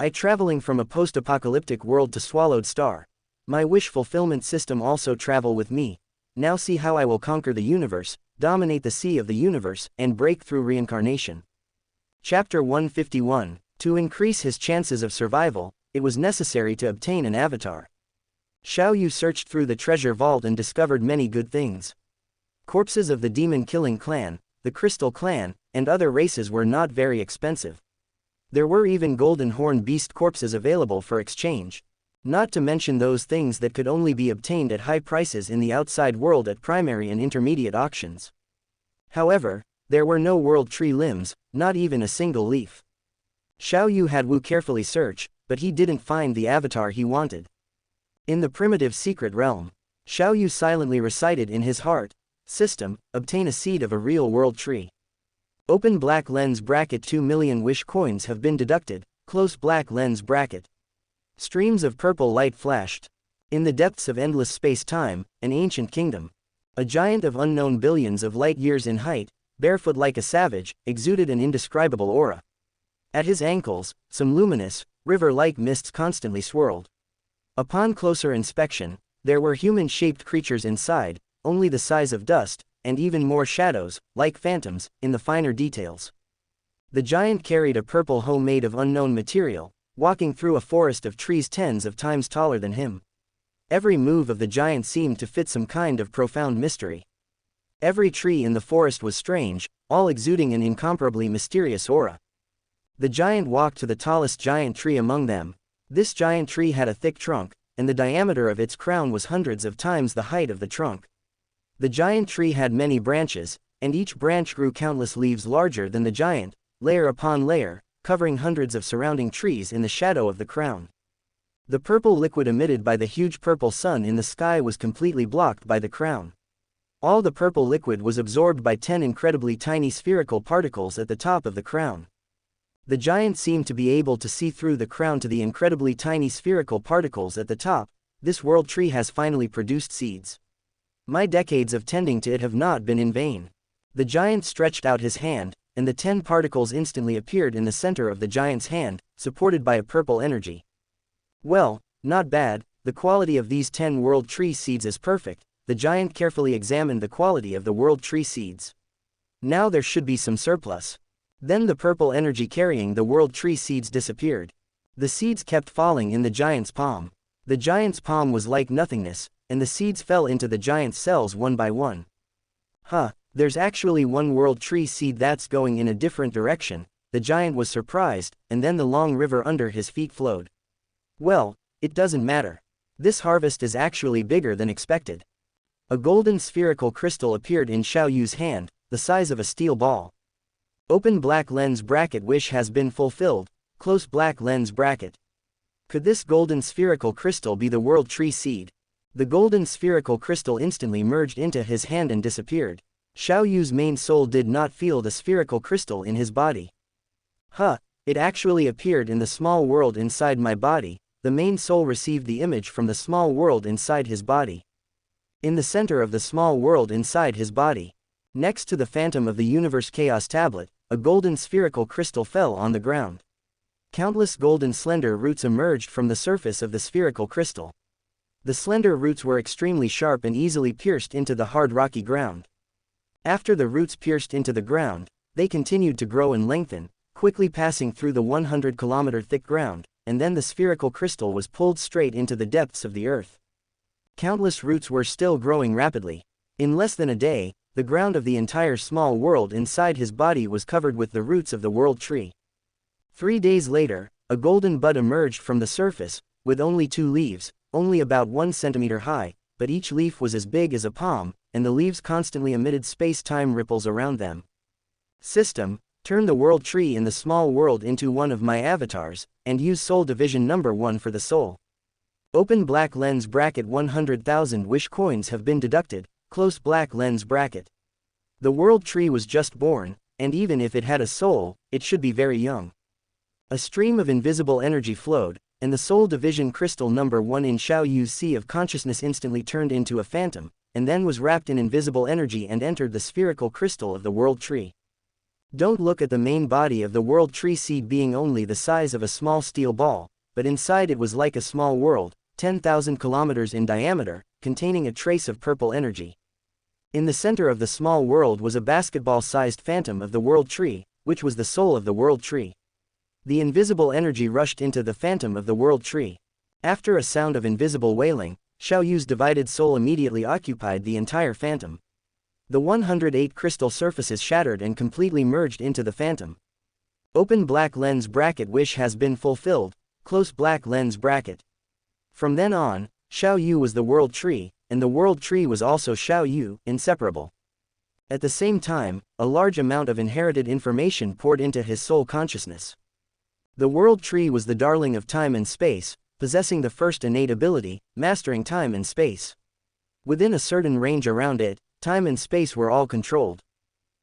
I traveling from a post-apocalyptic world to swallowed star. My wish fulfillment system also travel with me. Now see how I will conquer the universe, dominate the sea of the universe, and break through reincarnation. Chapter 151. To increase his chances of survival, it was necessary to obtain an avatar. Xiao Yu searched through the treasure vault and discovered many good things. Corpses of the demon-killing clan, the crystal clan, and other races were not very expensive. There were even golden horn beast corpses available for exchange. Not to mention those things that could only be obtained at high prices in the outside world at primary and intermediate auctions. However, there were no world tree limbs, not even a single leaf. Xiao Yu had Wu carefully search, but he didn't find the avatar he wanted. In the primitive secret realm, Xiao Yu silently recited in his heart, "System, obtain a seed of a real world tree." Open black lens bracket 2 million wish coins have been deducted, close black lens bracket. Streams of purple light flashed. In the depths of endless space-time, an ancient kingdom. A giant of unknown billions of light years in height, barefoot like a savage, exuded an indescribable aura. At his ankles, some luminous, river-like mists constantly swirled. Upon closer inspection, there were human-shaped creatures inside, only the size of dust, and even more shadows, like phantoms, in the finer details. The giant carried a purple hoe made of unknown material, walking through a forest of trees tens of times taller than him. Every move of the giant seemed to fit some kind of profound mystery. Every tree in the forest was strange, all exuding an incomparably mysterious aura. The giant walked to the tallest giant tree among them. This giant tree had a thick trunk, and the diameter of its crown was hundreds of times the height of the trunk. The giant tree had many branches, and each branch grew countless leaves larger than the giant, layer upon layer, covering hundreds of surrounding trees in the shadow of the crown. The purple liquid emitted by the huge purple sun in the sky was completely blocked by the crown. All the purple liquid was absorbed by 10 incredibly tiny spherical particles at the top of the crown. The giant seemed to be able to see through the crown to the incredibly tiny spherical particles at the top. This world tree has finally produced seeds. My decades of tending to it have not been in vain. The giant stretched out his hand, and the 10 particles instantly appeared in the center of the giant's hand, supported by a purple energy. Well, not bad, the quality of these 10 world tree seeds is perfect. The giant carefully examined the quality of the world tree seeds. Now there should be some surplus. Then the purple energy carrying the world tree seeds disappeared. The seeds kept falling in the giant's palm. The giant's palm was like nothingness, and the seeds fell into the giant's cells one by one. There's actually one world tree seed that's going in a different direction. The giant was surprised, and then the long river under his feet flowed. Well, it doesn't matter. This harvest is actually bigger than expected. A golden spherical crystal appeared in Xiao Yu's hand, the size of a steel ball. Open black lens bracket wish has been fulfilled, close black lens bracket. Could this golden spherical crystal be the world tree seed? The golden spherical crystal instantly merged into his hand and disappeared. Xiao Yu's main soul did not feel the spherical crystal in his body. It actually appeared in the small world inside my body. The main soul received the image from the small world inside his body. In the center of the small world inside his body, next to the Phantom of the Universe Chaos Tablet, a golden spherical crystal fell on the ground. Countless golden slender roots emerged from the surface of the spherical crystal. The slender roots were extremely sharp and easily pierced into the hard rocky ground. After the roots pierced into the ground, they continued to grow and lengthen, quickly passing through the 100-kilometer thick ground, and then the spherical crystal was pulled straight into the depths of the earth. Countless roots were still growing rapidly. In less than a day, the ground of the entire small world inside his body was covered with the roots of the world tree. 3 days later, a golden bud emerged from the surface, with only 2 leaves, only about 1 centimeter high, but each leaf was as big as a palm, and the leaves constantly emitted space-time ripples around them. System, turn the world tree in the small world into one of my avatars, and use soul division number 1 for the soul. Open black lens bracket 100,000 wish coins have been deducted, close black lens bracket. The world tree was just born, and even if it had a soul, it should be very young. A stream of invisible energy flowed, and the soul division crystal number 1 in Xiao Yu's sea of consciousness instantly turned into a phantom, and then was wrapped in invisible energy and entered the spherical crystal of the world tree. Don't look at the main body of the world tree seed being only the size of a small steel ball, but inside it was like a small world, 10,000 kilometers in diameter, containing a trace of purple energy. In the center of the small world was a basketball-sized phantom of the world tree, which was the soul of the world tree. The invisible energy rushed into the phantom of the world tree. After a sound of invisible wailing, Xiao Yu's divided soul immediately occupied the entire phantom. The 108 crystal surfaces shattered and completely merged into the phantom. Open black lens bracket. Wish has been fulfilled, close black lens bracket. From then on, Xiao Yu was the world tree, and the world tree was also Xiao Yu, inseparable. At the same time, a large amount of inherited information poured into his soul consciousness. The world tree was the darling of time and space, possessing the first innate ability, mastering time and space. Within a certain range around it, time and space were all controlled.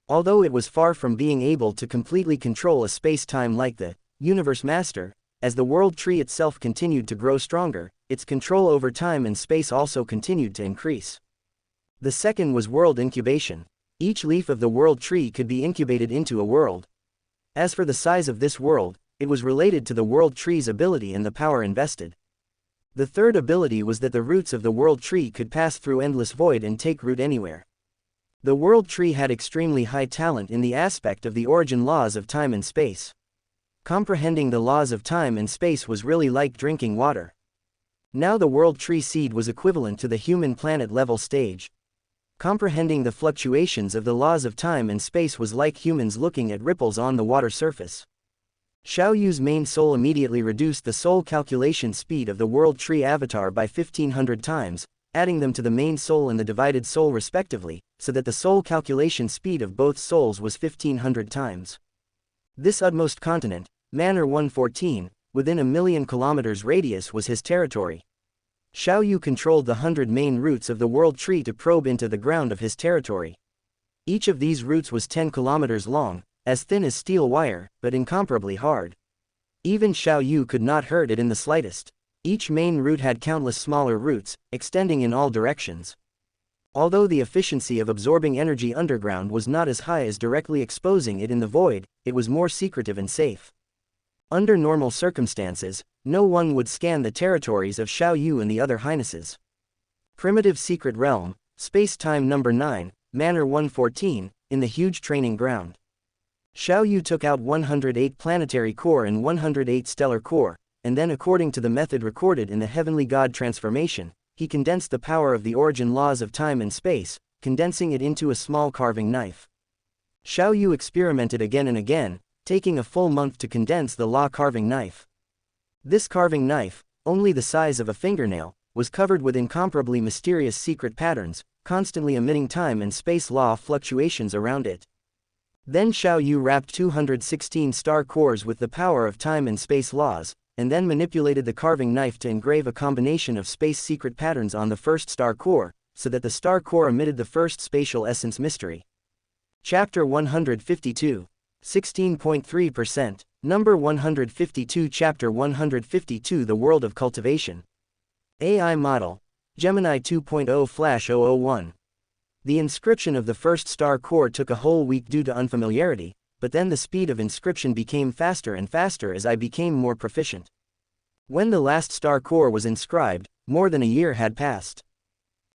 Although it was far from being able to completely control a space-time like the Universe Master, as the world tree itself continued to grow stronger, its control over time and space also continued to increase. The second was world incubation. Each leaf of the world tree could be incubated into a world. As for the size of this world, it was related to the world tree's ability and the power invested. The third ability was that the roots of the world tree could pass through endless void and take root anywhere. The world tree had extremely high talent in the aspect of the origin laws of time and space. Comprehending the laws of time and space was really like drinking water. Now the world tree seed was equivalent to the human planet level stage. Comprehending the fluctuations of the laws of time and space was like humans looking at ripples on the water surface. Xiao Yu's main soul immediately reduced the soul calculation speed of the world tree avatar by 1500 times, adding them to the main soul and the divided soul respectively, so that the soul calculation speed of both souls was 1500 times. This utmost continent, Manor 114, within a million kilometers radius was his territory. Xiao Yu controlled the 100 main roots of the world tree to probe into the ground of his territory. Each of these roots was 10 kilometers long, as thin as steel wire, but incomparably hard. Even Xiao Yu could not hurt it in the slightest. Each main root had countless smaller roots, extending in all directions. Although the efficiency of absorbing energy underground was not as high as directly exposing it in the void, it was more secretive and safe. Under normal circumstances, no one would scan the territories of Xiao Yu and the other highnesses. Primitive Secret Realm, Space-Time Number 9, Manor 114, in the huge training ground. Xiao Yu took out 108 planetary core and 108 stellar core, and then according to the method recorded in the Heavenly God transformation, he condensed the power of the origin laws of time and space, condensing it into a small carving knife. Xiao Yu experimented again and again, taking a full month to condense the law carving knife. This carving knife, only the size of a fingernail, was covered with incomparably mysterious secret patterns, constantly emitting time and space law fluctuations around it. Then Xiao Yu wrapped 216 star cores with the power of time and space laws, and then manipulated the carving knife to engrave a combination of space secret patterns on the first star core, so that the star core emitted the first spatial essence mystery. Chapter 152. 16.3%. Number 152. Chapter 152. The World of Cultivation. AI Model. Gemini 2.0 Flash 001. The inscription of the first star core took a whole week due to unfamiliarity, but then the speed of inscription became faster and faster as I became more proficient. When the last star core was inscribed, more than a year had passed.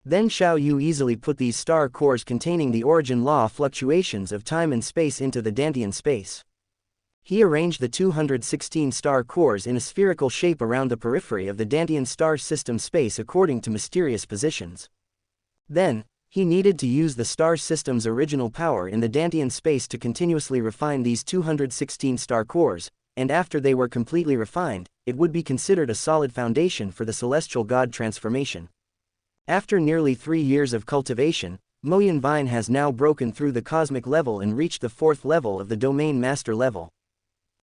Then Xiao Yu easily put these star cores containing the origin law fluctuations of time and space into the Dantian space. He arranged the 216 star cores in a spherical shape around the periphery of the Dantian star system space according to mysterious positions. Then, he needed to use the star system's original power in the Dantian space to continuously refine these 216 star cores, and after they were completely refined, it would be considered a solid foundation for the celestial god transformation. After nearly 3 years of cultivation, Moyan Vine has now broken through the cosmic level and reached the 4th level of the domain master level.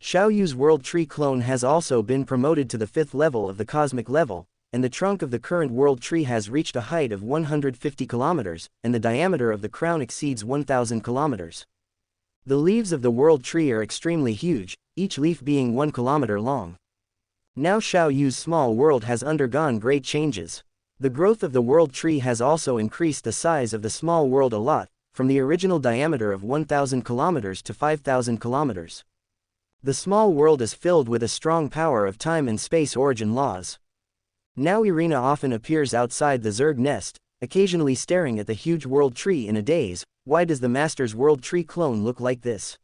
Xiao Yu's world tree clone has also been promoted to the 5th level of the cosmic level, and the trunk of the current world tree has reached a height of 150 kilometers, and the diameter of the crown exceeds 1,000 kilometers. The leaves of the world tree are extremely huge, each leaf being 1 kilometer long. Now Xiao Yu's small world has undergone great changes. The growth of the world tree has also increased the size of the small world a lot, from the original diameter of 1,000 kilometers to 5,000 kilometers. The small world is filled with a strong power of time and space origin laws. Now Irina often appears outside the Zerg nest, occasionally staring at the huge world tree in a daze. Why does the Master's world tree clone look like this?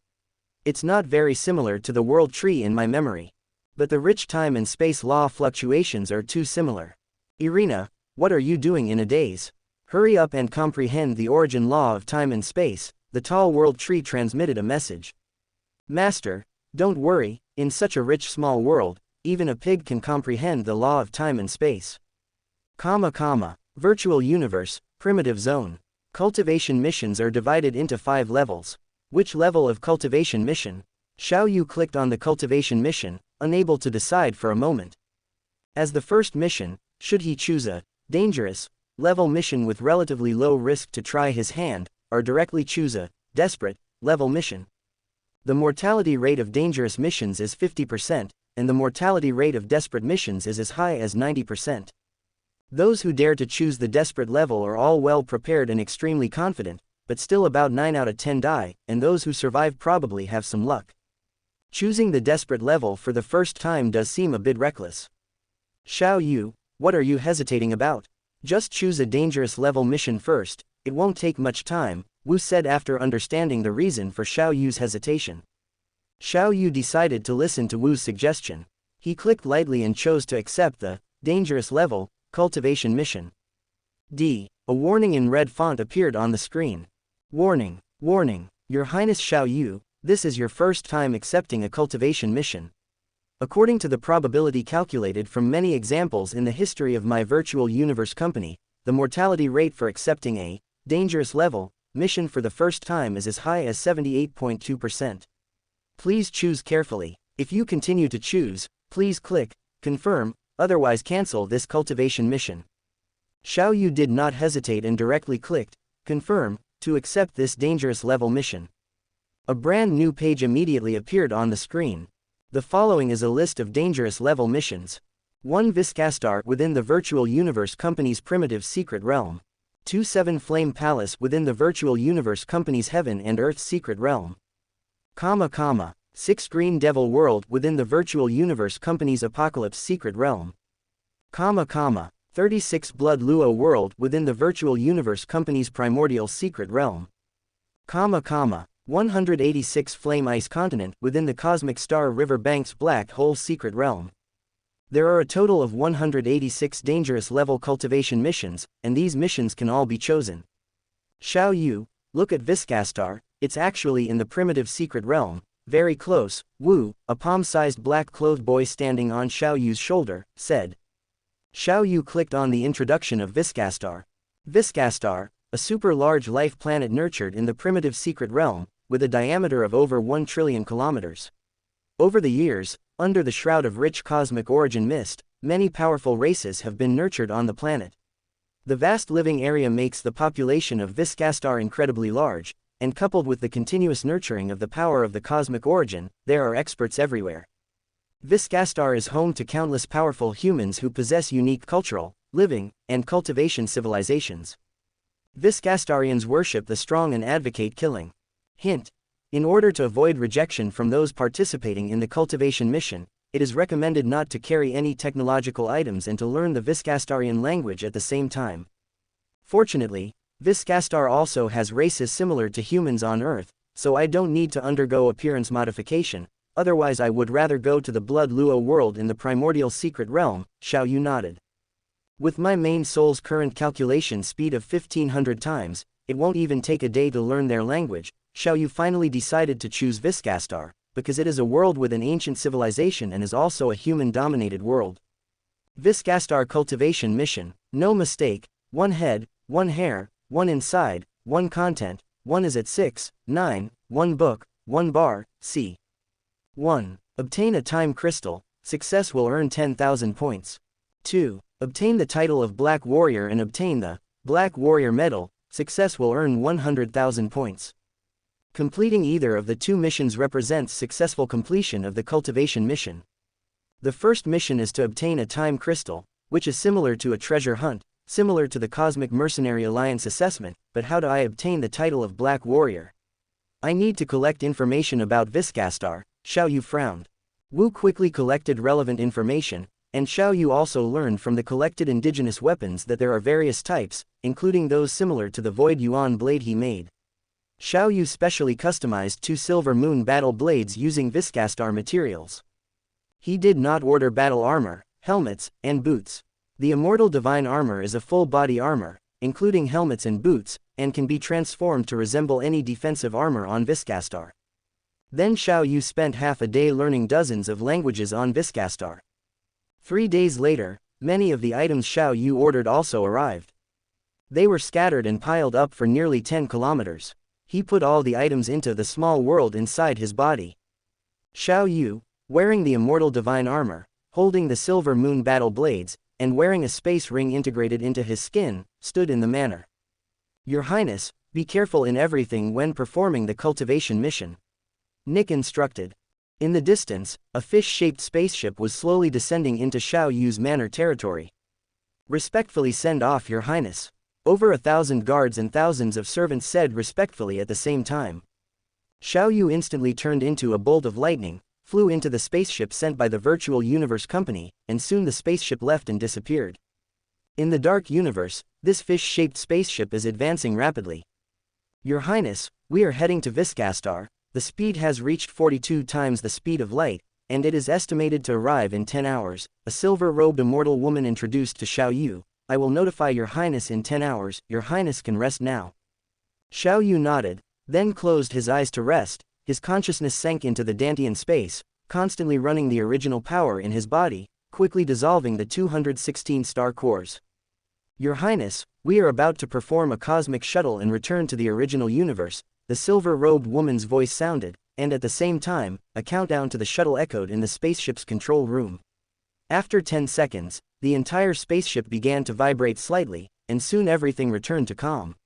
It's not very similar to the world tree in my memory. But the rich time and space law fluctuations are too similar. Irina, what are you doing in a daze? Hurry up and comprehend the origin law of time and space. The tall world tree transmitted a message. Master, don't worry, in such a rich small world, even a pig can comprehend the law of time and space. Virtual universe, primitive zone. Cultivation missions are divided into 5 levels. Which level of cultivation mission? Xiao Yu clicked on the cultivation mission, unable to decide for a moment. As the first mission, should he choose a dangerous level mission with relatively low risk to try his hand, or directly choose a desperate level mission? The mortality rate of dangerous missions is 50%, and the mortality rate of desperate missions is as high as 90%. Those who dare to choose the desperate level are all well prepared and extremely confident, but still about 9 out of 10 die, and those who survive probably have some luck. Choosing the desperate level for the first time does seem a bit reckless. Xiao Yu, what are you hesitating about? Just choose a dangerous level mission first, it won't take much time, Wu said after understanding the reason for Xiao Yu's hesitation. Xiao Yu decided to listen to Wu's suggestion. He clicked lightly and chose to accept the dangerous level cultivation mission. A warning in red font appeared on the screen. Warning, warning, Your Highness Xiao Yu, this is your first time accepting a cultivation mission. According to the probability calculated from many examples in the history of my virtual universe company, the mortality rate for accepting a dangerous level mission for the first time is as high as 78.2%. Please choose carefully. If you continue to choose, please click confirm, otherwise cancel this cultivation mission. Xiao Yu did not hesitate and directly clicked confirm to accept this dangerous level mission. A brand new page immediately appeared on the screen. The following is a list of dangerous level missions. 1. Viscastar within the Virtual Universe Company's Primitive Secret Realm. 2. 7 Flame Palace within the Virtual Universe Company's Heaven and Earth Secret Realm. 6. Green Devil World within the Virtual Universe Company's Apocalypse Secret Realm. 36 Blood Luo World within the Virtual Universe Company's Primordial Secret Realm. 186 Flame Ice Continent within the Cosmic Star River Bank's Black Hole Secret Realm. There are a total of 186 dangerous level cultivation missions, and these missions can all be chosen. Xiao Yu, look at Viscastar, it's actually in the primitive secret realm, very close. Wu, a palm-sized black-clothed boy standing on Xiao Yu's shoulder, said. Xiao Yu clicked on the introduction of Viscastar. Viscastar, a super-large life planet nurtured in the primitive secret realm, with a diameter of over 1 trillion kilometers. Over the years, under the shroud of rich cosmic origin mist, many powerful races have been nurtured on the planet. The vast living area makes the population of Viscastar incredibly large, and coupled with the continuous nurturing of the power of the cosmic origin, there are experts everywhere. Viscastar is home to countless powerful humans who possess unique cultural, living, and cultivation civilizations. Viscastarians worship the strong and advocate killing. Hint: in order to avoid rejection from those participating in the cultivation mission, it is recommended not to carry any technological items and to learn the Viscastarian language at the same time. Fortunately, Viscastar also has races similar to humans on Earth, so I don't need to undergo appearance modification, otherwise I would rather go to the Blood Luo world in the primordial secret realm. Xiao Yu nodded. With my main soul's current calculation speed of 1500 times, it won't even take a day to learn their language. Xiao Yu finally decided to choose Viscastar, because it is a world with an ancient civilization and is also a human-dominated world. Viscastar cultivation mission, no mistake, 1 head, 1 hair, 1 inside, 1 content, 1 is at 6, 9, 1 book, 1 bar, c. 1. Obtain a time crystal, success will earn 10,000 points. 2. Obtain the title of Black Warrior and obtain the Black Warrior medal, success will earn 100,000 points. Completing either of the 2 missions represents successful completion of the cultivation mission. The first mission is to obtain a time crystal, which is similar to a treasure hunt, similar to the Cosmic Mercenary Alliance assessment, but how do I obtain the title of Black Warrior? I need to collect information about Viscastar, Xiao Yu frowned. Wu quickly collected relevant information, and Xiao Yu also learned from the collected indigenous weapons that there are various types, including those similar to the Void Yuan blade he made. Xiao Yu specially customized 2 Silver Moon battle blades using Viscastar materials. He did not order battle armor, helmets, and boots. The Immortal Divine Armor is a full-body armor, including helmets and boots, and can be transformed to resemble any defensive armor on Viscastar. Then Xiao Yu spent half a day learning dozens of languages on Viscastar. 3 days later, many of the items Xiao Yu ordered also arrived. They were scattered and piled up for nearly 10 kilometers. He put all the items into the small world inside his body. Xiao Yu, wearing the Immortal Divine Armor, holding the Silver Moon battle blades, and wearing a space ring integrated into his skin, stood in the manner. Your Highness, be careful in everything when performing the cultivation mission. Nick instructed. In the distance, a fish-shaped spaceship was slowly descending into Xiao Yu's manor territory. Respectfully send off, Your Highness. Over 1,000 guards and thousands of servants said respectfully at the same time. Xiao Yu instantly turned into a bolt of lightning, flew into the spaceship sent by the Virtual Universe Company, and soon the spaceship left and disappeared. In the Dark Universe, this fish-shaped spaceship is advancing rapidly. Your Highness, we are heading to Viscastar. The speed has reached 42 times the speed of light, and it is estimated to arrive in 10 hours, a silver-robed immortal woman introduced to Xiao Yu. I will notify Your Highness in 10 hours, Your Highness can rest now. Xiao Yu nodded, then closed his eyes to rest. His consciousness sank into the Dantian space, constantly running the original power in his body, quickly dissolving the 216 star cores. Your Highness, we are about to perform a cosmic shuttle and return to the original universe, the silver-robed woman's voice sounded, and at the same time, a countdown to the shuttle echoed in the spaceship's control room. After 10 seconds, the entire spaceship began to vibrate slightly, and soon everything returned to calm.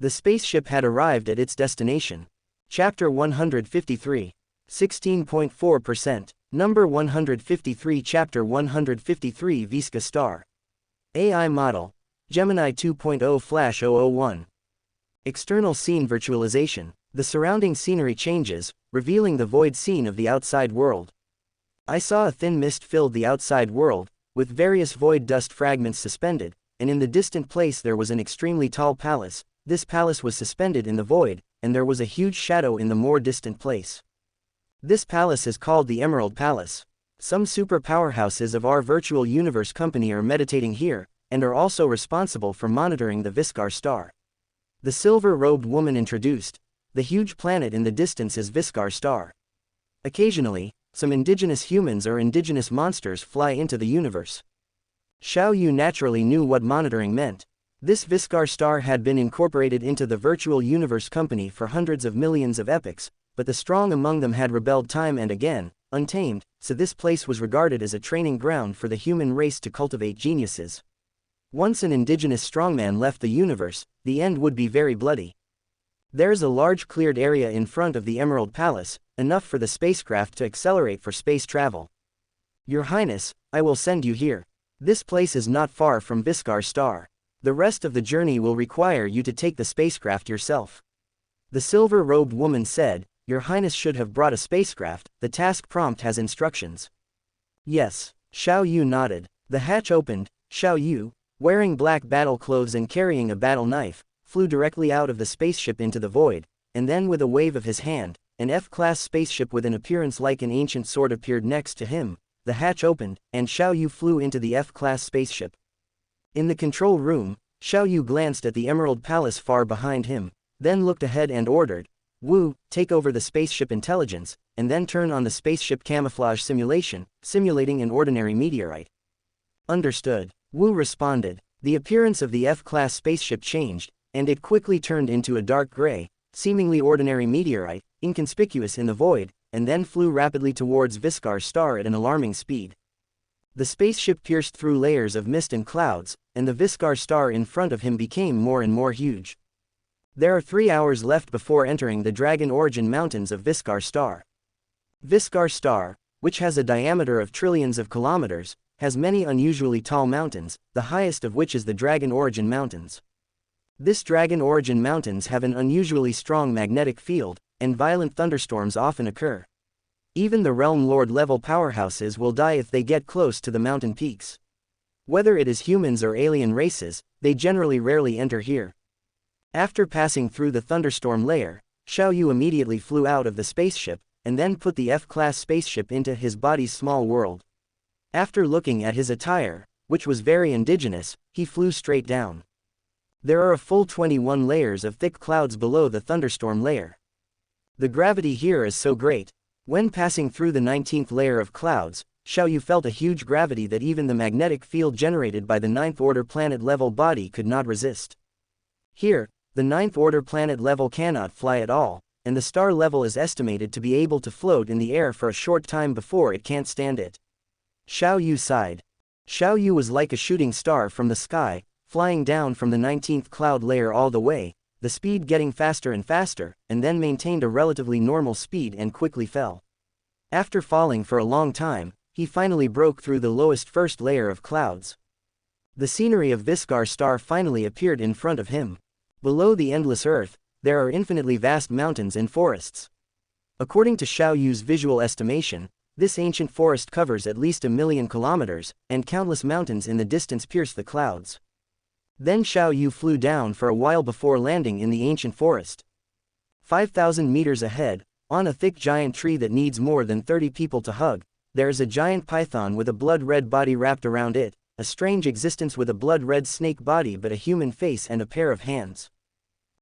The spaceship had arrived at its destination. Chapter 153. 16.4%. Number 153. Chapter 153. Viscastar. AI Model. Gemini 2.0 Flash 001. External scene virtualization. The surrounding scenery changes, revealing the void scene of the outside world. I saw a thin mist filled the outside world, with various void dust fragments suspended, and in the distant place there was an extremely tall palace. This palace was suspended in the void, and there was a huge shadow in the more distant place. This palace is called the Emerald Palace. Some super powerhouses of our virtual universe company are meditating here, and are also responsible for monitoring the Viscar star. The silver-robed woman introduced. The huge planet in the distance is Viscar star. Occasionally, some indigenous humans or indigenous monsters fly into the universe. Xiao Yu naturally knew what monitoring meant. This Viscar star had been incorporated into the Virtual Universe Company for hundreds of millions of epochs, but the strong among them had rebelled time and again, untamed, so this place was regarded as a training ground for the human race to cultivate geniuses. Once an indigenous strongman left the universe, the end would be very bloody. There's a large cleared area in front of the Emerald Palace, enough for the spacecraft to accelerate for space travel. Your Highness, I will send you here. This place is not far from Viscar star. The rest of the journey will require you to take the spacecraft yourself. The silver-robed woman said, Your Highness should have brought a spacecraft. The task prompt has instructions. Yes. Xiao Yu nodded. The hatch opened. Xiao Yu, wearing black battle clothes and carrying a battle knife, flew directly out of the spaceship into the void, and then with a wave of his hand, an F-class spaceship with an appearance like an ancient sword appeared next to him. The hatch opened, and Xiao Yu flew into the F-class spaceship. In the control room, Xiao Yu glanced at the Emerald Palace far behind him, then looked ahead and ordered, Wu, take over the spaceship intelligence, and then turn on the spaceship camouflage simulation, simulating an ordinary meteorite. Understood. Wu responded. The appearance of the F-class spaceship changed, and it quickly turned into a dark gray, seemingly ordinary meteorite, inconspicuous in the void, and then flew rapidly towards Viscar star at an alarming speed. The spaceship pierced through layers of mist and clouds, and the Viscar star in front of him became more and more huge. There are 3 hours left before entering the Dragon Origin Mountains of Viscar star. Viscar star, which has a diameter of trillions of kilometers, has many unusually tall mountains, the highest of which is the Dragon Origin Mountains. This Dragon Origin Mountains have an unusually strong magnetic field, and violent thunderstorms often occur. Even the Realm Lord level powerhouses will die if they get close to the mountain peaks. Whether it is humans or alien races, they generally rarely enter here. After passing through the thunderstorm layer, Xiao Yu immediately flew out of the spaceship, and then put the F-class spaceship into his body's small world. After looking at his attire, which was very indigenous, he flew straight down. There are a full 21 layers of thick clouds below the thunderstorm layer. The gravity here is so great. When passing through the 19th layer of clouds, Xiao Yu felt a huge gravity that even the magnetic field generated by the 9th order planet level body could not resist. Here, the 9th order planet level cannot fly at all, and the star level is estimated to be able to float in the air for a short time before it can't stand it. Xiao Yu sighed. Xiao Yu was like a shooting star from the sky, flying down from the 19th cloud layer all the way, the speed getting faster and faster, and then maintained a relatively normal speed and quickly fell. After falling for a long time, he finally broke through the lowest first layer of clouds. The scenery of Viscar Star finally appeared in front of him. Below the endless earth, there are infinitely vast mountains and forests. According to Xiao Yu's visual estimation, this ancient forest covers at least 1,000,000 kilometers, and countless mountains in the distance pierce the clouds. Then Xiao Yu flew down for a while before landing in the ancient forest. 5,000 meters ahead, on a thick giant tree that needs more than 30 people to hug, there is a giant python with a blood-red body wrapped around it, a strange existence with a blood-red snake body but a human face and a pair of hands.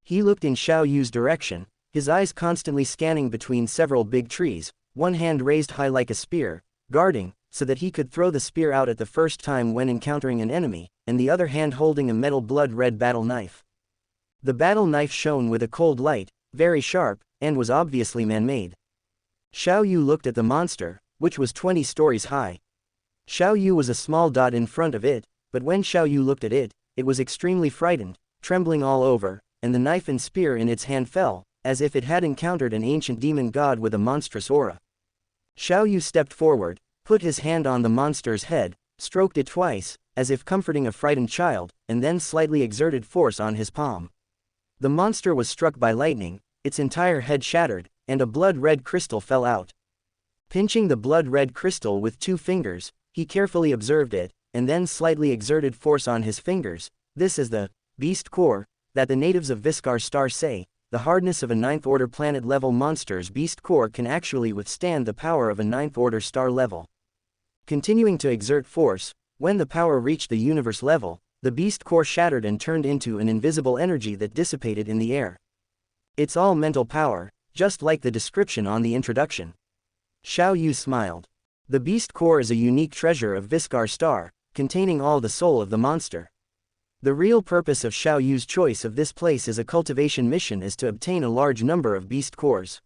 He looked in Xiao Yu's direction, his eyes constantly scanning between several big trees, one hand raised high like a spear, guarding, so that he could throw the spear out at the first time when encountering an enemy, and the other hand holding a metal blood-red battle knife. The battle knife shone with a cold light, very sharp, and was obviously man-made. Xiao Yu looked at the monster, which was 20 stories high. Xiao Yu was a small dot in front of it, but when Xiao Yu looked at it, it was extremely frightened, trembling all over, and the knife and spear in its hand fell, as if it had encountered an ancient demon god with a monstrous aura. Xiao Yu stepped forward, put his hand on the monster's head, stroked it twice, as if comforting a frightened child, and then slightly exerted force on his palm. The monster was struck by lightning, its entire head shattered, and a blood-red crystal fell out. Pinching the blood-red crystal with 2 fingers, he carefully observed it, and then slightly exerted force on his fingers. This is the beast core that the natives of Viscar Star say. The hardness of a 9th order planet level monster's beast core can actually withstand the power of a 9th order star level. Continuing to exert force, when the power reached the universe level, the beast core shattered and turned into an invisible energy that dissipated in the air. It's all mental power, just like the description on the introduction. Xiao Yu smiled. The beast core is a unique treasure of Viscar Star, containing all the soul of the monster. The real purpose of Xiao Yu's choice of this place as a cultivation mission is to obtain a large number of beast cores.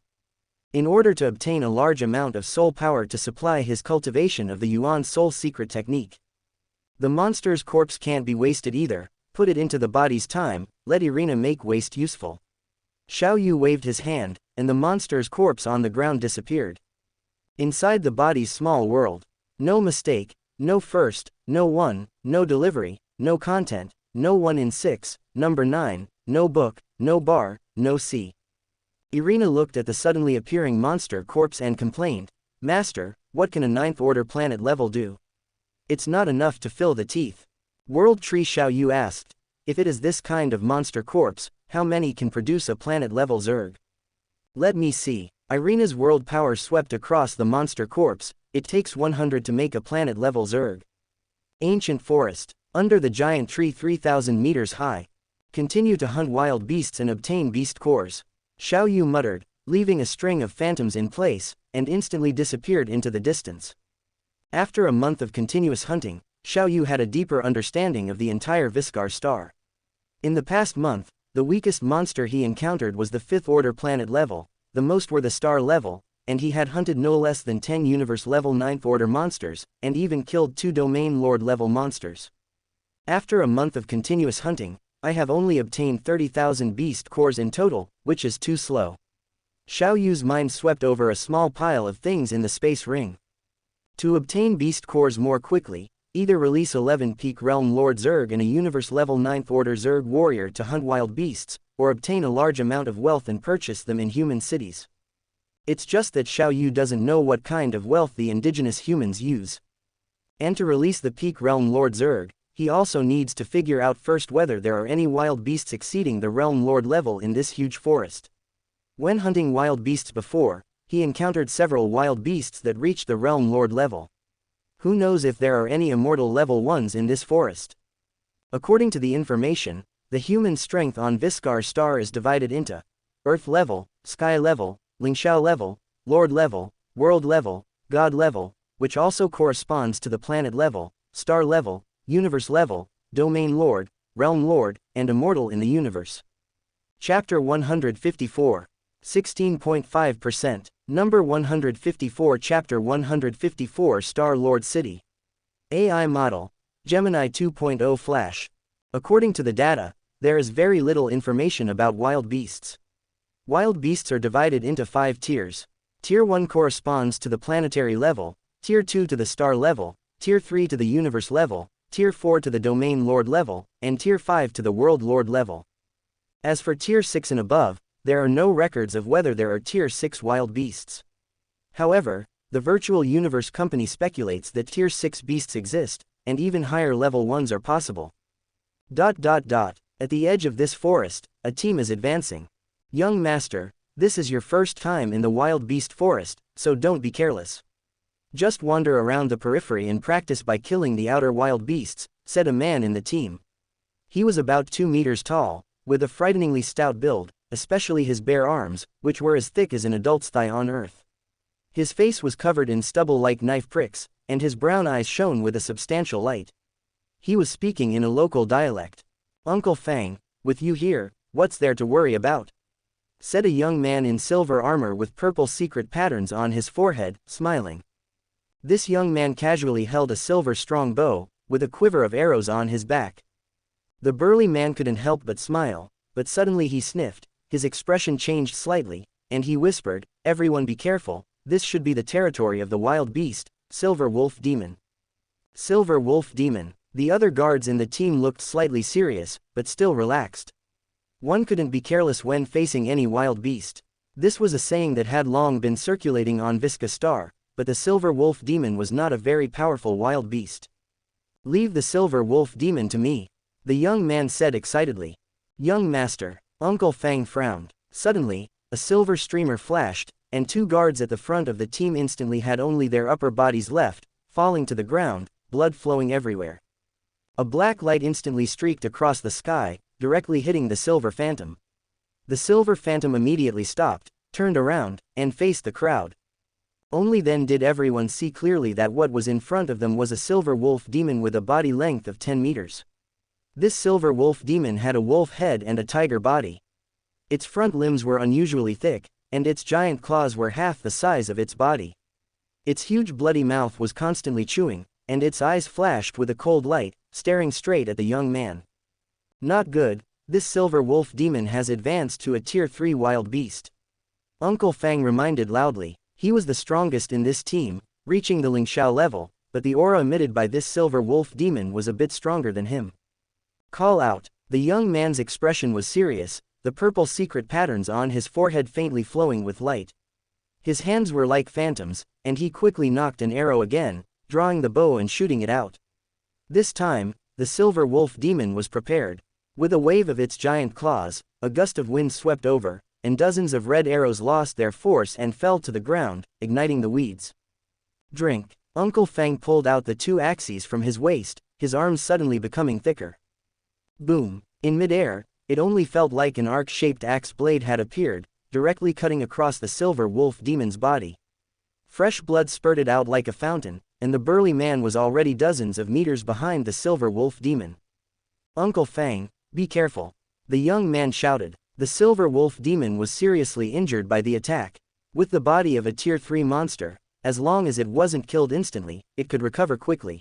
In order to obtain a large amount of soul power to supply his cultivation of the Yuan soul secret technique. The monster's corpse can't be wasted either, put it into the body's time, let Irina make waste useful. Xiao Yu waved his hand, and the monster's corpse on the ground disappeared. Inside the body's small world, no mistake, no first, no one, no delivery, no content, no 1 in 6, number 9, no book, no bar, no C. Irina looked at the suddenly appearing monster corpse and complained, "Master, what can a 9th order planet level do? It's not enough to fill the teeth." World Tree Xiao Yu asked, "If it is this kind of monster corpse, how many can produce a planet level Zerg?" "Let me see." Irina's world power swept across the monster corpse. "It takes 100 to make a planet level Zerg." Ancient forest. Under the giant tree 3,000 meters high. Continue to hunt wild beasts and obtain beast cores. Xiao Yu muttered, leaving a string of phantoms in place, and instantly disappeared into the distance. After a month of continuous hunting, Xiao Yu had a deeper understanding of the entire Viscar Star. In the past month, the weakest monster he encountered was the 5th order planet level, the most were the star level, and he had hunted no less than 10 universe level 9th order monsters, and even killed 2 domain lord level monsters. After a month of continuous hunting, I have only obtained 30,000 beast cores in total, which is too slow. Xiao Yu's mind swept over a small pile of things in the space ring. To obtain beast cores more quickly, Either release 11 Peak Realm Lord Zerg and a Universe Level 9th Order Zerg Warrior to hunt wild beasts, or obtain a large amount of wealth and purchase them in human cities. It's just that Xiao Yu doesn't know what kind of wealth the indigenous humans use. And to release the Peak Realm Lord Zerg, he also needs to figure out first whether there are any wild beasts exceeding the Realm Lord level in this huge forest. When hunting wild beasts before, he encountered several wild beasts that reached the Realm Lord level. Who knows if there are any immortal level 1s in this forest? According to the information, the human strength on Viscar Star is divided into Earth level, Sky level, Lingxiao level, Lord level, World level, God level, which also corresponds to the planet level, Star level, Universe level, Domain Lord, Realm Lord, and Immortal in the Universe. Chapter 154. 16.5%. Number 154. Chapter 154. Star Lord City. AI Model. Gemini 2.0 Flash. According to the data, there is very little information about wild beasts. Wild beasts are divided into 5 tiers. Tier 1 corresponds to the planetary level, Tier 2 to the star level, Tier 3 to the universe level, Tier 4 to the domain lord level, and Tier 5 to the world lord level. As for Tier 6 and above, there are no records of whether there are Tier 6 wild beasts. However, the Virtual Universe Company speculates that Tier 6 beasts exist, and even higher level ones are possible. At the edge of this forest, a team is advancing. Young master, this is your first time in the wild beast forest, so don't be careless. Just wander around the periphery and practice by killing the outer wild beasts, said a man in the team. He was about 2 meters tall, with a frighteningly stout build, especially his bare arms, which were as thick as an adult's thigh on earth. His face was covered in stubble-like knife pricks, and his brown eyes shone with a substantial light. He was speaking in a local dialect. Uncle Fang, with you here, what's there to worry about? Said a young man in silver armor with purple secret patterns on his forehead, smiling. This young man casually held a silver strong bow, with a quiver of arrows on his back. The burly man couldn't help but smile, but suddenly he sniffed, his expression changed slightly, and he whispered, "Everyone be careful, this should be the territory of the wild beast, Silver Wolf Demon." Silver Wolf Demon. The other guards in the team looked slightly serious, but still relaxed. One couldn't be careless when facing any wild beast. This was a saying that had long been circulating on Visca Star, but the Silver Wolf Demon was not a very powerful wild beast. "Leave the Silver Wolf Demon to me," the young man said excitedly. "Young master." Uncle Fang frowned. Suddenly, a silver streamer flashed, and 2 guards at the front of the team instantly had only their upper bodies left, falling to the ground, blood flowing everywhere. A black light instantly streaked across the sky, directly hitting the Silver Phantom. The Silver Phantom immediately stopped, turned around, and faced the crowd. Only then did everyone see clearly that what was in front of them was a Silver Wolf Demon with a body length of 10 meters. This Silver Wolf Demon had a wolf head and a tiger body. Its front limbs were unusually thick, and its giant claws were half the size of its body. Its huge bloody mouth was constantly chewing, and its eyes flashed with a cold light, staring straight at the young man. Not good, this Silver Wolf Demon has advanced to a Tier 3 wild beast. Uncle Fang reminded loudly. He was the strongest in this team, reaching the Lingxiao level, but the aura emitted by this Silver Wolf Demon was a bit stronger than him. Call out. The young man's expression was serious, the purple secret patterns on his forehead faintly flowing with light. His hands were like phantoms, and he quickly knocked an arrow again, drawing the bow and shooting it out. This time, the Silver Wolf Demon was prepared. With a wave of its giant claws, a gust of wind swept over, and dozens of red arrows lost their force and fell to the ground, igniting the weeds. Drink. Uncle Fang pulled out the 2 axes from his waist, his arms suddenly becoming thicker. Boom. In midair, it only felt like an arc-shaped axe blade had appeared, directly cutting across the Silver Wolf Demon's body. Fresh blood spurted out like a fountain, and the burly man was already dozens of meters behind the Silver Wolf Demon. Uncle Fang, be careful. The young man shouted. The Silver Wolf Demon was seriously injured by the attack. With the body of a Tier 3 monster, as long as it wasn't killed instantly, it could recover quickly.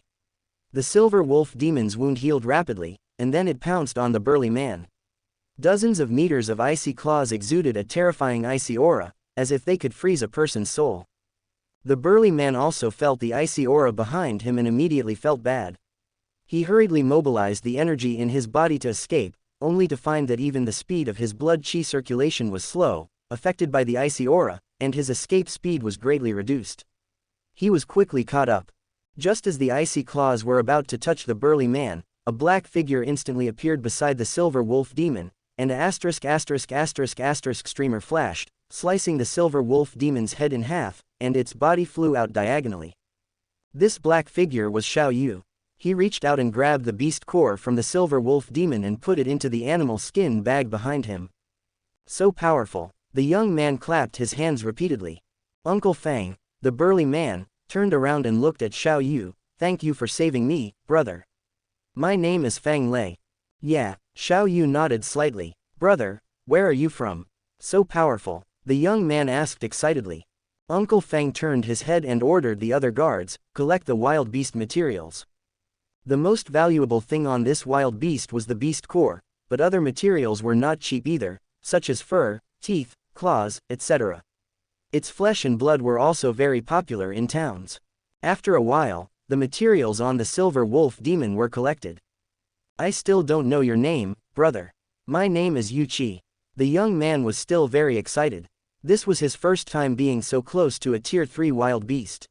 The Silver Wolf Demon's wound healed rapidly, and then it pounced on the burly man. Dozens of meters of icy claws exuded a terrifying icy aura, as if they could freeze a person's soul. The burly man also felt the icy aura behind him and immediately felt bad. He hurriedly mobilized the energy in his body to escape, only to find that even the speed of his blood chi circulation was slow, affected by the icy aura, and his escape speed was greatly reduced. He was quickly caught up. Just as the icy claws were about to touch the burly man, a black figure instantly appeared beside the silver wolf demon, and a ***** streamer flashed, slicing the silver wolf demon's head in half, and its body flew out diagonally. This black figure was Xiao Yu. He reached out and grabbed the beast core from the silver wolf demon and put it into the animal skin bag behind him. So powerful. The young man clapped his hands repeatedly. Uncle Fang, the burly man, turned around and looked at Xiao Yu. Thank you for saving me, brother. My name is Fang Lei. Yeah, Xiao Yu nodded slightly. Brother, where are you from? So powerful, the young man asked excitedly. Uncle Fang turned his head and ordered the other guards, collect the wild beast materials. The most valuable thing on this wild beast was the beast core, but other materials were not cheap either, such as fur, teeth, claws, etc. Its flesh and blood were also very popular in towns. After a while, the materials on the silver wolf demon were collected. I still don't know your name, brother. My name is Yu Qi. The young man was still very excited. This was his first time being so close to a tier 3 wild beast.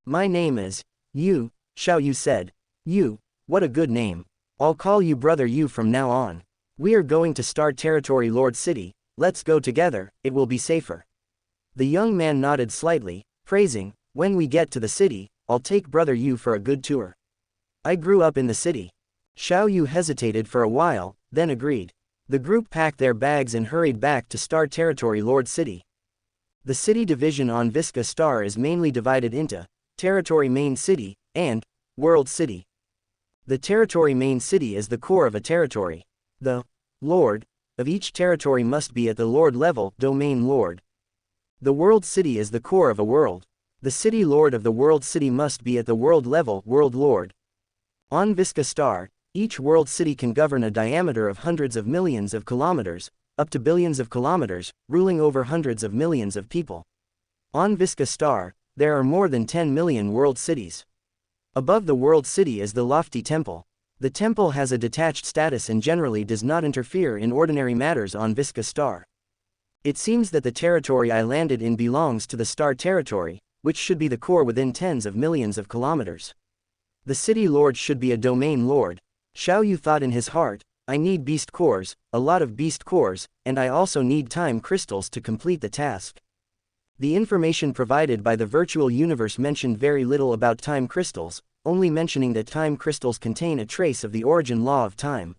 My name is Yu, Xiao Yu said. Yu, what a good name. I'll call you Brother Yu from now on. We are going to Star Territory Lord City, let's go together, it will be safer. The young man nodded slightly, praising, when we get to the city, I'll take Brother Yu for a good tour. I grew up in the city. Xiao Yu hesitated for a while, then agreed. The group packed their bags and hurried back to Star Territory Lord City. The city division on Visca Star is mainly divided into Territory Main City and World City. The Territory Main City is the core of a territory. The Lord of each territory must be at the Lord level, Domain Lord. The World City is the core of a world. The City Lord of the World City must be at the World level, World Lord. On Visca Star, each world city can govern a diameter of hundreds of millions of kilometers, up to billions of kilometers, ruling over hundreds of millions of people. On Visca Star, there are more than 10 million world cities. Above the world city is the lofty temple. The temple has a detached status and generally does not interfere in ordinary matters on Visca Star. It seems that the territory I landed in belongs to the Star Territory, which should be the core within tens of millions of kilometers. The city lord should be a domain lord. Xiao Yu thought in his heart, I need beast cores, a lot of beast cores, and I also need time crystals to complete the task. The information provided by the virtual universe mentioned very little about time crystals, only mentioning that time crystals contain a trace of the origin law of time.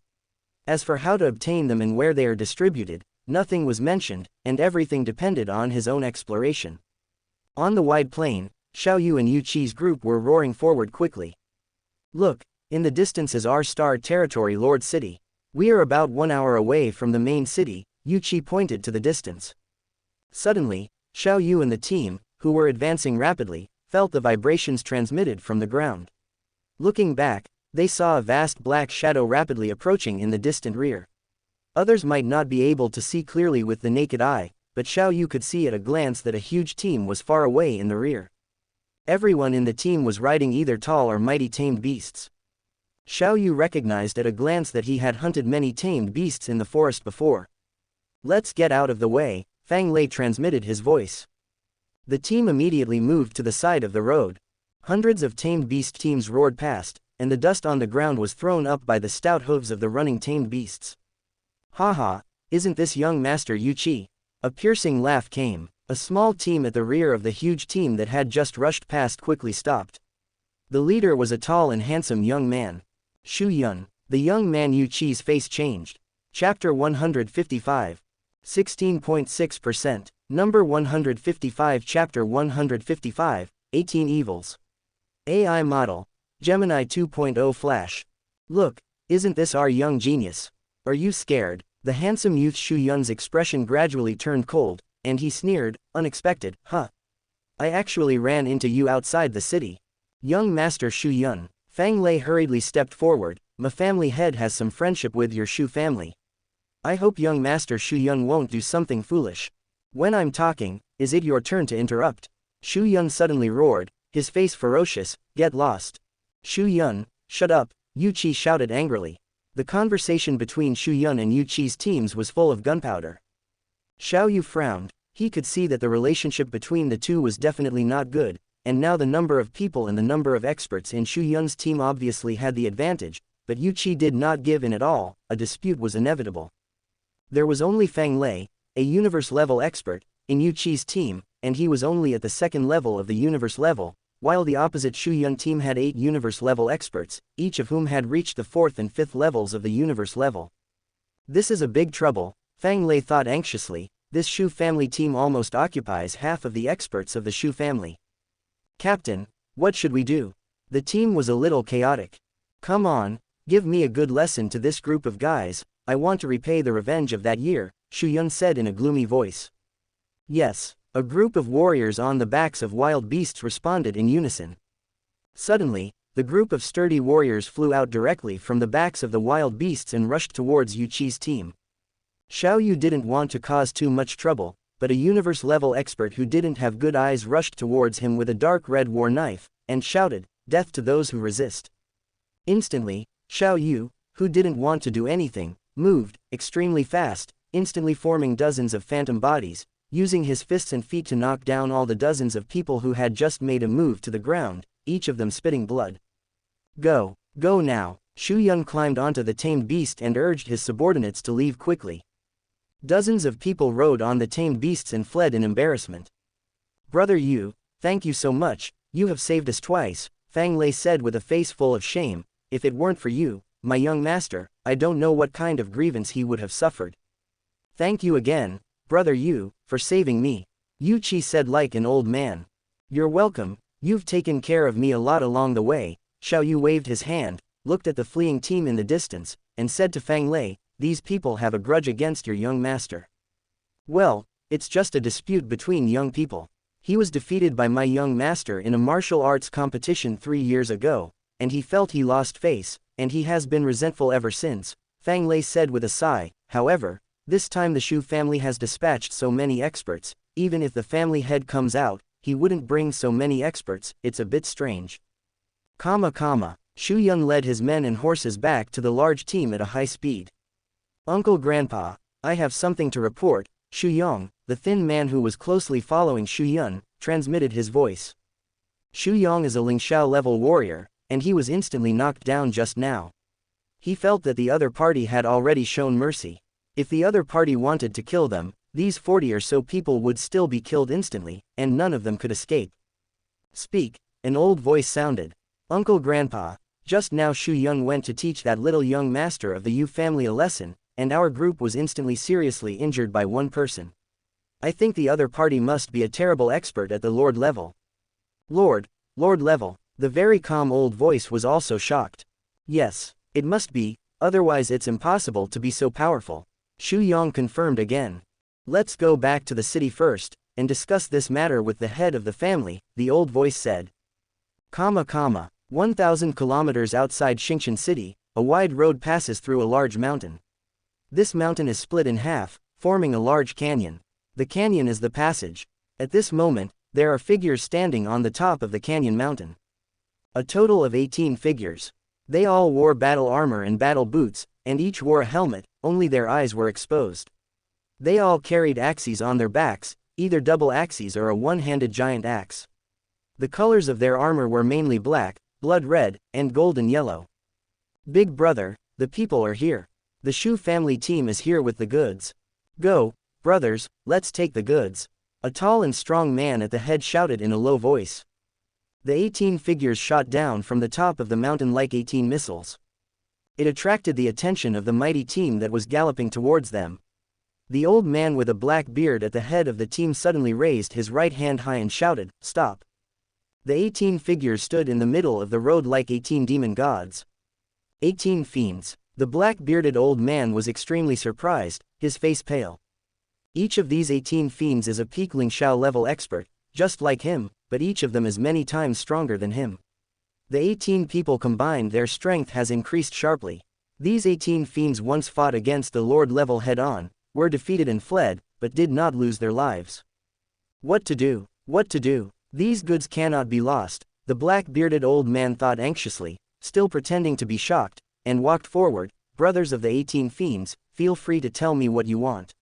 As for how to obtain them and where they are distributed, nothing was mentioned, and everything depended on his own exploration. On the wide plain, Xiao Yu and Yu Qi's group were roaring forward quickly. Look, in the distance is our Star Territory Lord City. We are about 1 hour away from the main city, Yu Qi pointed to the distance. Suddenly, Xiao Yu and the team, who were advancing rapidly, felt the vibrations transmitted from the ground. Looking back, they saw a vast black shadow rapidly approaching in the distant rear. Others might not be able to see clearly with the naked eye, but Xiao Yu could see at a glance that a huge team was far away in the rear. Everyone in the team was riding either tall or mighty tamed beasts. Xiao Yu recognized at a glance that he had hunted many tamed beasts in the forest before. Let's get out of the way, Fang Lei transmitted his voice. The team immediately moved to the side of the road. Hundreds of tamed beast teams roared past, and the dust on the ground was thrown up by the stout hooves of the running tamed beasts. Haha, isn't this young master Yu Qi? A piercing laugh came. A small team at the rear of the huge team that had just rushed past quickly stopped. The leader was a tall and handsome young man. Shu Yun. The young man Yu Qi's face changed. Chapter 155. 16.6%. Number 155. Chapter 155. 18 Evils. AI Model. Gemini 2.0 Flash. Look, isn't this our young genius? Are you scared? The handsome youth Shu Yun's expression gradually turned cold, and he sneered, unexpected, huh? I actually ran into you outside the city. Young Master Shu Yun. Fang Lei hurriedly stepped forward. My family head has some friendship with your Shu family. I hope young Master Shu Yun won't do something foolish. When I'm talking, is it your turn to interrupt? Shu Yun suddenly roared, his face ferocious, get lost. Shu Yun, shut up, Yu Qi shouted angrily. The conversation between Xu Yun and Yu Qi's teams was full of gunpowder. Xiao Yu frowned. He could see that the relationship between the two was definitely not good, and now the number of people and the number of experts in Xu Yun's team obviously had the advantage, but Yu Qi did not give in at all. A dispute was inevitable. There was only Fang Lei, a universe-level expert, in Yu Qi's team, and he was only at the second level of the universe level, while the opposite Xu Yun team had 8 universe-level experts, each of whom had reached the 4th and 5th levels of the universe level. This is a big trouble, Fang Lei thought anxiously. This Shu family team almost occupies half of the experts of the Shu family. Captain, what should we do? The team was a little chaotic. Come on, give me a good lesson to this group of guys. I want to repay the revenge of that year, Xu Yun said in a gloomy voice. Yes, a group of warriors on the backs of wild beasts responded in unison. Suddenly, the group of sturdy warriors flew out directly from the backs of the wild beasts and rushed towards Yu Qi's team. Xiao Yu didn't want to cause too much trouble, but a universe-level expert who didn't have good eyes rushed towards him with a dark red war knife, and shouted, "Death to those who resist." Instantly, Xiao Yu, who didn't want to do anything, moved, extremely fast, instantly forming dozens of phantom bodies, using his fists and feet to knock down all the dozens of people who had just made a move to the ground, each of them spitting blood. Go now, Xu Yun climbed onto the tamed beast and urged his subordinates to leave quickly. Dozens of people rode on the tamed beasts and fled in embarrassment. Brother Yu, thank you so much, you have saved us twice, Fang Lei said with a face full of shame. If it weren't for you, my young master, I don't know what kind of grievance he would have suffered. Thank you again, Brother Yu, for saving me, Yu Qi said like an old man. You're welcome, you've taken care of me a lot along the way. Xiao Yu waved his hand, looked at the fleeing team in the distance, and said to Fang Lei, "These people have a grudge against your young master." Well, it's just a dispute between young people. He was defeated by my young master in a martial arts competition 3 years ago, and he felt he lost face, and he has been resentful ever since, Fang Lei said with a sigh. However, this time the Shu family has dispatched so many experts, even if the family head comes out, he wouldn't bring so many experts. It's a bit strange. Xu Yun led his men and horses back to the large team at a high speed. Uncle Grandpa, I have something to report, Xu Yong, the thin man who was closely following Xu Yun, transmitted his voice. Xu Yong is a Lingxiao level warrior, and he was instantly knocked down just now. He felt that the other party had already shown mercy. If the other party wanted to kill them, these 40 or so people would still be killed instantly, and none of them could escape. Speak, an old voice sounded. Uncle Grandpa, just now Xu Yun went to teach that little young master of the Yu family a lesson, and our group was instantly seriously injured by one person. I think the other party must be a terrible expert at the Lord level. Lord level, the very calm old voice was also shocked. Yes, it must be, otherwise it's impossible to be so powerful. Xu Yong confirmed again. Let's go back to the city first, and discuss this matter with the head of the family, the old voice said. 1,000 kilometers outside Xianxia city, a wide road passes through a large mountain. This mountain is split in half, forming a large canyon. The canyon is the passage. At this moment, there are figures standing on the top of the canyon mountain. A total of 18 figures. They all wore battle armor and battle boots, and each wore a helmet, only their eyes were exposed. They all carried axes on their backs, either double axes or a one-handed giant axe. The colors of their armor were mainly black, blood red, and golden yellow. Big brother, the people are here. The Shu family team is here with the goods. Go, brothers, let's take the goods. A tall and strong man at the head shouted in a low voice. The 18 figures shot down from the top of the mountain like 18 missiles. It attracted the attention of the mighty team that was galloping towards them. The old man with a black beard at the head of the team suddenly raised his right hand high and shouted, "Stop!" The 18 figures stood in the middle of the road like 18 demon gods. 18 fiends. The black-bearded old man was extremely surprised, his face pale. Each of these 18 fiends is a peak Lingxiao level expert, just like him, but each of them is many times stronger than him. The 18 people combined, their strength has increased sharply. These 18 fiends once fought against the Lord level head-on, were defeated and fled, but did not lose their lives. What to do? What to do? These goods cannot be lost, the black-bearded old man thought anxiously. still pretending to be shocked, and walked forward. Brothers of the 18 Fiends, feel free to tell me what you want.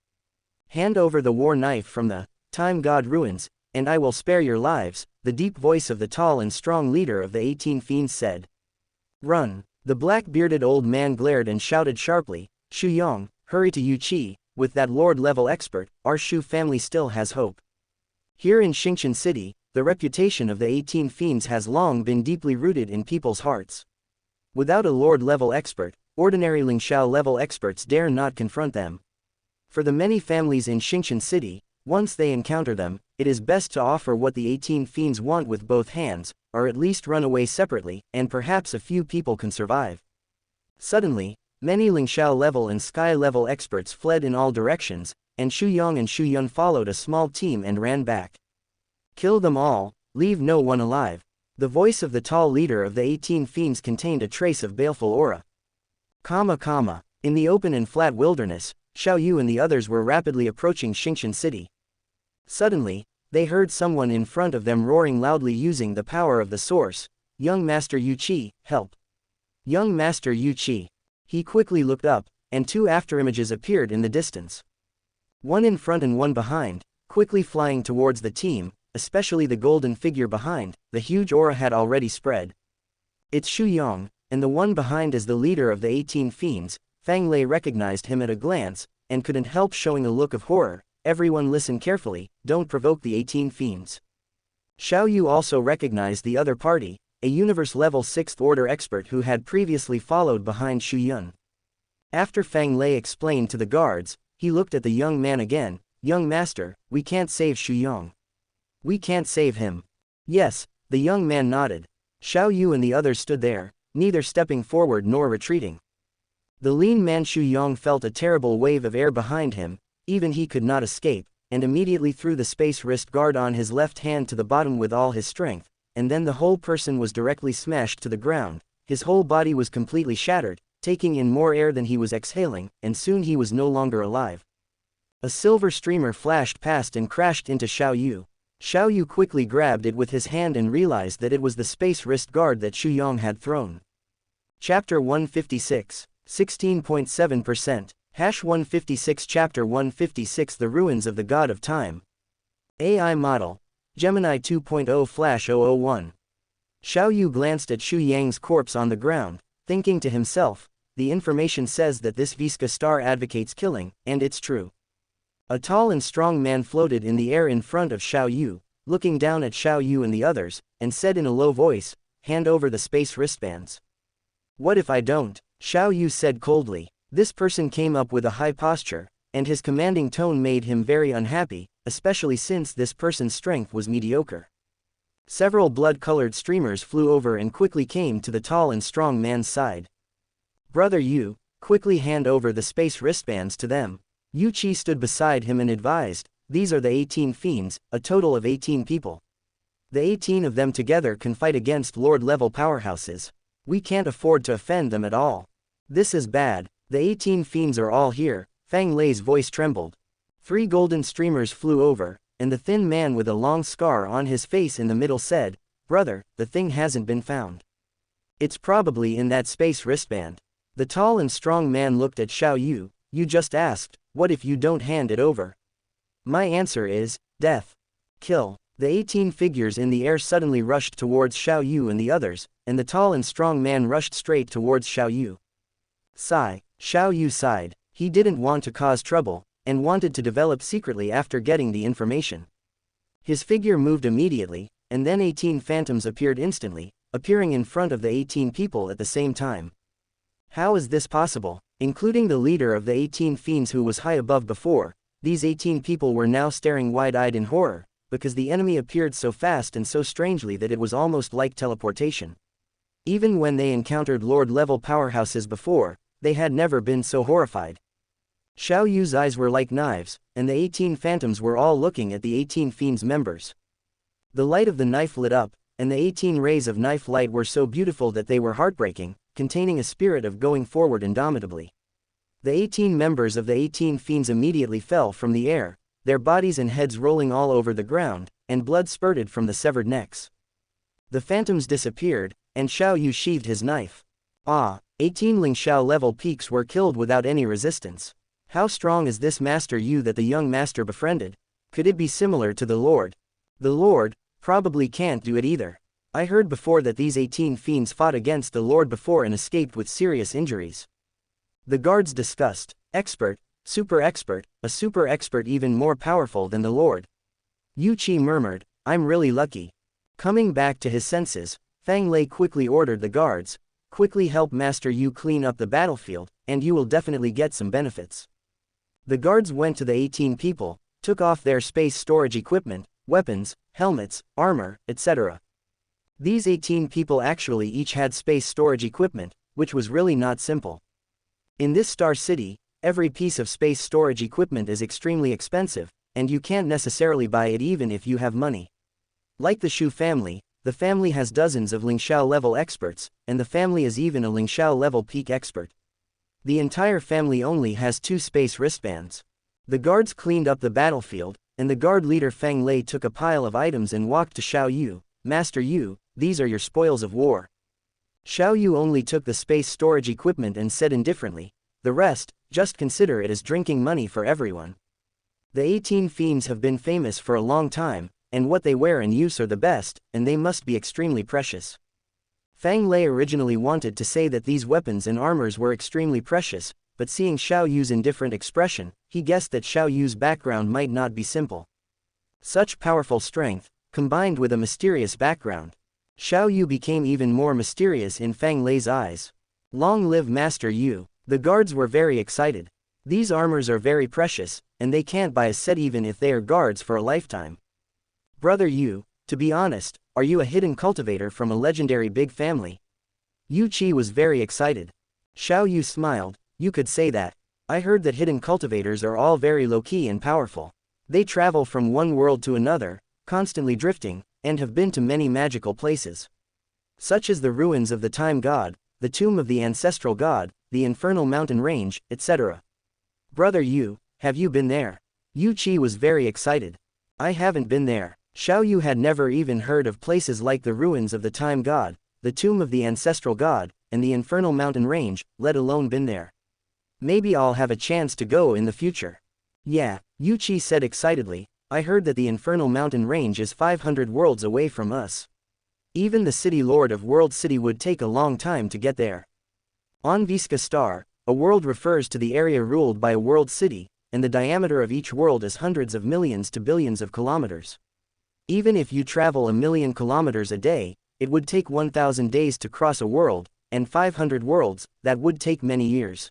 Hand over the war knife from the time god ruins, and I will spare your lives, the deep voice of the tall and strong leader of the 18 Fiends said. Run! The black-bearded old man glared and shouted sharply, Shu Yong, hurry to Ecchi, with that lord-level expert, our Shu family still has hope. Here in Xianxia City, the reputation of the 18 Fiends has long been deeply rooted in people's hearts. Without a lord-level expert, ordinary Lingxiao-level experts dare not confront them. For the many families in Xianxia City, once they encounter them, it is best to offer what the 18 Fiends want with both hands, or at least run away separately, and perhaps a few people can survive. Suddenly, many Lingxiao-level and Sky-level experts fled in all directions, and Shu Yong and Shu Yun followed a small team and ran back. Kill them all, leave no one alive. The voice of the tall leader of the 18 Fiends contained a trace of baleful aura. In the open and flat wilderness, Xiao Yu and the others were rapidly approaching Xianxia City. Suddenly, they heard someone in front of them roaring loudly using the power of the source, Young Master Ecchi, help! Young Master Ecchi! He quickly looked up, and two afterimages appeared in the distance. One in front and one behind, quickly flying towards the team, especially the golden figure behind. The huge aura had already spread. It's Shu Yong, and the one behind is the leader of the 18 Fiends. Fang Lei recognized him at a glance, and couldn't help showing a look of horror. Everyone listen carefully, don't provoke the 18 Fiends. Xiao Yu also recognized the other party, a universe-level 6th order expert who had previously followed behind Shu Yun. After Fang Lei explained to the guards, he looked at the young man again. Young master, we can't save Shu Yong. We can't save him. Yes, the young man nodded. Xiao Yu and the others stood there, neither stepping forward nor retreating. The lean man Shu Yong felt a terrible wave of air behind him, even he could not escape, and immediately threw the space wrist guard on his left hand to the bottom with all his strength, and then the whole person was directly smashed to the ground. His whole body was completely shattered, taking in more air than he was exhaling, and soon he was no longer alive. A silver streamer flashed past and crashed into Xiao Yu. Xiao Yu quickly grabbed it with his hand and realized that it was the space wrist guard that Shu Yong had thrown. Chapter 156, 16.7%. 156 Chapter 156 The Ruins of the God of Time. AI Model. Gemini 2.0/001. Xiao Yu glanced at Shu Yang's corpse on the ground, thinking to himself, the information says that this Visca star advocates killing, and it's true. A tall and strong man floated in the air in front of Xiao Yu, looking down at Xiao Yu and the others, and said in a low voice, hand over the space wristbands. What if I don't? Xiao Yu said coldly. This person came up with a high posture, and his commanding tone made him very unhappy, especially since this person's strength was mediocre. Several blood-colored streamers flew over and quickly came to the tall and strong man's side. Brother Yu, quickly hand over the space wristbands to them. Yu Qi stood beside him and advised, these are the 18 Fiends, a total of 18 people. The 18 of them together can fight against Lord-level powerhouses. We can't afford to offend them at all. This is bad. The 18 Fiends are all here. Fang Lei's voice trembled. 3 golden streamers flew over, and the thin man with a long scar on his face in the middle said, brother, the thing hasn't been found. It's probably in that space wristband. The tall and strong man looked at Xiao Yu. You just asked, what if you don't hand it over? My answer is, death. Kill. The 18 figures in the air suddenly rushed towards Xiao Yu and the others, and the tall and strong man rushed straight towards Xiao Yu. Sigh. Xiao Yu sighed. He didn't want to cause trouble, and wanted to develop secretly after getting the information. His figure moved immediately, and then 18 phantoms appeared instantly, appearing in front of the 18 people at the same time. How is this possible? Including the leader of the 18 Fiends who was high above before, these 18 people were now staring wide-eyed in horror, because the enemy appeared so fast and so strangely that it was almost like teleportation. Even when they encountered Lord-level powerhouses before, they had never been so horrified. Xiao Yu's eyes were like knives, and the 18 phantoms were all looking at the 18 Fiends members. The light of the knife lit up, and the 18 rays of knife light were so beautiful that they were heartbreaking, containing a spirit of going forward indomitably. The 18 members of the 18 Fiends immediately fell from the air, their bodies and heads rolling all over the ground, and blood spurted from the severed necks. The phantoms disappeared, and Xiao Yu sheathed his knife. 18 Ling Xiao level peaks were killed without any resistance. How strong is this Master Yu that the young master befriended? Could it be similar to the Lord? The Lord probably can't do it either. I heard before that these 18 fiends fought against the Lord before and escaped with serious injuries. The guards discussed. Expert, super expert, a super expert even more powerful than the Lord. Yu Qi murmured, I'm really lucky. Coming back to his senses, Fang Lei quickly ordered the guards, quickly help Master Yu clean up the battlefield, and you will definitely get some benefits. The guards went to the 18 people, took off their space storage equipment, weapons, helmets, armor, etc. These 18 people actually each had space storage equipment, which was really not simple. In this star city, every piece of space storage equipment is extremely expensive, and you can't necessarily buy it even if you have money. Like the Shu family, the family has dozens of Ling Xiao level experts, and the family is even a Ling Xiao level peak expert. The entire family only has 2 space wristbands. The guards cleaned up the battlefield, and the guard leader Fang Lei took a pile of items and walked to Xiao Yu. Master Yu, these are your spoils of war. Xiao Yu only took the space storage equipment and said indifferently, the rest, just consider it as drinking money for everyone. The 18 fiends have been famous for a long time, and what they wear and use are the best, and they must be extremely precious. Fang Lei originally wanted to say that these weapons and armors were extremely precious, but seeing Xiao Yu's indifferent expression, he guessed that Xiao Yu's background might not be simple. Such powerful strength, combined with a mysterious background. Xiao Yu became even more mysterious in Fang Lei's eyes. Long live Master Yu. The guards were very excited. These armors are very precious, and they can't buy a set even if they are guards for a lifetime. Brother Yu, to be honest, are you a hidden cultivator from a legendary big family? Yu Qi was very excited. Xiao Yu smiled, you could say that. I heard that hidden cultivators are all very low-key and powerful. They travel from one world to another, constantly drifting, and have been to many magical places. Such as the ruins of the Time God, the tomb of the ancestral god, the infernal mountain range, etc. Brother Yu, have you been there? Yu Qi was very excited. I haven't been there. Xiao Yu had never even heard of places like the ruins of the Time God, the tomb of the ancestral god, and the infernal mountain range, let alone been there. Maybe I'll have a chance to go in the future. Yeah, Yu Qi said excitedly, I heard that the infernal mountain range is 500 worlds away from us. Even the city lord of World City would take a long time to get there. On Visca Star, a world refers to the area ruled by a world city, and the diameter of each world is hundreds of millions to billions of kilometers. Even if you travel 1,000,000 kilometers a day, it would take 1,000 days to cross a world, and 500 worlds, that would take many years.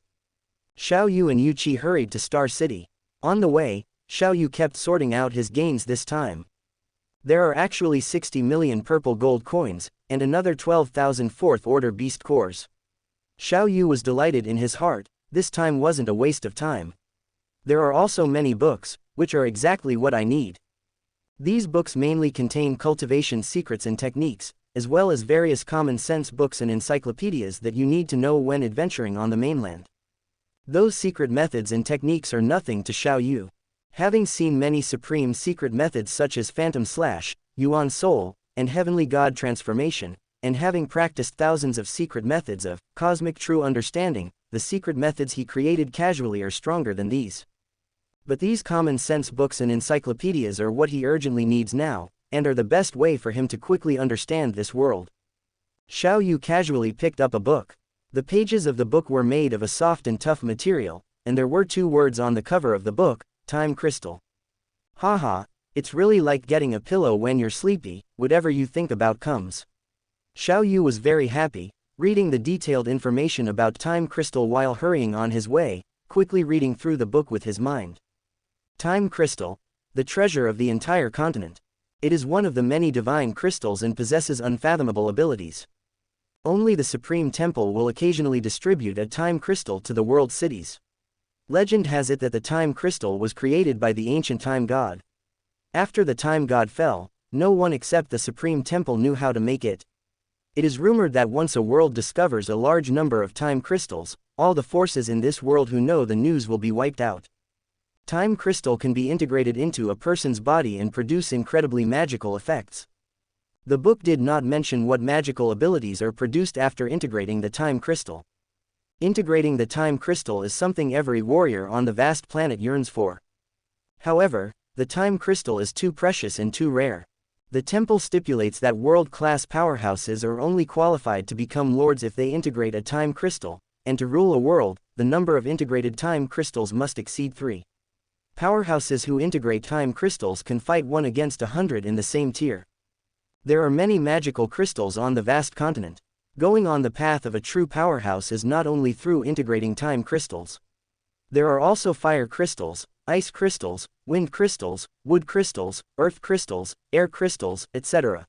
Xiao Yu and Yu Qi hurried to Star City. On the way, Xiao Yu kept sorting out his gains this time. There are actually 60 million purple gold coins, and another 12,000 fourth-order beast cores. Xiao Yu was delighted in his heart, this time wasn't a waste of time. There are also many books, which are exactly what I need. These books mainly contain cultivation secrets and techniques, as well as various common-sense books and encyclopedias that you need to know when adventuring on the mainland. Those secret methods and techniques are nothing to Xiao Yu. Having seen many supreme secret methods such as Phantom Slash, Yuan Soul, and Heavenly God Transformation, and having practiced thousands of secret methods of cosmic true understanding, the secret methods he created casually are stronger than these. But these common-sense books and encyclopedias are what he urgently needs now, and are the best way for him to quickly understand this world. Xiao Yu casually picked up a book. The pages of the book were made of a soft and tough material, and there were 2 words on the cover of the book, Time Crystal. Haha, it's really like getting a pillow when you're sleepy, whatever you think about comes. Xiao Yu was very happy, reading the detailed information about Time Crystal while hurrying on his way, quickly reading through the book with his mind. Time Crystal, the treasure of the entire continent. It is one of the many divine crystals and possesses unfathomable abilities. Only the Supreme Temple will occasionally distribute a Time Crystal to the world cities. Legend has it that the Time Crystal was created by the ancient Time God. After the Time God fell, no one except the Supreme Temple knew how to make it. It is rumored that once a world discovers a large number of Time Crystals, all the forces in this world who know the news will be wiped out. Time Crystal can be integrated into a person's body and produce incredibly magical effects. The book did not mention what magical abilities are produced after integrating the time crystal. Integrating the time crystal is something every warrior on the vast planet yearns for. However, the time crystal is too precious and too rare. The temple stipulates that world-class powerhouses are only qualified to become lords if they integrate a time crystal, and to rule a world, the number of integrated time crystals must exceed 3. Powerhouses who integrate time crystals can fight 1 against 100 in the same tier. There are many magical crystals on the vast continent. Going on the path of a true powerhouse is not only through integrating time crystals. There are also fire crystals, ice crystals, wind crystals, wood crystals, earth crystals, air crystals, etc.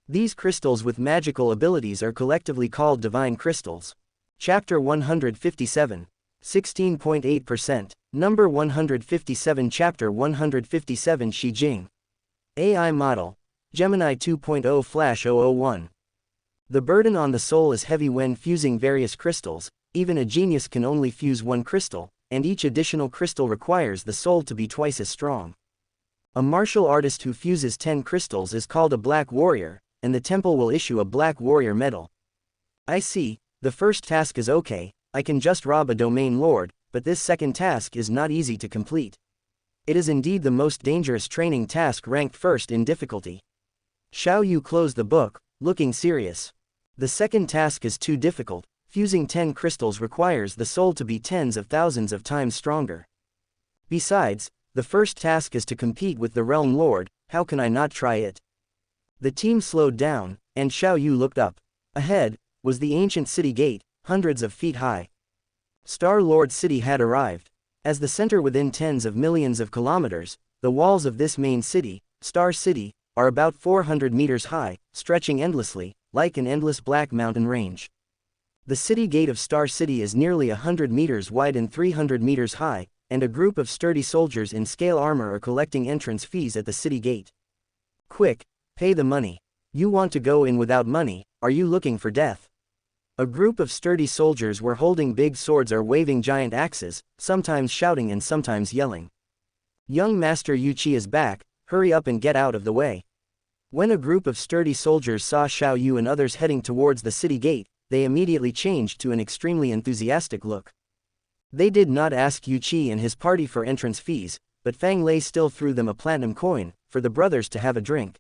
These crystals with magical abilities are collectively called divine crystals. Chapter 157. 16.8%. Number 157. Chapter 157. Shi Jing. AI Model. Gemini 2.0/001. The burden on the soul is heavy when fusing various crystals. Even a genius can only fuse 1 crystal, and each additional crystal requires the soul to be twice as strong. A martial artist who fuses 10 crystals is called a black warrior, and the temple will issue a black warrior medal. I see, the first task is okay, I can just rob a domain lord, but this second task is not easy to complete. It is indeed the most dangerous training task, ranked first in difficulty. Xiao Yu closed the book, looking serious. The second task is too difficult. Fusing 10 crystals requires the soul to be tens of thousands of times stronger. Besides, the first task is to compete with the Realm Lord. How can I not try it? The team slowed down, and Xiao Yu looked up. Ahead was the ancient city gate, hundreds of feet high. Star Lord City had arrived. As the center within tens of millions of kilometers, the walls of this main city, Star City, are about 400 meters high, stretching endlessly, like an endless black mountain range. The city gate of Star City is nearly 100 meters wide and 300 meters high, and a group of sturdy soldiers in scale armor are collecting entrance fees at the city gate. Quick, pay the money. You want to go in without money? Are you looking for death? A group of sturdy soldiers were holding big swords or waving giant axes, sometimes shouting and sometimes yelling. Young Master Yuqi is back, hurry up and get out of the way. When a group of sturdy soldiers saw Xiao Yu and others heading towards the city gate, they immediately changed to an extremely enthusiastic look. They did not ask Yuqi and his party for entrance fees, but Fang Lei still threw them a platinum coin, for the brothers to have a drink.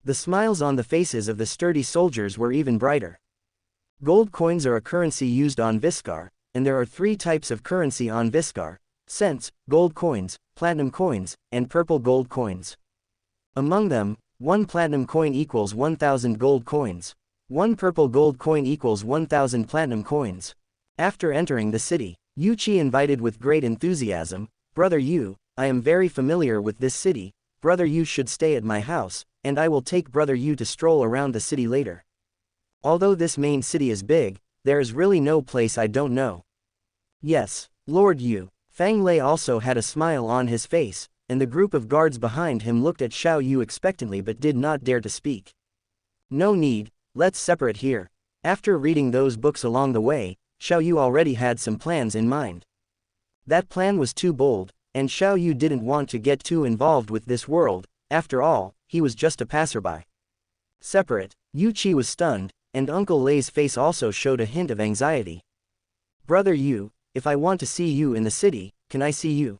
The smiles on the faces of the sturdy soldiers were even brighter. Gold coins are a currency used on Viscar, and there are 3 types of currency on Viscar: cents, gold coins, platinum coins, and purple gold coins. Among them, 1 platinum coin equals 1,000 gold coins. 1 purple gold coin equals 1,000 platinum coins. After entering the city, Yuqi invited with great enthusiasm, "Brother Yu, I am very familiar with this city. Brother Yu should stay at my house, and I will take Brother Yu to stroll around the city later. Although this main city is big, there is really no place I don't know." "Yes, Lord Yu." Fang Lei also had a smile on his face, and the group of guards behind him looked at Xiao Yu expectantly but did not dare to speak. "No need, let's separate here." After reading those books along the way, Xiao Yu already had some plans in mind. That plan was too bold, and Xiao Yu didn't want to get too involved with this world. After all, he was just a passerby. Separate. Yuqi was stunned, and Uncle Lei's face also showed a hint of anxiety. "Brother Yu, if I want to see you in the city, can I see you?"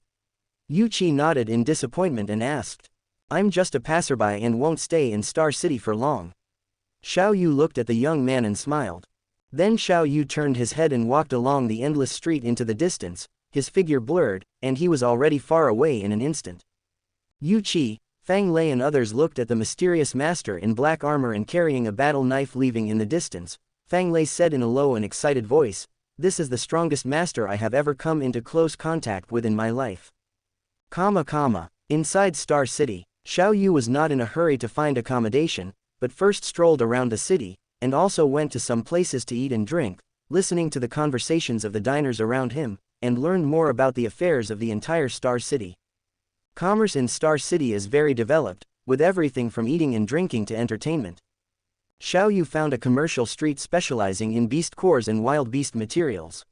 Yuqi nodded in disappointment and asked. "I'm just a passerby and won't stay in Star City for long." Xiao Yu looked at the young man and smiled. Then Xiao Yu turned his head and walked along the endless street into the distance, his figure blurred, and he was already far away in an instant. Yuqi, Fang Lei and others looked at the mysterious master in black armor and carrying a battle knife leaving in the distance. Fang Lei said in a low and excited voice, "This is the strongest master I have ever come into close contact with in my life." Inside Star City, Xiao Yu was not in a hurry to find accommodation, but first strolled around the city, and also went to some places to eat and drink, listening to the conversations of the diners around him, and learned more about the affairs of the entire Star City. Commerce in Star City is very developed, with everything from eating and drinking to entertainment. Xiao Yu found a commercial street specializing in beast cores and wild beast materials.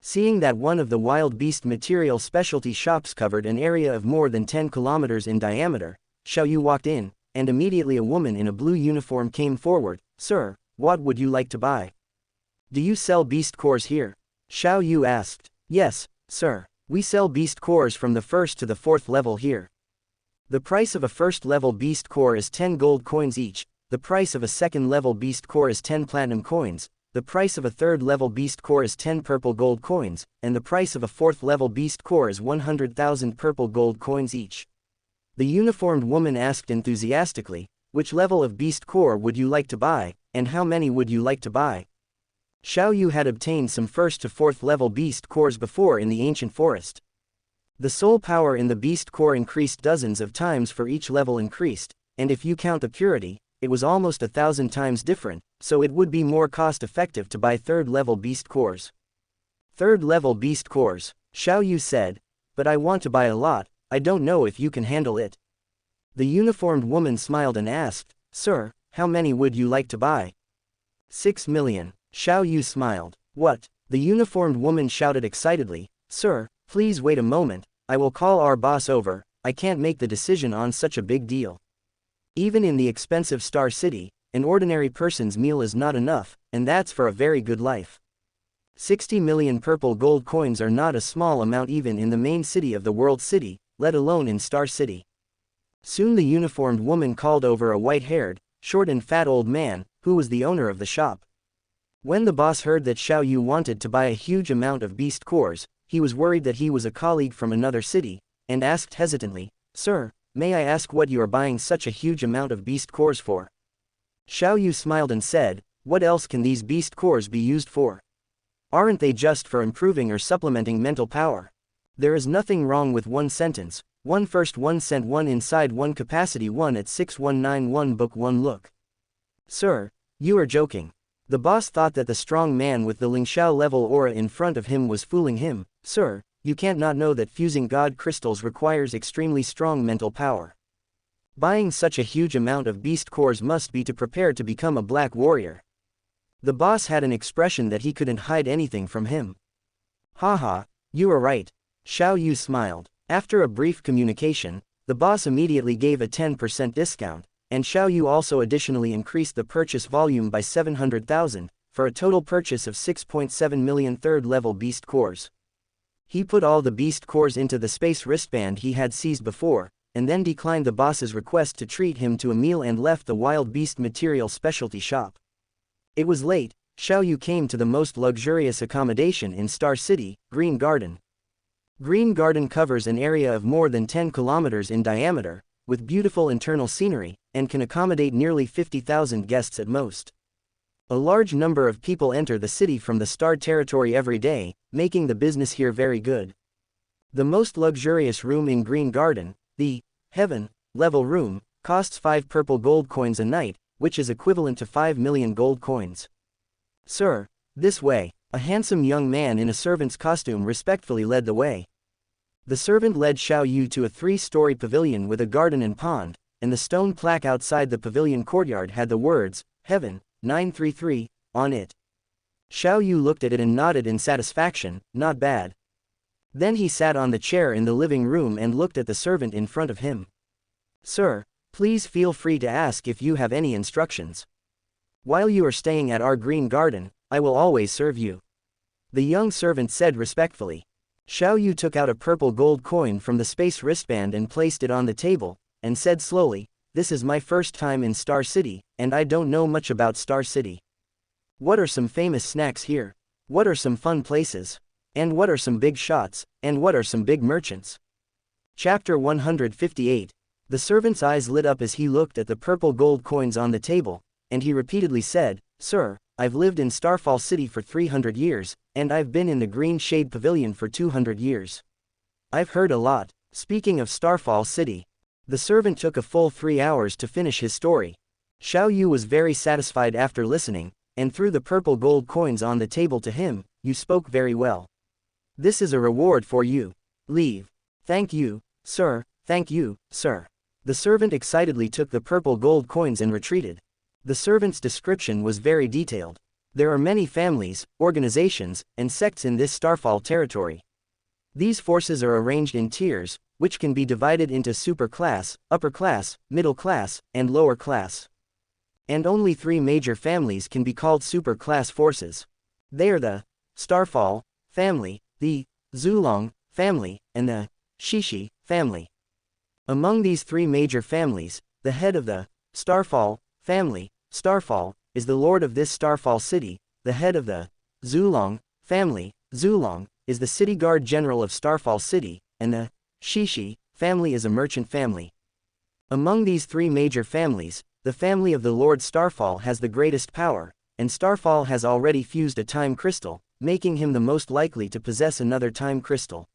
Seeing that one of the wild beast material specialty shops covered an area of more than 10 kilometers in diameter, Xiao Yu walked in, and immediately a woman in a blue uniform came forward. "Sir, what would you like to buy? Do you sell beast cores here?" Xiao Yu asked. "Yes, sir. We sell beast cores from the 1st to the 4th level here. The price of a 1st level beast core is 10 gold coins each, the price of a 2nd level beast core is 10 platinum coins, the price of a 3rd level beast core is 10 purple gold coins, and the price of a 4th level beast core is 100,000 purple gold coins each." The uniformed woman asked enthusiastically, "Which level of beast core would you like to buy, and how many would you like to buy?" Xiao Yu had obtained some 1st to 4th level beast cores before in the ancient forest. The soul power in the beast core increased dozens of times for each level increased, and if you count the purity, it was almost 1,000 times different, so it would be more cost-effective to buy 3rd level beast cores. 3rd level beast cores, Xiao Yu said, "But I want to buy a lot, I don't know if you can handle it." The uniformed woman smiled and asked, "Sir, how many would you like to buy?" 6 million. Xiao Yu smiled. "What?" The uniformed woman shouted excitedly, "Sir, please wait a moment, I will call our boss over, I can't make the decision on such a big deal. Even in the expensive Star City, an ordinary person's meal is not enough, and that's for a very good life. 60 million purple gold coins are not a small amount even in the main city of the World City, let alone in Star City." Soon the uniformed woman called over a white-haired, short and fat old man, who was the owner of the shop. When the boss heard that Xiao Yu wanted to buy a huge amount of beast cores, he was worried that he was a colleague from another city, and asked hesitantly, "Sir, may I ask what you are buying such a huge amount of beast cores for?" Xiao Yu smiled and said, "What else can these beast cores be used for? Aren't they just for improving or supplementing mental power? There is nothing wrong with one sentence, 1 first 1 cent 1 inside 1 capacity 1 at 6191 book 1 look." "Sir, you are joking." The boss thought that the strong man with the Lingxiao level aura in front of him was fooling him. "Sir, you can't not know that fusing god crystals requires extremely strong mental power. Buying such a huge amount of beast cores must be to prepare to become a black warrior." The boss had an expression that he couldn't hide anything from him. "Haha, you are right." Xiao Yu smiled. After a brief communication, the boss immediately gave a 10% discount, and Xiao Yu also additionally increased the purchase volume by 700,000, for a total purchase of 6.7 million 3rd level beast cores. He put all the beast cores into the space wristband he had seized before, and then declined the boss's request to treat him to a meal and left the wild beast material specialty shop. It was late. Xiao Yu came to the most luxurious accommodation in Star City, Green Garden. Green Garden covers an area of more than 10 kilometers in diameter, with beautiful internal scenery, and can accommodate nearly 50,000 guests at most. A large number of people enter the city from the Star Territory every day, making the business here very good. The most luxurious room in Green Garden, the Heaven level room, costs 5 purple gold coins a night, which is equivalent to 5 million gold coins. "Sir, this way." A handsome young man in a servant's costume respectfully led the way. The servant led Xiao Yu to a 3-story pavilion with a garden and pond, and the stone plaque outside the pavilion courtyard had the words, "Heaven, 933, on it. Xiao Yu looked at it and nodded in satisfaction, "Not bad." Then he sat on the chair in the living room and looked at the servant in front of him. "Sir, please feel free to ask if you have any instructions. While you are staying at our Green Garden, I will always serve you," the young servant said respectfully. Xiao Yu took out a purple gold coin from the space wristband and placed it on the table, and said slowly, "This is my first time in Star City, and I don't know much about Star City. What are some famous snacks here? What are some fun places? And what are some big shots, and what are some big merchants?" Chapter 158. The servant's eyes lit up as he looked at the purple gold coins on the table, and he repeatedly said, "Sir, I've lived in Starfall City for 300 years, and I've been in the Green Shade Pavilion for 200 years. I've heard a lot." Speaking of Starfall City, the servant took a full 3 hours to finish his story. Xiao Yu was very satisfied after listening, and threw the purple gold coins on the table to him. "You spoke very well. This is a reward for you. Leave." "Thank you, sir, thank you, sir." The servant excitedly took the purple gold coins and retreated. The servant's description was very detailed. There are many families, organizations, and sects in this Starfall territory. These forces are arranged in tiers, which can be divided into super class, upper class, middle class, and lower class. And only 3 major families can be called super class forces. They are the Starfall family, the Zulong family, and the Shishi family. Among these 3 major families, the head of the Starfall family, Starfall, is the lord of this Starfall city. The head of the Zulong family, Zulong, is the city guard general of Starfall city, and the Shishi family is a merchant family. Among these 3 major families, the family of the Lord Starfall has the greatest power, and Starfall has already fused a time crystal, making him the most likely to possess another time crystal.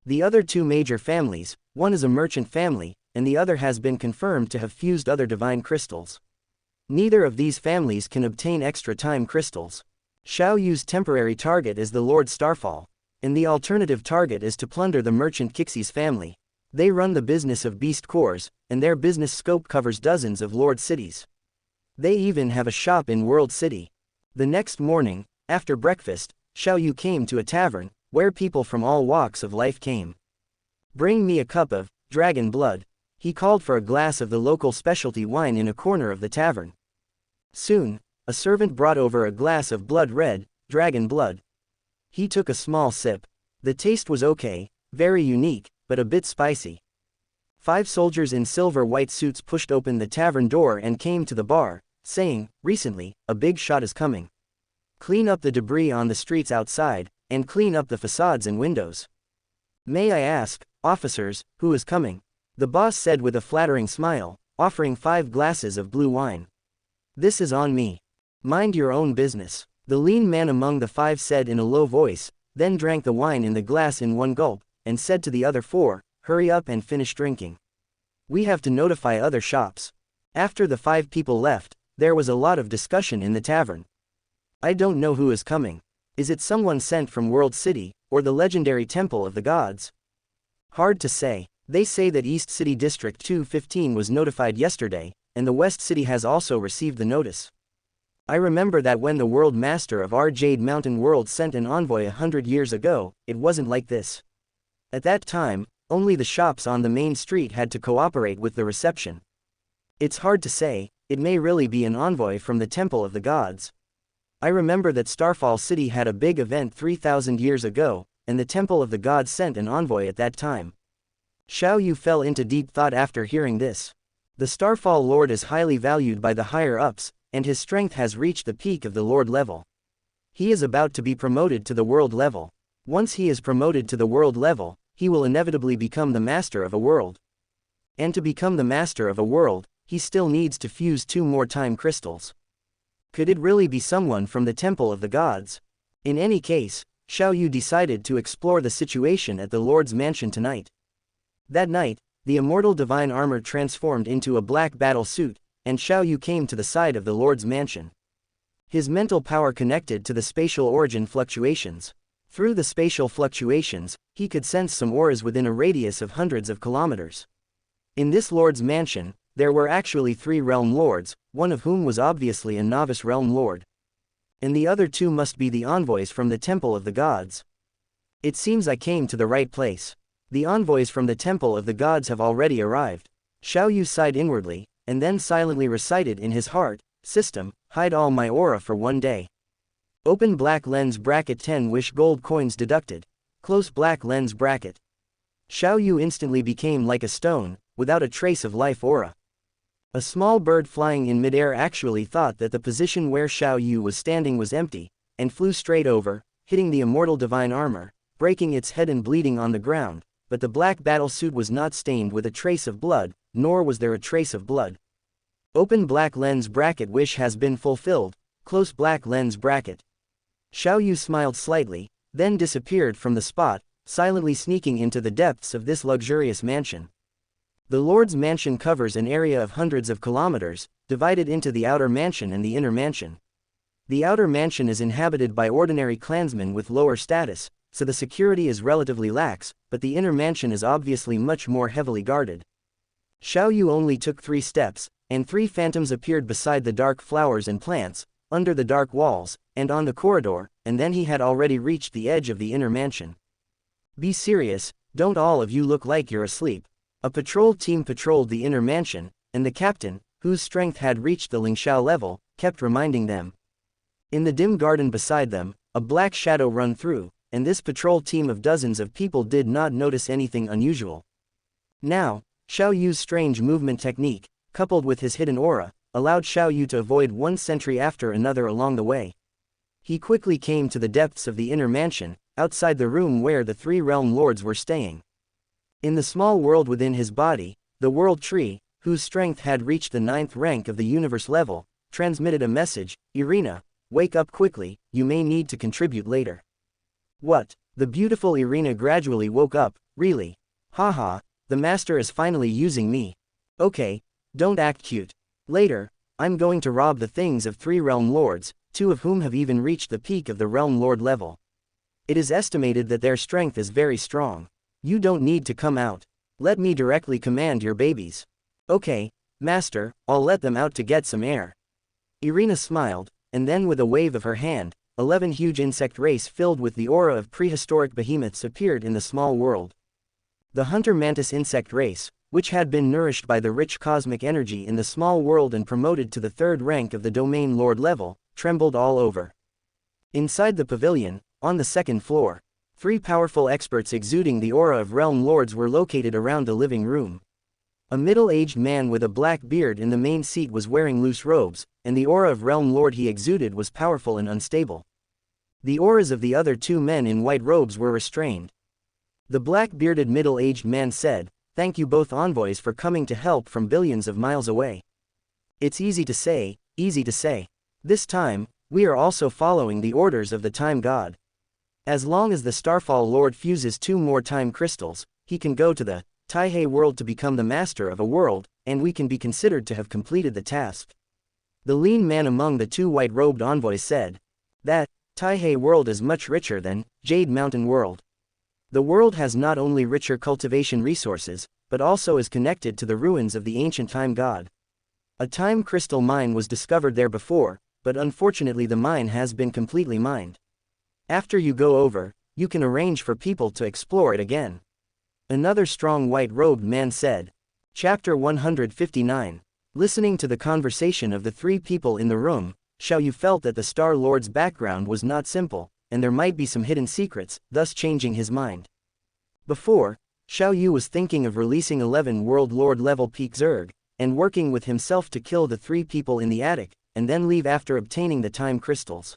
The other 2 major families, one is a merchant family, and the other has been confirmed to have fused other divine crystals. Neither of these families can obtain extra time crystals. Xiao Yu's temporary target is the Lord Starfall, and the alternative target is to plunder the merchant Kixie's family. They run the business of beast cores, and their business scope covers dozens of lord cities. They even have a shop in World City. The next morning, after breakfast, Xiao Yu came to a tavern, where people from all walks of life came. "Bring me a cup of dragon blood." He called for a glass of the local specialty wine in a corner of the tavern. Soon, a servant brought over a glass of blood red, dragon blood. He took a small sip. The taste was okay, very unique, but a bit spicy. 5 soldiers in silver white suits pushed open the tavern door and came to the bar, saying, "Recently, a big shot is coming. Clean up the debris on the streets outside, and clean up the facades and windows." "May I ask, officers, who is coming?" the boss said with a flattering smile, offering 5 glasses of blue wine. "This is on me. Mind your own business," the lean man among the 5 said in a low voice, then drank the wine in the glass in one gulp, and said to the other 4, "Hurry up and finish drinking. We have to notify other shops." After the 5 people left, there was a lot of discussion in the tavern. "I don't know who is coming. Is it someone sent from World City, or the legendary Temple of the Gods? Hard to say. They say that East City District 215 was notified yesterday, and the West City has also received the notice. I remember that when the World Master of our Jade Mountain World sent an envoy 100 years ago, it wasn't like this. At that time, only the shops on the main street had to cooperate with the reception. It's hard to say, it may really be an envoy from the Temple of the Gods. I remember that Starfall City had a big event 3,000 years ago, and the Temple of the Gods sent an envoy at that time." Xiao Yu fell into deep thought after hearing this. The Starfall Lord is highly valued by the higher-ups, and his strength has reached the peak of the Lord level. He is about to be promoted to the world level. Once he is promoted to the world level, he will inevitably become the master of a world. And to become the master of a world, he still needs to fuse 2 more time crystals. Could it really be someone from the Temple of the Gods? In any case, Xiao Yu decided to explore the situation at the Lord's mansion tonight. That night, the immortal divine armor transformed into a black battle suit, and Xiao Yu came to the side of the Lord's mansion. His mental power connected to the spatial origin fluctuations. Through the spatial fluctuations, he could sense some auras within a radius of hundreds of kilometers. In this Lord's mansion, there were actually 3 realm lords, one of whom was obviously a novice realm lord. And the other 2 must be the envoys from the Temple of the Gods. It seems I came to the right place. The envoys from the Temple of the Gods have already arrived. Xiao Yu sighed inwardly, and then silently recited in his heart, "System, hide all my aura for 1 day. Open black lens bracket 10 wish gold coins deducted. Close black lens bracket." Xiao Yu instantly became like a stone, without a trace of life aura. A small bird flying in midair actually thought that the position where Xiao Yu was standing was empty, and flew straight over, hitting the immortal divine armor, breaking its head and bleeding on the ground, but the black battle suit was not stained with a trace of blood, nor was there a trace of blood. Open black lens bracket wish has been fulfilled, close black lens bracket. Xiao Yu smiled slightly, then disappeared from the spot, silently sneaking into the depths of this luxurious mansion. The Lord's mansion covers an area of hundreds of kilometers, divided into the outer mansion and the inner mansion. The outer mansion is inhabited by ordinary clansmen with lower status, so the security is relatively lax, but the inner mansion is obviously much more heavily guarded. Xiao Yu only took 3 steps, and 3 phantoms appeared beside the dark flowers and plants, under the dark walls, and on the corridor, and then he had already reached the edge of the inner mansion. "Be serious, Don't all of you look like you're asleep? A patrol team patrolled the inner mansion, and the captain, whose strength had reached the Lingxiao level, kept reminding them. In the dim garden beside them, a black shadow ran through, and this patrol team of dozens of people did not notice anything unusual. Now, Xiao Yu's strange movement technique, coupled with his hidden aura, allowed Xiao Yu to avoid one sentry after another along the way. He quickly came to the depths of the inner mansion, outside the room where the three realm lords were staying. In the small world within his body, the world tree, whose strength had reached the 9th rank of the universe level, transmitted a message: Irina, wake up quickly, you may need to contribute later. What? The beautiful Irina gradually woke up. Really? Haha, the master is finally using me. Okay, don't act cute. Later, I'm going to rob the things of 3 realm lords, 2 of whom have even reached the peak of the realm lord level. It is estimated that their strength is very strong. You don't need to come out. Let me directly command your babies. Okay, master, I'll let them out to get some air. Irina smiled, and then with a wave of her hand, 11 huge insect race filled with the aura of prehistoric behemoths appeared in the small world. The hunter mantis insect race, which had been nourished by the rich cosmic energy in the small world and promoted to the 3rd rank of the domain lord level, trembled all over. Inside the pavilion, on the 2nd floor, 3 powerful experts exuding the aura of realm lords were located around the living room. A middle-aged man with a black beard in the main seat was wearing loose robes, and the aura of realm lord he exuded was powerful and unstable. The auras of the other 2 men in white robes were restrained. The black-bearded middle-aged man said, "Thank you both envoys for coming to help from billions of miles away. It's easy to say, easy to say. This time, we are also following the orders of the Time God. As long as the Starfall Lord fuses 2 more time crystals, he can go to the Taihei world to become the master of a world, and we can be considered to have completed the task." The lean man among the 2 white-robed envoys said, "That Taihei world is much richer than Jade Mountain world. The world has not only richer cultivation resources, but also is connected to the ruins of the ancient Time God. A time crystal mine was discovered there before, but unfortunately the mine has been completely mined. After you go over, you can arrange for people to explore it again." Another strong white-robed man said. Chapter 159. Listening to the conversation of the 3 people in the room, Xiao Yu felt that the Star Lord's background was not simple, and there might be some hidden secrets, thus changing his mind. Before, Xiao Yu was thinking of releasing 11 World Lord level peak Zerg, and working with himself to kill the 3 people in the attic, and then leave after obtaining the time crystals.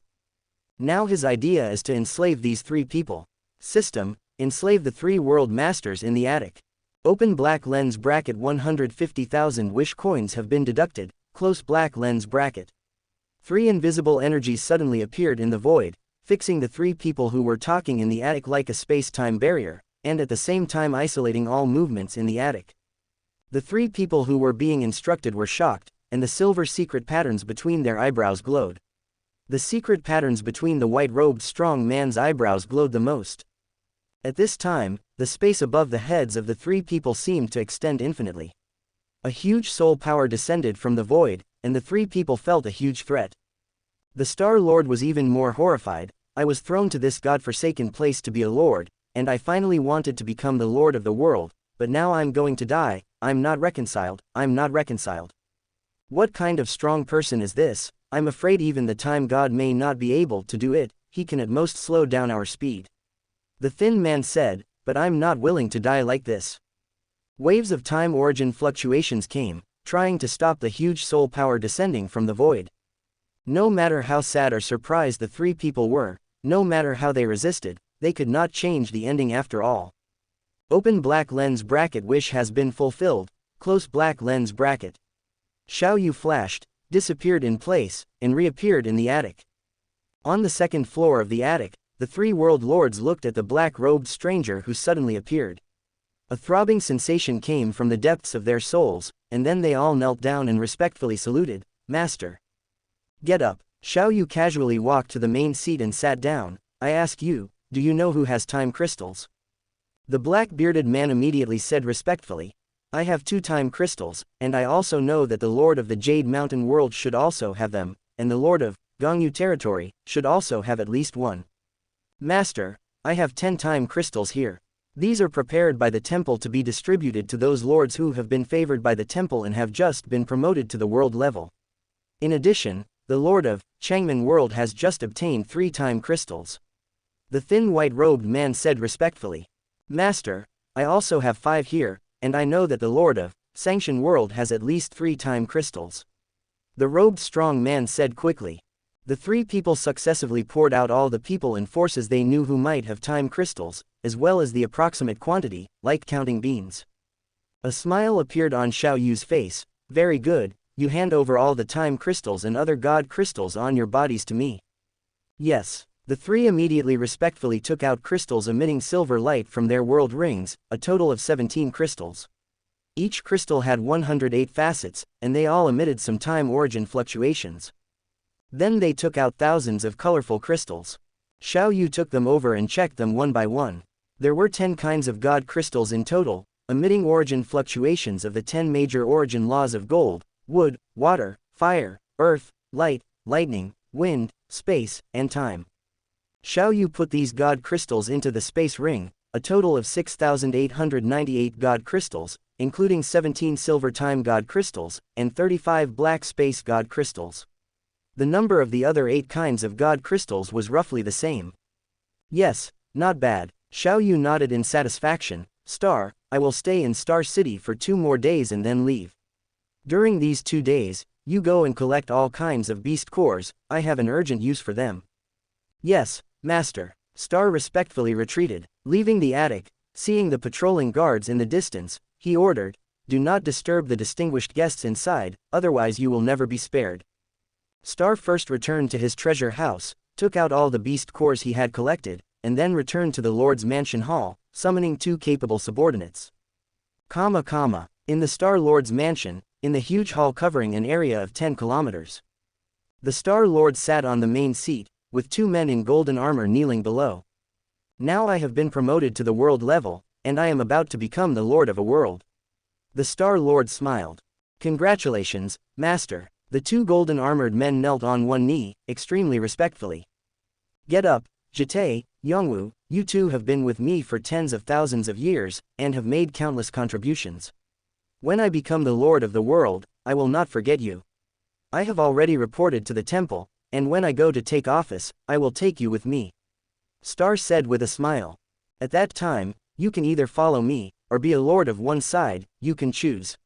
Now his idea is to enslave these 3 people. System: enslave the 3 world masters in the attic. Open black lens bracket. 150,000 wish coins have been deducted, close black lens bracket. 3 invisible energies suddenly appeared in the void, fixing the 3 people who were talking in the attic like a space-time barrier, and at the same time isolating all movements in the attic. The 3 people who were being instructed were shocked, and the silver secret patterns between their eyebrows glowed. The secret patterns between the white-robed strong man's eyebrows glowed the most. At this time, the space above the heads of the 3 people seemed to extend infinitely. A huge soul power descended from the void, and the 3 people felt a huge threat. The Star Lord was even more horrified. "I was thrown to this god-forsaken place to be a lord, and I finally wanted to become the lord of the world, but now I'm going to die. I'm not reconciled, I'm not reconciled. What kind of strong person is this? I'm afraid even the Time God may not be able to do it, he can at most slow down our speed." The thin man said, "But I'm not willing to die like this." Waves of time origin fluctuations came, trying to stop the huge soul power descending from the void. No matter how sad or surprised the 3 people were, no matter how they resisted, they could not change the ending after all. Open black lens bracket. Wish has been fulfilled, close black lens bracket. Xiao Yu flashed, disappeared in place, and reappeared in the attic. On the 2nd floor of the attic, the 3 world lords looked at the black-robed stranger who suddenly appeared. A throbbing sensation came from the depths of their souls, and then they all knelt down and respectfully saluted. "Master." "Get up." Xiao Yu casually walked to the main seat and sat down. "I ask you, do you know who has time crystals?" The black-bearded man immediately said respectfully, "I have 2 time crystals, and I also know that the Lord of the Jade Mountain world should also have them, and the Lord of Gongyu territory should also have at least 1. Master, I have 10 time crystals here." These are prepared by the temple to be distributed to those lords who have been favored by the temple and have just been promoted to the world level. In addition, the lord of Changmen world has just obtained 3 time crystals. The thin white-robed man said respectfully. Master, I also have 5 here, and I know that the lord of Xianxia world has at least 3 time crystals. The robed strong man said quickly. The 3 people successively poured out all the people and forces they knew who might have time crystals, as well as the approximate quantity, like counting beans. A smile appeared on Xiao Yu's face. Very good, you hand over all the time crystals and other god crystals on your bodies to me. Yes. The 3 immediately respectfully took out crystals emitting silver light from their world rings, a total of 17 crystals. Each crystal had 108 facets, and they all emitted some time origin fluctuations. Then they took out thousands of colorful crystals. Xiao Yu took them over and checked them one by one. There were 10 kinds of god crystals in total, emitting origin fluctuations of the 10 major origin laws of gold, wood, water, fire, earth, light, lightning, wind, space, and time. Xiao Yu put these god crystals into the space ring, a total of 6,898 god crystals, including 17 silver time god crystals, and 35 black space god crystals. The number of the other 8 kinds of god crystals was roughly the same. Yes, not bad. Xiao Yu nodded in satisfaction. Star, I will stay in Star City for 2 more days and then leave. During these 2 days, you go and collect all kinds of beast cores, I have an urgent use for them. Yes, Master. Star respectfully retreated, leaving the attic. Seeing the patrolling guards in the distance, he ordered, do not disturb the distinguished guests inside, otherwise you will never be spared. Star first returned to his treasure house, took out all the beast cores he had collected, and then returned to the Lord's mansion hall, summoning 2 capable subordinates. In the Star Lord's mansion, in the huge hall covering an area of 10 kilometers. The Star Lord sat on the main seat, with 2 men in golden armor kneeling below. Now I have been promoted to the world level, and I am about to become the Lord of a world. The Star Lord smiled. Congratulations, Master. The 2 golden armored men knelt on one knee, extremely respectfully. Get up, Jite, Yongwu, you 2 have been with me for tens of thousands of years, and have made countless contributions. When I become the Lord of the world, I will not forget you. I have already reported to the temple, and when I go to take office, I will take you with me. Star said with a smile. At that time, you can either follow me, or be a lord of one side, you can choose.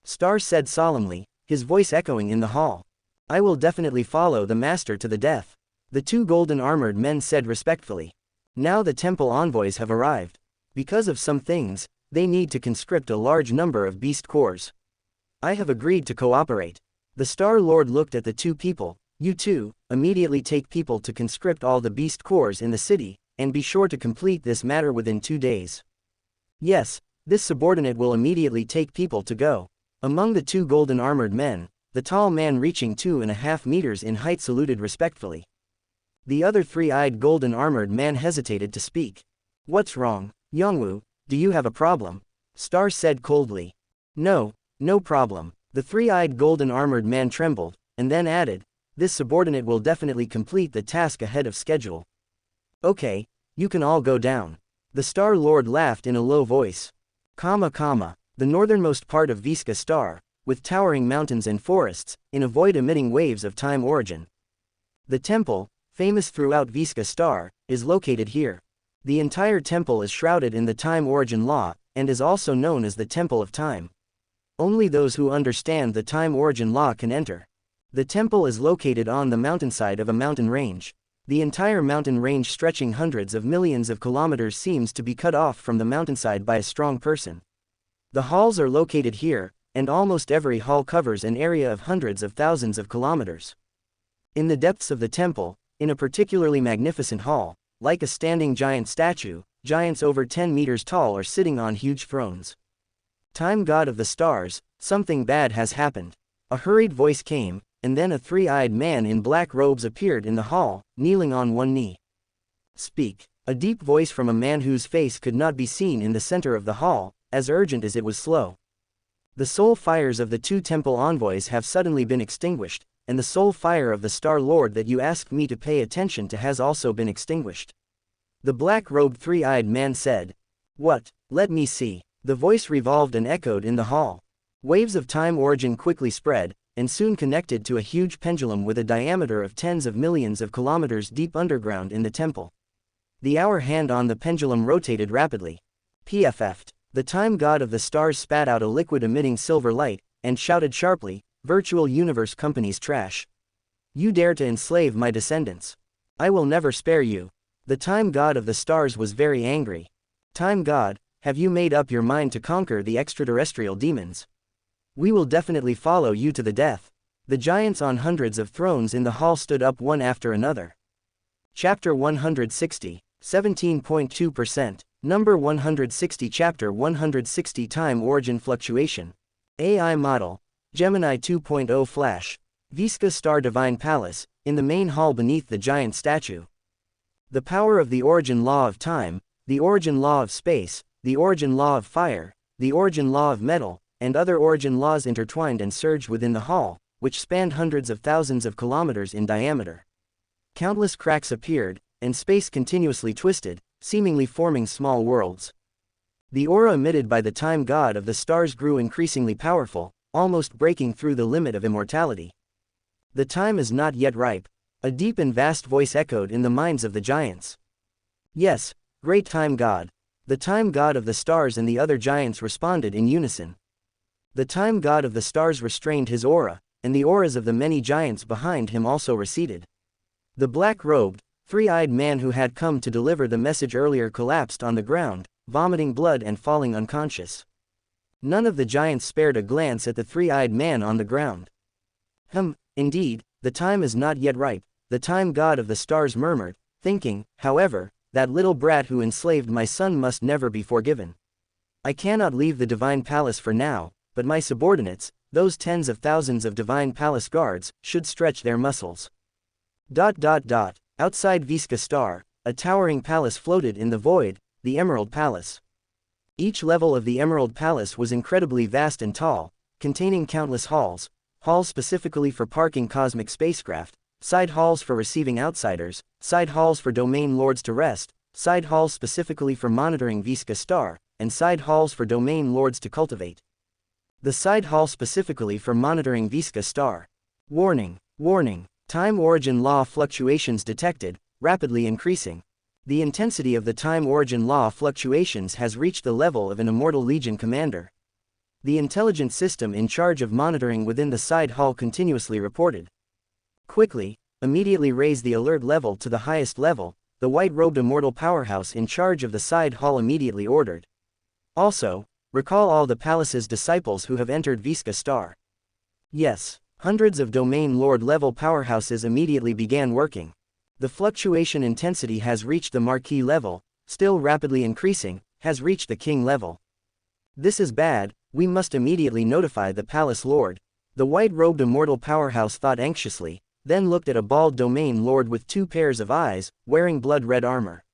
Star said solemnly, his voice echoing in the hall. I will definitely follow the master to the death. The 2 golden armored men said respectfully. Now the temple envoys have arrived. Because of some things, they need to conscript a large number of beast cores. I have agreed to cooperate. The Star Lord looked at the 2 people. You 2, immediately take people to conscript all the beast cores in the city, and be sure to complete this matter within 2 days. Yes, this subordinate will immediately take people to go. Among the 2 golden armored men, the tall man reaching 2.5 meters in height saluted respectfully. The other 3-eyed golden armored man hesitated to speak. What's wrong, Yongwu, do you have a problem? Star said coldly. No, no problem. The 3-eyed golden armored man trembled, and then added, this subordinate will definitely complete the task ahead of schedule. Okay, you can all go down. The Star Lord laughed in a low voice. The northernmost part of Visca Star, with towering mountains and forests, in a void emitting waves of time origin. The temple, famous throughout Visca Star, is located here. The entire temple is shrouded in the time origin law, and is also known as the Temple of Time. Only those who understand the time origin law can enter. The temple is located on the mountainside of a mountain range. The entire mountain range stretching hundreds of millions of kilometers seems to be cut off from the mountainside by a strong person. The halls are located here, and almost every hall covers an area of hundreds of thousands of kilometers. In the depths of the temple, in a particularly magnificent hall, like a standing giant statue, giants over 10 meters tall are sitting on huge thrones. Time God of the stars, something bad has happened. A hurried voice came, and then a 3-eyed man in black robes appeared in the hall, kneeling on one knee. Speak. A deep voice from a man whose face could not be seen in the center of the hall, as urgent as it was slow. The soul fires of the 2 temple envoys have suddenly been extinguished, and the soul fire of the Star Lord that you asked me to pay attention to has also been extinguished. The black-robed 3-eyed man said. What? Let me see. The voice revolved and echoed in the hall. Waves of time origin quickly spread, and soon connected to a huge pendulum with a diameter of tens of millions of kilometers deep underground in the temple. The hour hand on the pendulum rotated rapidly. PFF'd. The time god of the stars spat out a liquid emitting silver light, and shouted sharply, "Virtual universe company's trash. You dare to enslave my descendants. I will never spare you." The time god of the stars was very angry. "Time god, have you made up your mind to conquer the extraterrestrial demons? We will definitely follow you to the death." The giants on hundreds of thrones in the hall stood up one after another. Chapter 160, 17.2%, Number 160 Chapter 160 Time Origin Fluctuation. AI Model, Gemini 2.0 Flash, Visca Star Divine Palace, in the main hall beneath the giant statue. The power of the origin law of time, the origin law of space, the origin law of fire, the origin law of metal, and other origin laws intertwined and surged within the hall, which spanned hundreds of thousands of kilometers in diameter. Countless cracks appeared, and space continuously twisted, seemingly forming small worlds. The aura emitted by the time god of the stars grew increasingly powerful, almost breaking through the limit of immortality. "The time is not yet ripe," a deep and vast voice echoed in the minds of the giants. "Yes, great time god." The time god of the stars and the other giants responded in unison. The time god of the stars restrained his aura, and the auras of the many giants behind him also receded. The black-robed, three-eyed man who had come to deliver the message earlier collapsed on the ground, vomiting blood and falling unconscious. None of the giants spared a glance at the three-eyed man on the ground. Indeed, the time is not yet ripe," the time god of the stars murmured, thinking, however, "that little brat who enslaved my son must never be forgiven. I cannot leave the divine palace for now, but my subordinates, those tens of thousands of divine palace guards, should stretch their muscles." Outside Visca Star, a towering palace floated in the void, the Emerald Palace. Each level of the Emerald Palace was incredibly vast and tall, containing countless halls specifically for parking cosmic spacecraft, side halls for receiving outsiders, side halls for domain lords to rest, side halls specifically for monitoring Visca Star, and side halls for domain lords to cultivate. The side hall specifically for monitoring Visca Star. Warning, warning, time origin law fluctuations detected, rapidly increasing. The intensity of the time origin law fluctuations has reached the level of an Immortal Legion commander. The intelligence system in charge of monitoring within the side hall continuously reported. Quickly, immediately raise the alert level to the highest level, the white-robed immortal powerhouse in charge of the side hall immediately ordered. Also, recall all the palace's disciples who have entered Visca Star. Yes, hundreds of domain lord level powerhouses immediately began working. The fluctuation intensity has reached the marquee level, still rapidly increasing, has reached the king level. This is bad, we must immediately notify the palace lord. The white-robed immortal powerhouse thought anxiously, then looked at a bald domain lord with two pairs of eyes, wearing blood-red armor.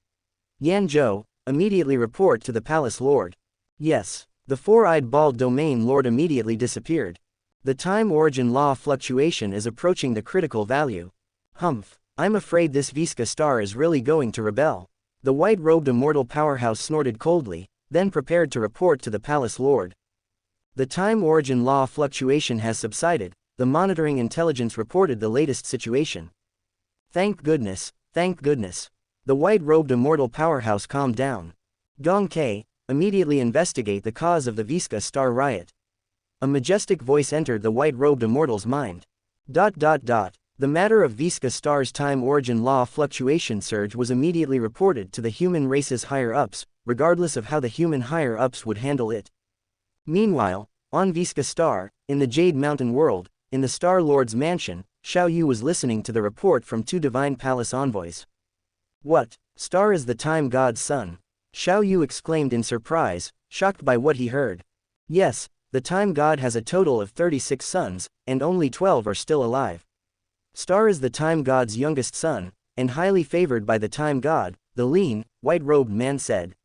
"Yan Zhou, immediately report to the palace lord." Yes, the four-eyed bald domain lord immediately disappeared. The time origin law fluctuation is approaching the critical value. I'm afraid this Visca Star is really going to rebel. The white-robed immortal powerhouse snorted coldly, then prepared to report to the palace lord. The time origin law fluctuation has subsided, the monitoring intelligence reported the latest situation. Thank goodness, thank goodness. The white-robed immortal powerhouse calmed down. Gong Ke, immediately investigate the cause of the Visca Star riot. A majestic voice entered the white-robed immortal's mind. The matter of Visca Star's time origin law fluctuation surge was immediately reported to the human race's higher-ups, regardless of how the human higher-ups would handle it. Meanwhile, on Visca Star, in the Jade Mountain world, in the Star Lord's mansion, Xiao Yu was listening to the report from two Divine Palace envoys. "What? Star is the time god's son?" Xiao Yu exclaimed in surprise, shocked by what he heard. "Yes, the time god has a total of 36 sons, and only 12 are still alive. Star is the time god's youngest son, and highly favored by the time god," the lean, white-robed man said.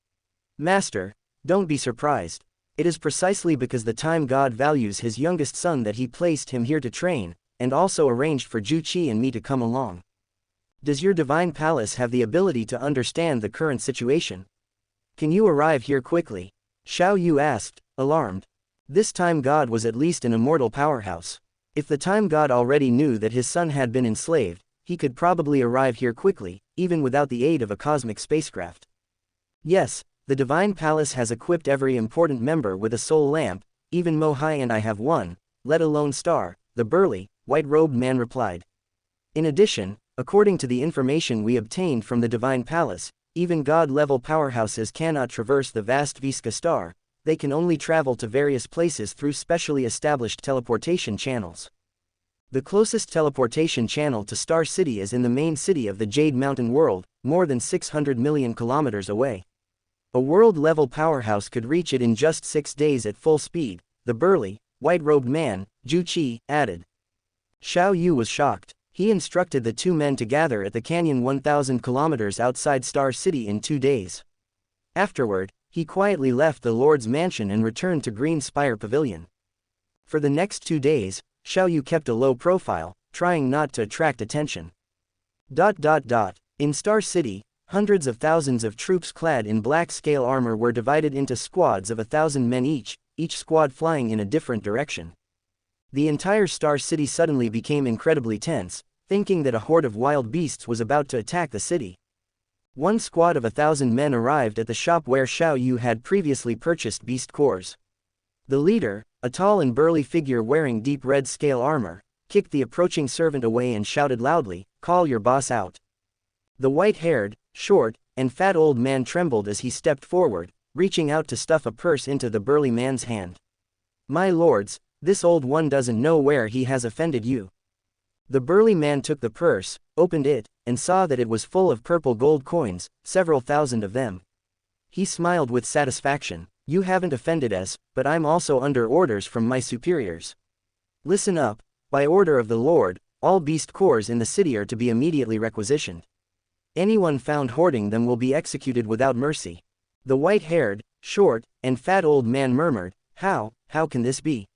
"Master, don't be surprised. It is precisely because the time god values his youngest son that he placed him here to train, and also arranged for Ju Qi and me to come along. Does your divine palace have the ability to understand the current situation? Can you arrive here quickly? Xiao Yu asked, alarmed. This time God was at least an immortal powerhouse. If the time God already knew that his son had been enslaved, he could probably arrive here quickly, even without the aid of a cosmic spacecraft. Yes, the Divine Palace has equipped every important member with a soul lamp, even Mohai and I have one, let alone Star, the burly, white-robed man replied. In addition, according to the information we obtained from the Divine Palace, even God-level powerhouses cannot traverse the vast Visca Star, they can only travel to various places through specially established teleportation channels. The closest teleportation channel to Star City is in the main city of the Jade Mountain world, more than 600 million kilometers away. A world-level powerhouse could reach it in just 6 days at full speed, the burly, white-robed man, Zhu Qi, added. Xiao Yu was shocked. He instructed the two men to gather at the canyon 1,000 kilometers outside Star City in 2 days. Afterward, he quietly left the Lord's mansion and returned to Green Spire Pavilion. For the next 2 days, Xiao Yu kept a low profile, trying not to attract attention. In Star City, hundreds of thousands of troops clad in black scale armor were divided into squads of 1,000 men each squad flying in a different direction. The entire Star City suddenly became incredibly tense, thinking that a horde of wild beasts was about to attack the city. One squad of 1,000 men arrived at the shop where Xiao Yu had previously purchased beast cores. The leader, a tall and burly figure wearing deep red scale armor, kicked the approaching servant away and shouted loudly, "Call your boss out." The white-haired, short, and fat old man trembled as he stepped forward, reaching out to stuff a purse into the burly man's hand. "My lords, this old one doesn't know where he has offended you." The burly man took the purse, opened it, and saw that it was full of purple gold coins, several thousand of them. He smiled with satisfaction. "You haven't offended us, but I'm also under orders from my superiors. Listen up, by order of the Lord, all beast cores in the city are to be immediately requisitioned. Anyone found hoarding them will be executed without mercy." The white-haired, short, and fat old man murmured, How can this be?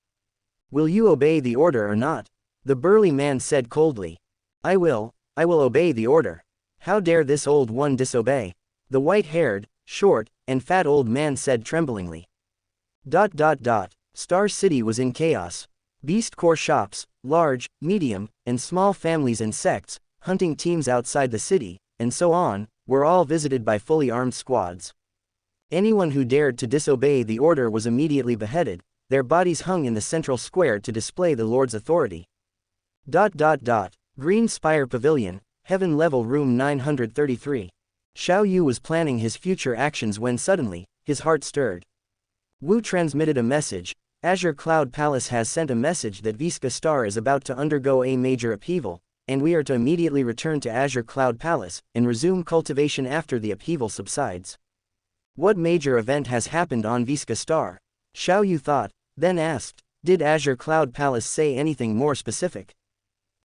Will you obey the order or not?" The burly man said coldly. I will obey the order. How dare this old one disobey?" The white-haired, short, and fat old man said tremblingly. Star City was in chaos. Beast core shops, large, medium, and small families and sects, hunting teams outside the city, and so on, were all visited by fully armed squads. Anyone who dared to disobey the order was immediately beheaded, their bodies hung in the central square to display the Lord's authority. Green Spire Pavilion, Heaven Level Room 933. Xiao Yu was planning his future actions when suddenly, his heart stirred. Wu transmitted a message. Azure Cloud Palace has sent a message that Visca Star is about to undergo a major upheaval, and we are to immediately return to Azure Cloud Palace and resume cultivation after the upheaval subsides. What major event has happened on Visca Star? Xiao Yu thought, then asked, did Azure Cloud Palace say anything more specific?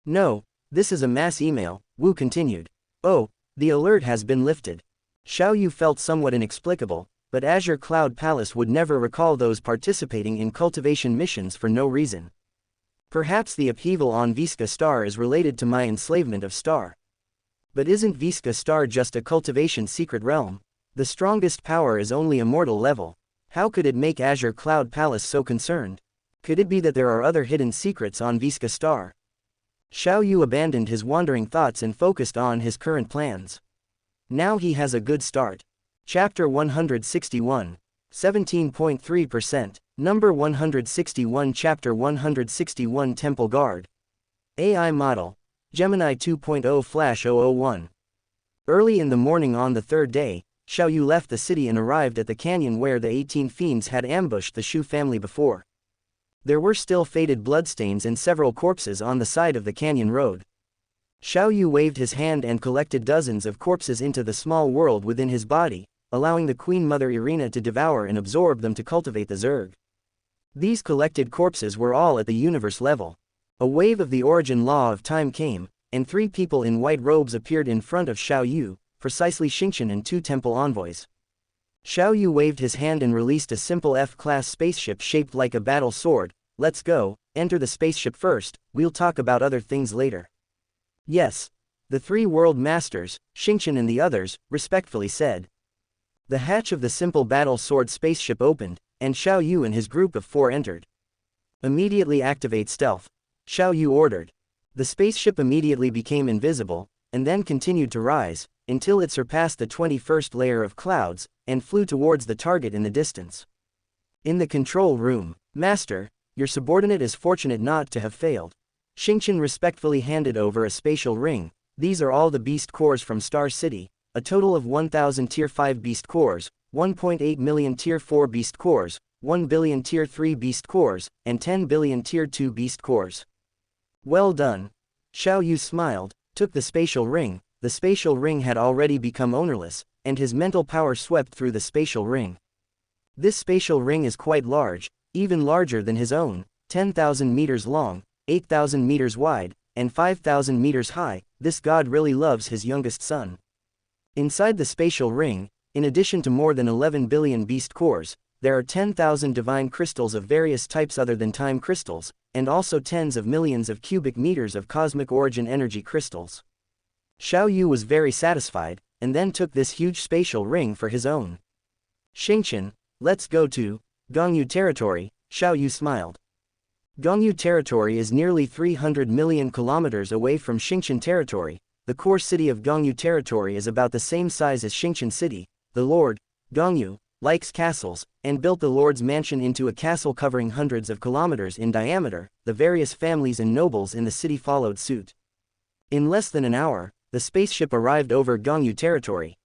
No, this is a mass email, Wu continued. Oh, the alert has been lifted. Xiao Yu felt somewhat inexplicable, but Azure Cloud Palace would never recall those participating in cultivation missions for no reason. Perhaps the upheaval on Visca Star is related to my enslavement of Star. But isn't Visca Star just a cultivation secret realm? The strongest power is only immortal level. How could it make Azure Cloud Palace so concerned? Could it be that there are other hidden secrets on Visca Star? Xiao Yu abandoned his wandering thoughts and focused on his current plans. Now he has a good start. Chapter 161. 17.3%. Number 161. Chapter 161. Temple Guard. AI Model. Gemini 2.0 Flash 001. Early in the morning on the third day, Xiao Yu left the city and arrived at the canyon where the 18 fiends had ambushed the Shu family before. There were still faded bloodstains and several corpses on the side of the canyon road. Xiao Yu waved his hand and collected dozens of corpses into the small world within his body, allowing the Queen Mother Irina to devour and absorb them to cultivate the Zerg. These collected corpses were all at the universe level. A wave of the origin law of time came, and 3 people in white robes appeared in front of Xiao Yu, precisely Xianxia and 2 temple envoys. Xiao Yu waved his hand and released a simple F-class spaceship shaped like a battle sword. Let's go, enter the spaceship first, we'll talk about other things later. Yes. The 3 world masters, Xianxia and the others, respectfully said. The hatch of the simple battle sword spaceship opened, and Xiao Yu and his group of 4 entered. Immediately activate stealth, Xiao Yu ordered. The spaceship immediately became invisible, and then continued to rise, until it surpassed the 21st layer of clouds, and flew towards the target in the distance. In the control room, Master, your subordinate is fortunate not to have failed. Xianxia respectfully handed over a spatial ring. These are all the beast cores from Star City, a total of 1,000 Tier 5 beast cores, 1.8 million Tier 4 beast cores, 1 billion Tier 3 beast cores, and 10 billion Tier 2 beast cores. Well done. Xiao Yu smiled, took the spatial ring. The spatial ring had already become ownerless, and his mental power swept through the spatial ring. This spatial ring is quite large, even larger than his own, 10,000 meters long, 8,000 meters wide, and 5,000 meters high. This god really loves his youngest son. Inside the spatial ring, in addition to more than 11 billion beast cores, there are 10,000 divine crystals of various types other than time crystals, and also tens of millions of cubic meters of cosmic origin energy crystals. Xiao Yu was very satisfied, and then took this huge spatial ring for his own. Xianxia, let's go to Donghua territory, Xiao Yu smiled. Donghua territory is nearly 300 million kilometers away from Xianxia territory. The core city of Donghua territory is about the same size as Xianxia city. The Lord, Donghua, likes castles, and built the Lord's mansion into a castle covering hundreds of kilometers in diameter. The various families and nobles in the city followed suit. In less than an hour, the spaceship arrived over Donghua territory.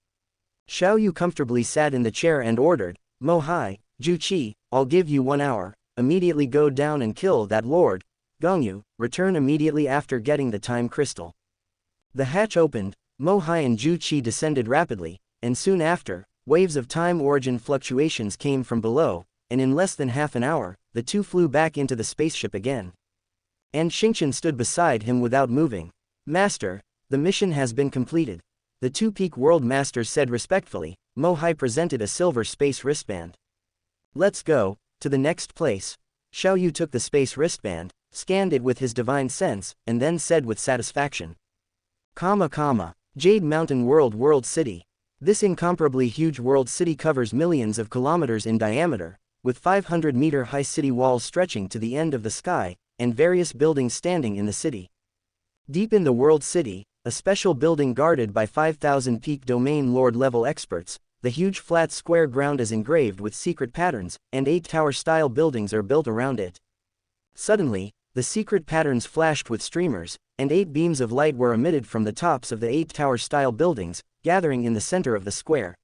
Xiao Yu comfortably sat in the chair and ordered, Mo Hai, Ju Qi, I'll give you 1 hour, immediately go down and kill that Lord, Donghua, return immediately after getting the time crystal. The hatch opened, Mo Hai and Ju Qi descended rapidly, and soon after, waves of time origin fluctuations came from below, and in less than half an hour, the two flew back into the spaceship again. And Xianxia stood beside him without moving. Master, the mission has been completed. The 2 peak world masters said respectfully. Mo Hai presented a silver space wristband. Let's go to the next place. Xiao Yu took the space wristband, scanned it with his divine sense, and then said with satisfaction. Jade Mountain World City. This incomparably huge world city covers millions of kilometers in diameter, with 500-meter-high city walls stretching to the end of the sky, and various buildings standing in the city. Deep in the world city, a special building guarded by 5,000 peak domain lord-level experts, the huge flat square ground is engraved with secret patterns, and 8 tower-style buildings are built around it. Suddenly, the secret patterns flashed with streamers, and 8 beams of light were emitted from the tops of the 8 tower-style buildings, gathering in the center of the square.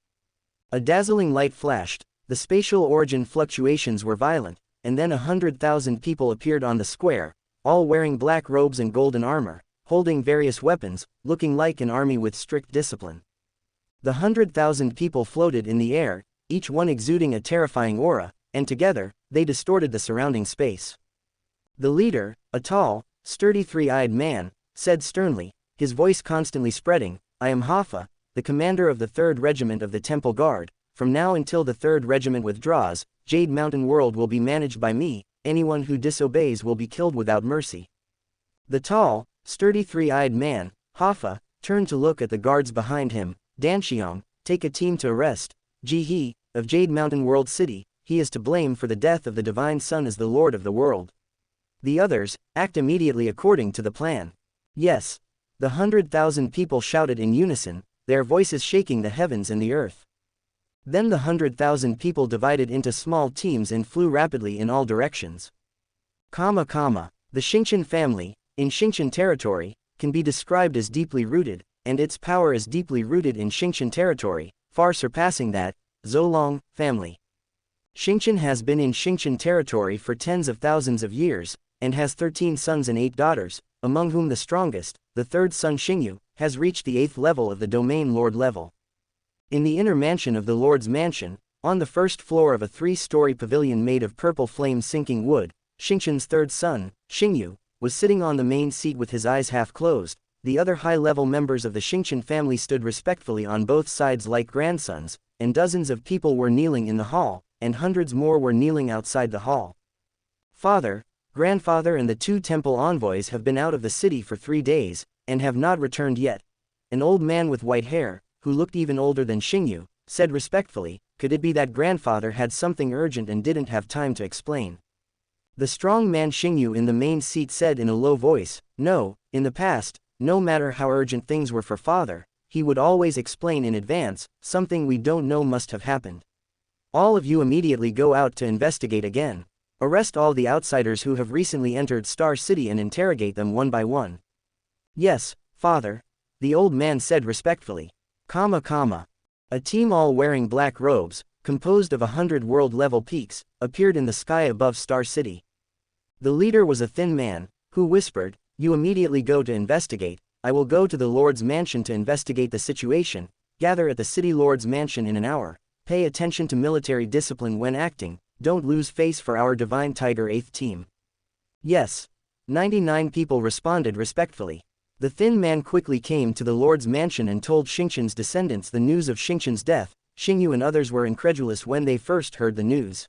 A dazzling light flashed, the spatial origin fluctuations were violent, and then 100,000 people appeared on the square, all wearing black robes and golden armor, holding various weapons, looking like an army with strict discipline. The 100,000 people floated in the air, each one exuding a terrifying aura, and together, they distorted the surrounding space. The leader, a tall, sturdy 3-eyed man, said sternly, his voice constantly spreading, I am Hafa, the commander of the 3rd Regiment of the Temple Guard. From now until the 3rd Regiment withdraws, Jade Mountain World will be managed by me. Anyone who disobeys will be killed without mercy. The tall, sturdy 3-eyed man, Hafa, turned to look at the guards behind him. Danxiang, take a team to arrest Ji He, of Jade Mountain World City. He is to blame for the death of the Divine Sun as the Lord of the world. The others, act immediately according to the plan. Yes. The 100,000 people shouted in unison, their voices shaking the heavens and the earth. Then the 100,000 people divided into small teams and flew rapidly in all directions. The Xianxia family, in Xianxia territory, can be described as deeply rooted, and its power is deeply rooted in Xianxia territory, far surpassing that, Zolong, family. Xianxia has been in Xianxia territory for tens of thousands of years, and has 13 sons and 8 daughters, among whom the strongest, the 3rd son Xingyu, has reached the 8th level of the domain lord level. In the inner mansion of the Lord's mansion, on the 1st floor of a 3-story pavilion made of purple flame-sinking wood, Xingqian's 3rd son, Xingyu, was sitting on the main seat with his eyes half closed. The other high-level members of the Xianxia family stood respectfully on both sides like grandsons, and dozens of people were kneeling in the hall, and hundreds more were kneeling outside the hall. Father, grandfather and the 2 temple envoys have been out of the city for 3 days, and have not returned yet. An old man with white hair, who looked even older than Xingyu, said respectfully, could it be that grandfather had something urgent and didn't have time to explain? The strong man Xingyu in the main seat said in a low voice, no, in the past, no matter how urgent things were for father, he would always explain in advance, something we don't know must have happened. All of you immediately go out to investigate again. Arrest all the outsiders who have recently entered Star City and interrogate them one by one. Yes, father, the old man said respectfully. A team all wearing black robes, composed of 100 world-level peaks, appeared in the sky above Star City. The leader was a thin man, who whispered, you immediately go to investigate, I will go to the Lord's mansion to investigate the situation, gather at the City Lord's mansion in an hour, pay attention to military discipline when acting, don't lose face for our Divine Tiger 8th team. Yes. 99 people responded respectfully. The thin man quickly came to the Lord's mansion and told Xingqian's descendants the news of Xingqian's death. Xingyu and others were incredulous when they first heard the news.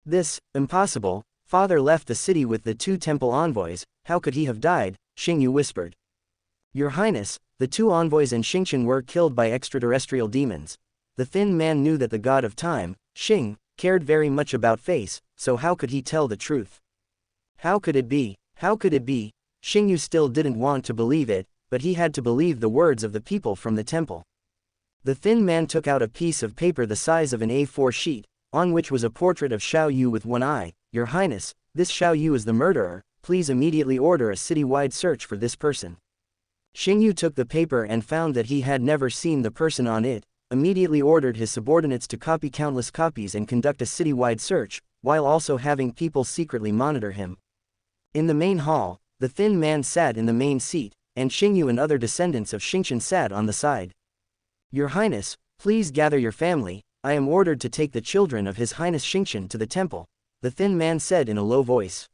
This, impossible, father left the city with the 2 temple envoys, how could he have died? Xingyu whispered. Your Highness, the 2 envoys and Xingqian were killed by extraterrestrial demons. The thin man knew that the god of time, Xing, cared very much about face, so how could he tell the truth? How could it be? How could it be? Xingyu still didn't want to believe it, but he had to believe the words of the people from the temple. The thin man took out a piece of paper the size of an A4 sheet, on which was a portrait of Xiao Yu with one eye. Your Highness, this Xiao Yu is the murderer, please immediately order a city-wide search for this person. Xingyu took the paper and found that he had never seen the person on it, immediately ordered his subordinates to copy countless copies and conduct a city-wide search, while also having people secretly monitor him. In the main hall, the thin man sat in the main seat, and Xingyu and other descendants of Xingqian sat on the side. Your Highness, please gather your family, I am ordered to take the children of His Highness Xingqian to the temple, the thin man said in a low voice.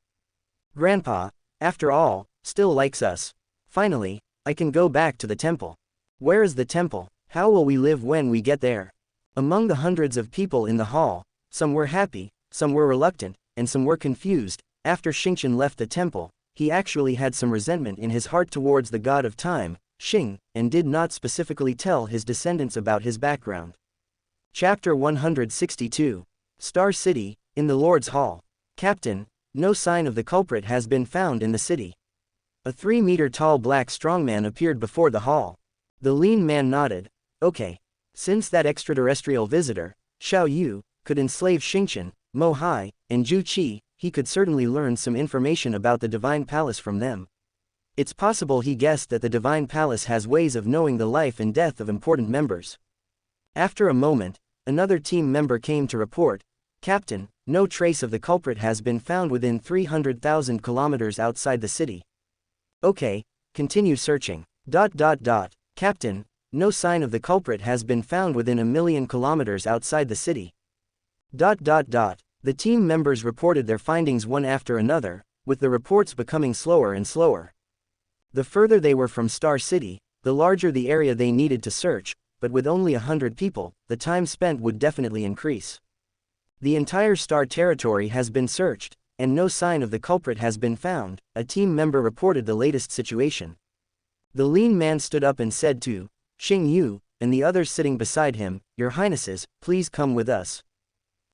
Grandpa, after all, still likes us. Finally, I can go back to the temple. Where is the temple? How will we live when we get there? Among the hundreds of people in the hall, some were happy, some were reluctant, and some were confused. After Xingqian left the temple, he actually had some resentment in his heart towards the god of time, Xing, and did not specifically tell his descendants about his background. Chapter 162. Star City, in the Lord's Hall. Captain, no sign of the culprit has been found in the city. A 3-meter-tall black strongman appeared before the hall. The lean man nodded. Okay. Since that extraterrestrial visitor, Xiao Yu, could enslave Xingqian, Mo Hai, and Zhu Qi, he could certainly learn some information about the Divine Palace from them. It's possible he guessed that the Divine Palace has ways of knowing the life and death of important members. After a moment, another team member came to report, Captain, no trace of the culprit has been found within 300,000 kilometers outside the city. Okay, continue searching. Captain, no sign of the culprit has been found within 1,000,000 kilometers outside the city. The team members reported their findings one after another, with the reports becoming slower and slower. The further they were from Star City, the larger the area they needed to search, but with only 100 people, the time spent would definitely increase. The entire Star territory has been searched, and no sign of the culprit has been found, a team member reported the latest situation. The lean man stood up and said to Xing Yu, and the others sitting beside him, Your Highnesses, please come with us.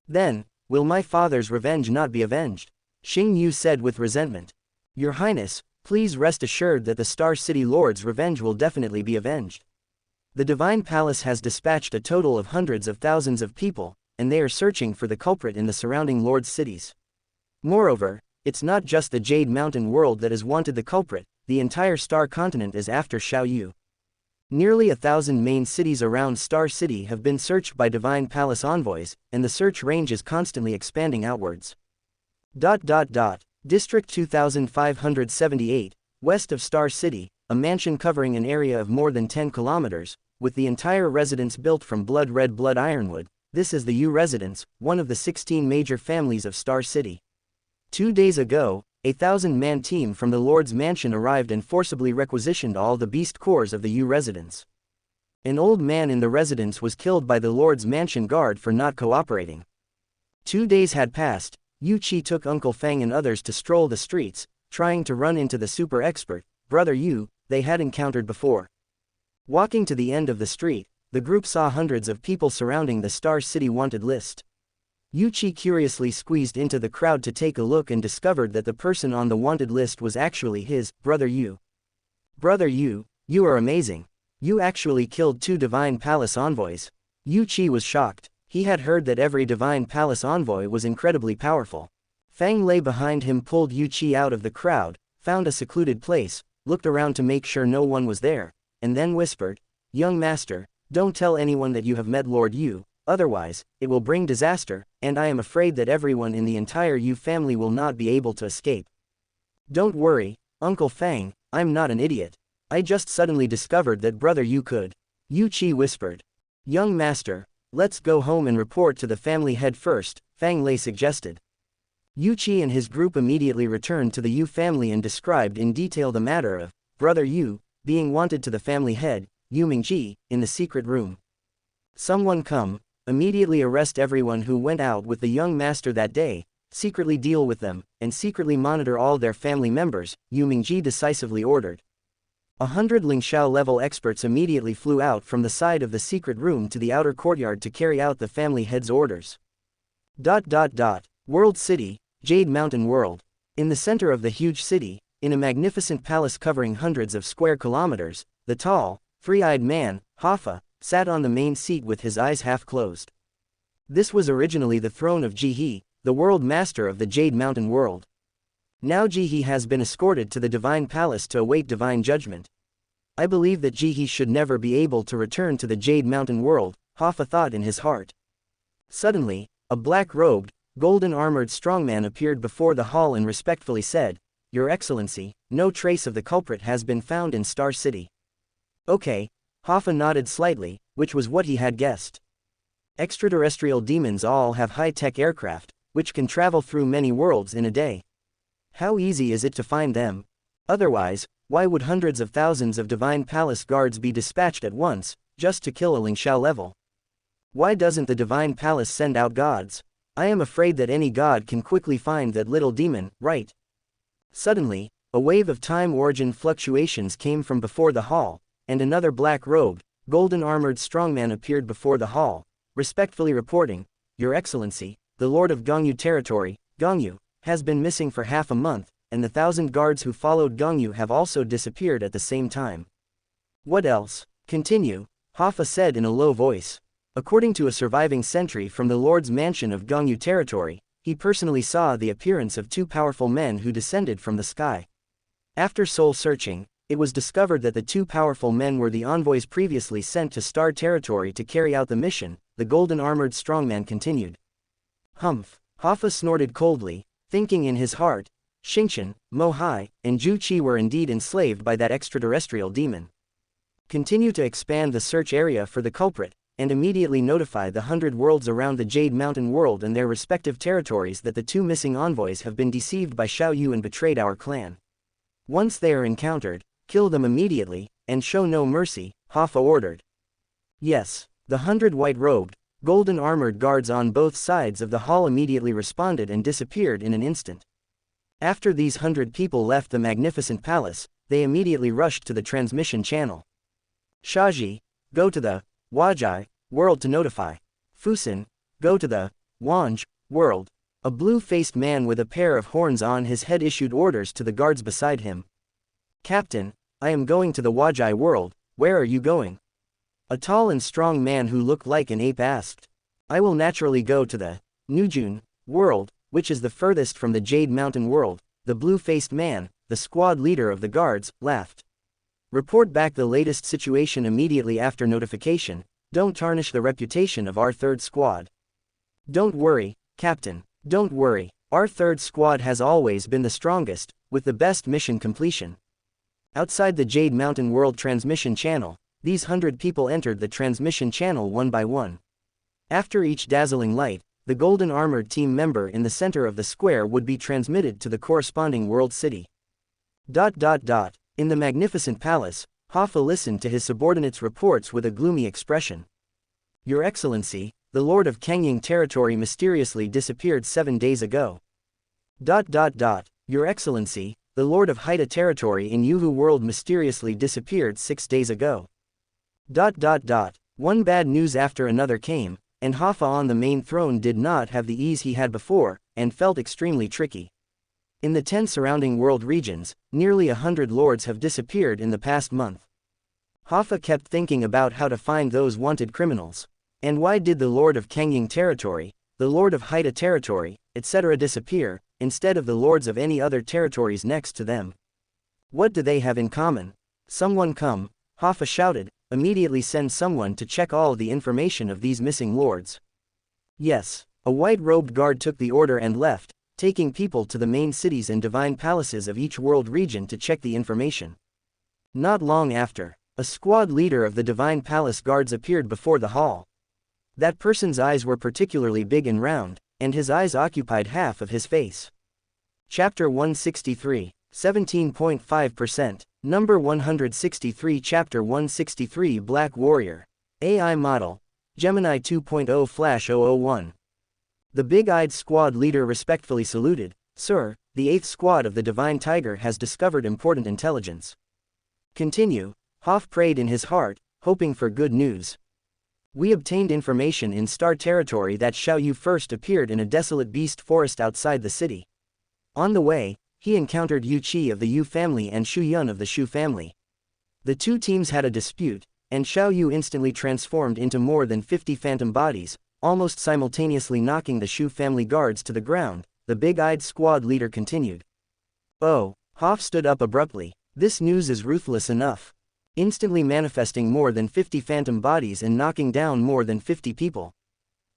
Then, will my father's revenge not be avenged? Xing Yu said with resentment. Your Highness, please rest assured that the Star City Lord's revenge will definitely be avenged. The Divine Palace has dispatched a total of hundreds of thousands of people, and they are searching for the culprit in the surrounding Lord's cities. Moreover, it's not just the Jade Mountain world that has wanted the culprit, the entire Star continent is after Xiao Yu. Nearly 1,000 main cities around Star City have been searched by Divine Palace envoys, and the search range is constantly expanding outwards. District 2578, west of Star City, a mansion covering an area of more than 10 kilometers, with the entire residence built from blood-red blood ironwood. This is the Yu residence, one of the 16 major families of Star City. 2 days ago, a 1,000-man team from the Lord's Mansion arrived and forcibly requisitioned all the beast cores of the Yu residence. An old man in the residence was killed by the Lord's Mansion guard for not cooperating. 2 days had passed. Yu Qi took Uncle Fang and others to stroll the streets, trying to run into the super expert, Brother Yu, they had encountered before. Walking to the end of the street, the group saw hundreds of people surrounding the Star City wanted list. Yuchi curiously squeezed into the crowd to take a look and discovered that the person on the wanted list was actually his brother Yu. Brother Yu, you are amazing. You actually killed 2 Divine Palace envoys. Yuchi was shocked. He had heard that every Divine Palace envoy was incredibly powerful. Fang Lei behind him pulled Yuchi out of the crowd, found a secluded place, looked around to make sure no one was there, and then whispered, "Young master, don't tell anyone that you have met Lord Yu, otherwise, it will bring disaster, and I am afraid that everyone in the entire Yu family will not be able to escape." "Don't worry, Uncle Fang, I'm not an idiot. I just suddenly discovered that Brother Yu could." Yuchi whispered. "Young master, let's go home and report to the family head first," Fang Lei suggested. Yuchi and his group immediately returned to the Yu family and described in detail the matter of Brother Yu being wanted to the family head, Yu Mingji, in the secret room. "Someone come, immediately arrest everyone who went out with the young master that day, secretly deal with them, and secretly monitor all their family members," Yu Mingji decisively ordered. 100 Lingxiao level experts immediately flew out from the side of the secret room to the outer courtyard to carry out the family head's orders. World City, Jade Mountain World. In the center of the huge city, in a magnificent palace covering hundreds of square kilometers, the tall, free-eyed man, Hoffa, sat on the main seat with his eyes half closed. This was originally the throne of Jihe, the world master of the Jade Mountain World. Now Jihe has been escorted to the Divine Palace to await divine judgment. "I believe that Jihe should never be able to return to the Jade Mountain World," Hoffa thought in his heart. Suddenly, a black-robed, golden-armored strongman appeared before the hall and respectfully said, "Your Excellency, no trace of the culprit has been found in Star City." "Okay," Hoffa nodded slightly, which was what he had guessed. Extraterrestrial demons all have high-tech aircraft, which can travel through many worlds in a day. How easy is it to find them? Otherwise, why would hundreds of thousands of Divine Palace guards be dispatched at once, just to kill a Lingxiao level? Why doesn't the Divine Palace send out gods? I am afraid that any god can quickly find that little demon, right? Suddenly, a wave of time origin fluctuations came from before the hall, and another black-robed, golden-armored strongman appeared before the hall, respectfully reporting, "Your Excellency, the Lord of Gongyu territory, Gongyu, has been missing for half a month, and the 1,000 guards who followed Gongyu have also disappeared at the same time." "What else? Continue," Hoffa said in a low voice. According to a surviving sentry from the Lord's mansion of Gongyu territory, he personally saw the appearance of 2 powerful men who descended from the sky. After soul-searching, it was discovered that the 2 powerful men were the envoys previously sent to Star territory to carry out the mission, the golden-armored strongman continued. "Humph," Hoffa snorted coldly, thinking in his heart, Xingqian, Mo Hai, and Zhu Qi were indeed enslaved by that extraterrestrial demon. Continue to expand the search area for the culprit, and immediately notify the 100 worlds around the Jade Mountain World and their respective territories that the 2 missing envoys have been deceived by Xiao Yu and betrayed our clan. Once they are encountered, kill them immediately, and show no mercy," Hoffa ordered. "Yes." The 100 white-robed, golden-armored guards on both sides of the hall immediately responded and disappeared in an instant. After these 100 people left the magnificent palace, they immediately rushed to the transmission channel. "Shaji, go to the Wajai world to notify. Fusen, go to the Wanj world." A blue-faced man with a pair of horns on his head issued orders to the guards beside him. "Captain, I am going to the Wajai world, where are you going?" A tall and strong man who looked like an ape asked. "I will naturally go to the Nujun world, which is the furthest from the Jade Mountain world," the blue-faced man, the squad leader of the guards, laughed. "Report back the latest situation immediately after notification, don't tarnish the reputation of our 3rd squad." "Don't worry, Captain, don't worry, our 3rd squad has always been the strongest, with the best mission completion." Outside the Jade Mountain World transmission channel, these 100 people entered the transmission channel one by one. After each dazzling light, the golden-armored team member in the center of the square would be transmitted to the corresponding world city. In the magnificent palace, Hoffa listened to his subordinates' reports with a gloomy expression. "Your Excellency, the Lord of Kengying territory mysteriously disappeared 7 days ago." "Your Excellency, the Lord of Haida territory in Yuhu world mysteriously disappeared 6 days ago." One bad news after another came, and Hoffa on the main throne did not have the ease he had before, and felt extremely tricky. In the 10 surrounding world regions, nearly 100 lords have disappeared in the past month. Hoffa kept thinking about how to find those wanted criminals. And why did the Lord of Kangying territory, the Lord of Haida territory, etc. disappear, instead of the lords of any other territories next to them? What do they have in common? Someone come, Hoffa shouted, immediately send someone to check all the information of these missing lords. Yes, a white-robed guard took the order and left, taking people to the main cities and divine palaces of each world region to check the information. Not long after, a squad leader of the divine palace guards appeared before the hall. That person's eyes were particularly big and round, and his eyes occupied half of his face. Chapter 163, 17.5%, Number 163 Chapter 163 Black Warrior. AI Model, Gemini 2.0 Flash 001. The big-eyed squad leader respectfully saluted. Sir, the 8th squad of the Divine Tiger has discovered important intelligence. Continue, Hoff prayed in his heart, hoping for good news. We obtained information in Star Territory that Xiao Yu first appeared in a desolate beast forest outside the city. On the way, he encountered Yu Qi of the Yu family and Shu Yun of the Shu family. The two teams had a dispute, and Xiao Yu instantly transformed into more than 50 phantom bodies, almost simultaneously knocking the Shu family guards to the ground. The big-eyed squad leader continued. Oh, Hoff stood up abruptly. This news is ruthless enough. Instantly manifesting more than 50 phantom bodies and knocking down more than 50 people.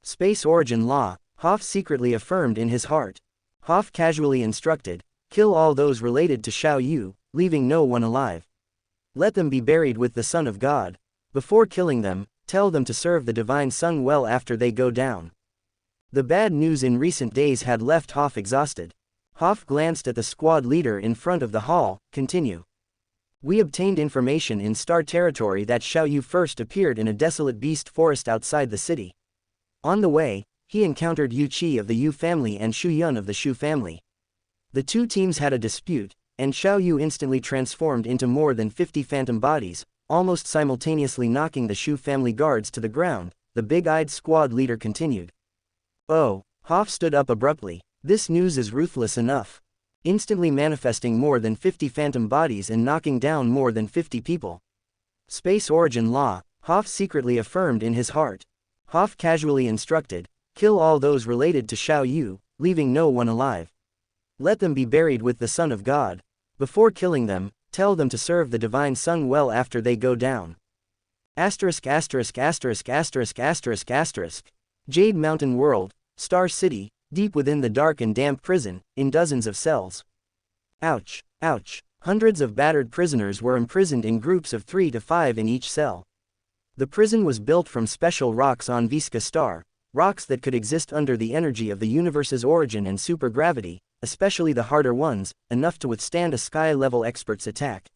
Space origin law, Hoff secretly affirmed in his heart. Hoff casually instructed, kill all those related to Xiao Yu, leaving no one alive. Let them be buried with the Son of God. Before killing them, tell them to serve the Divine Sun well after they go down. The bad news in recent days had left Hoff exhausted. Hoff glanced at the squad leader in front of the hall. Continue. We obtained information in Star Territory that Xiao Yu first appeared in a desolate beast forest outside the city. On the way, he encountered Yu Qi of the Yu family and Shu Yun of the Shu family. The two teams had a dispute, and Xiao Yu instantly transformed into more than 50 phantom bodies, almost simultaneously knocking the Shu family guards to the ground. The big-eyed squad leader continued. Oh, Hoff stood up abruptly. This news is ruthless enough. Instantly manifesting more than 50 phantom bodies and knocking down more than 50 people. Space origin law, Hoff secretly affirmed in his heart. Hoff casually instructed, kill all those related to Xiao Yu, leaving no one alive. Let them be buried with the Son of God. Before killing them, tell them to serve the Divine Sun well after they go down. *****************************************************************************************************************************************่ Jade Mountain World, Star City, deep within the dark and damp prison. Ouch, ouch. Hundreds of battered prisoners were imprisoned in groups of 3 to 5 in each cell. The prison was built from special rocks on Visca star, rocks that could exist under the energy of the universe's origin and supergravity, especially the harder ones, enough to withstand a sky-level expert's attack.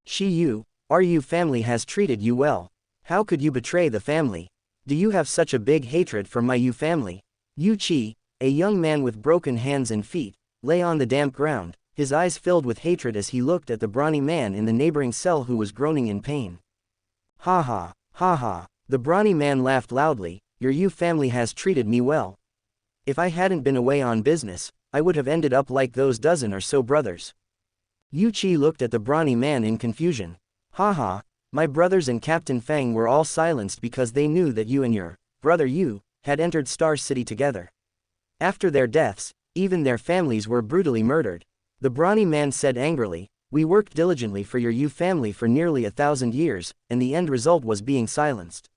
Shi Yu, our Yu family has treated you well. How could you betray the family? Do you have such a big hatred for my Yu family? Yu Qi, a young man with broken hands and feet, lay on the damp ground, his eyes filled with hatred as he looked at the brawny man in the neighboring cell who was groaning in pain. Ha ha, ha ha, the brawny man laughed loudly. Your Yu family has treated me well. If I hadn't been away on business, I would have ended up like those dozen or so brothers. Yu Qi looked at the brawny man in confusion. Ha ha, my brothers and Captain Fang were all silenced because they knew that you and your brother Yu had entered Star City together. After their deaths, even their families were brutally murdered. The brawny man said angrily, we worked diligently for your Yu family for nearly 1,000 years, and the end result was being silenced.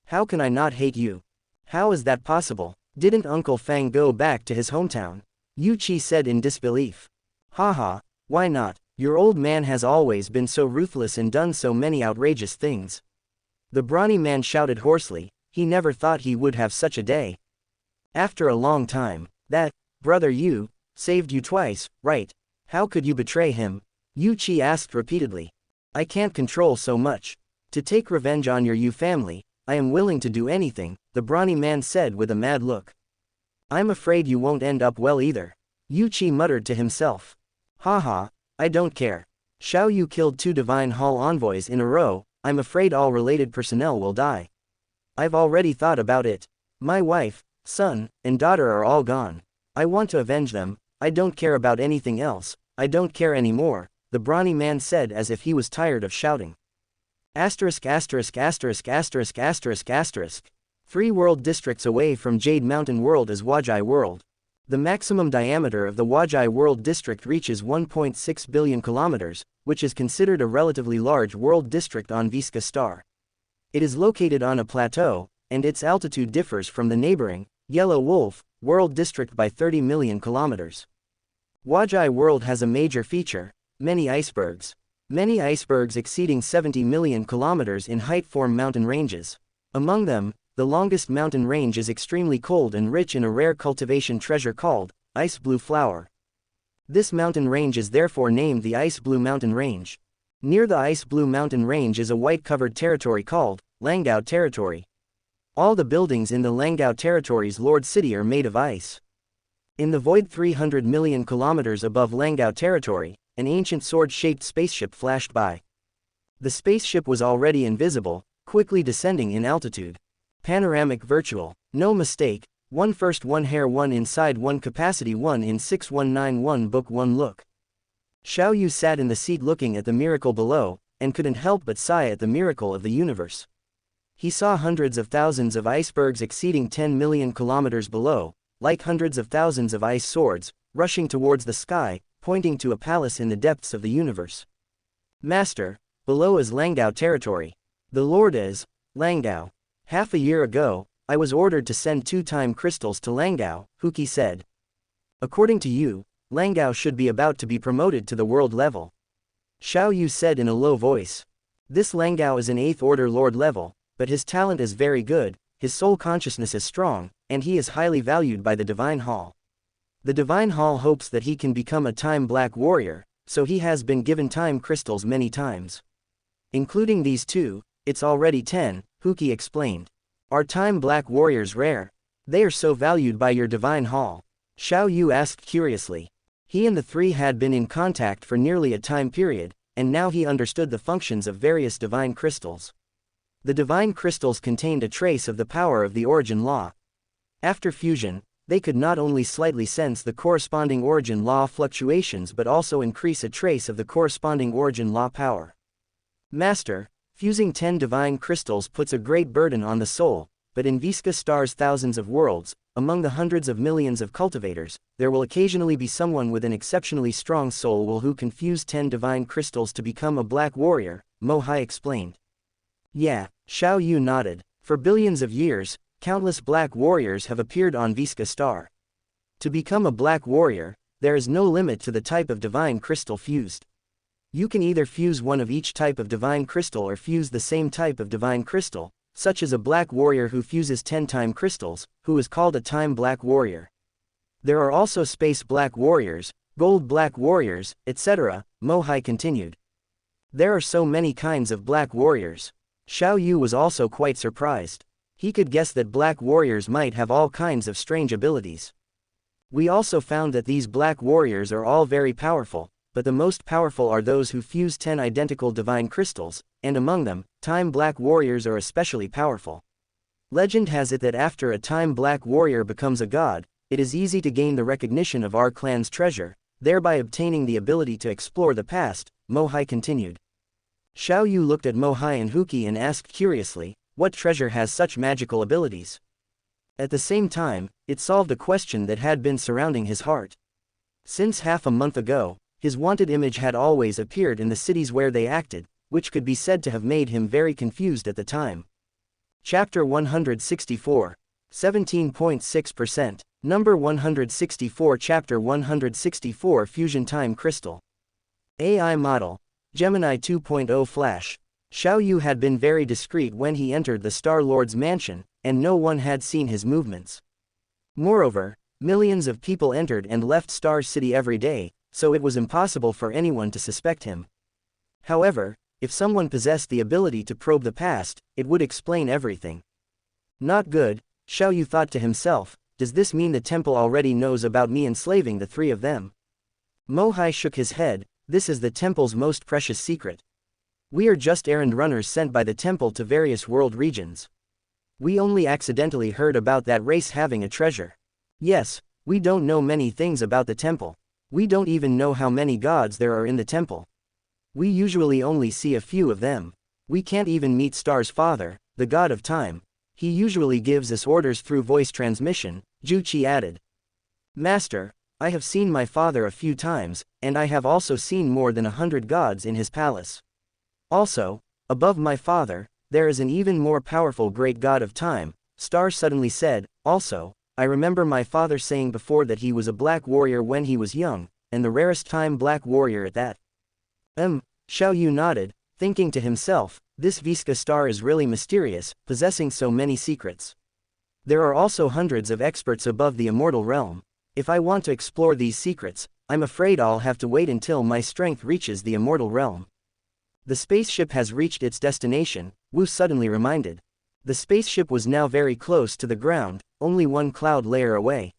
How can I not hate you? How is that possible? Didn't Uncle Fang go back to his hometown? Yu Qi said in disbelief. Ha ha, why not? Your old man has always been so ruthless and done so many outrageous things. The brawny man shouted hoarsely, he never thought he would have such a day. After a long time, that brother Yu saved you twice, right? How could you betray him? Yu Qi asked repeatedly. I can't control so much. To take revenge on your Yu family, I am willing to do anything, the brawny man said with a mad look. I'm afraid you won't end up well either. Yu Qi muttered to himself. Ha ha, I don't care. Xiao Yu killed 2 Divine Hall envoys in a row, I'm afraid all related personnel will die. I've already thought about it. My wife, son, and daughter are all gone. I want to avenge them. I don't care about anything else. I don't care anymore, the brawny man said as if he was tired of shouting. Asterisk asterisk asterisk asterisk asterisk asterisk. 3 world districts away from Jade Mountain World is Wajai World. The maximum diameter of the Wajai World district reaches 1.6 billion kilometers, which is considered a relatively large world district on Visca star. It is located on a plateau, and its altitude differs from the neighboring, Yellow Wolf, world district by 30 million kilometers. Wajai World has a major feature: many icebergs. Many icebergs exceeding 70 million kilometers in height form mountain ranges. Among them, the longest mountain range is extremely cold and rich in a rare cultivation treasure called Ice Blue Flower. This mountain range is therefore named the Ice Blue Mountain Range. Near the Ice Blue Mountain Range is a white-covered territory called Langao Territory. All the buildings in the Langao Territory's Lord City are made of ice. In the void 300 million kilometers above Langao Territory, an ancient sword-shaped spaceship flashed by. The spaceship was already invisible, quickly descending in altitude. Panoramic virtual. No mistake. 1 first 1 hair 1 inside 1 capacity 1 in 6191 book 1 look. Xiao Yu sat in the seat looking at the miracle below, and couldn't help but sigh at the miracle of the universe. He saw hundreds of thousands of icebergs exceeding 10 million kilometers below, like hundreds of thousands of ice swords, rushing towards the sky, pointing to a palace in the depths of the universe. Master, below is Langao territory. The Lord is Langao. Half a year ago, I was ordered to send 2 time crystals to Langao, Huki said. According to you, Langao should be about to be promoted to the world level. Xiao Yu said in a low voice. This Langao is an 8th order lord level, but his talent is very good, his soul consciousness is strong, and he is highly valued by the Divine Hall. The Divine Hall hopes that he can become a Time Black Warrior, so he has been given time crystals many times. Including these 2, it's already 10, Huki explained. Are Time Black Warriors rare? They are so valued by your Divine Hall? Xiao Yu asked curiously. He and the 3 had been in contact for nearly a time period, and now he understood the functions of various divine crystals. The divine crystals contained a trace of the power of the origin law. After fusion, they could not only slightly sense the corresponding origin law fluctuations but also increase a trace of the corresponding origin law power. Master, fusing 10 divine crystals puts a great burden on the soul, but in Visca Star's thousands of worlds, among the hundreds of millions of cultivators, there will occasionally be someone with an exceptionally strong soul who can fuse 10 divine crystals to become a black warrior, Mo Hai explained. Yeah, Xiao Yu nodded. For billions of years, countless black warriors have appeared on Visca Star. To become a black warrior, there is no limit to the type of divine crystal fused. You can either fuse one of each type of divine crystal or fuse the same type of divine crystal, such as a black warrior who fuses 10 time crystals, who is called a time black warrior. There are also space black warriors, gold black warriors, etc., Mo Hai continued. There are so many kinds of black warriors. Xiao Yu was also quite surprised. He could guess that black warriors might have all kinds of strange abilities. We also found that these black warriors are all very powerful, but the most powerful are those who fuse 10 identical divine crystals, and among them, time black warriors are especially powerful. Legend has it that after a time black warrior becomes a god, it is easy to gain the recognition of our clan's treasure, thereby obtaining the ability to explore the past, Mo Hai continued. Xiao Yu looked at Mo Hai and Huki and asked curiously, what treasure has such magical abilities? At the same time, it solved a question that had been surrounding his heart. Since half a month ago, his wanted image had always appeared in the cities where they acted, which could be said to have made him very confused at the time. Chapter 164. 17.6%. Number 164 Chapter 164 Fusion Time Crystal. AI Model. Gemini 2.0 Flash. Xiao Yu had been very discreet when he entered the Star-Lord's mansion, and no one had seen his movements. Moreover, millions of people entered and left Star City every day, so it was impossible for anyone to suspect him. However, if someone possessed the ability to probe the past, it would explain everything. Not good, Xiao Yu thought to himself, does this mean the temple already knows about me enslaving the 3 of them? Mo Hai shook his head, this is the temple's most precious secret. We are just errand runners sent by the temple to various world regions. We only accidentally heard about that race having a treasure. Yes, we don't know many things about the temple. We don't even know how many gods there are in the temple. We usually only see a few of them. We can't even meet Star's father, the god of time. He usually gives us orders through voice transmission, Juchi added. Master, I have seen my father a few times, and I have also seen more than 100 gods in his palace. Also, above my father, there is an even more powerful great god of time, Star suddenly said. Also, I remember my father saying before that he was a black warrior when he was young, and the rarest time black warrior at that. Xiao Yu nodded, thinking to himself, this Visca Star is really mysterious, possessing so many secrets. There are also hundreds of experts above the immortal realm. If I want to explore these secrets, I'm afraid I'll have to wait until my strength reaches the immortal realm. The spaceship has reached its destination, Wu suddenly reminded. The spaceship was now very close to the ground, only one cloud layer away.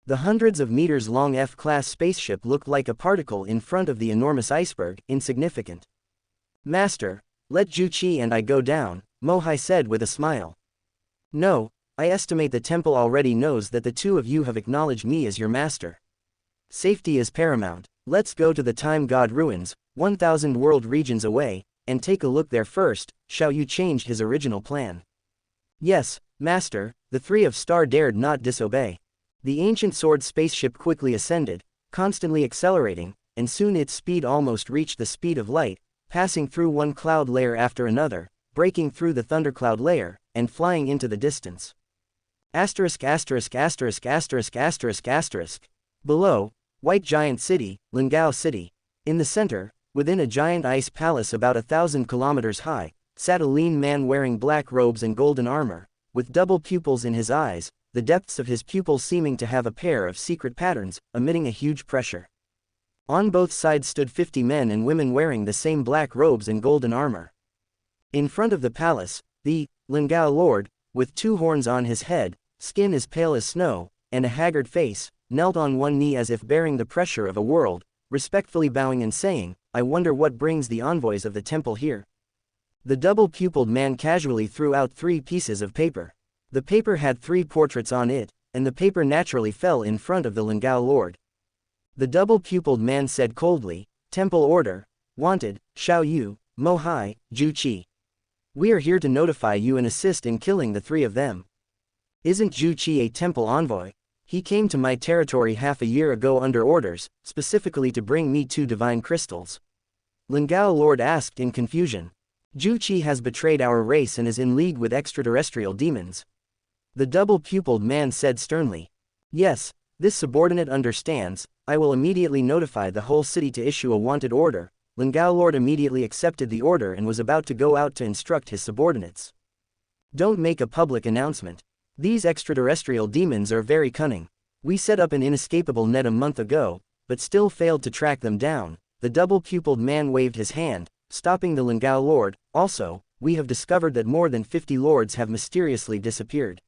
The hundreds of meters long F-class spaceship looked like a particle in front of the enormous iceberg, insignificant. Master, let Juchi and I go down, Mohai said with a smile. No, I estimate the temple already knows that the two of you have acknowledged me as your master. Safety is paramount. Let's go to the Time God ruins, 1,000 world regions away, and take a look there first. Xiao Yu changed his original plan. Yes, master, the three of Star dared not disobey. The ancient sword spaceship quickly ascended, constantly accelerating, and soon its speed almost reached the speed of light, passing through one cloud layer after another, breaking through the thundercloud layer, and flying into the distance. Below, White Giant City, Lingao City. In the center, within a giant ice palace about 1,000 kilometers high, sat a lean man wearing black robes and golden armor, with double pupils in his eyes, the depths of his pupils seeming to have a pair of secret patterns, emitting a huge pressure. On both sides stood 50 men and women wearing the same black robes and golden armor. In front of the palace, the Lingao Lord, with two horns on his head, skin as pale as snow, and a haggard face, knelt on one knee as if bearing the pressure of a world, respectfully bowing and saying, I wonder what brings the envoys of the temple here. The double-pupiled man casually threw out 3 pieces of paper. The paper had 3 portraits on it, and the paper naturally fell in front of the Lingao Lord. The double-pupiled man said coldly, Temple order, wanted, Xiao Yu, Mohai, Juchi. We are here to notify you and assist in killing the 3 of them. Isn't Juchi a temple envoy? He came to my territory half a year ago under orders, specifically to bring me 2 divine crystals. Lingao Lord asked in confusion. Juchi has betrayed our race and is in league with extraterrestrial demons. The double-pupiled man said sternly. Yes, this subordinate understands. I will immediately notify the whole city to issue a wanted order. Lingao Lord immediately accepted the order and was about to go out to instruct his subordinates. Don't make a public announcement. These extraterrestrial demons are very cunning. We set up an inescapable net a month ago, but still failed to track them down. The double-pupiled man waved his hand, stopping the Lingao Lord. Also, we have discovered that more than 50 lords have mysteriously disappeared.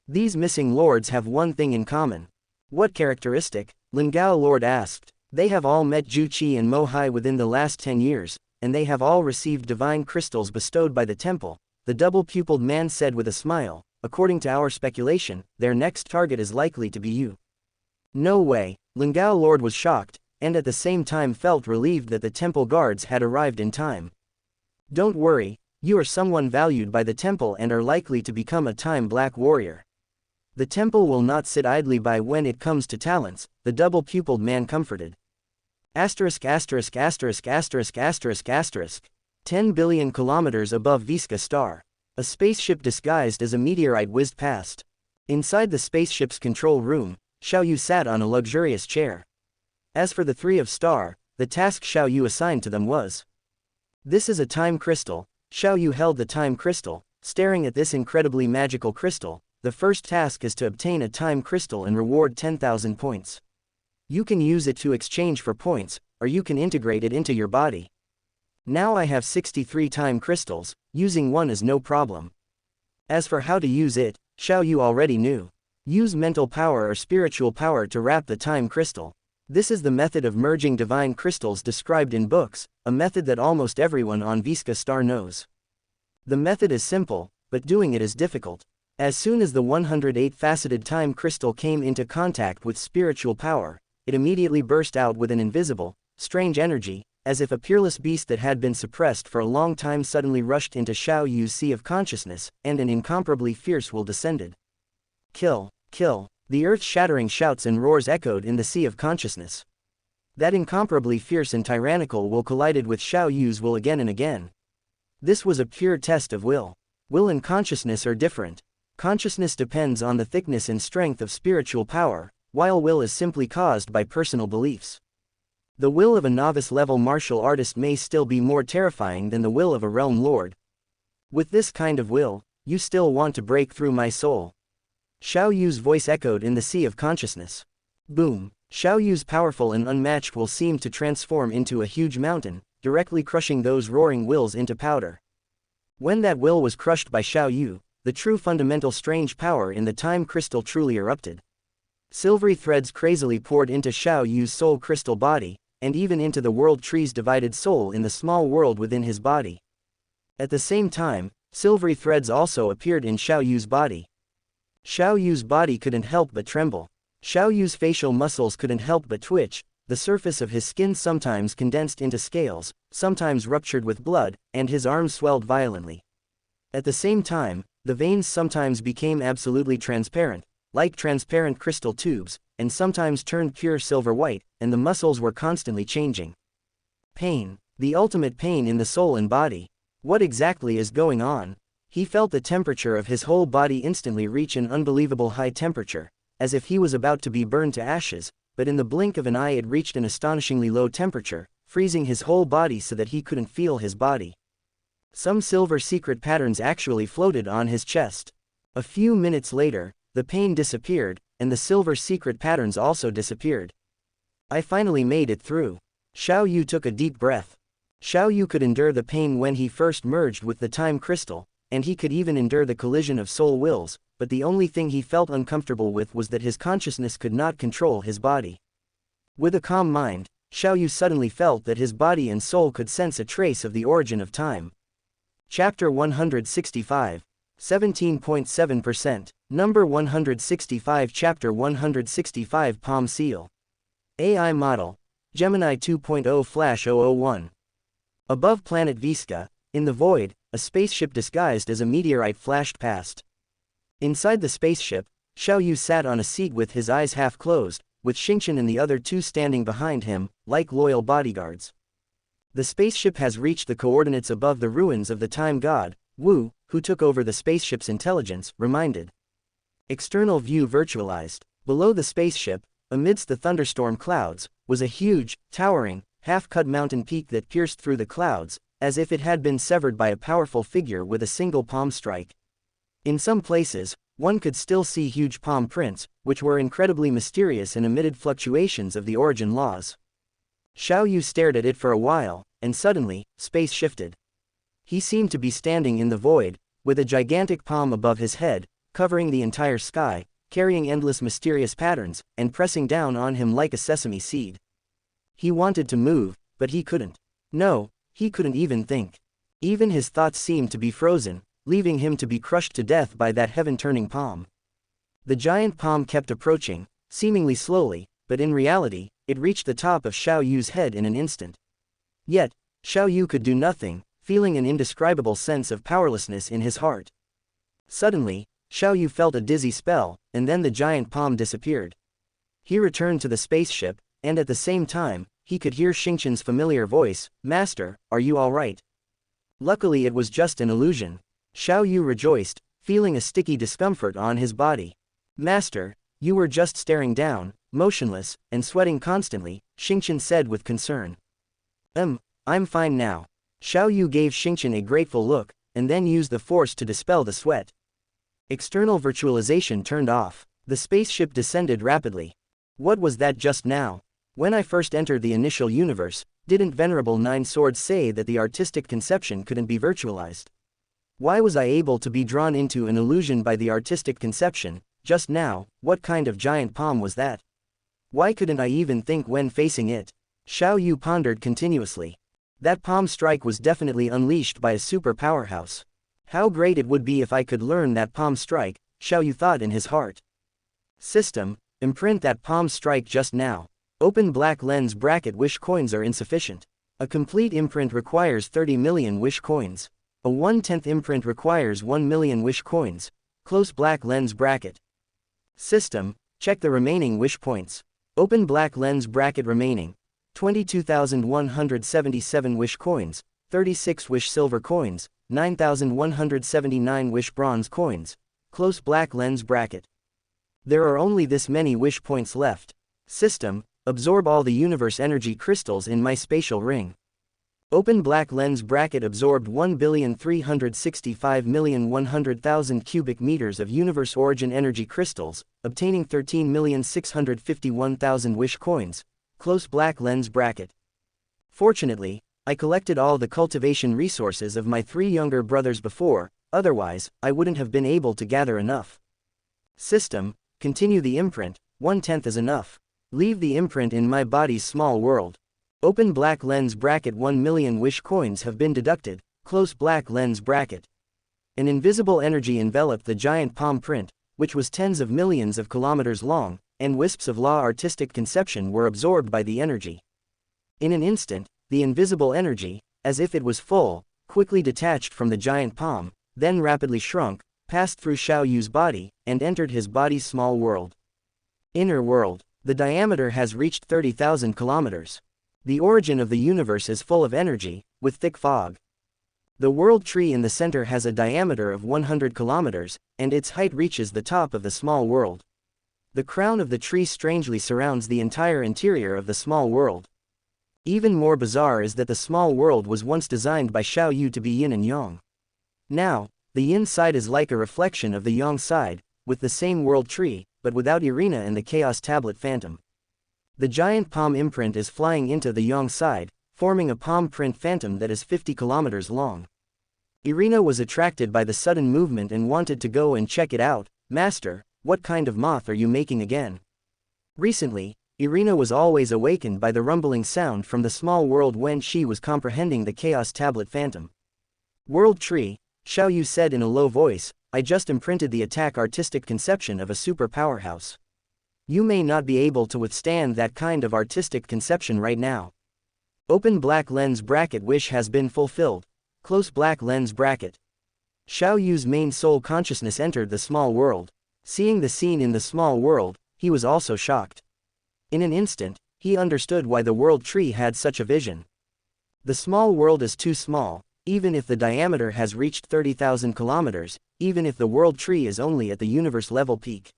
These missing lords have one thing in common. What characteristic? Lingao Lord asked. They have all met Juchi and Mohai within the last 10 years, and they have all received divine crystals bestowed by the temple, the double-pupiled man said with a smile. According to our speculation, their next target is likely to be you. No way. Lingao Lord was shocked, and at the same time felt relieved that the temple guards had arrived in time. Don't worry, you are someone valued by the temple and are likely to become a time black warrior. The temple will not sit idly by when it comes to talents, the double-pupiled man comforted. 10 billion kilometers above Visca Star. A spaceship disguised as a meteorite whizzed past. Inside the spaceship's control room, Xiao Yu sat on a luxurious chair. As for the 3 of Star, the task Xiao Yu assigned to them was. This is a time crystal. Xiao Yu held the time crystal, staring at this incredibly magical crystal. The first task is to obtain a time crystal and reward 10,000 points. You can use it to exchange for points, or you can integrate it into your body. Now I have 63 time crystals, using one is no problem. As for how to use it, Xiao Yu already knew. Use mental power or spiritual power to wrap the time crystal. This is the method of merging divine crystals described in books, a method that almost everyone on Visca Star knows. The method is simple, but doing it is difficult. As soon as the 108-faceted time crystal came into contact with spiritual power, it immediately burst out with an invisible, strange energy, as if a peerless beast that had been suppressed for a long time suddenly rushed into Xiao Yu's sea of consciousness, and an incomparably fierce will descended. Kill, kill, the earth-shattering shouts and roars echoed in the sea of consciousness. That incomparably fierce and tyrannical will collided with Xiao Yu's will again and again. This was a pure test of will. Will and consciousness are different. Consciousness depends on the thickness and strength of spiritual power, while will is simply caused by personal beliefs. The will of a novice-level martial artist may still be more terrifying than the will of a realm lord. With this kind of will, you still want to break through my soul. Xiao Yu's voice echoed in the sea of consciousness. Boom! Xiao Yu's powerful and unmatched will seemed to transform into a huge mountain, directly crushing those roaring wills into powder. When that will was crushed by Xiao Yu, the true fundamental strange power in the time crystal truly erupted. Silvery threads crazily poured into Xiao Yu's soul crystal body, and even into the world tree's divided soul in the small world within his body. At the same time, silvery threads also appeared in Xiao Yu's body. Xiao Yu's body couldn't help but tremble. Xiao Yu's facial muscles couldn't help but twitch, the surface of his skin sometimes condensed into scales, sometimes ruptured with blood, and his arms swelled violently. At the same time, the veins sometimes became absolutely transparent, like transparent crystal tubes, and sometimes turned pure silver white, and the muscles were constantly changing. Pain, the ultimate pain in the soul and body. What exactly is going on? He felt the temperature of his whole body instantly reach an unbelievable high temperature, as if he was about to be burned to ashes, but in the blink of an eye it reached an astonishingly low temperature, freezing his whole body so that he couldn't feel his body. Some silver secret patterns actually floated on his chest. A few minutes later, the pain disappeared, and the silver secret patterns also disappeared. I finally made it through. Xiao Yu took a deep breath. Xiao Yu could endure the pain when he first merged with the time crystal, and he could even endure the collision of soul wills, but the only thing he felt uncomfortable with was that his consciousness could not control his body. With a calm mind, Xiao Yu suddenly felt that his body and soul could sense a trace of the origin of time. Chapter 165. 17.7%. Number 165. Chapter 165. Palm Seal. AI Model. Gemini 2.0/001. Above planet Visca, in the void, a spaceship disguised as a meteorite flashed past. Inside the spaceship, Xiao Yu sat on a seat with his eyes half closed, with Xianxia and the other two standing behind him, like loyal bodyguards. The spaceship has reached the coordinates above the ruins of the time god, Wu, who took over the spaceship's intelligence, reminded. External view virtualized. Below the spaceship, amidst the thunderstorm clouds, was a huge, towering, half-cut mountain peak that pierced through the clouds, as if it had been severed by a powerful figure with a single palm strike. In some places, one could still see huge palm prints, which were incredibly mysterious and emitted fluctuations of the origin laws. Xiao Yu stared at it for a while, and suddenly, space shifted. He seemed to be standing in the void, with a gigantic palm above his head, covering the entire sky, carrying endless mysterious patterns, and pressing down on him like a sesame seed. He wanted to move, but he couldn't. No, he couldn't even think. Even his thoughts seemed to be frozen, leaving him to be crushed to death by that heaven-turning palm. The giant palm kept approaching, seemingly slowly, but in reality, it reached the top of Xiao Yu's head in an instant. Yet, Xiao Yu could do nothing, feeling an indescribable sense of powerlessness in his heart. Suddenly, Xiao Yu felt a dizzy spell, and then the giant palm disappeared. He returned to the spaceship, and at the same time, he could hear Xianxia's familiar voice, "Master, are you all right?" Luckily it was just an illusion. Xiao Yu rejoiced, feeling a sticky discomfort on his body. "Master, you were just staring down, motionless, and sweating constantly," Xianxia said with concern. I'm fine now." Xiao Yu gave Xianxia a grateful look, and then used the force to dispel the sweat. External virtualization turned off. The spaceship descended rapidly. What was that just now? When I first entered the initial universe, didn't Venerable Nine Swords say that the artistic conception couldn't be virtualized? Why was I able to be drawn into an illusion by the artistic conception, just now? What kind of giant palm was that? Why couldn't I even think when facing it? Xiao Yu pondered continuously. That palm strike was definitely unleashed by a super powerhouse. How great it would be if I could learn that palm strike, Xiao Yu thought in his heart. System, imprint that palm strike just now. Open black lens bracket. Wish coins are insufficient. A complete imprint requires 30 million wish coins. A 1/10 imprint requires 1 million wish coins. Close black lens bracket. System, check the remaining wish points. Open black lens bracket. Remaining 22,177 wish coins, 36 wish silver coins, 9,179 wish bronze coins. Close black lens bracket. There are only this many wish points left. System, absorb all the universe energy crystals in my spatial ring. Open black lens bracket. Absorbed 1,365,100,000 cubic meters of universe origin energy crystals, obtaining 13,651,000 wish coins. Close black lens bracket. Fortunately, I collected all the cultivation resources of my 3 younger brothers before, otherwise, I wouldn't have been able to gather enough. System, continue the imprint. 1/10 is enough. Leave the imprint in my body's small world. Open black lens bracket. 1 million wish coins have been deducted. Close black lens bracket. An invisible energy enveloped the giant palm print, which was tens of millions of kilometers long, and wisps of law artistic conception were absorbed by the energy. In an instant, the invisible energy, as if it was full, quickly detached from the giant palm, then rapidly shrunk, passed through Xiao Yu's body, and entered his body's small world. Inner world. The diameter has reached 30,000 kilometers. The origin of the universe is full of energy, with thick fog. The world tree in the center has a diameter of 100 kilometers, and its height reaches the top of the small world. The crown of the tree strangely surrounds the entire interior of the small world. Even more bizarre is that the small world was once designed by Xiao Yu to be yin and yang. Now, the yin side is like a reflection of the yang side, with the same world tree, but without Irina and the Chaos Tablet Phantom. The giant palm imprint is flying into the yang side, forming a palm print phantom that is 50 kilometers long. Irina was attracted by the sudden movement and wanted to go and check it out. Master, what kind of moth are you making again? Recently, Irina was always awakened by the rumbling sound from the small world when she was comprehending the Chaos Tablet Phantom. World Tree, Xiao Yu said in a low voice, I just imprinted the attack artistic conception of a super powerhouse. You may not be able to withstand that kind of artistic conception right now. Open black lens bracket. Wish has been fulfilled. Close black lens bracket. Xiao Yu's main soul consciousness entered the small world. Seeing the scene in the small world, he was also shocked. In an instant, he understood why the world tree had such a vision. The small world is too small, even if the diameter has reached 30,000 kilometers, even if the world tree is only at the universe level peak.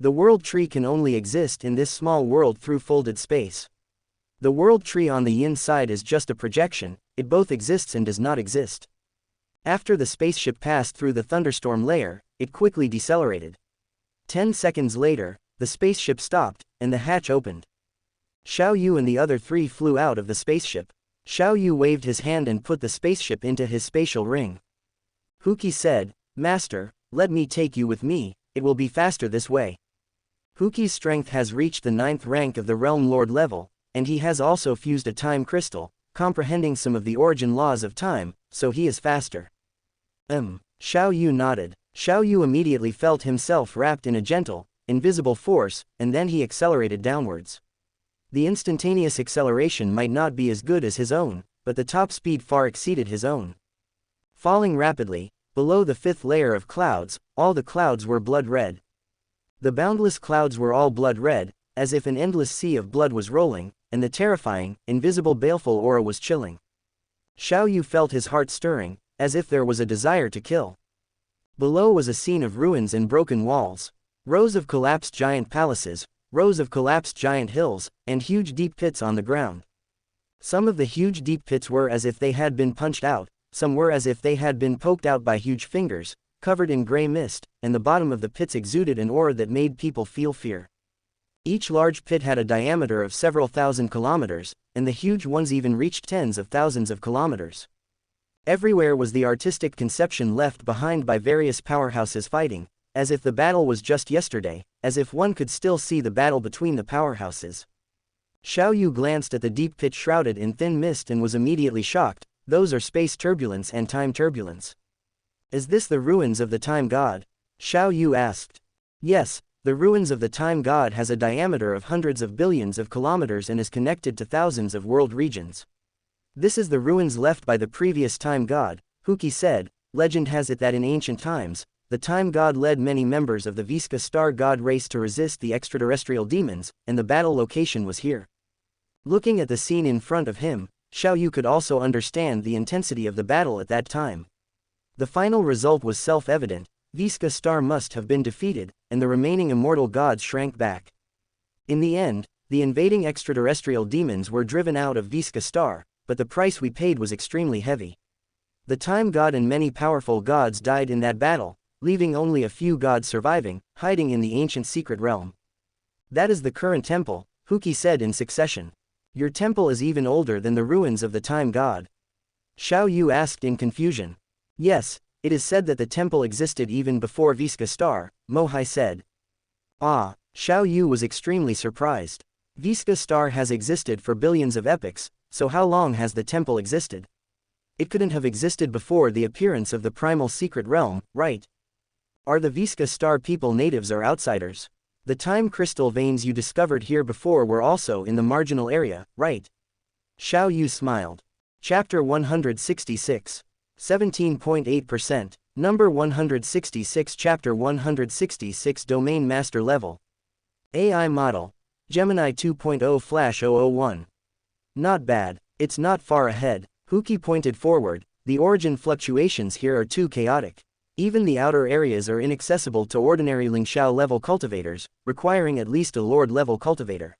The world tree can only exist in this small world through folded space. The world tree on the yin side is just a projection, it both exists and does not exist. After the spaceship passed through the thunderstorm layer, it quickly decelerated. 10 seconds later, the spaceship stopped, and the hatch opened. Xiao Yu and the other 3 flew out of the spaceship. Xiao Yu waved his hand and put the spaceship into his spatial ring. Huki said, Master, let me take you with me, it will be faster this way. Huki's strength has reached the 9th rank of the Realm Lord level, and he has also fused a time crystal, comprehending some of the origin laws of time, so he is faster. Xiao Yu nodded. Xiao Yu immediately felt himself wrapped in a gentle, invisible force, and then he accelerated downwards. The instantaneous acceleration might not be as good as his own, but the top speed far exceeded his own. Falling rapidly, below the 5th layer of clouds, all the clouds were blood red. The boundless clouds were all blood red, as if an endless sea of blood was rolling, and the terrifying, invisible baleful aura was chilling. Xiao Yu felt his heart stirring, as if there was a desire to kill. Below was a scene of ruins and broken walls. Rows of collapsed giant palaces, rows of collapsed giant hills, and huge deep pits on the ground. Some of the huge deep pits were as if they had been punched out, some were as if they had been poked out by huge fingers, covered in gray mist, and the bottom of the pits exuded an aura that made people feel fear. Each large pit had a diameter of several thousand kilometers, and the huge ones even reached tens of thousands of kilometers. Everywhere was the artistic conception left behind by various powerhouses fighting, as if the battle was just yesterday, as if one could still see the battle between the powerhouses. Xiao Yu glanced at the deep pit shrouded in thin mist and was immediately shocked. Those are space turbulence and time turbulence. Is this the ruins of the Time God? Xiao Yu asked. Yes, the ruins of the Time God has a diameter of hundreds of billions of kilometers and is connected to thousands of world regions. This is the ruins left by the previous Time God, Ecchi said. Legend has it that in ancient times, the Time God led many members of the Visca star god race to resist the extraterrestrial demons, and the battle location was here. Looking at the scene in front of him, Xiao Yu could also understand the intensity of the battle at that time. The final result was self-evident. Visca star must have been defeated, and the remaining immortal gods shrank back. In the end, the invading extraterrestrial demons were driven out of Visca star, but the price we paid was extremely heavy. The Time God and many powerful gods died in that battle, leaving only a few gods surviving, hiding in the ancient secret realm. That is the current temple, Ecchi said in succession. Your temple is even older than the ruins of the Time God. Xiao Yu asked in confusion. Yes, it is said that the temple existed even before Visca star, Mohai said. Ah, Xiao Yu was extremely surprised. Visca star has existed for billions of epochs, so how long has the temple existed? It couldn't have existed before the appearance of the primal secret realm, right? Are the Visca star people natives or outsiders? The time crystal veins you discovered here before were also in the marginal area, right? Xiao Yu smiled. Chapter 166. 17.8%. Number 166. Chapter 166. Domain Master Level. AI Model. Gemini 2.0 Flash 001. Not bad, it's not far ahead. Ecchi pointed forward. The origin fluctuations here are too chaotic. Even the outer areas are inaccessible to ordinary Lingxiao level cultivators, requiring at least a Lord level cultivator.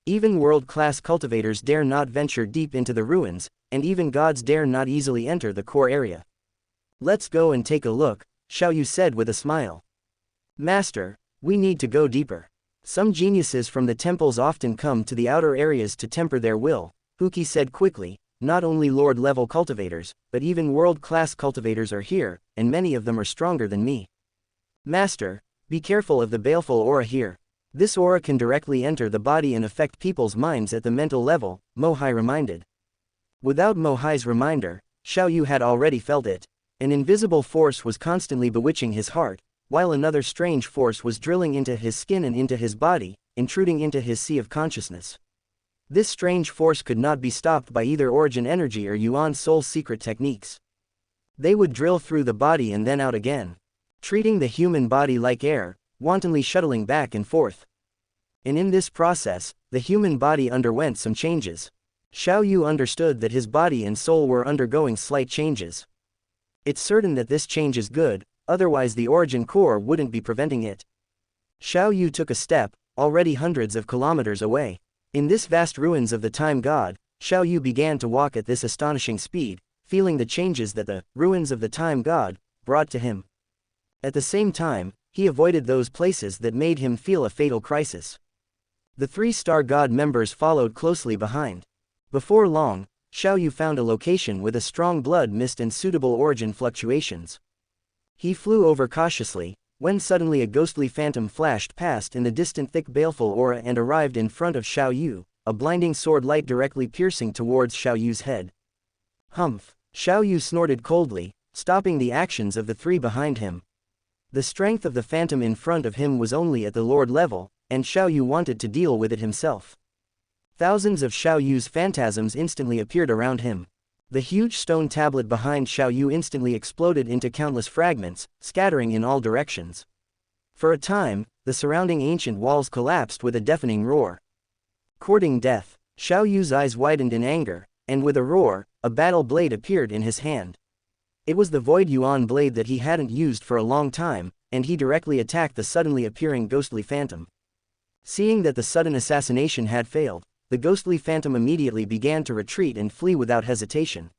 Even world-class cultivators dare not venture deep into the ruins, and even gods dare not easily enter the core area. Let's go and take a look, Xiao Yu said with a smile. Master, we need to go deeper. Some geniuses from the temples often come to the outer areas to temper their will, Ecchi said quickly. Not only Lord-level cultivators, but even world-class cultivators are here, and many of them are stronger than me. Master, be careful of the baleful aura here. This aura can directly enter the body and affect people's minds at the mental level, Mohai reminded. Without Mohai's reminder, Xiao Yu had already felt it. An invisible force was constantly bewitching his heart, while another strange force was drilling into his skin and into his body, intruding into his sea of consciousness. This strange force could not be stopped by either origin energy or Yuan's soul's secret techniques. They would drill through the body and then out again, treating the human body like air, wantonly shuttling back and forth. And in this process, the human body underwent some changes. Xiao Yu understood that his body and soul were undergoing slight changes. It's certain that this change is good, otherwise the origin core wouldn't be preventing it. Xiao Yu took a step, already hundreds of kilometers away. In this vast ruins of the Time God, Xiao Yu began to walk at this astonishing speed, feeling the changes that the ruins of the Time God brought to him. At the same time, he avoided those places that made him feel a fatal crisis. The 3-star God members followed closely behind. Before long, Xiao Yu found a location with a strong blood mist and suitable origin fluctuations. He flew over cautiously, when suddenly a ghostly phantom flashed past in the distant thick baleful aura and arrived in front of Xiao Yu, a blinding sword light directly piercing towards Xiao Yu's head. Humph! Xiao Yu snorted coldly, stopping the actions of the 3 behind him. The strength of the phantom in front of him was only at the Lord level, and Xiao Yu wanted to deal with it himself. Thousands of Xiao Yu's phantasms instantly appeared around him. The huge stone tablet behind Xiao Yu instantly exploded into countless fragments, scattering in all directions. For a time, the surrounding ancient walls collapsed with a deafening roar. Courting death, Xiao Yu's eyes widened in anger, and with a roar, a battle blade appeared in his hand. It was the Void Yuan blade that he hadn't used for a long time, and he directly attacked the suddenly appearing ghostly phantom. Seeing that the sudden assassination had failed, the ghostly phantom immediately began to retreat and flee without hesitation.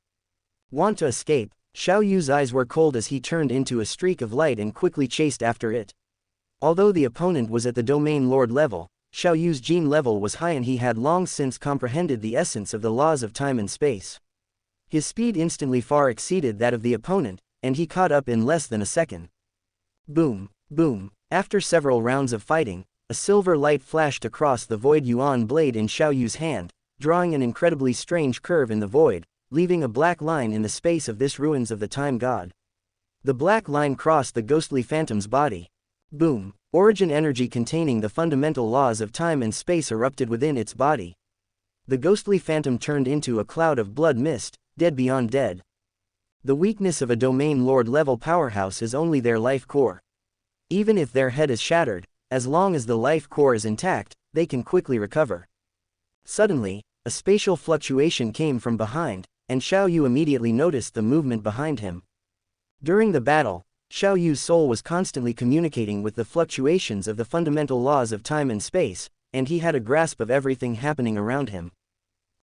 Want to escape? Xiao Yu's eyes were cold as he turned into a streak of light and quickly chased after it. Although the opponent was at the domain lord level, Xiao Yu's gene level was high and he had long since comprehended the essence of the laws of time and space. His speed instantly far exceeded that of the opponent, and he caught up in less than a second. Boom, boom. After several rounds of fighting, a silver light flashed across the Void Yuan blade in Xiao Yu's hand, drawing an incredibly strange curve in the void, leaving a black line in the space of this ruins of the Time God. The black line crossed the ghostly phantom's body. Boom! Origin energy containing the fundamental laws of time and space erupted within its body. The ghostly phantom turned into a cloud of blood mist, dead beyond dead. The weakness of a domain lord-level powerhouse is only their life core. Even if their head is shattered, as long as the life core is intact, they can quickly recover. Suddenly, a spatial fluctuation came from behind, and Xiao Yu immediately noticed the movement behind him. During the battle, Xiao Yu's soul was constantly communicating with the fluctuations of the fundamental laws of time and space, and he had a grasp of everything happening around him.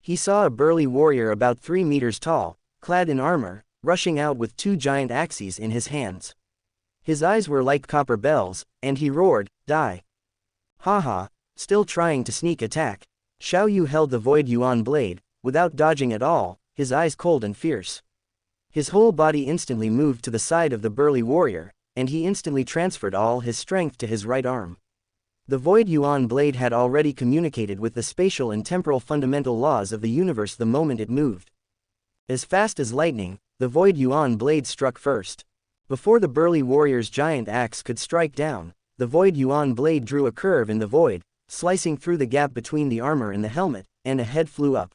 He saw a burly warrior about 3 meters tall, clad in armor, rushing out with 2 giant axes in his hands. His eyes were like copper bells, and he roared, "Die!" Haha, still trying to sneak attack. Xiao Yu held the Void Yuan blade, without dodging at all, his eyes cold and fierce. His whole body instantly moved to the side of the burly warrior, and he instantly transferred all his strength to his right arm. The Void Yuan blade had already communicated with the spatial and temporal fundamental laws of the universe the moment it moved. As fast as lightning, the Void Yuan blade struck first. Before the burly warrior's giant axe could strike down, the Void Yuan blade drew a curve in the void, slicing through the gap between the armor and the helmet, and a head flew up.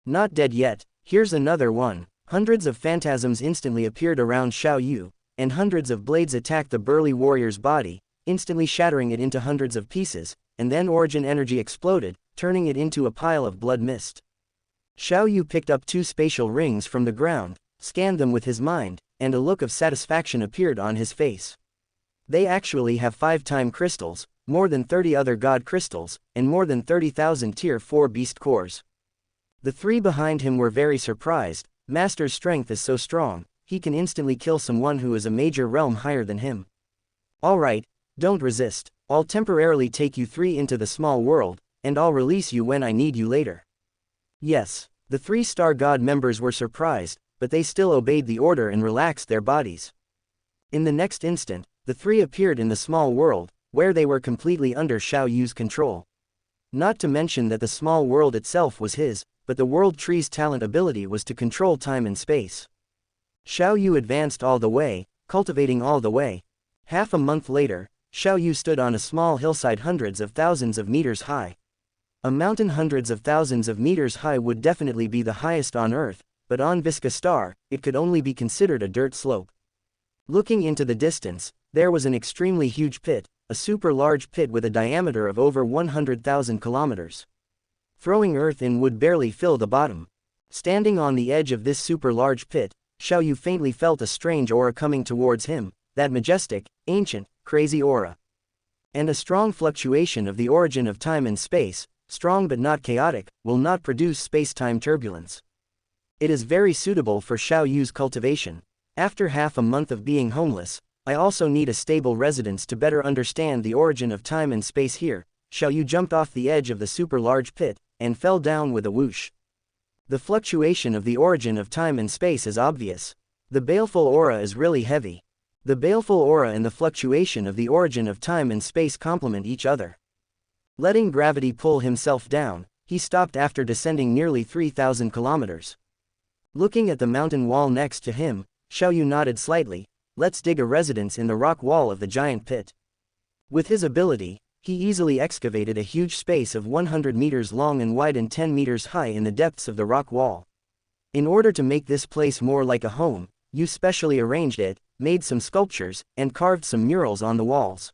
Not dead yet, here's another one. Hundreds of phantasms instantly appeared around Xiao Yu, and hundreds of blades attacked the burly warrior's body, instantly shattering it into hundreds of pieces, and then origin energy exploded, turning it into a pile of blood mist. Xiao Yu picked up 2 spatial rings from the ground, scanned them with his mind, and a look of satisfaction appeared on his face. They actually have 5 time crystals, more than 30 other god crystals, and more than 30,000 tier 4 beast cores. The 3 behind him were very surprised. Master's strength is so strong, he can instantly kill someone who is a major realm higher than him. Alright, don't resist, I'll temporarily take you 3 into the small world, and I'll release you when I need you later. Yes, the 3-star god members were surprised, but they still obeyed the order and relaxed their bodies. In the next instant, the 3 appeared in the small world, where they were completely under Xiao Yu's control. Not to mention that the small world itself was his, but the world tree's talent ability was to control time and space. Xiao Yu advanced all the way, cultivating all the way. Half a month later, Xiao Yu stood on a small hillside hundreds of thousands of meters high. A mountain hundreds of thousands of meters high would definitely be the highest on Earth, but on Visca Star, it could only be considered a dirt slope. Looking into the distance, there was an extremely huge pit, a super large pit with a diameter of over 100,000 kilometers. Throwing earth in would barely fill the bottom. Standing on the edge of this super large pit, Xiao Yu faintly felt a strange aura coming towards him, that majestic, ancient, crazy aura. And a strong fluctuation of the origin of time and space, strong but not chaotic, will not produce space-time turbulence. It is very suitable for Xiao Yu's cultivation. After half a month of being homeless, I also need a stable residence to better understand the origin of time and space here. Xiao Yu jumped off the edge of the super large pit, and fell down with a whoosh. The fluctuation of the origin of time and space is obvious. The baleful aura is really heavy. The baleful aura and the fluctuation of the origin of time and space complement each other. Letting gravity pull himself down, he stopped after descending nearly 3,000 kilometers. Looking at the mountain wall next to him, Xiao Yu nodded slightly. Let's dig a residence in the rock wall of the giant pit. With his ability, he easily excavated a huge space of 100 meters long and wide and 10 meters high in the depths of the rock wall. In order to make this place more like a home, Yu specially arranged it, made some sculptures, and carved some murals on the walls.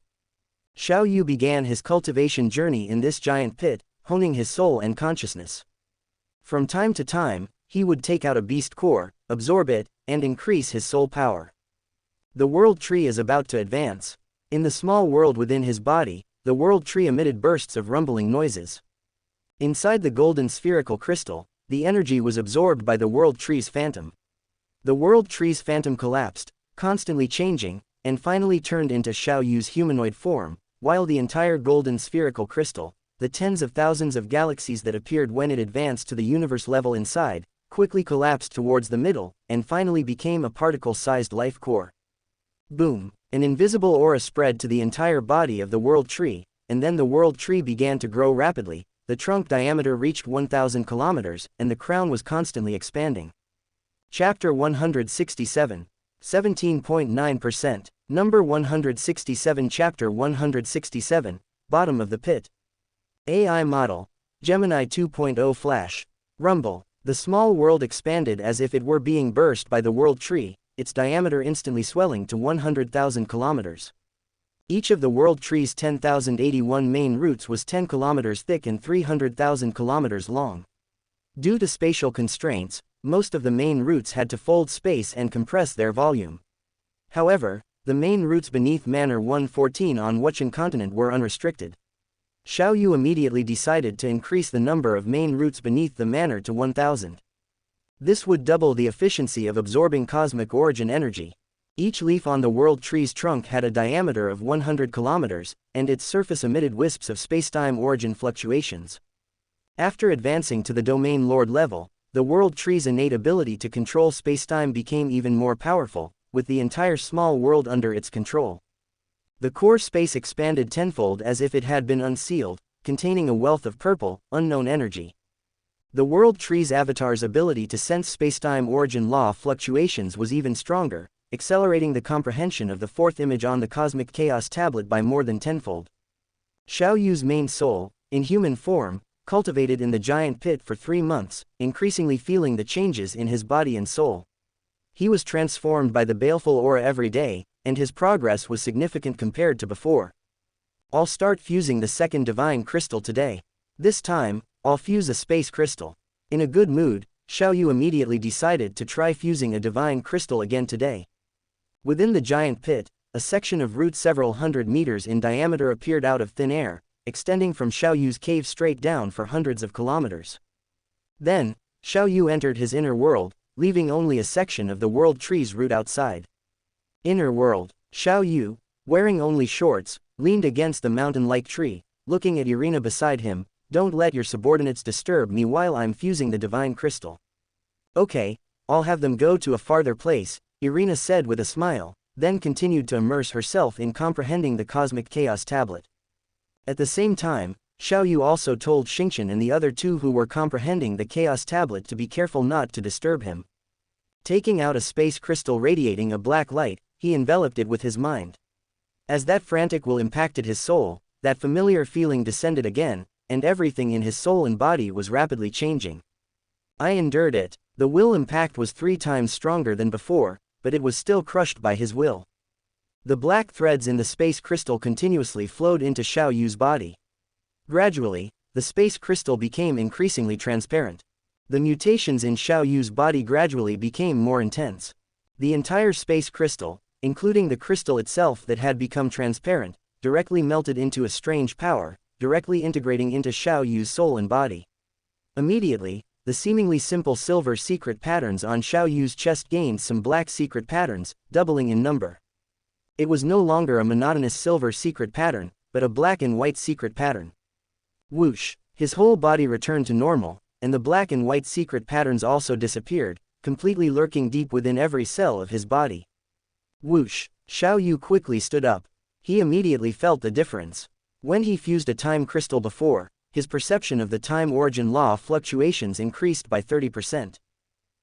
Xiao Yu began his cultivation journey in this giant pit, honing his soul and consciousness. From time to time, he would take out a beast core, absorb it, and increase his soul power. The world tree is about to advance. In the small world within his body, the world tree emitted bursts of rumbling noises. Inside the golden spherical crystal, the energy was absorbed by the world tree's phantom. The world tree's phantom collapsed, constantly changing, and finally turned into Xiao Yu's humanoid form, while the entire golden spherical crystal, the tens of thousands of galaxies that appeared when it advanced to the universe level inside, quickly collapsed towards the middle, and finally became a particle-sized life core. Boom! An invisible aura spread to the entire body of the world tree, and then the world tree began to grow rapidly. The trunk diameter reached 1,000 kilometers, and the crown was constantly expanding. Chapter 167. 17.9%. Number 167 Chapter 167, Bottom of the Pit. AI Model. Gemini 2.0 Flash. Rumble. The small world expanded as if it were being burst by the world tree, its diameter instantly swelling to 100,000 kilometers. Each of the world tree's 10,081 main roots was 10 kilometers thick and 300,000 kilometers long. Due to spatial constraints, most of the main roots had to fold space and compress their volume. However, the main roots beneath Manor 114 on Wuxian continent were unrestricted. Xiao Yu immediately decided to increase the number of main roots beneath the manor to 1,000. This would double the efficiency of absorbing cosmic origin energy. Each leaf on the world tree's trunk had a diameter of 100 kilometers, and its surface emitted wisps of spacetime origin fluctuations. After advancing to the domain lord level, the world tree's innate ability to control spacetime became even more powerful, with the entire small world under its control. The core space expanded tenfold as if it had been unsealed, containing a wealth of purple, unknown energy. The world tree's avatar's ability to sense spacetime origin law fluctuations was even stronger, accelerating the comprehension of the fourth image on the cosmic chaos tablet by more than tenfold. Xiao Yu's main soul, in human form, cultivated in the giant pit for 3 months, increasingly feeling the changes in his body and soul. He was transformed by the baleful aura every day, and his progress was significant compared to before. I'll start fusing the second divine crystal today. This time, I'll fuse a space crystal. In a good mood, Xiao Yu immediately decided to try fusing a divine crystal again today. Within the giant pit, a section of root several hundred meters in diameter appeared out of thin air, extending from Xiao Yu's cave straight down for hundreds of kilometers. Then, Xiao Yu entered his inner world, leaving only a section of the world tree's root outside. Inner world. Xiao Yu, wearing only shorts, leaned against the mountain-like tree, looking at Irina beside him. Don't let your subordinates disturb me while I'm fusing the divine crystal. Okay, I'll have them go to a farther place, Irina said with a smile, then continued to immerse herself in comprehending the cosmic chaos tablet. At the same time, Xiao Yu also told Xianxia and the other two who were comprehending the chaos tablet to be careful not to disturb him. Taking out a space crystal radiating a black light, he enveloped it with his mind. As that frantic will impacted his soul, that familiar feeling descended again, and everything in his soul and body was rapidly changing. I endured it. The will impact was 3 times stronger than before, but it was still crushed by his will. The black threads in the space crystal continuously flowed into Xiao Yu's body. Gradually, the space crystal became increasingly transparent. The mutations in Xiao Yu's body gradually became more intense. The entire space crystal, including the crystal itself that had become transparent, directly melted into a strange power, directly integrating into Xiao Yu's soul and body. Immediately, the seemingly simple silver secret patterns on Xiao Yu's chest gained some black secret patterns, doubling in number. It was no longer a monotonous silver secret pattern, but a black and white secret pattern. Whoosh! His whole body returned to normal, and the black and white secret patterns also disappeared, completely lurking deep within every cell of his body. Whoosh! Xiao Yu quickly stood up. He immediately felt the difference. When he fused a time crystal before, his perception of the time origin law fluctuations increased by 30%.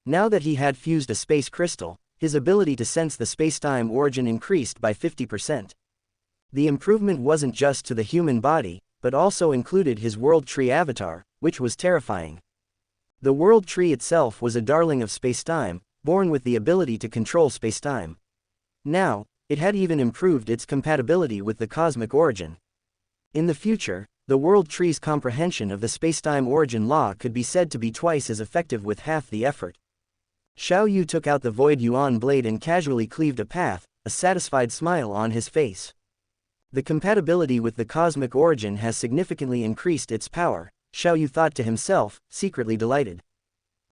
Now that he had fused a space crystal, his ability to sense the spacetime origin increased by 50%. The improvement wasn't just to the human body, but also included his world tree avatar, which was terrifying. The world tree itself was a darling of spacetime, born with the ability to control spacetime. Now, it had even improved its compatibility with the cosmic origin. In the future, the world tree's comprehension of the spacetime origin law could be said to be twice as effective with half the effort. Xiao Yu took out the void yuan blade and casually cleaved a path, a satisfied smile on his face. The compatibility with the cosmic origin has significantly increased its power, Xiao Yu thought to himself, secretly delighted.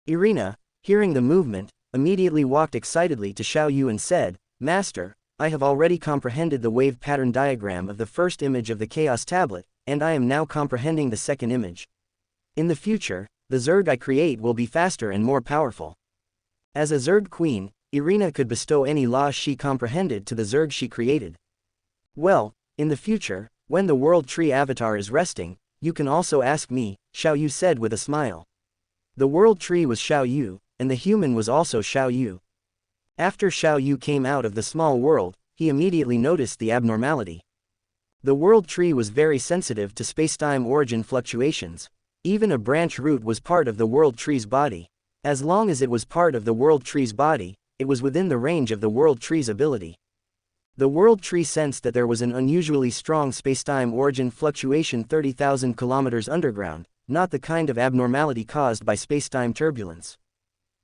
Irina, hearing the movement, immediately walked excitedly to Xiao Yu and said, Master, I have already comprehended the wave pattern diagram of the first image of the Chaos Tablet, and I am now comprehending the second image. In the future, the Zerg I create will be faster and more powerful. As a Zerg queen, Irina could bestow any laws she comprehended to the Zerg she created. Well, in the future, when the World Tree avatar is resting, you can also ask me, Xiao Yu said with a smile. The World Tree was Xiao Yu, and the human was also Xiao Yu. After Xiao Yu came out of the small world, he immediately noticed the abnormality. The world tree was very sensitive to spacetime origin fluctuations. Even a branch root was part of the world tree's body. As long as it was part of the world tree's body, it was within the range of the world tree's ability. The world tree sensed that there was an unusually strong spacetime origin fluctuation 30,000 kilometers underground, not the kind of abnormality caused by spacetime turbulence.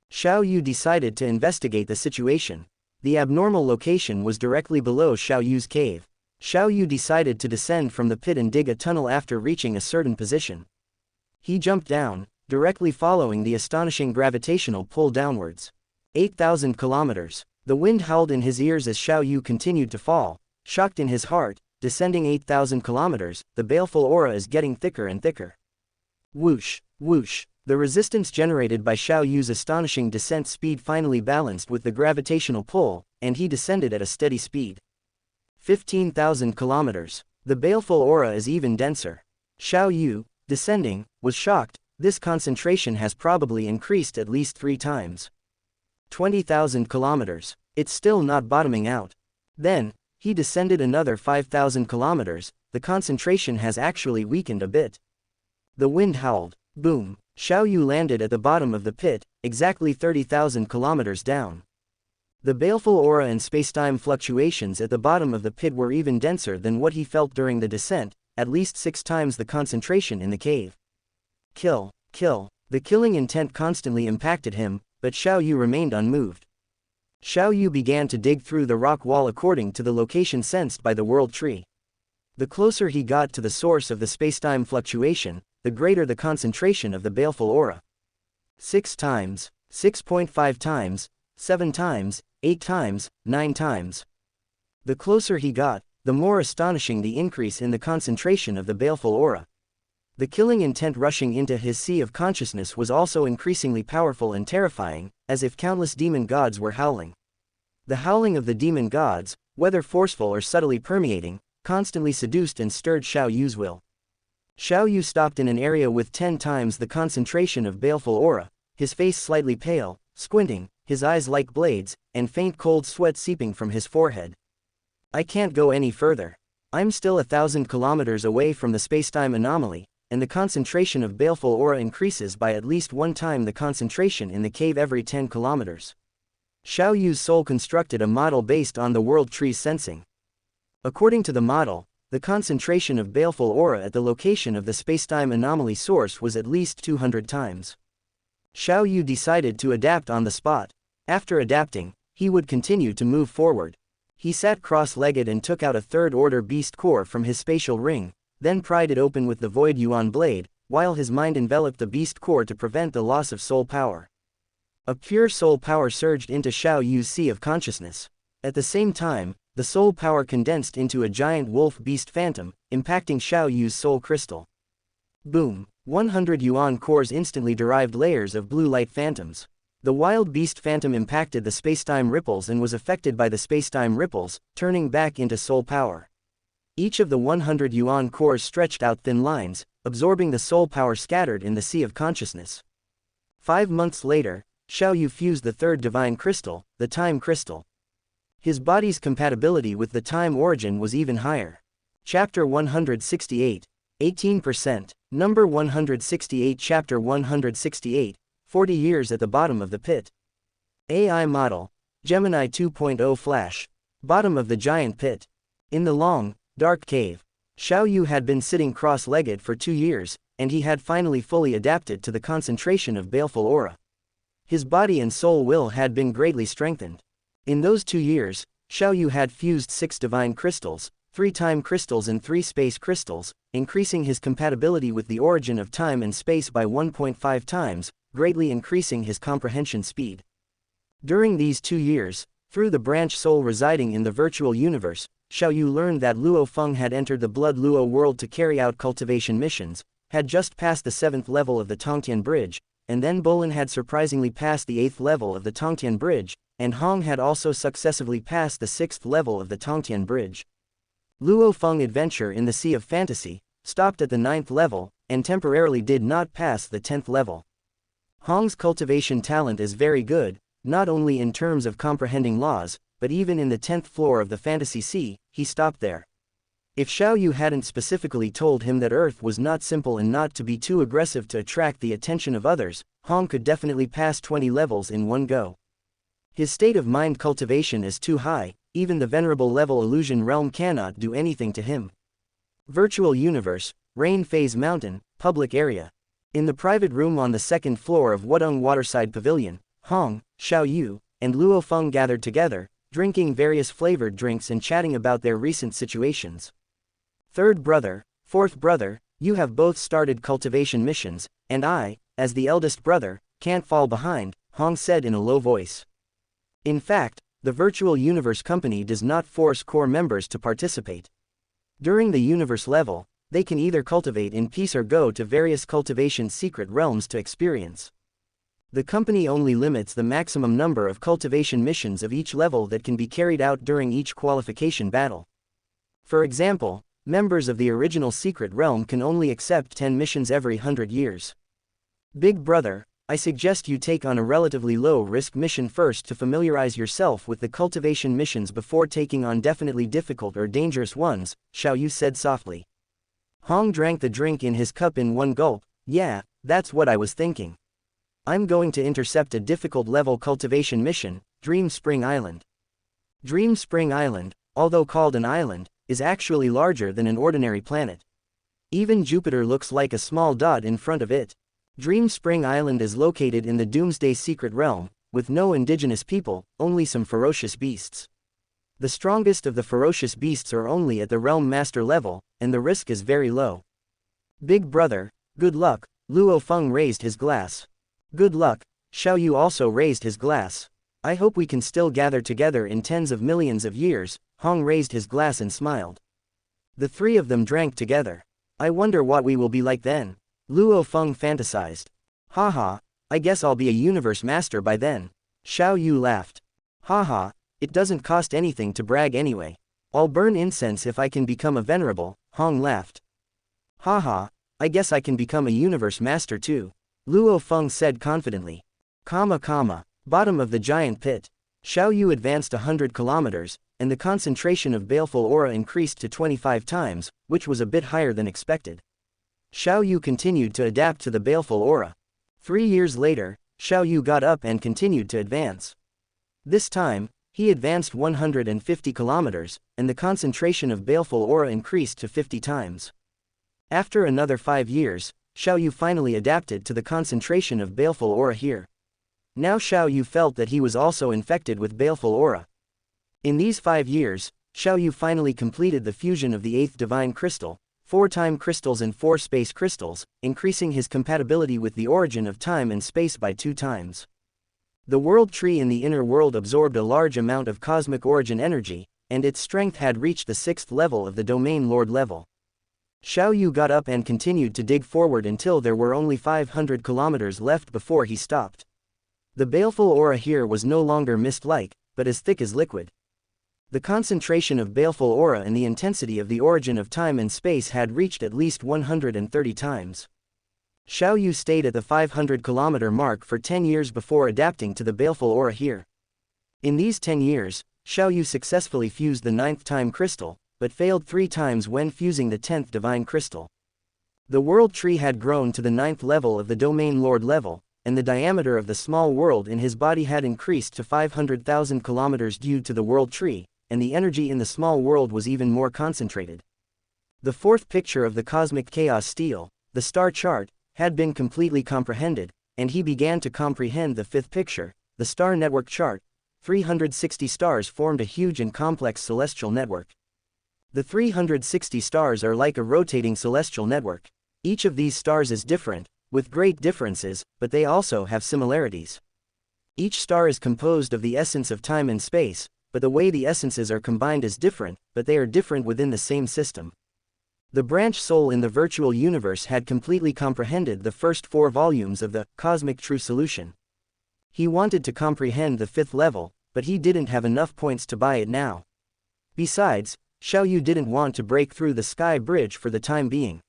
Xiao Yu decided to investigate the situation. The abnormal location was directly below Xiao Yu's cave. Xiao Yu decided to descend from the pit and dig a tunnel after reaching a certain position. He jumped down, directly following the astonishing gravitational pull downwards. 8,000 kilometers. The wind howled in his ears as Xiao Yu continued to fall, shocked in his heart, descending 8,000 kilometers, the baleful aura is getting thicker and thicker. Whoosh, whoosh. The resistance generated by Xiao Yu's astonishing descent speed finally balanced with the gravitational pull, and he descended at a steady speed. 15,000 kilometers. The baleful aura is even denser. Xiao Yu, descending, was shocked. This concentration has probably increased at least 3 times. 20,000 kilometers. It's still not bottoming out. Then, he descended another 5,000 kilometers, the concentration has actually weakened a bit. The wind howled. Boom. Xiao Yu landed at the bottom of the pit, exactly 30,000 kilometers down. The baleful aura and spacetime fluctuations at the bottom of the pit were even denser than what he felt during the descent, at least 6 times the concentration in the cave. Kill, kill. The killing intent constantly impacted him, but Xiao Yu remained unmoved. Xiao Yu began to dig through the rock wall according to the location sensed by the world tree. The closer he got to the source of the spacetime fluctuation, the greater the concentration of the baleful aura. 6 times, 6.5 times, 7 times, 8 times, 9 times. The closer he got, the more astonishing the increase in the concentration of the baleful aura. The killing intent rushing into his sea of consciousness was also increasingly powerful and terrifying, as if countless demon gods were howling. The howling of the demon gods, whether forceful or subtly permeating, constantly seduced and stirred Xiao Yu's will. Xiao Yu stopped in an area with 10 times the concentration of baleful aura, his face slightly pale, squinting, his eyes like blades, and faint cold sweat seeping from his forehead. I can't go any further. I'm still 1,000 kilometers away from the spacetime anomaly, and the concentration of baleful aura increases by at least 1 time the concentration in the cave every 10 kilometers. Xiao Yu's soul constructed a model based on the world tree's sensing. According to the model, the concentration of baleful aura at the location of the spacetime anomaly source was at least 200 times. Xiao Yu decided to adapt on the spot. After adapting, he would continue to move forward. He sat cross-legged and took out a third-order beast core from his spatial ring, then pried it open with the Void Yuan blade, while his mind enveloped the beast core to prevent the loss of soul power. A pure soul power surged into Xiao Yu's sea of consciousness. At the same time, the soul power condensed into a giant wolf beast phantom, impacting Xiao Yu's soul crystal. Boom! 100 yuan cores instantly derived layers of blue light phantoms. The wild beast phantom impacted the spacetime ripples and was affected by the spacetime ripples, turning back into soul power. Each of the 100 yuan cores stretched out thin lines, absorbing the soul power scattered in the sea of consciousness. 5 months later, Xiao Yu fused the third divine crystal, the time crystal. His body's compatibility with the time origin was even higher. Chapter 168. 18%. Number 168. Chapter 168. 40 years at the bottom of the pit. AI model. Gemini 2.0 Flash. Bottom of the giant pit. In the long, dark cave, Xiao Yu had been sitting cross-legged for 2 years, and he had finally fully adapted to the concentration of baleful aura. His body and soul will had been greatly strengthened. In those 2 years, Xiao Yu had fused 6 divine crystals, 3 time crystals and 3 space crystals, increasing his compatibility with the origin of time and space by 1.5 times, greatly increasing his comprehension speed. During these 2 years, through the branch soul residing in the virtual universe, Xiao Yu learned that Luo Feng had entered the Blood Luo world to carry out cultivation missions, had just passed the 7th level of the Tongtian Bridge, and then Bolin had surprisingly passed the 8th level of the Tongtian Bridge, and Hong had also successively passed the 6th level of the Tongtian Bridge. Luo Feng adventure in the Sea of Fantasy stopped at the 9th level, and temporarily did not pass the 10th level. Hong's cultivation talent is very good, not only in terms of comprehending laws, but even in the 10th floor of the Fantasy Sea, he stopped there. If Xiao Yu hadn't specifically told him that Earth was not simple and not to be too aggressive to attract the attention of others, Hong could definitely pass 20 levels in one go. His state of mind cultivation is too high, even the venerable level illusion realm cannot do anything to him. Virtual Universe, Rain Phase Mountain, Public Area. In the private room on the second floor of Wudong Waterside Pavilion, Hong, Xiao Yu, and Luo Feng gathered together, drinking various flavored drinks and chatting about their recent situations. Third brother, fourth brother, you have both started cultivation missions, and I, as the eldest brother, can't fall behind, Hong said in a low voice. In fact, the Virtual Universe Company does not force core members to participate. During the universe level, they can either cultivate in peace or go to various cultivation secret realms to experience. The company only limits the maximum number of cultivation missions of each level that can be carried out during each qualification battle. For example, members of the original secret realm can only accept 10 missions every 100 years. Big brother, I suggest you take on a relatively low-risk mission first to familiarize yourself with the cultivation missions before taking on definitely difficult or dangerous ones, Xiao Yu said softly. Hong drank the drink in his cup in one gulp. Yeah, that's what I was thinking. I'm going to intercept a difficult level cultivation mission, Dream Spring Island. Dream Spring Island, although called an island, is actually larger than an ordinary planet. Even Jupiter looks like a small dot in front of it. Dream Spring Island is located in the Doomsday Secret Realm, with no indigenous people, only some ferocious beasts. The strongest of the ferocious beasts are only at the Realm Master level, and the risk is very low. Big brother, good luck, Luo Feng raised his glass. Good luck, Xiao Yu also raised his glass. I hope we can still gather together in tens of millions of years, Hong raised his glass and smiled. The three of them drank together. I wonder what we will be like then, Luo Feng fantasized. Haha, I guess I'll be a universe master by then. Xiao Yu laughed. Haha, it doesn't cost anything to brag anyway. I'll burn incense if I can become a venerable, Hong laughed. Haha, I guess I can become a universe master too, Luo Feng said confidently. Bottom of the giant pit. Xiao Yu advanced 100 kilometers, and the concentration of baleful aura increased to 25 times, which was a bit higher than expected. Xiao Yu continued to adapt to the baleful aura. 3 years later, Xiao Yu got up and continued to advance. This time, he advanced 150 kilometers, and the concentration of baleful aura increased to 50 times. After another 5 years, Xiao Yu finally adapted to the concentration of baleful aura here. Now Xiao Yu felt that he was also infected with baleful aura. In these 5 years, Xiao Yu finally completed the fusion of the 8th divine crystal, 4 time crystals and 4 space crystals, increasing his compatibility with the origin of time and space by 2 times. The world tree in the inner world absorbed a large amount of cosmic origin energy, and its strength had reached the 6th level of the domain lord level. Xiao Yu got up and continued to dig forward until there were only 500 kilometers left before he stopped. The baleful aura here was no longer mist-like, but as thick as liquid. The concentration of baleful aura and the intensity of the origin of time and space had reached at least 130 times. Xiao Yu stayed at the 500-kilometer mark for 10 years before adapting to the baleful aura here. In these 10 years, Xiao Yu successfully fused the 9th time crystal, but failed 3 times when fusing the 10th divine crystal. The world tree had grown to the 9th level of the domain lord level, and the diameter of the small world in his body had increased to 500,000 kilometers due to the world tree, and the energy in the small world was even more concentrated. The 4th picture of the cosmic chaos stele, the star chart, had been completely comprehended, and he began to comprehend the 5th picture, the star network chart. 360 stars formed a huge and complex celestial network. The 360 stars are like a rotating celestial network. Each of these stars is different, with great differences, but they also have similarities. Each star is composed of the essence of time and space, but the way the essences are combined is different, but they are different within the same system. The branch soul in the virtual universe had completely comprehended the first 4 volumes of the Cosmic True Solution. He wanted to comprehend the 5th level, but he didn't have enough points to buy it now. Besides, Xiao Yu didn't want to break through the sky bridge for the time being.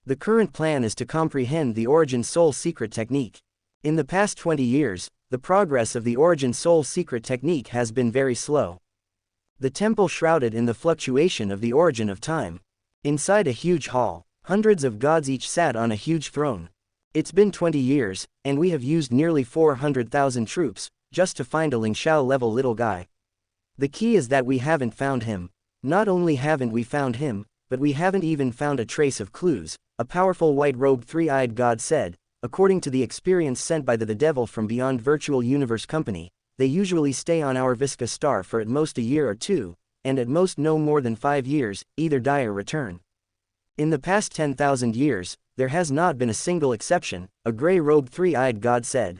The current plan is to comprehend the origin soul secret technique. In the past 20 years, the progress of the Origin Soul secret technique has been very slow. The temple shrouded in the fluctuation of the origin of time. Inside a huge hall, hundreds of gods each sat on a huge throne. It's been 20 years, and we have used nearly 400,000 troops, just to find a Lingxiao level little guy. The key is that we haven't found him. Not only haven't we found him, but we haven't even found a trace of clues, a powerful white-robed three-eyed god said. According to the experience sent by the devil from beyond Virtual Universe Company, they usually stay on our Visca star for at most a year or two, and at most no more than 5 years, either die or return. In the past 10,000 years, there has not been a single exception, a gray-robed three-eyed god said.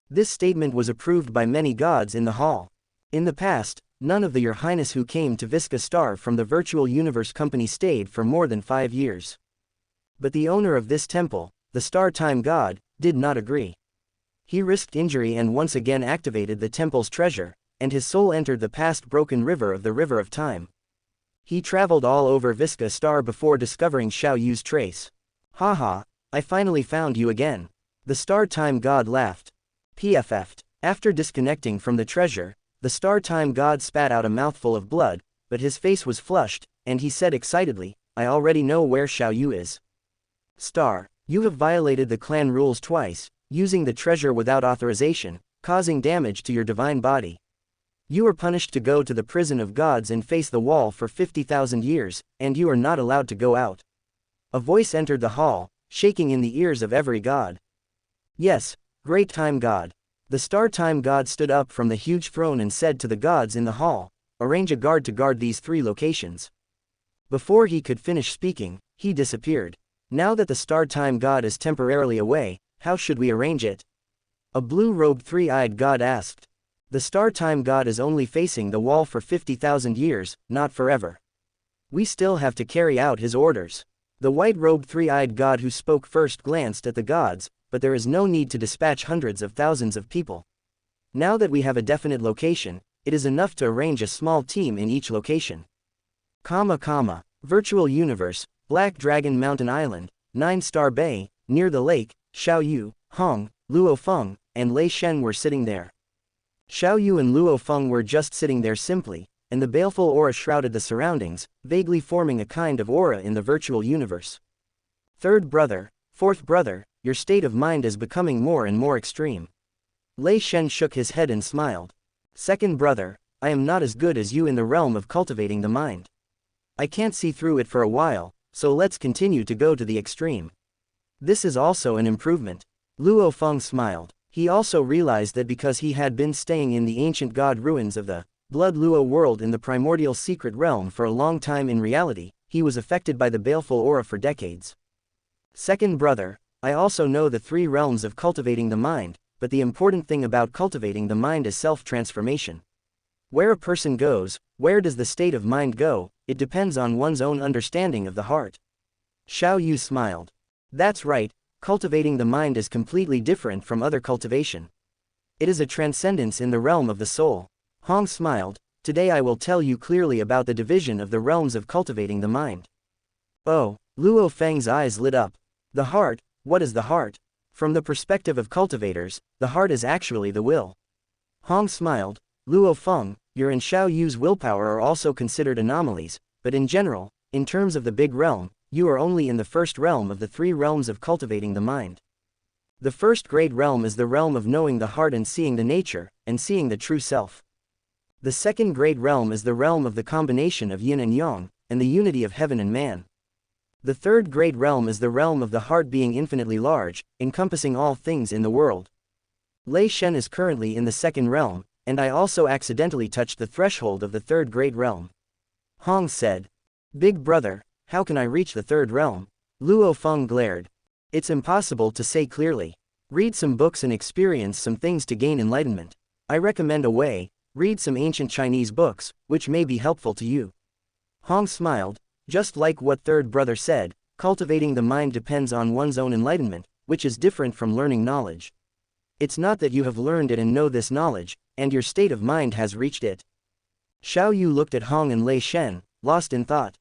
This statement was approved by many gods in the hall. In the past, none of the Your Highness who came to Visca star from the Virtual Universe Company stayed for more than 5 years. But the owner of this temple, the Star Time God, did not agree. He risked injury and once again activated the temple's treasure, and his soul entered the past broken river of the River of Time. He traveled all over Visca star before discovering Xiao Yu's trace. Haha, I finally found you again. The Star Time God laughed. PFF'd. After disconnecting from the treasure, the Star Time God spat out a mouthful of blood, but his face was flushed, and he said excitedly, I already know where Xiao Yu is. Star. You have violated the clan rules twice, using the treasure without authorization, causing damage to your divine body. You are punished to go to the prison of gods and face the wall for 50,000 years, and you are not allowed to go out. A voice entered the hall, shaking in the ears of every god. Yes, great time god. The Star Time God stood up from the huge throne and said to the gods in the hall, arrange a guard to guard these 3 locations. Before he could finish speaking, he disappeared. Now that the Star Time God is temporarily away, how should we arrange it? A blue-robed three-eyed god asked. The Star Time God is only facing the wall for 50,000 years, not forever. We still have to carry out his orders. The white-robed three-eyed god who spoke first glanced at the gods, but there is no need to dispatch hundreds of thousands of people. Now that we have a definite location, it is enough to arrange a small team in each location. Virtual Universe, Black Dragon Mountain Island, 9-Star Bay, near the lake, Xiao Yu, Hong, Luo Feng, and Lei Shen were sitting there. Xiao Yu and Luo Feng were just sitting there simply, and the baleful aura shrouded the surroundings, vaguely forming a kind of aura in the virtual universe. Third brother, fourth brother, your state of mind is becoming more and more extreme. Lei Shen shook his head and smiled. Second brother, I am not as good as you in the realm of cultivating the mind. I can't see through it for a while, so let's continue to go to the extreme. This is also an improvement. Luo Feng smiled. He also realized that because he had been staying in the ancient god ruins of the Blood Luo world in the primordial secret realm for a long time, in reality, he was affected by the baleful aura for decades. Second brother, I also know the 3 realms of cultivating the mind, but the important thing about cultivating the mind is self-transformation. Where a person goes, where does the state of mind go? It depends on one's own understanding of the heart. Xiao Yu smiled. That's right, cultivating the mind is completely different from other cultivation. It is a transcendence in the realm of the soul. Hong smiled. Today I will tell you clearly about the division of the realms of cultivating the mind. Oh, Luo Feng's eyes lit up. The heart, what is the heart? From the perspective of cultivators, the heart is actually the will. Hong smiled. Luo Feng, your and Xiao Yu's willpower are also considered anomalies, but in general, in terms of the big realm, you are only in the first realm of the 3 realms of cultivating the mind. The first great realm is the realm of knowing the heart and seeing the nature, and seeing the true self. The second great realm is the realm of the combination of yin and yang, and the unity of heaven and man. The third great realm is the realm of the heart being infinitely large, encompassing all things in the world. Lei Shen is currently in the second realm, and I also accidentally touched the threshold of the third great realm. Hong said. Big brother, how can I reach the third realm? Luo Feng glared. It's impossible to say clearly. Read some books and experience some things to gain enlightenment. I recommend a way, read some ancient Chinese books, which may be helpful to you. Hong smiled. Just like what third brother said, cultivating the mind depends on one's own enlightenment, which is different from learning knowledge. It's not that you have learned it and know this knowledge, and your state of mind has reached it. Xiao Yu looked at Hong and Lei Shen, lost in thought.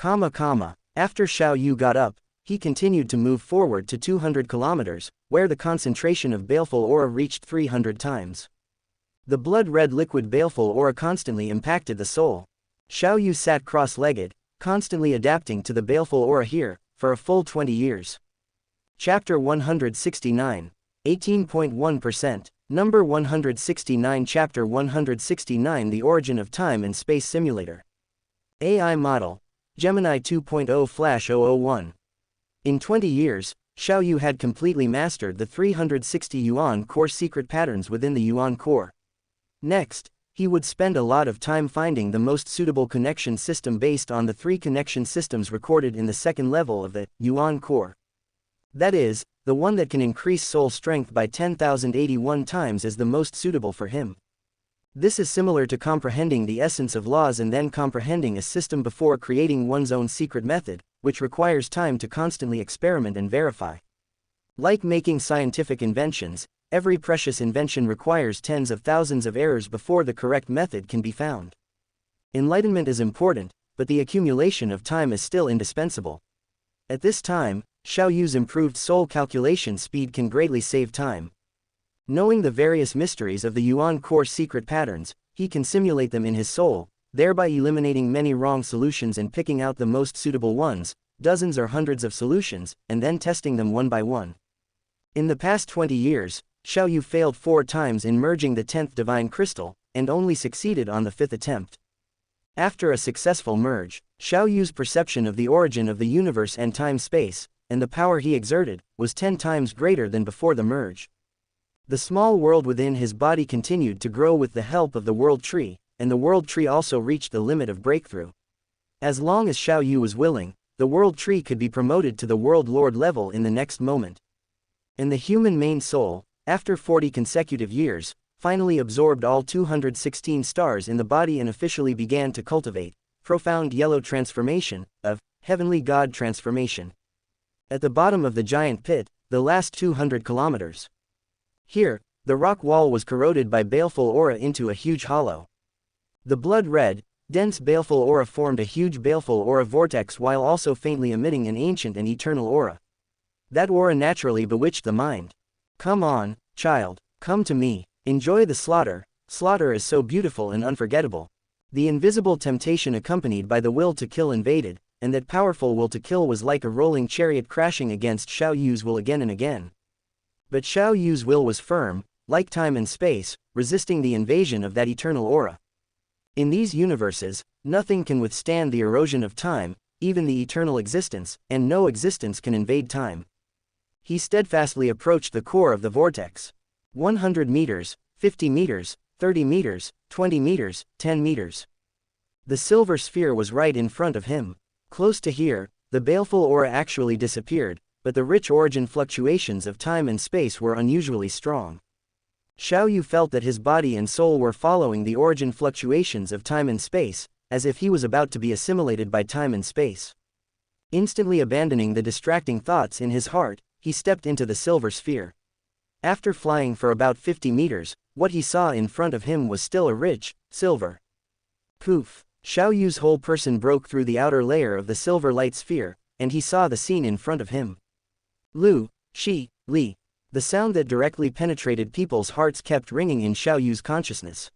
After Xiao Yu got up, He continued to move forward to 200 kilometers, where the concentration of baleful aura reached 300 times. The blood-red liquid baleful aura constantly impacted the soul. Xiao Yu sat cross-legged, constantly adapting to the baleful aura here, for a full 20 years. Chapter 169. 18.1%. Number 169. Chapter 169. The Origin of Time and Space Simulator. AI Model. Gemini 2.0/001. In 20 years, Xiao Yu had completely mastered the 360 Yuan core secret patterns within the Yuan core. Next, he would spend a lot of time finding the most suitable connection system based on the 3 connection systems recorded in the second level of the Yuan core. That is, the one that can increase soul strength by 10,081 times is the most suitable for him. This is similar to comprehending the essence of laws and then comprehending a system before creating one's own secret method, which requires time to constantly experiment and verify. Like making scientific inventions, every precious invention requires tens of thousands of errors before the correct method can be found. Enlightenment is important, but the accumulation of time is still indispensable. At this time, Xiao Yu's improved soul calculation speed can greatly save time. Knowing the various mysteries of the Yuan core secret patterns, he can simulate them in his soul, thereby eliminating many wrong solutions and picking out the most suitable ones, dozens or hundreds of solutions, and then testing them one by one. In the past 20 years, Xiao Yu failed 4 times in merging the 10th divine crystal, and only succeeded on the 5th attempt. After a successful merge, Xiao Yu's perception of the origin of the universe and time-space, and the power he exerted, was 10 times greater than before the merge. The small world within his body continued to grow with the help of the world tree, and the world tree also reached the limit of breakthrough. As long as Xiao Yu was willing, the world tree could be promoted to the world lord level in the next moment. And the human main soul, after 40 consecutive years, finally absorbed all 216 stars in the body and officially began to cultivate profound yellow transformation of heavenly god transformation. At the bottom of the giant pit, the last 200 kilometers. Here, the rock wall was corroded by baleful aura into a huge hollow. The blood-red, dense baleful aura formed a huge baleful aura vortex while also faintly emitting an ancient and eternal aura. That aura naturally bewitched the mind. Come on, child, come to me, enjoy the slaughter. Slaughter is so beautiful and unforgettable. The invisible temptation accompanied by the will to kill invaded, and that powerful will to kill was like a rolling chariot crashing against Xiao Yu's will again and again. But Xiao Yu's will was firm, like time and space, resisting the invasion of that eternal aura. In these universes, nothing can withstand the erosion of time, even the eternal existence, and no existence can invade time. He steadfastly approached the core of the vortex. 100 meters, 50 meters, 30 meters, 20 meters, 10 meters. The silver sphere was right in front of him. Close to here, the baleful aura actually disappeared, but the rich origin fluctuations of time and space were unusually strong. Xiao Yu felt that his body and soul were following the origin fluctuations of time and space, as if he was about to be assimilated by time and space. Instantly abandoning the distracting thoughts in his heart, he stepped into the silver sphere. After flying for about 50 meters, what he saw in front of him was still a rich silver. Poof! Xiao Yu's whole person broke through the outer layer of the silver light sphere, and he saw the scene in front of him. Lu, Shi, Li. The sound that directly penetrated people's hearts kept ringing in Xiao Yu's consciousness.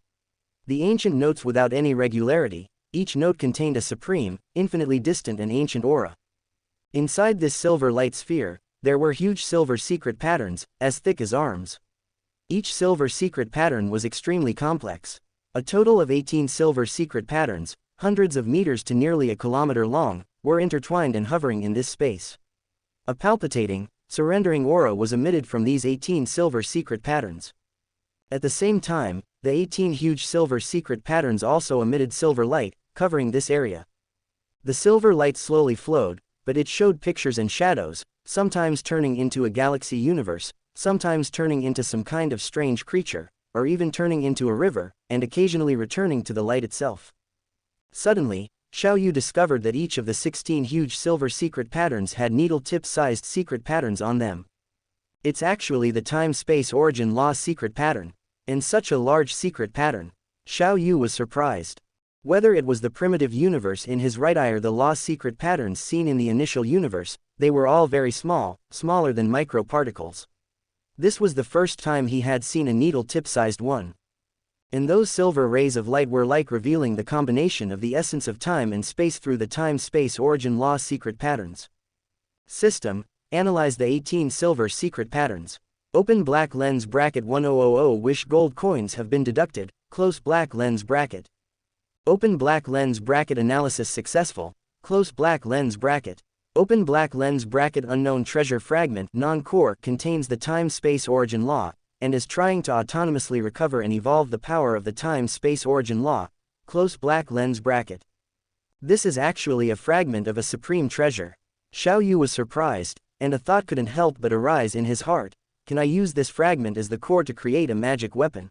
The ancient notes without any regularity, each note contained a supreme, infinitely distant and ancient aura. Inside this silver light sphere, there were huge silver secret patterns, as thick as arms. Each silver secret pattern was extremely complex. A total of 18 silver secret patterns, hundreds of meters to nearly a kilometer long, were intertwined and hovering in this space. A palpitating, surrendering aura was emitted from these 18 silver secret patterns. At the same time, the 18 huge silver secret patterns also emitted silver light, covering this area. The silver light slowly flowed, but it showed pictures and shadows, sometimes turning into a galaxy universe, sometimes turning into some kind of strange creature, or even turning into a river, and occasionally returning to the light itself. Suddenly, Xiao Yu discovered that each of the 16 huge silver secret patterns had needle-tip-sized secret patterns on them. It's actually the time-space origin law secret pattern. In such a large secret pattern, Xiao Yu was surprised. Whether it was the primitive universe in his right eye or the law secret patterns seen in the initial universe, They were all very small, smaller than microparticles. This was the first time he had seen a needle-tip-sized one. And those silver rays of light were like revealing the combination of the essence of time and space through the time-space origin law secret patterns. System, analyze the 18 silver secret patterns. Open black lens bracket 1000 wish gold coins have been deducted, close black lens bracket. Open black lens bracket analysis successful, close black lens bracket. Open black lens bracket unknown treasure fragment non-core contains the time-space origin law, and is trying to autonomously recover and evolve the power of the time-space origin law, close black lens bracket. This is actually a fragment of a supreme treasure. Xiao Yu was surprised, and a thought couldn't help but arise in his heart. Can I use this fragment as the core to create a magic weapon?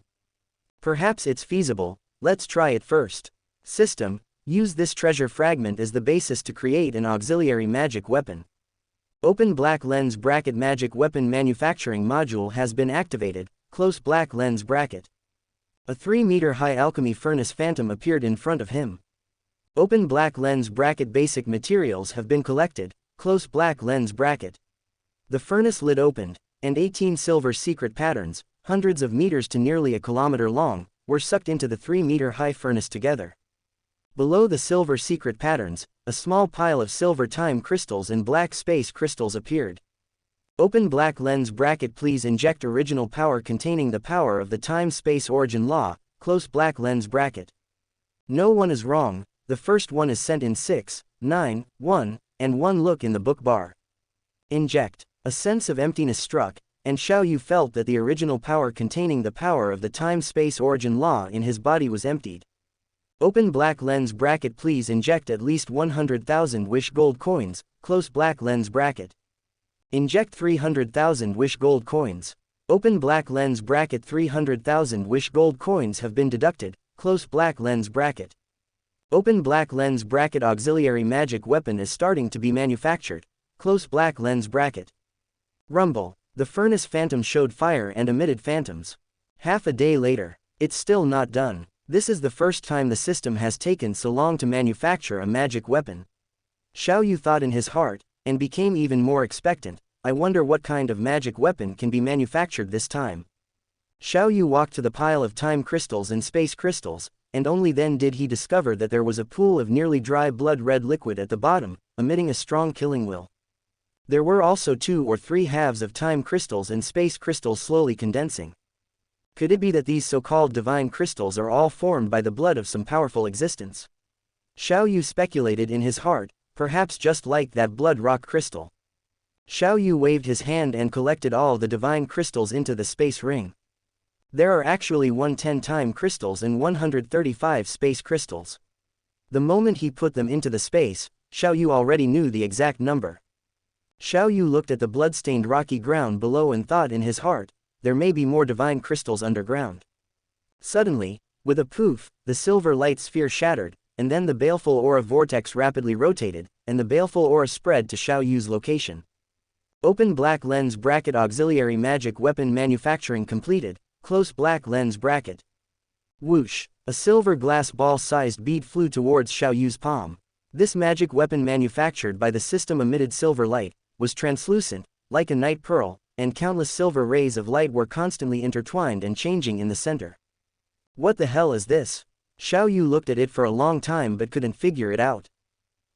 Perhaps it's feasible, let's try it first. System, use this treasure fragment as the basis to create an auxiliary magic weapon. Open black lens bracket magic weapon manufacturing module has been activated, close black lens bracket. A 3-meter-high alchemy furnace phantom appeared in front of him. Open black lens bracket basic materials have been collected, close black lens bracket. The furnace lid opened, and 18 silver secret patterns, hundreds of meters to nearly a kilometer long, were sucked into the 3-meter-high furnace together. Below the silver secret patterns, a small pile of silver time crystals and black space crystals appeared. Open black lens bracket please inject original power containing the power of the time-space origin law, close black lens bracket. No one is wrong, the first one is sent in 6, 9, 1, and 1 look in the book bar. Inject. A sense of emptiness struck, and Xiao Yu felt that the original power containing the power of the time-space origin law in his body was emptied. Open black lens bracket please inject at least 100,000 wish gold coins, close black lens bracket. Inject 300,000 wish gold coins. Open black lens bracket 300,000 wish gold coins have been deducted, close black lens bracket. Open black lens bracket auxiliary magic weapon is starting to be manufactured, close black lens bracket. Rumble. The furnace phantom showed fire and emitted phantoms. Half a day later. It's still not done. This is the first time the system has taken so long to manufacture a magic weapon. Xiao Yu thought in his heart, and became even more expectant. I wonder what kind of magic weapon can be manufactured this time. Xiao Yu walked to the pile of time crystals and space crystals, and only then did he discover that there was a pool of nearly dry blood-red liquid at the bottom, emitting a strong killing will. There were also 2 or 3 halves of time crystals and space crystals slowly condensing. Could it be that these so-called divine crystals are all formed by the blood of some powerful existence? Xiao Yu speculated in his heart, perhaps just like that blood rock crystal. Xiao Yu waved his hand and collected all the divine crystals into the space ring. There are actually 110 time crystals and 135 space crystals. The moment he put them into the space, Xiao Yu already knew the exact number. Xiao Yu looked at the blood-stained rocky ground below and thought in his heart, there may be more divine crystals underground. Suddenly, with a poof, the silver light sphere shattered, and then the baleful aura vortex rapidly rotated, and the baleful aura spread to Xiao Yu's location. Open black lens bracket auxiliary magic weapon manufacturing completed, close black lens bracket. Whoosh! A silver glass ball-sized bead flew towards Xiao Yu's palm. This magic weapon manufactured by the system emitted silver light, was translucent, like a night pearl, and countless silver rays of light were constantly intertwined and changing in the center. What the hell is this? Xiao Yu looked at it for a long time but couldn't figure it out.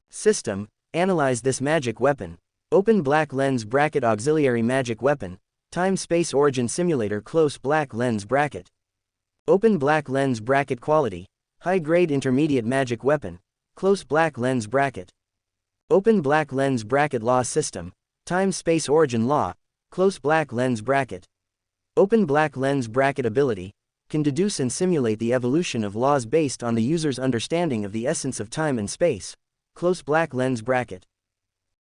System, analyze this magic weapon. Open black lens bracket auxiliary magic weapon, time-space origin simulator close black lens bracket. Open black lens bracket quality, high-grade intermediate magic weapon, close black lens bracket. Open black lens bracket law system, time-space origin law, close black lens bracket. Open black lens bracket ability, can deduce and simulate the evolution of laws based on the user's understanding of the essence of time and space, close black lens bracket.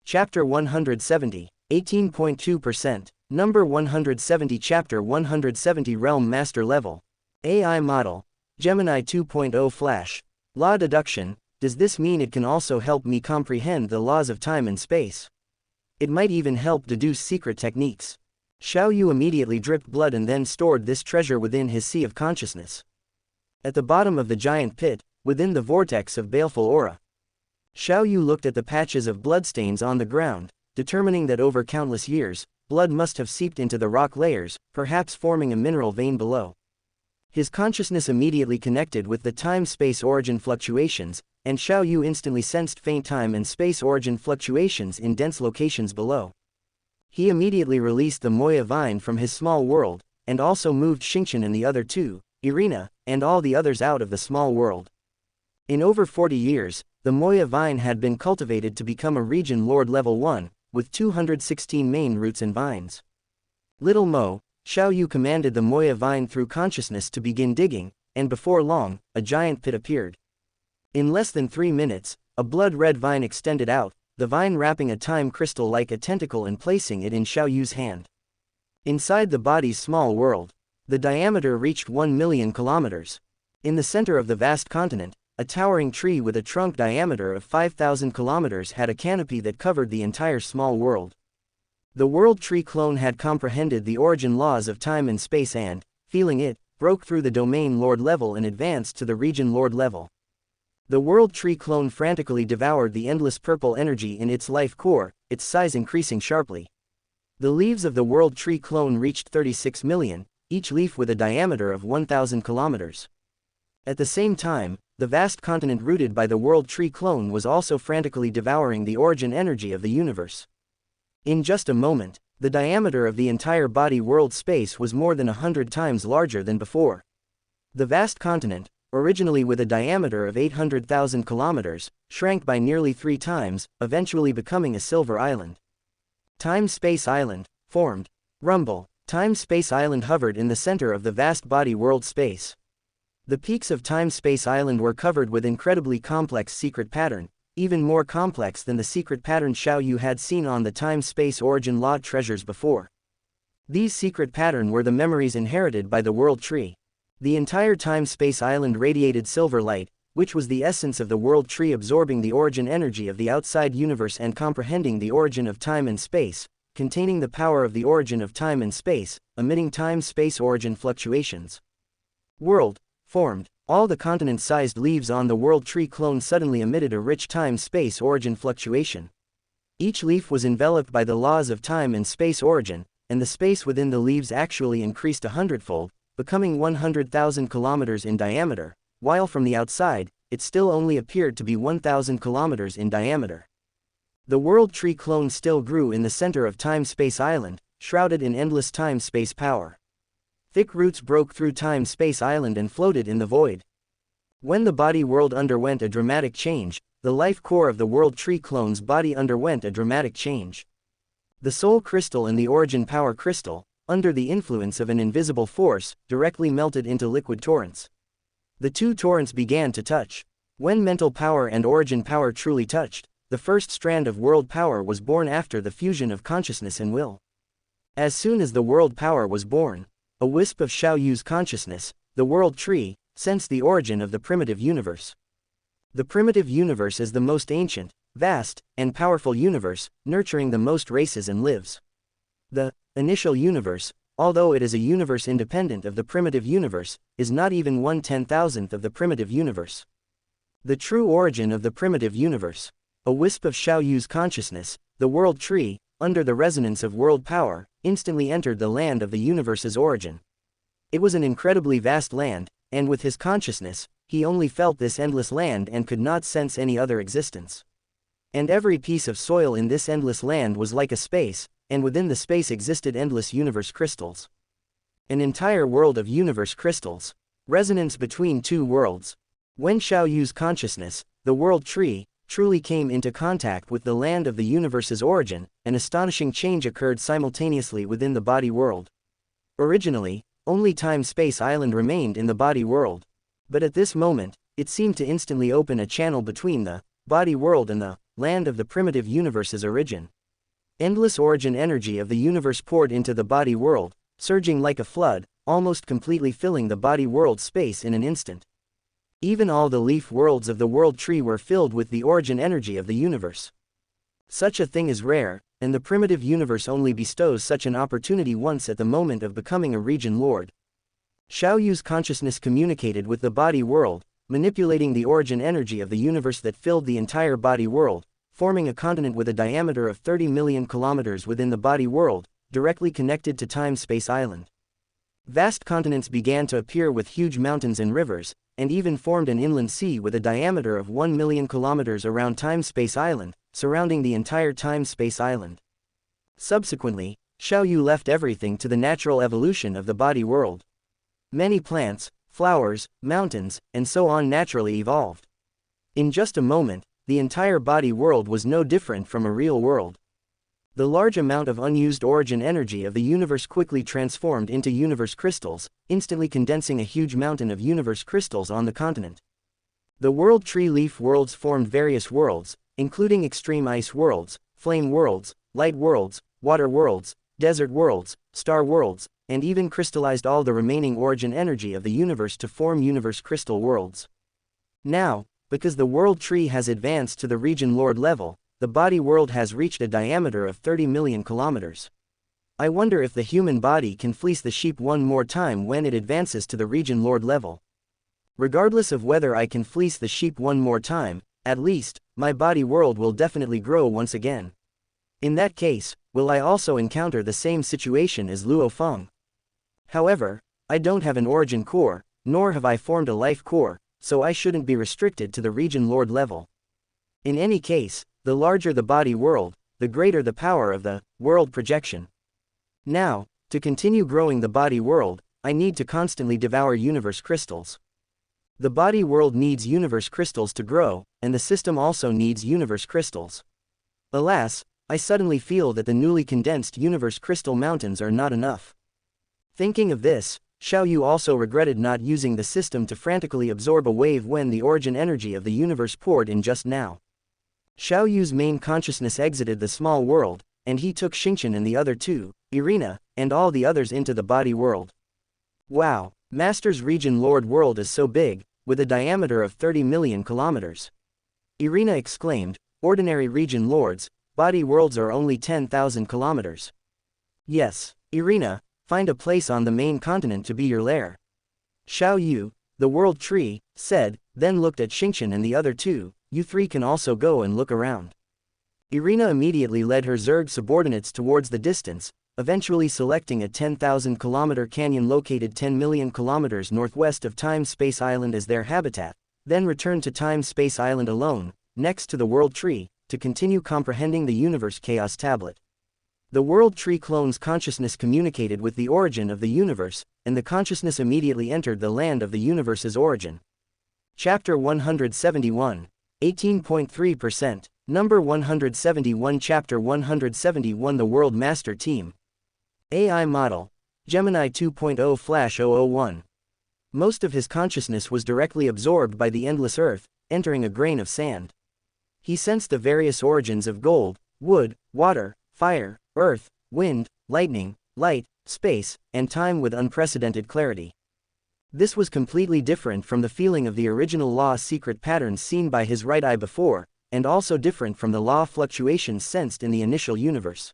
Chapter 170, 18.2%, Number 170 Chapter 170 Realm Master Level. AI Model, Gemini 2.0 Flash. Law deduction, does this mean it can also help me comprehend the laws of time and space? It might even help deduce secret techniques. Xiao Yu immediately dripped blood and then stored this treasure within his sea of consciousness. At the bottom of the giant pit, within the vortex of baleful aura, Xiao Yu looked at the patches of bloodstains on the ground, determining that over countless years, blood must have seeped into the rock layers, perhaps forming a mineral vein below. His consciousness immediately connected with the time-space origin fluctuations, and Xiao Yu instantly sensed faint time and space origin fluctuations in dense locations below. He immediately released the Moya vine from his small world, and also moved Xingqian and the other two, Irina, and all the others out of the small world. In over 40 years, the Moya vine had been cultivated to become a region lord level 1, with 216 main roots and vines. Little Mo, Xiao Yu commanded the Moya vine through consciousness to begin digging, and before long, a giant pit appeared. In less than 3 minutes, a blood-red vine extended out, the vine wrapping a time crystal like a tentacle and placing it in Xiao Yu's hand. Inside the body's small world, the diameter reached 1 million kilometers. In the center of the vast continent, a towering tree with a trunk diameter of 5,000 kilometers had a canopy that covered the entire small world. The world tree clone had comprehended the origin laws of time and space and, feeling it, broke through the domain lord level and advanced to the region lord level. The world tree clone frantically devoured the endless purple energy in its life core, its size increasing sharply. The leaves of the world tree clone reached 36 million, each leaf with a diameter of 1,000 kilometers. At the same time, the vast continent rooted by the world tree clone was also frantically devouring the origin energy of the universe. In just a moment, the diameter of the entire body world space was more than 100 times larger than before. The vast continent, originally with a diameter of 800,000 kilometers, shrank by nearly 3 times, eventually becoming a silver island. Time-Space Island, formed. Rumble. Time-Space Island hovered in the center of the vast body world space. The peaks of Time-Space Island were covered with incredibly complex secret pattern, even more complex than the secret pattern Xiao Yu had seen on the Time-Space Origin Law treasures before. These secret pattern were the memories inherited by the world tree. The entire Time-Space Island radiated silver light, which was the essence of the world tree absorbing the origin energy of the outside universe and comprehending the origin of time and space, containing the power of the origin of time and space, emitting time-space origin fluctuations. World, formed. All the continent-sized leaves on the world tree clone suddenly emitted a rich time-space origin fluctuation. Each leaf was enveloped by the laws of time and space origin, and the space within the leaves actually increased 100-fold, becoming 100,000 kilometers in diameter, while from the outside, it still only appeared to be 1,000 kilometers in diameter. The world tree clone still grew in the center of Time-Space Island, shrouded in endless time-space power. Thick roots broke through Time-Space Island and floated in the void. When the body world underwent a dramatic change, the life core of the world tree clone's body underwent a dramatic change. The soul crystal and the origin power crystal, under the influence of an invisible force, directly melted into liquid torrents. The two torrents began to touch. When mental power and origin power truly touched, the first strand of world power was born after the fusion of consciousness and will. As soon as the world power was born, a wisp of Xiao Yu's consciousness, the world tree, sensed the origin of the primitive universe. The primitive universe is the most ancient, vast, and powerful universe, nurturing the most races and lives. The initial universe, although it is a universe independent of the primitive universe, is not even 1/10,000th of the primitive universe. The true origin of the primitive universe. A wisp of Xiao Yu's consciousness, the world tree, under the resonance of world power, instantly entered the land of the universe's origin. It was an incredibly vast land, and with his consciousness, he only felt this endless land and could not sense any other existence. And every piece of soil in this endless land was like a space, and within the space existed endless universe crystals. An entire world of universe crystals. Resonance between two worlds. When Xiao Yu's consciousness, the world tree, truly came into contact with the land of the universe's origin, an astonishing change occurred simultaneously within the body world. Originally, only Time-Space Island remained in the body world. But at this moment, it seemed to instantly open a channel between the body world and the land of the primitive universe's origin. Endless origin energy of the universe poured into the body world, surging like a flood, almost completely filling the body world space in an instant. Even all the leaf worlds of the world tree were filled with the origin energy of the universe. Such a thing is rare, and the primitive universe only bestows such an opportunity once at the moment of becoming a region lord. Xiao Yu's consciousness communicated with the body world, manipulating the origin energy of the universe that filled the entire body world, forming a continent with a diameter of 30 million kilometers within the body world, directly connected to Time-Space Island. Vast continents began to appear with huge mountains and rivers, and even formed an inland sea with a diameter of 1 million kilometers around Time-Space Island, surrounding the entire Time-Space Island. Subsequently, Xiaoyu left everything to the natural evolution of the body world. Many plants, flowers, mountains, and so on naturally evolved. In just a moment, the entire body world was no different from a real world. The large amount of unused origin energy of the universe quickly transformed into universe crystals, instantly condensing a huge mountain of universe crystals on the continent. The world tree leaf worlds formed various worlds, including extreme ice worlds, flame worlds, light worlds, water worlds, desert worlds, star worlds, and even crystallized all the remaining origin energy of the universe to form universe crystal worlds. Now, because the world tree has advanced to the region lord level, the body world has reached a diameter of 30 million kilometers. I wonder if the human body can fleece the sheep one more time when it advances to the region lord level. Regardless of whether I can fleece the sheep one more time, at least, my body world will definitely grow once again. In that case, will I also encounter the same situation as Luo Feng? However, I don't have an origin core, nor have I formed a life core, so I shouldn't be restricted to the region lord level. In any case, the larger the body world, the greater the power of the world projection. Now, to continue growing the body world, I need to constantly devour universe crystals. The body world needs universe crystals to grow, and the system also needs universe crystals. Alas, I suddenly feel that the newly condensed universe crystal mountains are not enough. Thinking of this, Xiaoyu also regretted not using the system to frantically absorb a wave when the origin energy of the universe poured in just now. Xiaoyu's main consciousness exited the small world, and he took Xianxia and the other two, Irina, and all the others into the body world. Wow, Master's region lord world is so big, with a diameter of 30 million kilometers. Irina exclaimed, ordinary region lords, body worlds are only 10,000 kilometers. Yes, Irina, find a place on the main continent to be your lair. Xiaoyu, the world tree, said, then looked at Xianxia and the other two, you three can also go and look around. Irina immediately led her Zerg subordinates towards the distance, eventually selecting a 10,000-kilometer canyon located 10 million kilometers northwest of Time-Space Island as their habitat, then returned to Time-Space Island alone, next to the World Tree, to continue comprehending the Universe Chaos Tablet. The World Tree clone's consciousness communicated with the origin of the universe, and the consciousness immediately entered the land of the universe's origin. Chapter 171, 18.3%, Number 171 Chapter 171 The World Master Team. AI Model, Gemini 2.0 Flash 001. Most of his consciousness was directly absorbed by the endless earth, entering a grain of sand. He sensed the various origins of gold, wood, water, fire, earth, wind, lightning, light, space, and time with unprecedented clarity. This was completely different from the feeling of the original law secret patterns seen by his right eye before, and also different from the law fluctuations sensed in the initial universe.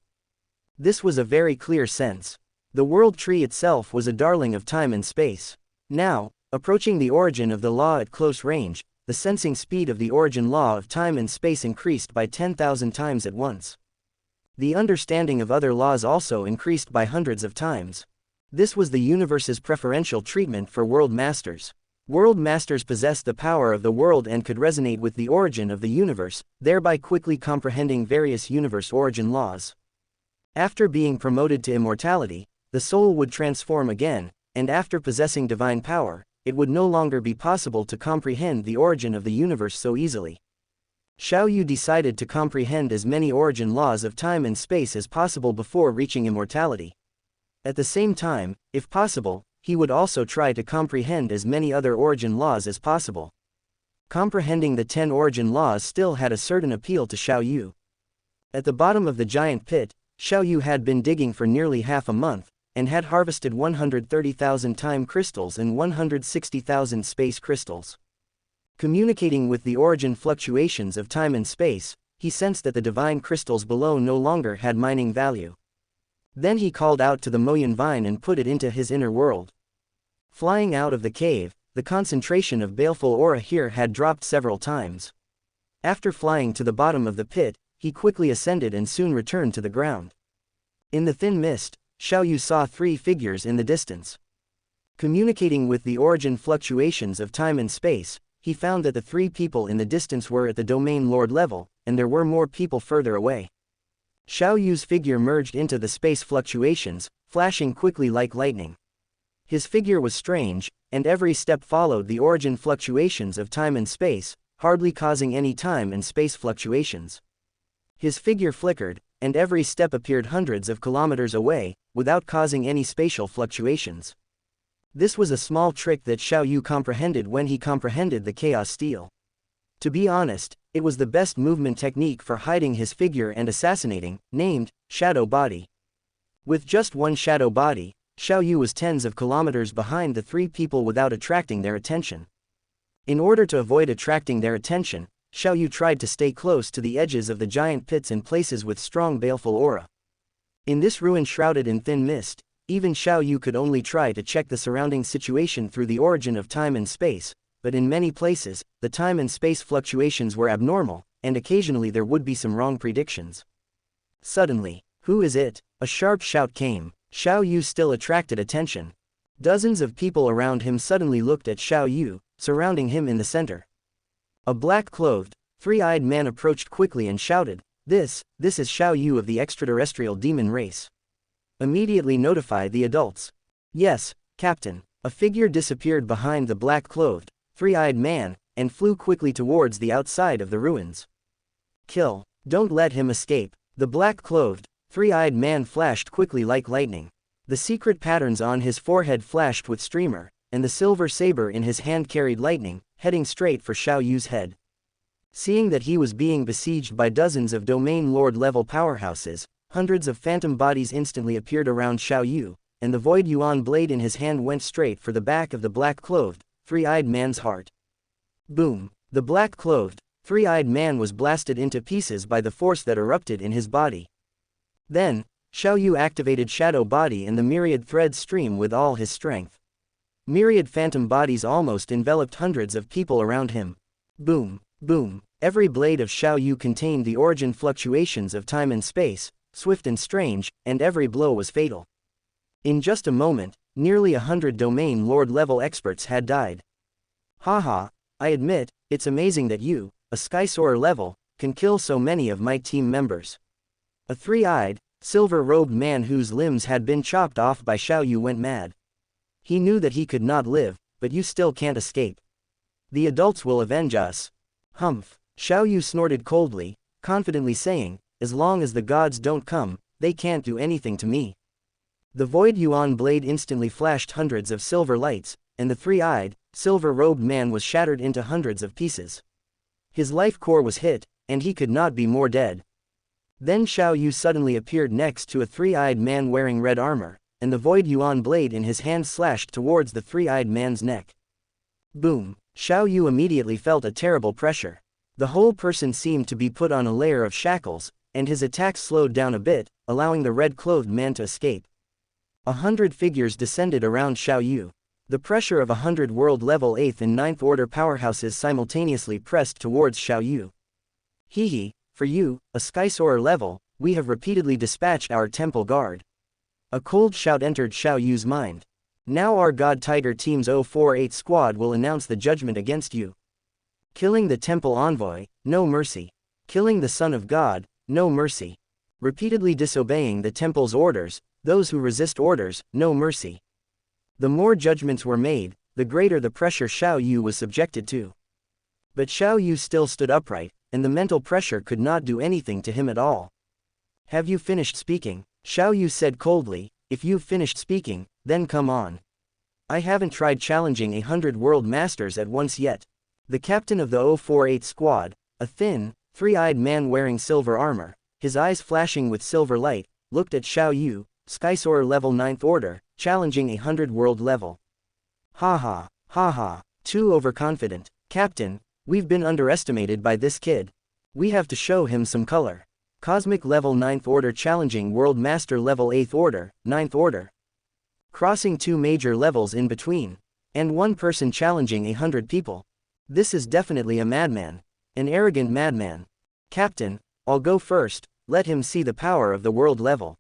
This was a very clear sense. The world tree itself was a darling of time and space. Now, approaching the origin of the law at close range, the sensing speed of the origin law of time and space increased by 10,000 times at once. The understanding of other laws also increased by hundreds of times. This was the universe's preferential treatment for world masters. World masters possessed the power of the world and could resonate with the origin of the universe, thereby quickly comprehending various universe origin laws. After being promoted to immortality, the soul would transform again, and after possessing divine power, it would no longer be possible to comprehend the origin of the universe so easily. Xiaoyu decided to comprehend as many origin laws of time and space as possible before reaching immortality. At the same time, if possible, he would also try to comprehend as many other origin laws as possible. Comprehending the 10 origin laws still had a certain appeal to Xiaoyu. At the bottom of the giant pit, Xiaoyu had been digging for nearly half a month, and had harvested 130,000 time crystals and 160,000 space crystals. Communicating with the origin fluctuations of time and space, he sensed that the divine crystals below no longer had mining value. Then he called out to the Moyan vine and put it into his inner world. Flying out of the cave, the concentration of baleful aura here had dropped several times. After flying to the bottom of the pit, he quickly ascended and soon returned to the ground. In the thin mist, Xiao Yu saw 3 figures in the distance. Communicating with the origin fluctuations of time and space, he found that the 3 people in the distance were at the domain lord level, and there were more people further away. Xiao Yu's figure merged into the space fluctuations, flashing quickly like lightning. His figure was strange, and every step followed the origin fluctuations of time and space, hardly causing any time and space fluctuations. His figure flickered, and every step appeared hundreds of kilometers away, without causing any spatial fluctuations. This was a small trick that Xiao Yu comprehended when he comprehended the chaos steel. To be honest, it was the best movement technique for hiding his figure and assassinating, named shadow body. With just one shadow body, Xiao Yu was tens of kilometers behind the 3 people without attracting their attention. In order to avoid attracting their attention, Xiao Yu tried to stay close to the edges of the giant pits in places with strong baleful aura. In this ruin shrouded in thin mist, even Xiao Yu could only try to check the surrounding situation through the origin of time and space, but in many places, the time and space fluctuations were abnormal, and occasionally there would be some wrong predictions. Suddenly, "Who is it?" a sharp shout came. Xiao Yu still attracted attention. Dozens of people around him suddenly looked at Xiao Yu, surrounding him in the center. A black-clothed, 3-eyed man approached quickly and shouted, This is Xiao Yu of the extraterrestrial demon race. Immediately notify the adults." "Yes, Captain." A figure disappeared behind the black-clothed, 3-eyed man, and flew quickly towards the outside of the ruins. "Kill. Don't let him escape." The black-clothed, 3-eyed man flashed quickly like lightning. The secret patterns on his forehead flashed with streamer, and the silver saber in his hand carried lightning, heading straight for Xiao Yu's head. Seeing that he was being besieged by dozens of domain lord-level powerhouses, hundreds of phantom bodies instantly appeared around Xiao Yu, and the void yuan blade in his hand went straight for the back of the black-clothed, 3-eyed man's heart. Boom! The black-clothed, 3-eyed man was blasted into pieces by the force that erupted in his body. Then, Xiao Yu activated Shadow Body and the myriad threads stream with all his strength. Myriad phantom bodies almost enveloped hundreds of people around him. Boom! Boom! Every blade of Xiao Yu contained the origin fluctuations of time and space, swift and strange, and every blow was fatal. In just a moment, nearly 100 domain lord-level experts had died. Haha, I admit, it's amazing that you, a Skysoarer level, can kill so many of my team members. A 3-eyed, silver-robed man whose limbs had been chopped off by Xiao Yu went mad. He knew that he could not live, but you still can't escape. The adults will avenge us. Humph! Xiao Yu snorted coldly, confidently saying, as long as the gods don't come, they can't do anything to me. The void yuan blade instantly flashed hundreds of silver lights, and the 3-eyed, silver-robed man was shattered into hundreds of pieces. His life core was hit, and he could not be more dead. Then Xiao Yu suddenly appeared next to a 3-eyed man wearing red armor, and the void yuan blade in his hand slashed towards the 3-eyed man's neck. Boom! Xiao Yu immediately felt a terrible pressure. The whole person seemed to be put on a layer of shackles, and his attacks slowed down a bit, allowing the red-clothed man to escape. 100 figures descended around Xiao Yu. The pressure of 100 world-level 8th and 9th order powerhouses simultaneously pressed towards Xiao Yu. Hehe, for you, a Skysoarer level, we have repeatedly dispatched our temple guard. A cold shout entered Xiao Yu's mind. Now our God Tiger Team's 048 squad will announce the judgment against you. Killing the temple envoy, no mercy. Killing the Son of God, no mercy. Repeatedly disobeying the temple's orders, those who resist orders, no mercy. The more judgments were made, the greater the pressure Xiao Yu was subjected to. But Xiao Yu still stood upright, and the mental pressure could not do anything to him at all. Have you finished speaking? Xiao Yu said coldly, if you've finished speaking, then come on. I haven't tried challenging 100 world masters at once yet. The captain of the 048 squad, a thin, 3-eyed man wearing silver armor, his eyes flashing with silver light, looked at Xiao Yu, Skysoarer level 9th order, challenging 100 world level. Haha, haha, too overconfident. Captain, we've been underestimated by this kid. We have to show him some color. Cosmic level 9th order challenging World Master level 8th order, 9th order. Crossing 2 major levels in between. And one person challenging 100 people. This is definitely a madman. An arrogant madman. Captain, I'll go first, let him see the power of the world level.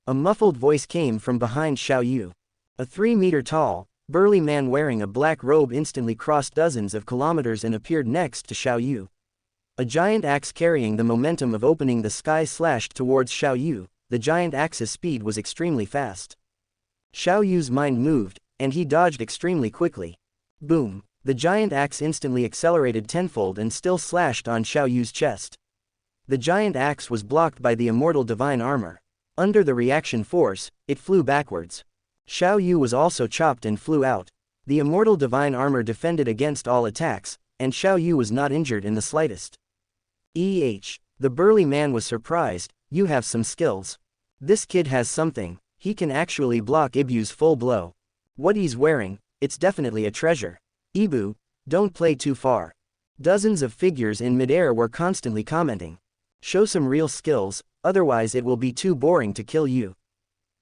A muffled voice came from behind Xiao Yu. A 3-meter-tall, burly man wearing a black robe instantly crossed dozens of kilometers and appeared next to Xiao Yu. A giant axe carrying the momentum of opening the sky slashed towards Xiao Yu. The giant axe's speed was extremely fast. Xiao Yu's mind moved, and he dodged extremely quickly. Boom! The giant axe instantly accelerated tenfold and still slashed on Xiao Yu's chest. The giant axe was blocked by the immortal divine armor. Under the reaction force, it flew backwards. Xiao Yu was also chopped and flew out. The immortal divine armor defended against all attacks, and Xiao Yu was not injured in the slightest. The burly man was surprised. You have some skills. This kid has something, he can actually block Ibu's full blow. What he's wearing, it's definitely a treasure. Ibu, don't play too far. Dozens of figures in midair were constantly commenting. Show some real skills, otherwise it will be too boring to kill you.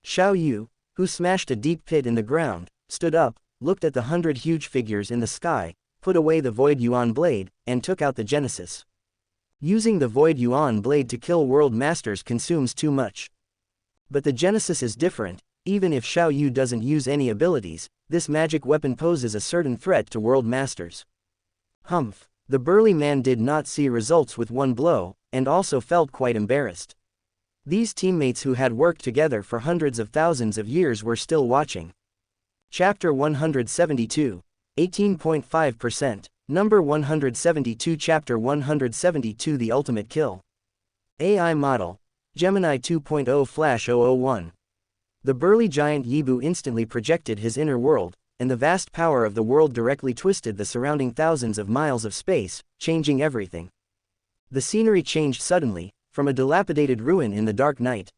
Xiao Yu, who smashed a deep pit in the ground, stood up, looked at the 100 huge figures in the sky, put away the Void Yuan blade, and took out the Genesis. Using the Void Yuan blade to kill world masters consumes too much. But the Genesis is different. Even if Xiao Yu doesn't use any abilities, this magic weapon poses a certain threat to world masters. Humph! The burly man did not see results with one blow, and also felt quite embarrassed. These teammates who had worked together for hundreds of thousands of years were still watching. Chapter 172. 18.5%. Number 172. Chapter 172. The Ultimate Kill. AI Model. Gemini 2.0 Flash 001. The burly giant Yibu instantly projected his inner world, and the vast power of the world directly twisted the surrounding thousands of miles of space, changing everything. The scenery changed suddenly, from a dilapidated ruin in the dark night.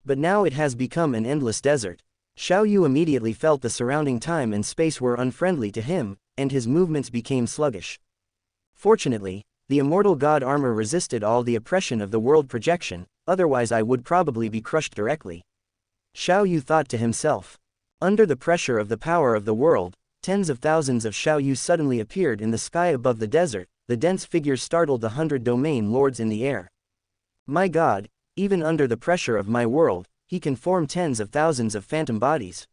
But now it has become an endless desert. Xiao Yu immediately felt the surrounding time and space were unfriendly to him, and his movements became sluggish. Fortunately, the immortal god armor resisted all the oppression of the world projection, otherwise I would probably be crushed directly. Xiao Yu thought to himself. Under the pressure of the power of the world, tens of thousands of Xiao Yu suddenly appeared in the sky above the desert. The dense figures startled the 100 domain lords in the air. My god, even under the pressure of my world, he can form tens of thousands of phantom bodies.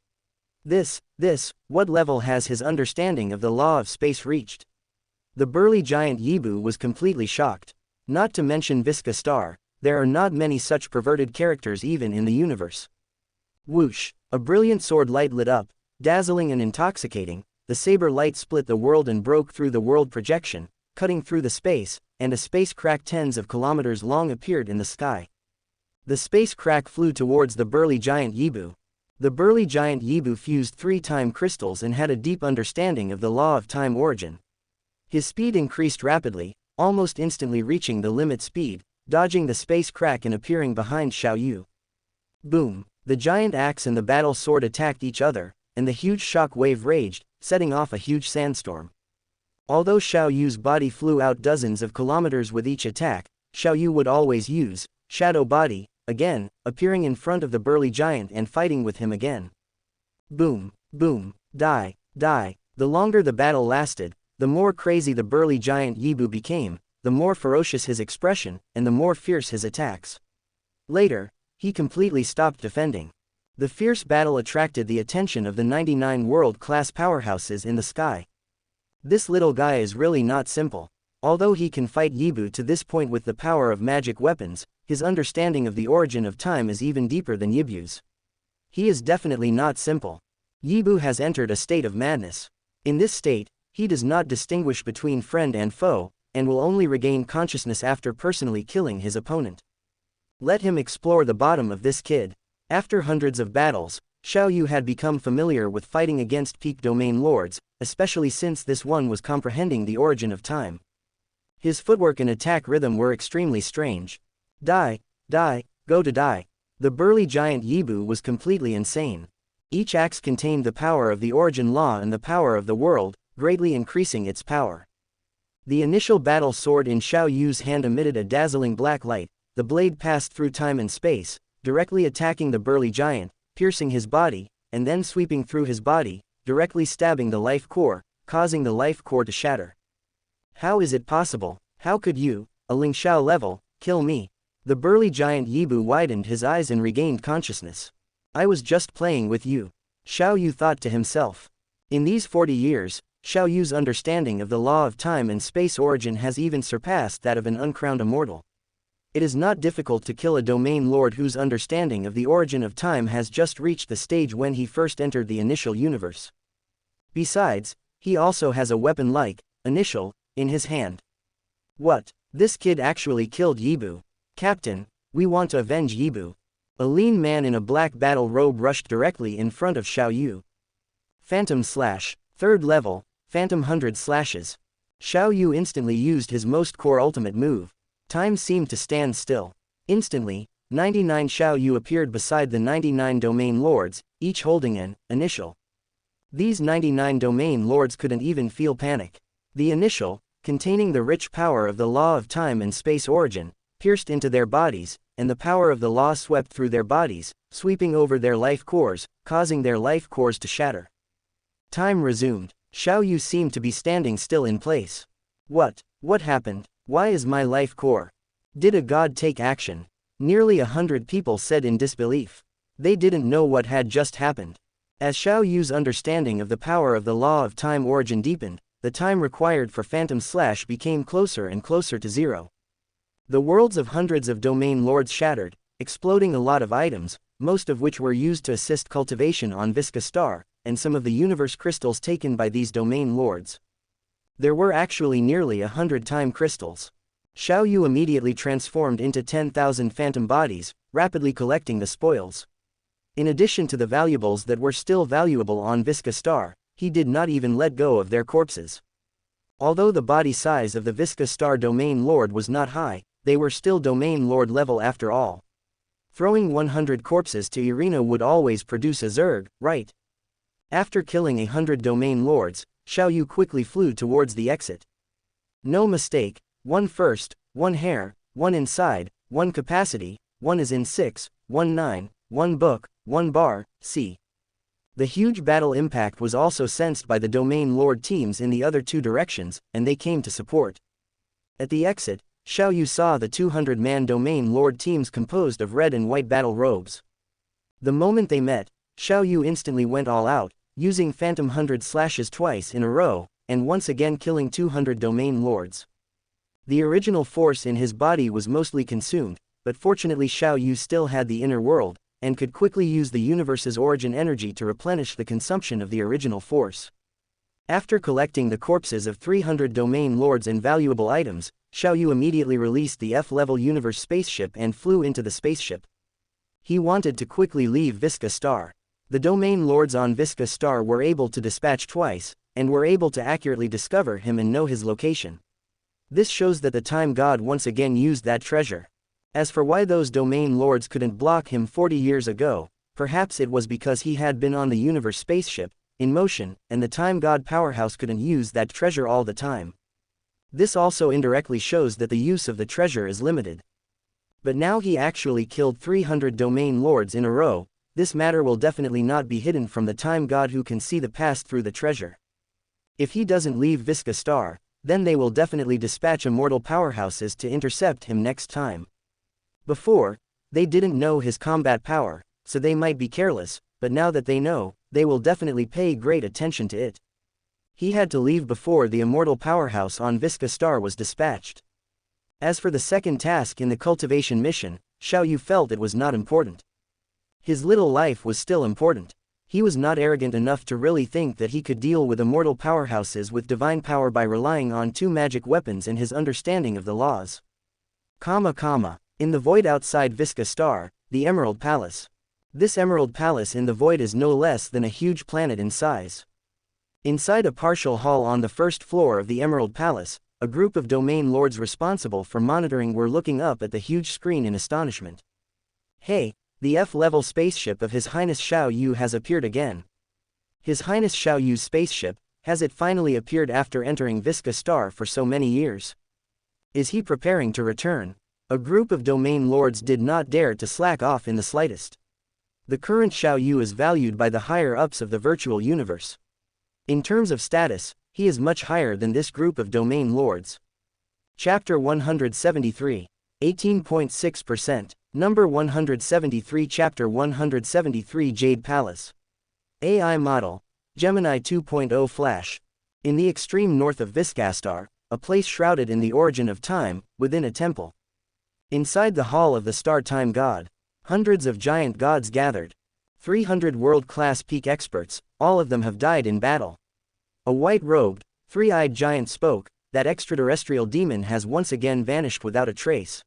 What level has his understanding of the law of space reached? The burly giant Yibu was completely shocked. Not to mention Visca Star, there are not many such perverted characters even in the universe. Whoosh! A brilliant sword light lit up, dazzling and intoxicating. The saber light split the world and broke through the world projection, cutting through the space, and a space crack tens of kilometers long appeared in the sky. The space crack flew towards the burly giant Yibu. The burly giant Yibu fused 3 time crystals and had a deep understanding of the law of time origin. His speed increased rapidly, almost instantly reaching the limit speed, dodging the space crack and appearing behind Xiao Yu. Boom! The giant axe and the battle sword attacked each other, and the huge shock wave raged, setting off a huge sandstorm. Although Xiao Yu's body flew out dozens of kilometers with each attack, Xiao Yu would always use Shadow Body, again, appearing in front of the burly giant and fighting with him again. Boom, boom, die, die. The longer the battle lasted, the more crazy the burly giant Yibu became, the more ferocious his expression, and the more fierce his attacks. Later, he completely stopped defending. The fierce battle attracted the attention of the 99 world-class powerhouses in the sky. This little guy is really not simple. Although he can fight Yibu to this point with the power of magic weapons, his understanding of the origin of time is even deeper than Yibu's. He is definitely not simple. Yibu has entered a state of madness. In this state, he does not distinguish between friend and foe, and will only regain consciousness after personally killing his opponent. Let him explore the bottom of this kid. After hundreds of battles, Xiao Yu had become familiar with fighting against peak domain lords, especially since this one was comprehending the origin of time. His footwork and attack rhythm were extremely strange. Die, die, go to die. The burly giant Yibu was completely insane. Each axe contained the power of the origin law and the power of the world, greatly increasing its power. The initial battle sword in Xiao Yu's hand emitted a dazzling black light. The blade passed through time and space, directly attacking the burly giant, piercing his body, and then sweeping through his body, directly stabbing the life core, causing the life core to shatter. How is it possible? How could you, a Lingxiao level, kill me? The burly giant Yibu widened his eyes and regained consciousness. I was just playing with you. Xiao Yu thought to himself. In these 40 years, Xiao Yu's understanding of the law of time and space origin has even surpassed that of an uncrowned immortal. It is not difficult to kill a domain lord whose understanding of the origin of time has just reached the stage when he first entered the initial universe. Besides, he also has a weapon like, initial, in his hand. What? This kid actually killed Yibu. Captain, we want to avenge Yibu. A lean man in a black battle robe rushed directly in front of Xiao Yu. Phantom Slash, 3rd level, Phantom 100 slashes. Xiao Yu instantly used his most core ultimate move. Time seemed to stand still. Instantly, 99 Xiao Yu appeared beside the 99 domain lords, each holding an initial. These 99 domain lords couldn't even feel panic. The initial, containing the rich power of the law of time and space origin, pierced into their bodies, and the power of the law swept through their bodies, sweeping over their life cores, causing their life cores to shatter. Time resumed. Xiao Yu seemed to be standing still in place. What happened? Why is my life core? Did a god take action? Nearly 100 people said in disbelief. They didn't know what had just happened. As Xiao Yu's understanding of the power of the law of time origin deepened, the time required for Phantom Slash became closer and closer to zero. The worlds of hundreds of domain lords shattered, exploding a lot of items, most of which were used to assist cultivation on Visca Star, and some of the universe crystals taken by these domain lords. There were actually nearly 100 time crystals. Xiao Yu immediately transformed into 10,000 phantom bodies, rapidly collecting the spoils. In addition to the valuables that were still valuable on Visca Star, he did not even let go of their corpses. Although the body size of the Visca Star domain lord was not high, they were still domain lord level after all. Throwing 100 corpses to Irina would always produce a Zerg, right? After killing 100 domain lords, Xiao Yu quickly flew towards the exit. No mistake, 1 first, 1 hair, 1 inside, 1 capacity, 1 is in 6, 1 9, 1 book, 1 bar, c. The huge battle impact was also sensed by the domain lord teams in the other 2 directions, and they came to support. At the exit, Xiao Yu saw the 200-man domain lord teams composed of red and white battle robes. The moment they met, Xiao Yu instantly went all out, using Phantom 100 slashes twice in a row, and once again killing 200 domain lords. The original force in his body was mostly consumed, but fortunately Xiao Yu still had the inner world, and could quickly use the universe's origin energy to replenish the consumption of the original force. After collecting the corpses of 300 domain lords and valuable items, Xiao Yu immediately released the F-level universe spaceship and flew into the spaceship. He wanted to quickly leave Visca Star. The domain lords on Visca Star were able to dispatch twice, and were able to accurately discover him and know his location. This shows that the time god once again used that treasure. As for why those domain lords couldn't block him 40 years ago, perhaps it was because he had been on the universe spaceship, in motion, and the time god powerhouse couldn't use that treasure all the time. This also indirectly shows that the use of the treasure is limited. But now he actually killed 300 domain lords in a row. This matter will definitely not be hidden from the time god who can see the past through the treasure. If he doesn't leave Visca Star, then they will definitely dispatch immortal powerhouses to intercept him next time. Before, they didn't know his combat power, so they might be careless, but now that they know, they will definitely pay great attention to it. He had to leave before the immortal powerhouse on Visca Star was dispatched. As for the second task in the cultivation mission, Xiao Yu felt it was not important. His little life was still important. He was not arrogant enough to really think that he could deal with immortal powerhouses with divine power by relying on 2 magic weapons and his understanding of the laws. In the void outside Visca Star, the Emerald Palace. This Emerald Palace in the void is no less than a huge planet in size. Inside a partial hall on the first floor of the Emerald Palace, a group of domain lords responsible for monitoring were looking up at the huge screen in astonishment. Hey, the F-level spaceship of His Highness Xiao Yu has appeared again. His Highness Xiao Yu's spaceship, has it finally appeared after entering Visca Star for so many years? Is he preparing to return? A group of domain lords did not dare to slack off in the slightest. The current Xiao Yu is valued by the higher-ups of the virtual universe. In terms of status, he is much higher than this group of domain lords. Chapter 173. 18.6%. Number 173. Chapter 173. Jade Palace. AI Model. Gemini 2.0 Flash. In the extreme north of Viscastar, a place shrouded in the origin of time, within a temple. Inside the hall of the Star Time God, hundreds of giant gods gathered. 300 world-class peak experts, all of them have died in battle. A white-robed, three-eyed giant spoke, that extraterrestrial demon has once again vanished without a trace.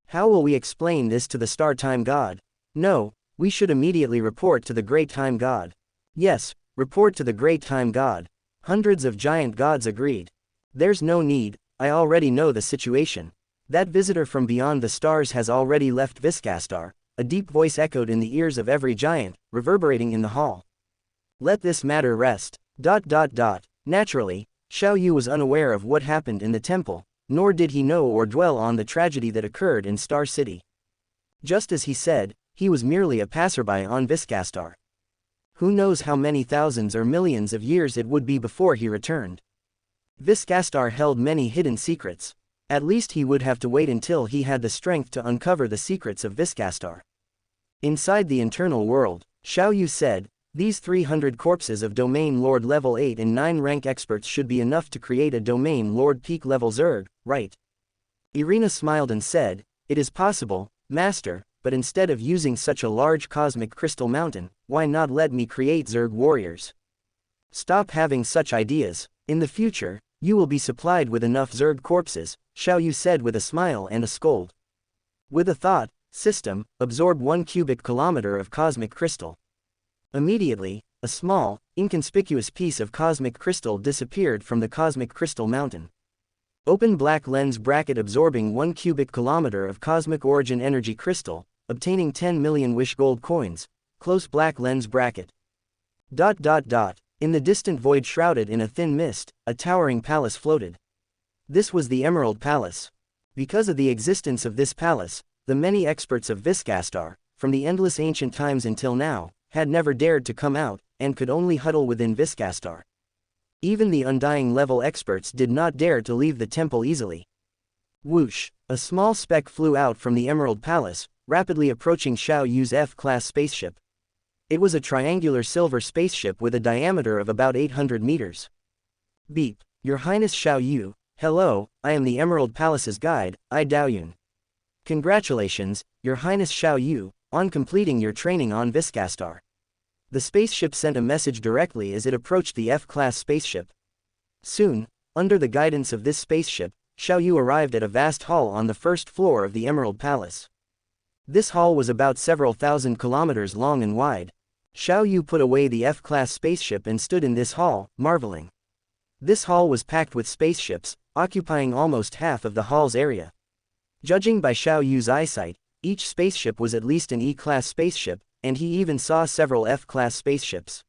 How will we explain this to the Star Time God? No, we should immediately report to the Great Time God. Yes, report to the Great Time God. Hundreds of giant gods agreed. There's no need, I already know the situation. That visitor from beyond the stars has already left Viscastar, a deep voice echoed in the ears of every giant, reverberating in the hall. Let this matter rest. Naturally, Xiao Yu was unaware of what happened in the temple, nor did he know or dwell on the tragedy that occurred in Star City. Just as he said, he was merely a passerby on Viscastar. Who knows how many thousands or millions of years it would be before he returned. Viscastar held many hidden secrets. At least he would have to wait until he had the strength to uncover the secrets of Viscastar. Inside the internal world, Xiao Yu said, these 300 corpses of Domain Lord level 8 and 9 rank experts should be enough to create a Domain Lord peak level Zerg, right? Irina smiled and said, it is possible, Master, but instead of using such a large cosmic crystal mountain, why not let me create Zerg warriors? Stop having such ideas. In the future, you will be supplied with enough Zerg corpses, Xiao Yu said with a smile and a scold. With a thought, system, absorb 1 cubic kilometer of cosmic crystal. Immediately, a small, inconspicuous piece of cosmic crystal disappeared from the cosmic crystal mountain. Open black lens bracket absorbing 1 cubic kilometer of cosmic origin energy crystal, obtaining 10 million wish gold coins, close black lens bracket. In the distant void shrouded in a thin mist, a towering palace floated. This was the Emerald Palace. Because of the existence of this palace, the many experts of Viscastar, from the endless ancient times until now, had never dared to come out, and could only huddle within Viscastar. Even the undying level experts did not dare to leave the temple easily. Whoosh! A small speck flew out from the Emerald Palace, rapidly approaching Xiao Yu's F-class spaceship. It was a triangular silver spaceship with a diameter of about 800 meters. Beep! Your Highness Xiao Yu, hello, I am the Emerald Palace's guide, I Daoyun. Congratulations, Your Highness Xiao Yu, on completing your training on Viscastar. The spaceship sent a message directly as it approached the F-class spaceship. Soon, under the guidance of this spaceship, Xiao Yu arrived at a vast hall on the first floor of the Emerald Palace. This hall was about several thousand kilometers long and wide. Xiao Yu put away the F-class spaceship and stood in this hall, marveling. This hall was packed with spaceships, occupying almost half of the hall's area. Judging by Xiao Yu's eyesight, each spaceship was at least an E-class spaceship, and he even saw several F-class spaceships.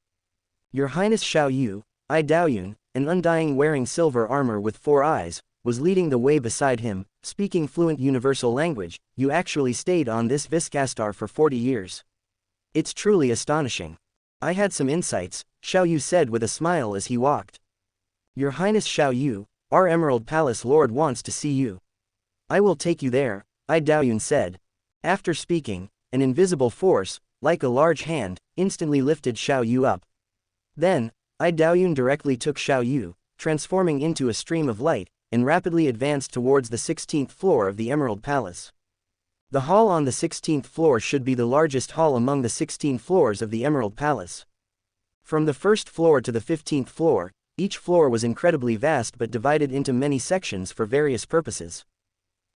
Your Highness Xiao Yu, I Daoyun, an undying wearing silver armor with 4 eyes, was leading the way beside him, speaking fluent universal language. You actually stayed on this Viscastar for 40 years. It's truly astonishing. I had some insights, Xiao Yu said with a smile as he walked. Your Highness Xiao Yu, our Emerald Palace Lord wants to see you. I will take you there, I Daoyun said. After speaking, an invisible force, like a large hand, instantly lifted Xiao Yu up. Then, I Daoyun directly took Xiao Yu, transforming into a stream of light, and rapidly advanced towards the 16th floor of the Emerald Palace. The hall on the 16th floor should be the largest hall among the 16 floors of the Emerald Palace. From the first floor to the 15th floor, each floor was incredibly vast but divided into many sections for various purposes.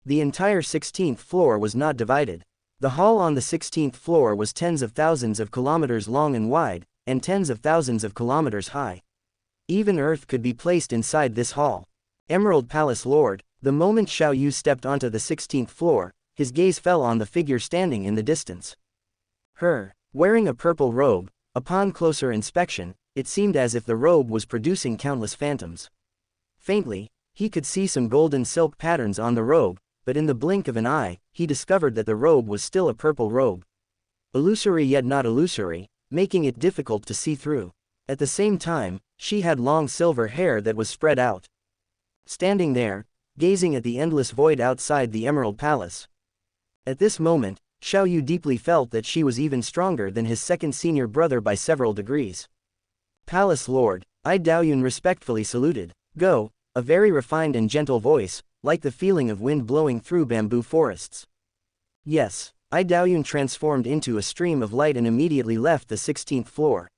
The entire 16th floor was not divided. The hall on the 16th floor was tens of thousands of kilometers long and wide, and tens of thousands of kilometers high. Even Earth could be placed inside this hall. Emerald Palace Lord, the moment Xiao Yu stepped onto the 16th floor, his gaze fell on the figure standing in the distance. Her, wearing a purple robe, upon closer inspection, it seemed as if the robe was producing countless phantoms. Faintly, he could see some golden silk patterns on the robe, but in the blink of an eye, he discovered that the robe was still a purple robe. Illusory yet not illusory, making it difficult to see through. At the same time, she had long silver hair that was spread out. Standing there, gazing at the endless void outside the Emerald Palace. At this moment, Xiao Yu deeply felt that she was even stronger than his second senior brother by several degrees. Palace Lord, I Daoyun respectfully saluted. Go, a very refined and gentle voice, like the feeling of wind blowing through bamboo forests. Yes, I Daoyun transformed into a stream of light and immediately left the 16th floor.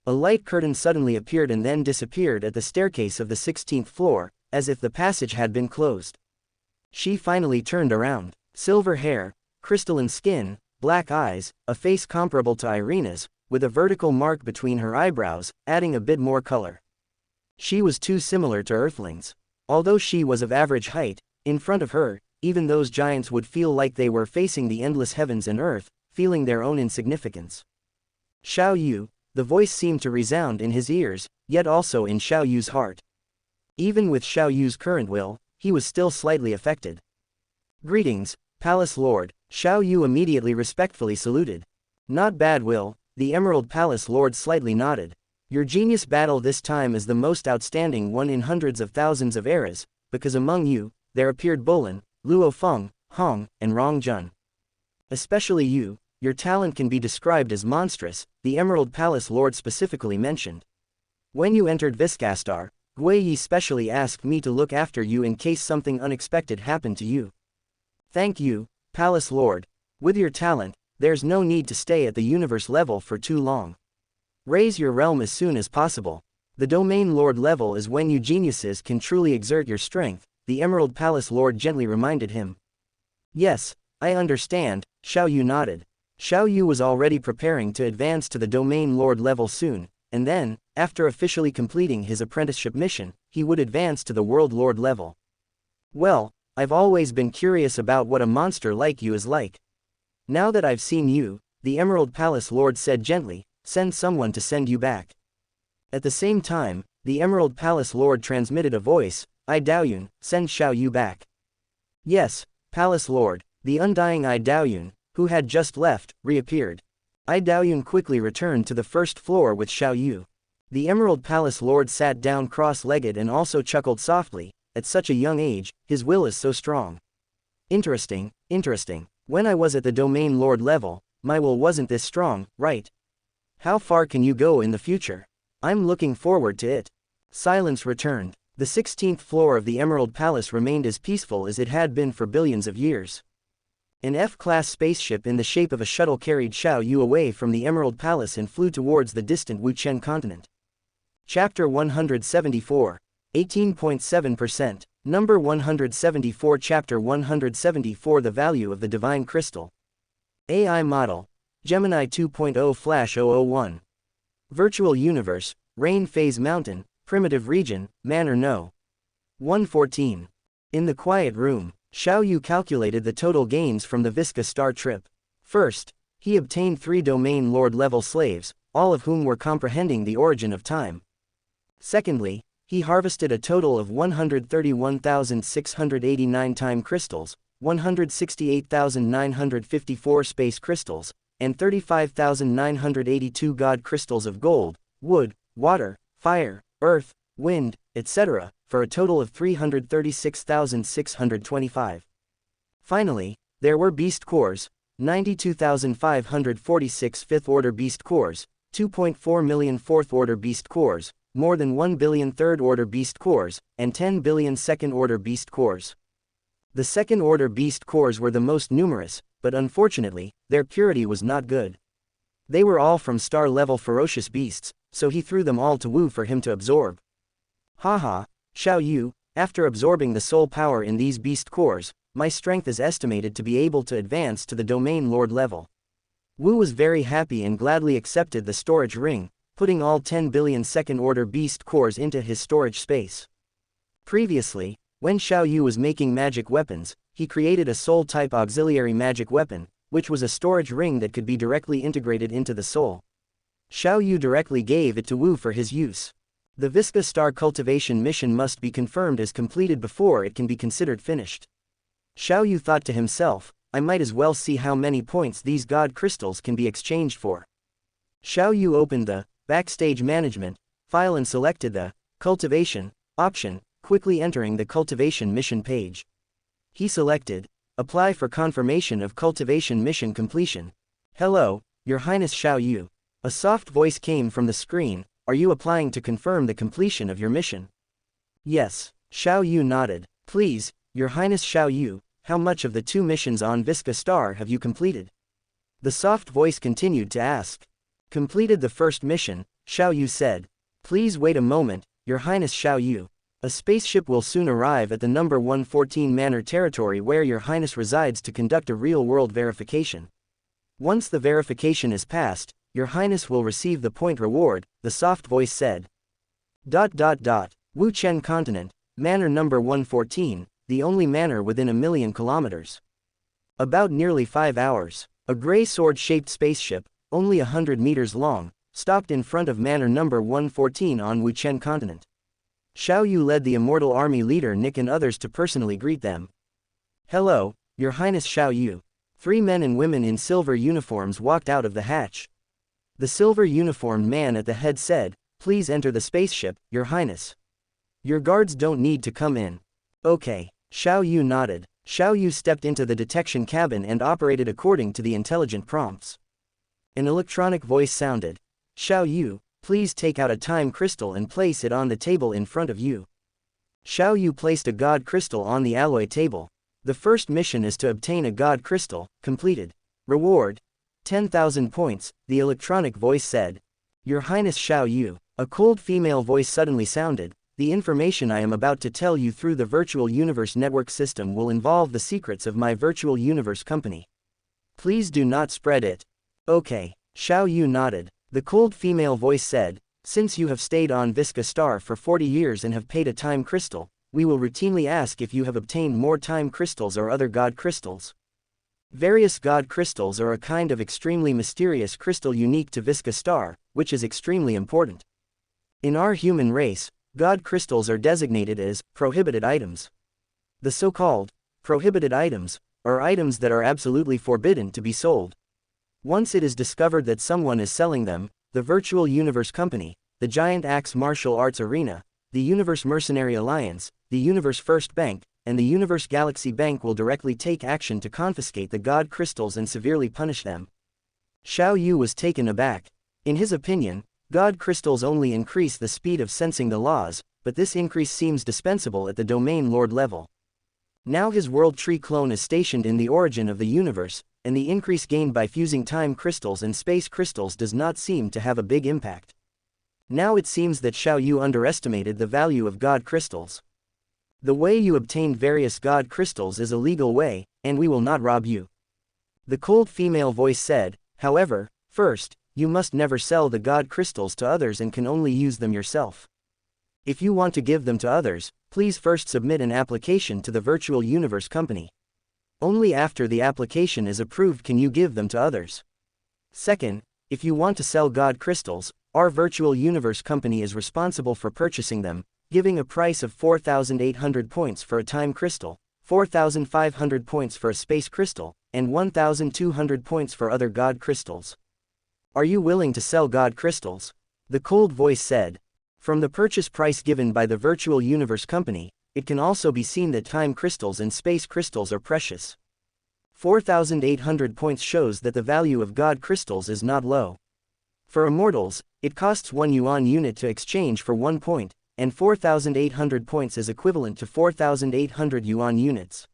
A light curtain suddenly appeared and then disappeared at the staircase of the 16th floor, as if the passage had been closed. She finally turned around. Silver hair, crystalline skin, black eyes, a face comparable to Irina's, with a vertical mark between her eyebrows, adding a bit more color. She was too similar to Earthlings. Although she was of average height, in front of her, even those giants would feel like they were facing the endless heavens and earth, feeling their own insignificance. Xiao Yu, the voice seemed to resound in his ears, yet also in Xiao Yu's heart. Even with Xiao Yu's current will, he was still slightly affected. Greetings, Palace Lord, Xiao Yu immediately respectfully saluted. Not bad, Will, the Emerald Palace Lord slightly nodded. Your genius battle this time is the most outstanding one in hundreds of thousands of eras, because among you, there appeared Bolin, Luo Feng, Hong, and Rong Jun. Especially you, your talent can be described as monstrous, the Emerald Palace Lord specifically mentioned. When you entered Viscastar, Gui Yi specially asked me to look after you in case something unexpected happened to you. Thank you, Palace Lord. With your talent, there's no need to stay at the universe level for too long. Raise your realm as soon as possible. The Domain Lord level is when you geniuses can truly exert your strength, the Emerald Palace Lord gently reminded him. Yes, I understand, Xiao Yu nodded. Xiao Yu was already preparing to advance to the Domain Lord level soon, and then, after officially completing his apprenticeship mission, he would advance to the World Lord level. Well, I've always been curious about what a monster like you is like. Now that I've seen you, the Emerald Palace Lord said gently, send someone to send you back. At the same time, the Emerald Palace Lord transmitted a voice, I Daoyun, send Xiao Yu back. Yes, Palace Lord, the undying I Daoyun, who had just left, reappeared. I Daoyun quickly returned to the first floor with Xiao Yu. The Emerald Palace Lord sat down cross-legged and also chuckled softly. At such a young age, his will is so strong. Interesting. When I was at the Domain Lord level, my will wasn't this strong, right? How far can you go in the future? I'm looking forward to it. Silence returned. The 16th floor of the Emerald Palace remained as peaceful as it had been for billions of years. An F-class spaceship in the shape of a shuttle carried Xiao Yu away from the Emerald Palace and flew towards the distant Wuxian continent. Chapter 174. 18.7%. Number 174. Chapter 174. The Value of the Divine Crystal. AI Model. Gemini 2.0 Flash 001. Virtual Universe, Rain Phase Mountain, Primitive Region, Manor No. 114. In the quiet room, Xiao Yu calculated the total gains from the Visca Star trip. First, he obtained 3 Domain Lord level slaves, all of whom were comprehending the origin of time. Secondly, he harvested a total of 131,689 time crystals, 168,954 space crystals, and 35,982 god crystals of gold, wood, water, fire, earth, wind, etc., for a total of 336,625. Finally, there were beast cores, 92,546 fifth-order beast cores, 2.4 million fourth-order beast cores, more than 1 billion third-order beast cores, and 10 billion second-order beast cores. The second-order beast cores were the most numerous, but unfortunately, their purity was not good. They were all from star-level ferocious beasts, so he threw them all to Wu for him to absorb. Haha, Xiao Yu, after absorbing the soul power in these beast cores, my strength is estimated to be able to advance to the Domain Lord level. Wu was very happy and gladly accepted the storage ring, putting all 10 billion second-order beast cores into his storage space. Previously, when Xiao Yu was making magic weapons, he created a soul-type auxiliary magic weapon, which was a storage ring that could be directly integrated into the soul. Xiao Yu directly gave it to Wu for his use. The Visca Star cultivation mission must be confirmed as completed before it can be considered finished. Xiao Yu thought to himself, I might as well see how many points these god crystals can be exchanged for. Xiao Yu opened the Backstage Management file and selected the Cultivation option, quickly entering the cultivation mission page. He selected, Apply for confirmation of cultivation mission completion. Hello, Your Highness Xiao Yu. A soft voice came from the screen. Are you applying to confirm the completion of your mission? Yes, Xiao Yu nodded. Please, Your Highness Xiao Yu, how much of the 2 missions on Visca Star have you completed? The soft voice continued to ask. Completed the first mission, Xiao Yu said. Please wait a moment, Your Highness Xiao Yu. A spaceship will soon arrive at the number 114 Manor territory where Your Highness resides to conduct a real-world verification. Once the verification is passed, Your Highness will receive the point reward, the soft voice said. Wuchen Continent, Manor number 114, the only manor within 1,000,000 kilometers. About nearly 5 hours, a gray sword-shaped spaceship, only 100 meters long, stopped in front of Manor number 114 on Wuchen Continent. Xiao Yu led the immortal army leader Nick and others to personally greet them. Hello, Your Highness Xiao Yu. 3 men and women in silver uniforms walked out of the hatch. The silver-uniformed man at the head said, Please enter the spaceship, Your Highness. Your guards don't need to come in. Okay, Xiao Yu nodded. Xiao Yu stepped into the detection cabin and operated according to the intelligent prompts. An electronic voice sounded. Xiao Yu, please take out a time crystal and place it on the table in front of you. Xiao Yu placed a god crystal on the alloy table. The first mission is to obtain a god crystal, completed. Reward, 10,000 points, the electronic voice said. Your Highness Xiao Yu, a cold female voice suddenly sounded. The information I am about to tell you through the virtual universe network system will involve the secrets of my virtual universe company. Please do not spread it. Okay, Xiao Yu nodded. The cold female voice said, Since you have stayed on Visca Star for 40 years and have paid a time crystal, we will routinely ask if you have obtained more time crystals or other god crystals. Various god crystals are a kind of extremely mysterious crystal unique to Visca Star, which is extremely important. In our human race, god crystals are designated as prohibited items. The so-called prohibited items are items that are absolutely forbidden to be sold. Once it is discovered that someone is selling them, the Virtual Universe Company, the Giant Axe Martial Arts Arena, the Universe Mercenary Alliance, the Universe First Bank, and the Universe Galaxy Bank will directly take action to confiscate the god crystals and severely punish them. Xiao Yu was taken aback. In his opinion, god crystals only increase the speed of sensing the laws, but this increase seems dispensable at the Domain Lord level. Now his World Tree clone is stationed in the origin of the universe, and the increase gained by fusing time crystals and space crystals does not seem to have a big impact. Now it seems that Xiao Yu underestimated the value of god crystals. The way you obtained various god crystals is a legal way, and we will not rob you. The cold female voice said, however, first, you must never sell the god crystals to others and can only use them yourself. If you want to give them to others, please first submit an application to the Virtual Universe Company. Only after the application is approved can you give them to others. Second, if you want to sell god crystals, our Virtual Universe Company is responsible for purchasing them, giving a price of 4,800 points for a time crystal, 4,500 points for a space crystal, and 1,200 points for other god crystals. Are you willing to sell god crystals? The cold voice said. From the purchase price given by the Virtual Universe Company, it can also be seen that time crystals and space crystals are precious. 4,800 points shows that the value of god crystals is not low. For immortals, it costs 1 yuan unit to exchange for 1 point, and 4,800 points is equivalent to 4,800 yuan units.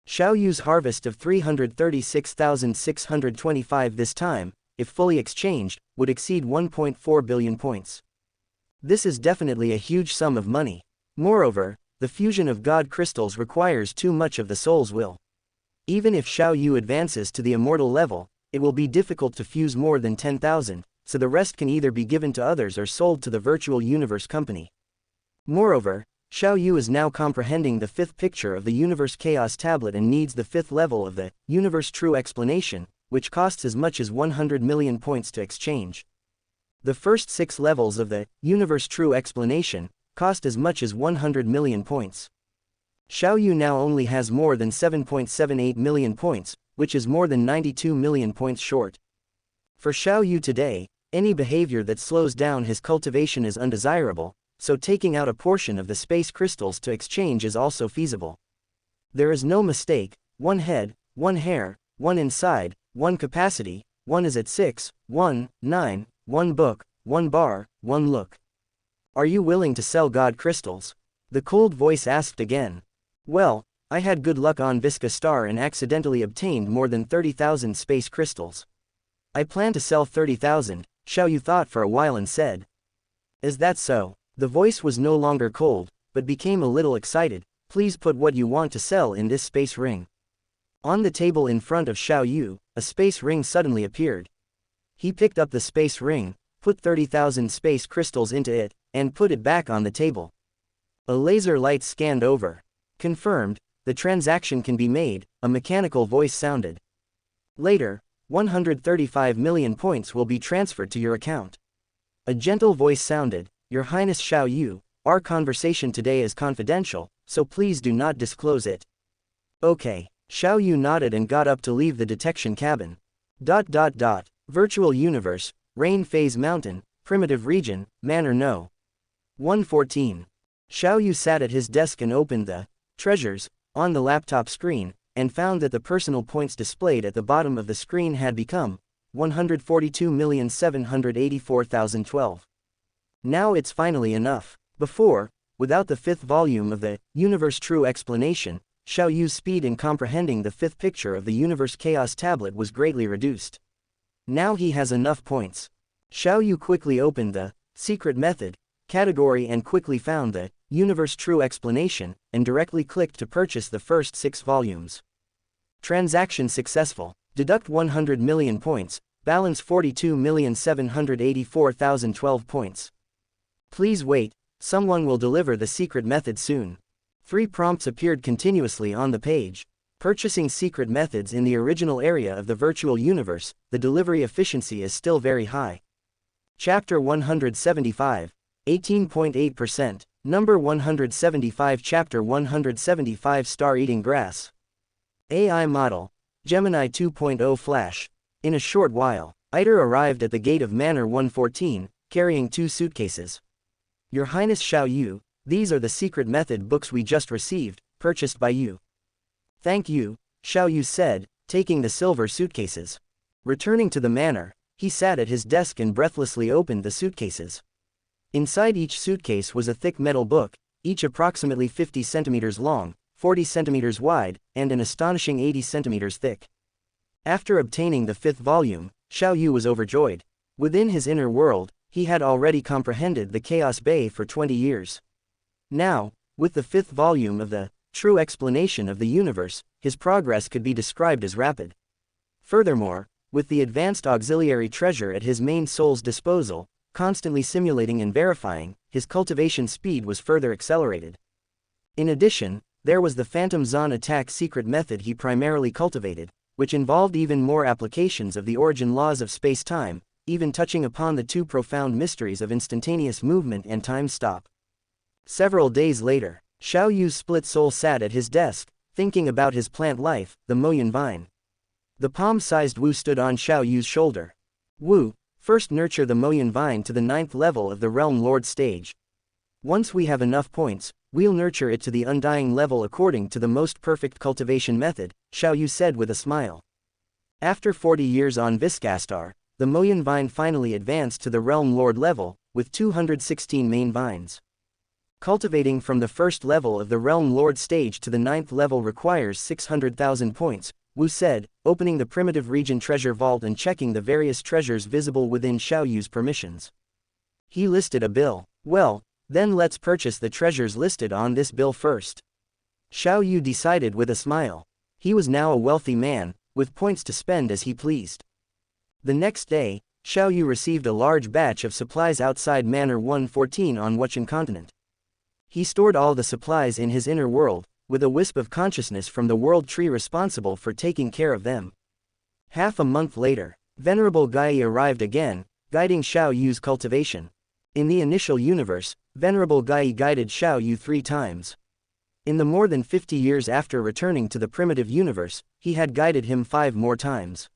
Xiao Yu's harvest of 336,625 this time, if fully exchanged, would exceed 1.4 billion points. This is definitely a huge sum of money. Moreover, the fusion of god crystals requires too much of the soul's will. Even if Xiao Yu advances to the immortal level, it will be difficult to fuse more than 10,000, so the rest can either be given to others or sold to the Virtual Universe Company. Moreover, Xiao Yu is now comprehending the 5th picture of the Universe Chaos Tablet and needs the 5th level of the Universe True Explanation, which costs as much as 100 million points to exchange. The first 6 levels of the Universe True Explanation cost as much as 100 million points. Xiao Yu now only has more than 7.78 million points, which is more than 92 million points short. For Xiao Yu today, any behavior that slows down his cultivation is undesirable, so taking out a portion of the space crystals to exchange is also feasible. There is no mistake, one head, one hair, one inside, one capacity, one is at 6, 1, 9, one book, one bar, one look. Are you willing to sell God crystals? The cold voice asked again. Well, I had good luck on Visca Star and accidentally obtained more than 30,000 space crystals. I plan to sell 30,000, Xiaoyu thought for a while and said. Is that so? The voice was no longer cold, but became a little excited. Please put what you want to sell in this space ring. On the table in front of Xiaoyu, a space ring suddenly appeared. He picked up the space ring, put 30,000 space crystals into it, and put it back on the table. A laser light scanned over. Confirmed, the transaction can be made, a mechanical voice sounded. Later, 135 million points will be transferred to your account. A gentle voice sounded, Your Highness Xiaoyu, our conversation today is confidential, so please do not disclose it. Okay. Xiaoyu nodded and got up to leave the detection cabin. Virtual Universe, Rain Phase Mountain, Primitive Region, Manor No. 114. Xiaoyu sat at his desk and opened the treasures on the laptop screen, and found that the personal points displayed at the bottom of the screen had become 142,784,012. Now it's finally enough. Before, without the fifth volume of the Universe True Explanation, Xiaoyu's speed in comprehending the fifth picture of the Universe Chaos tablet was greatly reduced. Now he has enough points. Xiaoyu quickly opened the Secret Method category and quickly found the Universe True Explanation, and directly clicked to purchase the first 6 volumes. Transaction successful. Deduct 100 million points, balance 42,784,012 points. Please wait, someone will deliver the secret method soon. 3 prompts appeared continuously on the page. Purchasing secret methods in the original area of the virtual universe, the delivery efficiency is still very high. Chapter 175, 18.8%. Number 175. Chapter 175. Star Eating Grass. AI Model, Gemini 2.0 Flash. In a short while, Iter arrived at the gate of Manor 114, carrying 2 suitcases. Your Highness Xiaoyu, these are the secret method books we just received, purchased by you. Thank you, Xiaoyu said, taking the silver suitcases. Returning to the manor, he sat at his desk and breathlessly opened the suitcases. Inside each suitcase was a thick metal book, each approximately 50 centimeters long, 40 centimeters wide, and an astonishing 80 centimeters thick. After obtaining the 5th volume, Xiaoyu was overjoyed. Within his inner world, he had already comprehended the Chaos Bay for 20 years. Now, with the 5th volume of the True Explanation of the Universe, his progress could be described as rapid. Furthermore, with the advanced auxiliary treasure at his main soul's disposal, constantly simulating and verifying, his cultivation speed was further accelerated. In addition, there was the Phantom Zon attack secret method he primarily cultivated, which involved even more applications of the origin laws of space-time, even touching upon the 2 profound mysteries of instantaneous movement and time stop. Several days later, Xiaoyu's split soul sat at his desk, thinking about his plant life, the Moyun vine. The palm-sized Wu stood on Xiaoyu's shoulder. Wu, first nurture the Moyun vine to the 9th level of the Realm Lord stage. Once we have enough points, we'll nurture it to the undying level according to the most perfect cultivation method, Xiaoyu said with a smile. After 40 years on Viscastar, the Moyun vine finally advanced to the Realm Lord level, with 216 main vines. Cultivating from the 1st level of the Realm Lord stage to the 9th level requires 600,000 points, Wu said, opening the primitive region treasure vault and checking the various treasures visible within Xiaoyu's permissions. He listed a bill. Well, then let's purchase the treasures listed on this bill first. Xiaoyu decided with a smile. He was now a wealthy man, with points to spend as he pleased. The next day, Xiaoyu received a large batch of supplies outside Manor 114 on Wuxian continent. He stored all the supplies in his inner world, with a wisp of consciousness from the world tree responsible for taking care of them. Half a month later, Venerable Gai arrived again, guiding Xiaoyu's cultivation. In the initial universe, Venerable Gai guided Xiaoyu 3 times. In the more than 50 years after returning to the primitive universe, he had guided him 5 more times.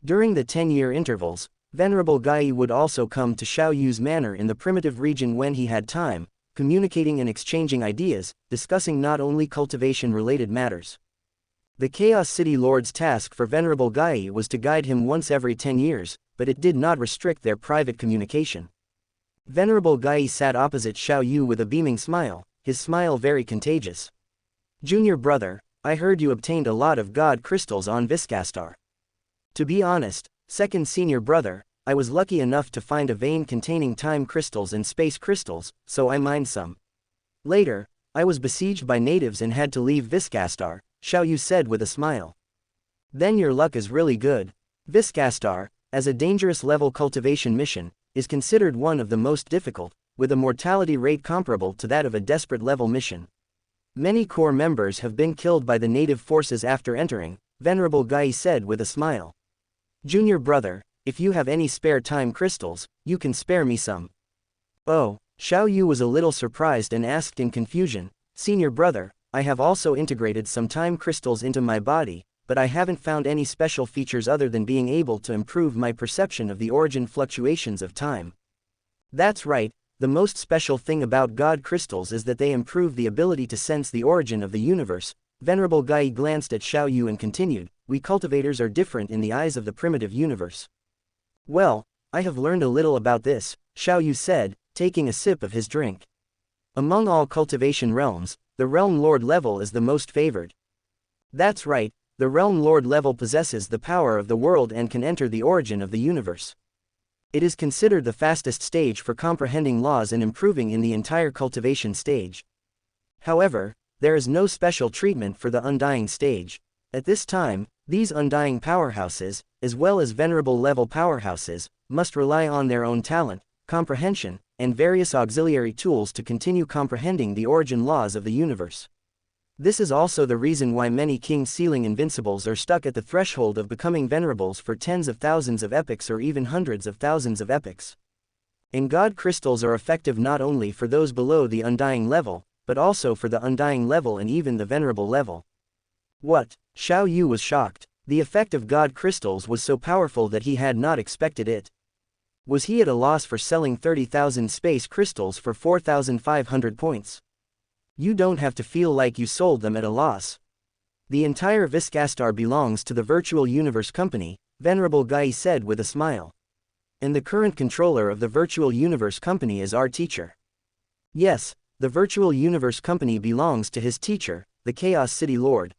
During the 10-year intervals, Venerable Gai would also come to Xiao Yu's manor in the primitive region when he had time, communicating and exchanging ideas, discussing not only cultivation-related matters. The Chaos City Lord's task for Venerable Gai was to guide him once every 10 years, but it did not restrict their private communication. Venerable Gai sat opposite Xiao Yu with a beaming smile, his smile very contagious. Junior brother, I heard you obtained a lot of God crystals on Viscastar. To be honest, second senior brother, I was lucky enough to find a vein containing time crystals and space crystals, so I mined some. Later, I was besieged by natives and had to leave Viscastar, Xiao Yu said with a smile. Then your luck is really good. Viscastar, as a dangerous level cultivation mission, is considered one of the most difficult, with a mortality rate comparable to that of a desperate level mission. Many core members have been killed by the native forces after entering, Venerable Gai said with a smile. Junior brother, if you have any spare time crystals, you can spare me some. Oh, Xiao Yu was a little surprised and asked in confusion, Senior brother, I have also integrated some time crystals into my body, but I haven't found any special features other than being able to improve my perception of the origin fluctuations of time. That's right, the most special thing about God crystals is that they improve the ability to sense the origin of the universe. Venerable Gai glanced at Xiao Yu and continued, we cultivators are different in the eyes of the primitive universe. Well, I have learned a little about this, Xiao Yu said, taking a sip of his drink. Among all cultivation realms, the Realm Lord level is the most favored. That's right, the Realm Lord level possesses the power of the world and can enter the origin of the universe. It is considered the fastest stage for comprehending laws and improving in the entire cultivation stage. However, there is no special treatment for the undying stage. At this time, these undying powerhouses, as well as venerable level powerhouses, must rely on their own talent, comprehension, and various auxiliary tools to continue comprehending the origin laws of the universe. This is also the reason why many King Sealing Invincibles are stuck at the threshold of becoming venerables for tens of thousands of epochs or even hundreds of thousands of epochs. And God crystals are effective not only for those below the undying level, but also for the undying level and even the venerable level. What? Xiao Yu was shocked. The effect of God crystals was so powerful that he had not expected it. Was he at a loss for selling 30,000 space crystals for 4,500 points? You don't have to feel like you sold them at a loss. The entire Viscastar belongs to the Virtual Universe Company, Venerable Gai said with a smile. And the current controller of the Virtual Universe Company is our teacher. Yes, the Virtual Universe Company belongs to his teacher, the Chaos City Lord.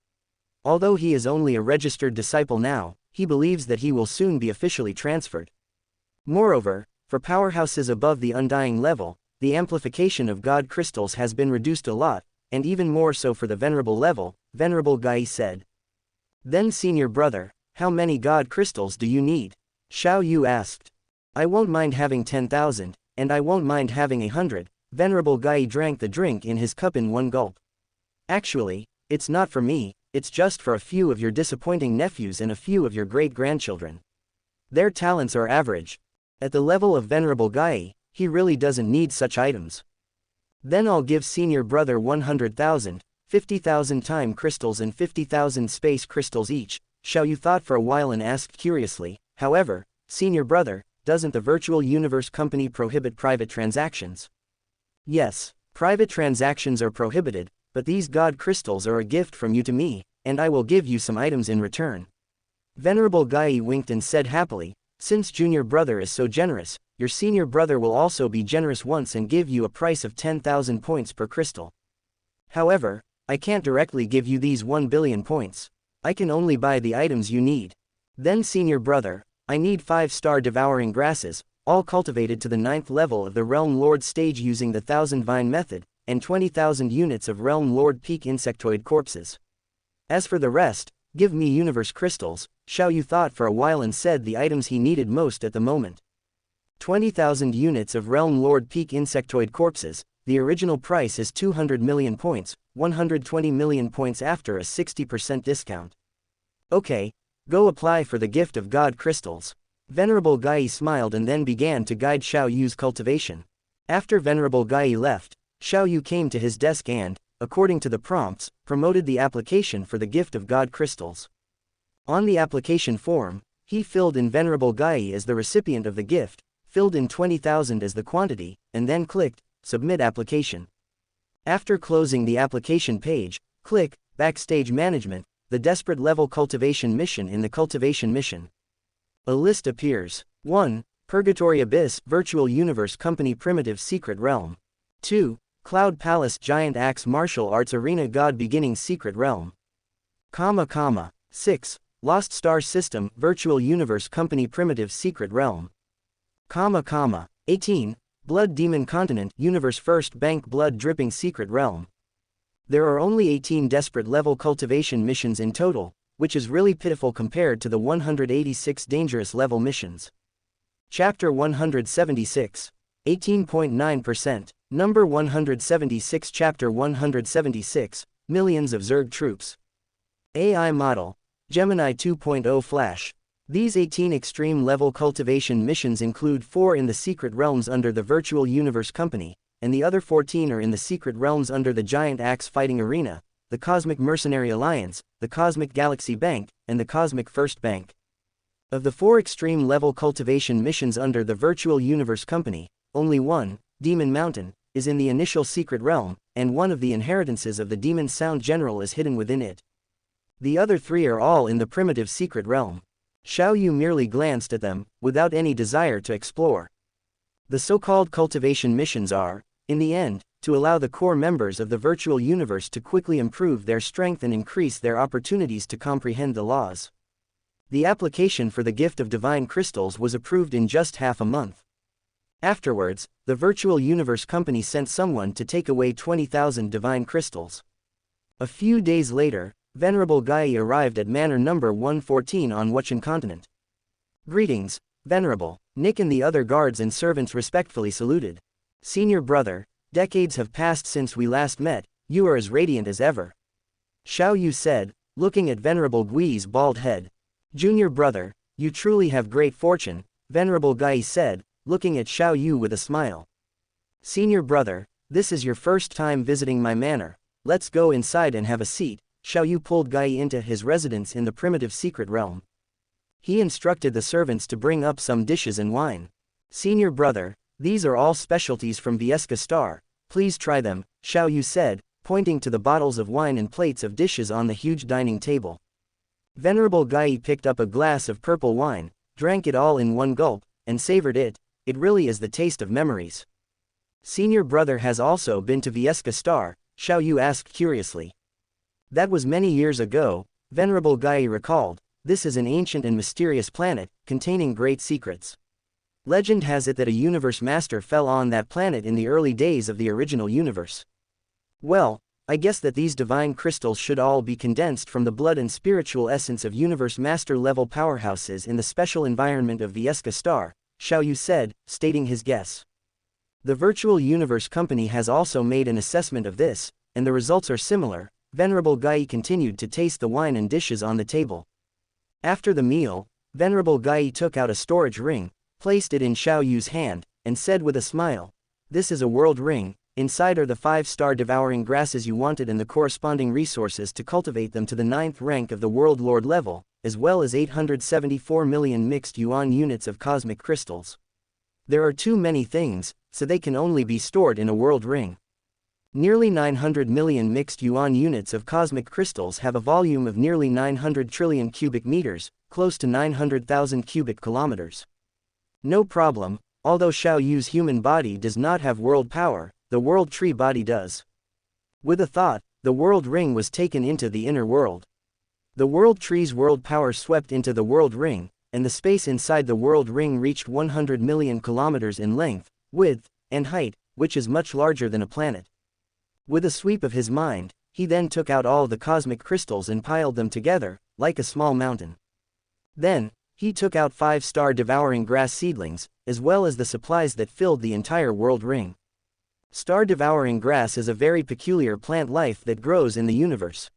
Although he is only a registered disciple now, he believes that he will soon be officially transferred. Moreover, for powerhouses above the undying level, the amplification of God crystals has been reduced a lot, and even more so for the venerable level, Venerable Gai said. Then senior brother, how many God crystals do you need? Xiao Yu asked. I won't mind having 10,000, and I won't mind having 100, Venerable Gai drank the drink in his cup in one gulp. Actually, it's not for me, it's just for a few of your disappointing nephews and a few of your great-grandchildren. Their talents are average. At the level of Venerable Gai, he really doesn't need such items. Then I'll give senior brother 100,000, 50,000 time crystals and 50,000 space crystals each. Xiao Yu thought for a while and asked curiously, however, senior brother, doesn't the Virtual Universe Company prohibit private transactions? Yes, private transactions are prohibited, but these God crystals are a gift from you to me, and I will give you some items in return. Venerable Gai winked and said happily, since junior brother is so generous, your senior brother will also be generous once and give you a price of 10,000 points per crystal. However, I can't directly give you these 1 billion points. I can only buy the items you need. Then senior brother, I need 5-star devouring grasses, all cultivated to the 9th level of the Realm Lord stage using the 1000 vine method, and 20,000 units of Realm Lord peak insectoid corpses. As for the rest, give me universe crystals. Xiao Yu thought for a while and said the items he needed most at the moment. 20,000 units of Realm Lord peak insectoid corpses, the original price is 200 million points, 120 million points after a 60% discount. Okay, go apply for the gift of God crystals. Venerable Gai smiled and then began to guide Xiao Yu's cultivation. After Venerable Gai left, Xiao Yu came to his desk and, according to the prompts, promoted the application for the gift of God crystals. On the application form, He filled in Venerable Gai as the recipient of the gift, filled in 20,000 as the quantity, and then clicked Submit Application. After closing the application page, click Backstage Management, the Desperate Level Cultivation Mission in the Cultivation Mission. A list appears. 1. Purgatory Abyss Virtual Universe Company Primitive Secret Realm. 2. Cloud Palace Giant Axe Martial Arts Arena God Beginning Secret Realm. 6. Lost Star System Virtual Universe Company Primitive Secret Realm. 18. Blood Demon Continent Universe First Bank Blood Dripping Secret Realm. There are only 18 desperate level cultivation missions in total, which is really pitiful compared to the 186 dangerous level missions. Chapter 176. 18.9%. Number 176 Chapter 176, Millions of Zerg Troops. AI Model. Gemini 2.0 Flash. These 18 extreme level cultivation missions include 4 in the secret realms under the Virtual Universe Company, and the other 14 are in the secret realms under the Giant Axe Fighting Arena, the Cosmic Mercenary Alliance, the Cosmic Galaxy Bank, and the Cosmic First Bank. Of the 4 extreme level cultivation missions under the Virtual Universe Company, only one, Demon Mountain, is in the initial secret realm, and one of the inheritances of the Demon Sound General is hidden within it. The other 3 are all in the primitive secret realm. Xiao Yu merely glanced at them, without any desire to explore. The so-called cultivation missions are, in the end, to allow the core members of the virtual universe to quickly improve their strength and increase their opportunities to comprehend the laws. The application for the gift of divine crystals was approved in just half a month. Afterwards, the Virtual Universe Company sent someone to take away 20,000 divine crystals. A few days later, Venerable Gai arrived at Manor number 114 on Wuxian continent. Greetings, Venerable. Nick and the other guards and servants respectfully saluted. Senior brother, decades have passed since we last met, you are as radiant as ever. Xiao Yu said, looking at Venerable Gui's bald head. Junior brother, you truly have great fortune, Venerable Gai said, looking at Xiao Yu with a smile. Senior brother, this is your first time visiting my manor, let's go inside and have a seat. Xiao Yu pulled Gai into his residence in the primitive secret realm. He instructed the servants to bring up some dishes and wine. Senior brother, these are all specialties from Vieska Star, please try them, Xiao Yu said, pointing to the bottles of wine and plates of dishes on the huge dining table. Venerable Gai picked up a glass of purple wine, drank it all in one gulp, and savored it. It really is the taste of memories. Senior brother has also been to Vieska Star, Xiao Yu asked curiously. That was many years ago, Venerable Gai recalled. This is an ancient and mysterious planet, containing great secrets. Legend has it that a universe master fell on that planet in the early days of the original universe. Well, I guess that these divine crystals should all be condensed from the blood and spiritual essence of universe master level powerhouses in the special environment of Vieska Star, Xiao Yu said, stating his guess. The Virtual Universe Company has also made an assessment of this, and the results are similar. Venerable Gai continued to taste the wine and dishes on the table. After the meal, Venerable Gai took out a storage ring, placed it in Xiao Yu's hand, and said with a smile, this is a world ring, inside are the 5-star devouring grasses you wanted and the corresponding resources to cultivate them to the 9th rank of the World Lord level, as well as 874 million mixed yuan units of cosmic crystals. There are too many things, so they can only be stored in a world ring. Nearly 900 million mixed yuan units of cosmic crystals have a volume of nearly 900 trillion cubic meters, close to 900,000 cubic kilometers. No problem, although Xiao Yu's human body does not have world power, the world tree body does. With a thought, the world ring was taken into the inner world. The world tree's world power swept into the world ring, and the space inside the world ring reached 100 million kilometers in length, width, and height, which is much larger than a planet. With a sweep of his mind, he then took out all the cosmic crystals and piled them together, like a small mountain. Then, he took out 5-star devouring grass seedlings, as well as the supplies that filled the entire world ring. Star devouring grass is a very peculiar plant life that grows in the universe.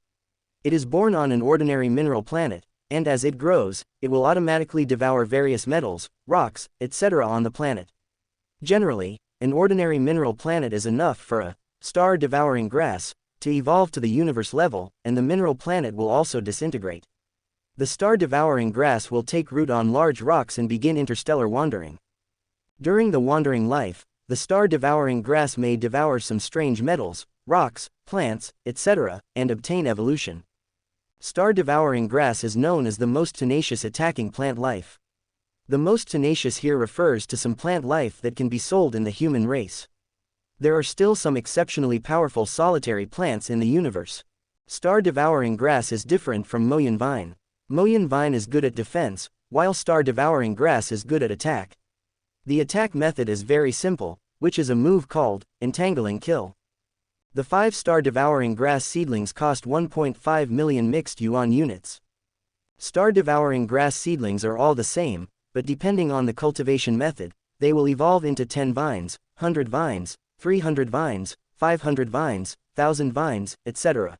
It is born on an ordinary mineral planet, and as it grows, it will automatically devour various metals, rocks, etc. on the planet. Generally, an ordinary mineral planet is enough for a star-devouring grass to evolve to the universe level, and the mineral planet will also disintegrate. The star-devouring grass will take root on large rocks and begin interstellar wandering. During the wandering life, the star-devouring grass may devour some strange metals, rocks, plants, etc., and obtain evolution. Star-devouring grass is known as the most tenacious attacking plant life. The most tenacious here refers to some plant life that can be sold in the human race. There are still some exceptionally powerful solitary plants in the universe. Star-devouring grass is different from Moyun vine. Moyun vine is good at defense, while star-devouring grass is good at attack. The attack method is very simple, which is a move called entangling kill. The 5 star-devouring grass seedlings cost 1.5 million mixed yuan units. Star-devouring grass seedlings are all the same, but depending on the cultivation method, they will evolve into 10 vines, 100 vines, 300 vines, 500 vines, 1000 vines, etc.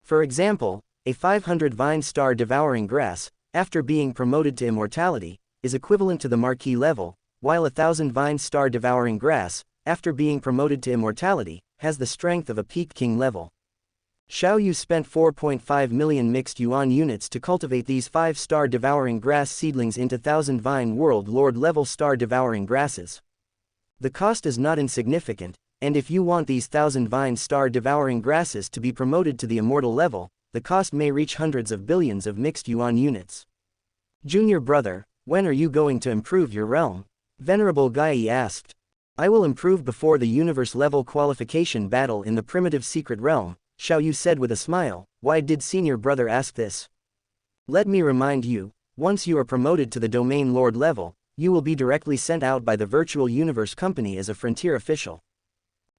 For example, a 500 vine star-devouring grass, after being promoted to immortality, is equivalent to the marquee level, while a 1000 vine star-devouring grass, after being promoted to immortality, has the strength of a peak king level. Xiao Yu spent 4.5 million mixed yuan units to cultivate these 5 star-devouring grass seedlings into 1000 vine world lord level star-devouring grasses. The cost is not insignificant, and if you want these 1000 vine star-devouring grasses to be promoted to the immortal level, the cost may reach hundreds of billions of mixed yuan units. Junior brother, when are you going to improve your realm? Venerable Gai asked. I will improve before the universe level qualification battle in the primitive secret realm, Xiao Yu said with a smile. Why did senior brother ask this? Let me remind you, once you are promoted to the domain lord level, you will be directly sent out by the virtual universe company as a frontier official.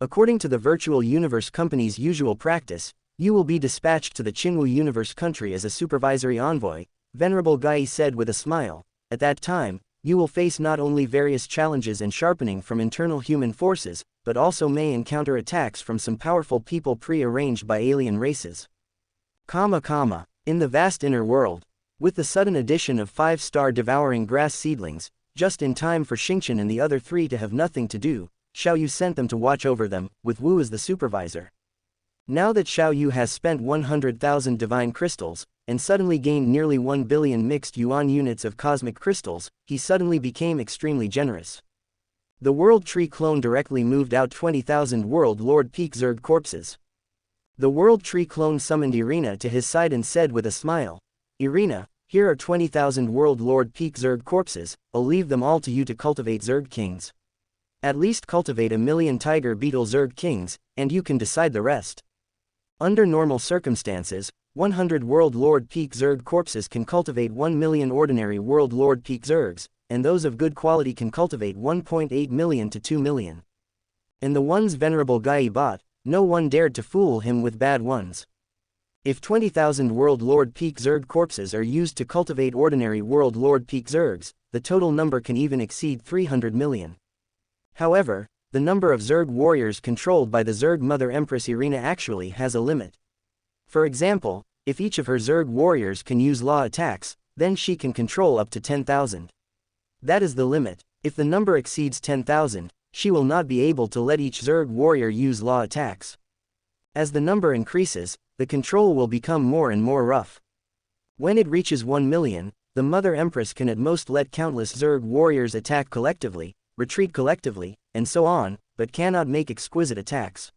According to the virtual universe company's usual practice, you will be dispatched to the Qingwu universe country as a supervisory envoy, Venerable Gai said with a smile. At that time, you will face not only various challenges and sharpening from internal human forces, but also may encounter attacks from some powerful people pre-arranged by alien races. In the vast inner world, with the sudden addition of 5 star-devouring grass seedlings, just in time for Xingqian and the other 3 to have nothing to do, Xiao Yu sent them to watch over them, with Wu as the supervisor. Now that Xiao Yu has spent 100,000 divine crystals, and suddenly gained nearly 1 billion mixed yuan units of cosmic crystals, he suddenly became extremely generous. The World Tree clone directly moved out 20,000 World Lord Peak Zerg corpses. The World Tree clone summoned Irina to his side and said with a smile, Irina, here are 20,000 World Lord Peak Zerg corpses, I'll leave them all to you to cultivate Zerg kings. At least cultivate 1 million Tiger Beetle Zerg kings, and you can decide the rest. Under normal circumstances, 100 World Lord Peak Zerg corpses can cultivate 1 million ordinary World Lord Peak Zergs, and those of good quality can cultivate 1.8 million to 2 million. And the ones Venerable Gai bought, no one dared to fool him with bad ones. If 20,000 World Lord Peak Zerg corpses are used to cultivate ordinary World Lord Peak Zergs, the total number can even exceed 300 million. However, the number of Zerg warriors controlled by the Zerg Mother Empress Irina actually has a limit. For example, if each of her Zerg warriors can use law attacks, then she can control up to 10,000. That is the limit. If the number exceeds 10,000, she will not be able to let each Zerg warrior use law attacks. As the number increases, the control will become more and more rough. When it reaches 1 million, the Mother Empress can at most let countless Zerg warriors attack collectively, retreat collectively, and so on, but cannot make exquisite attacks.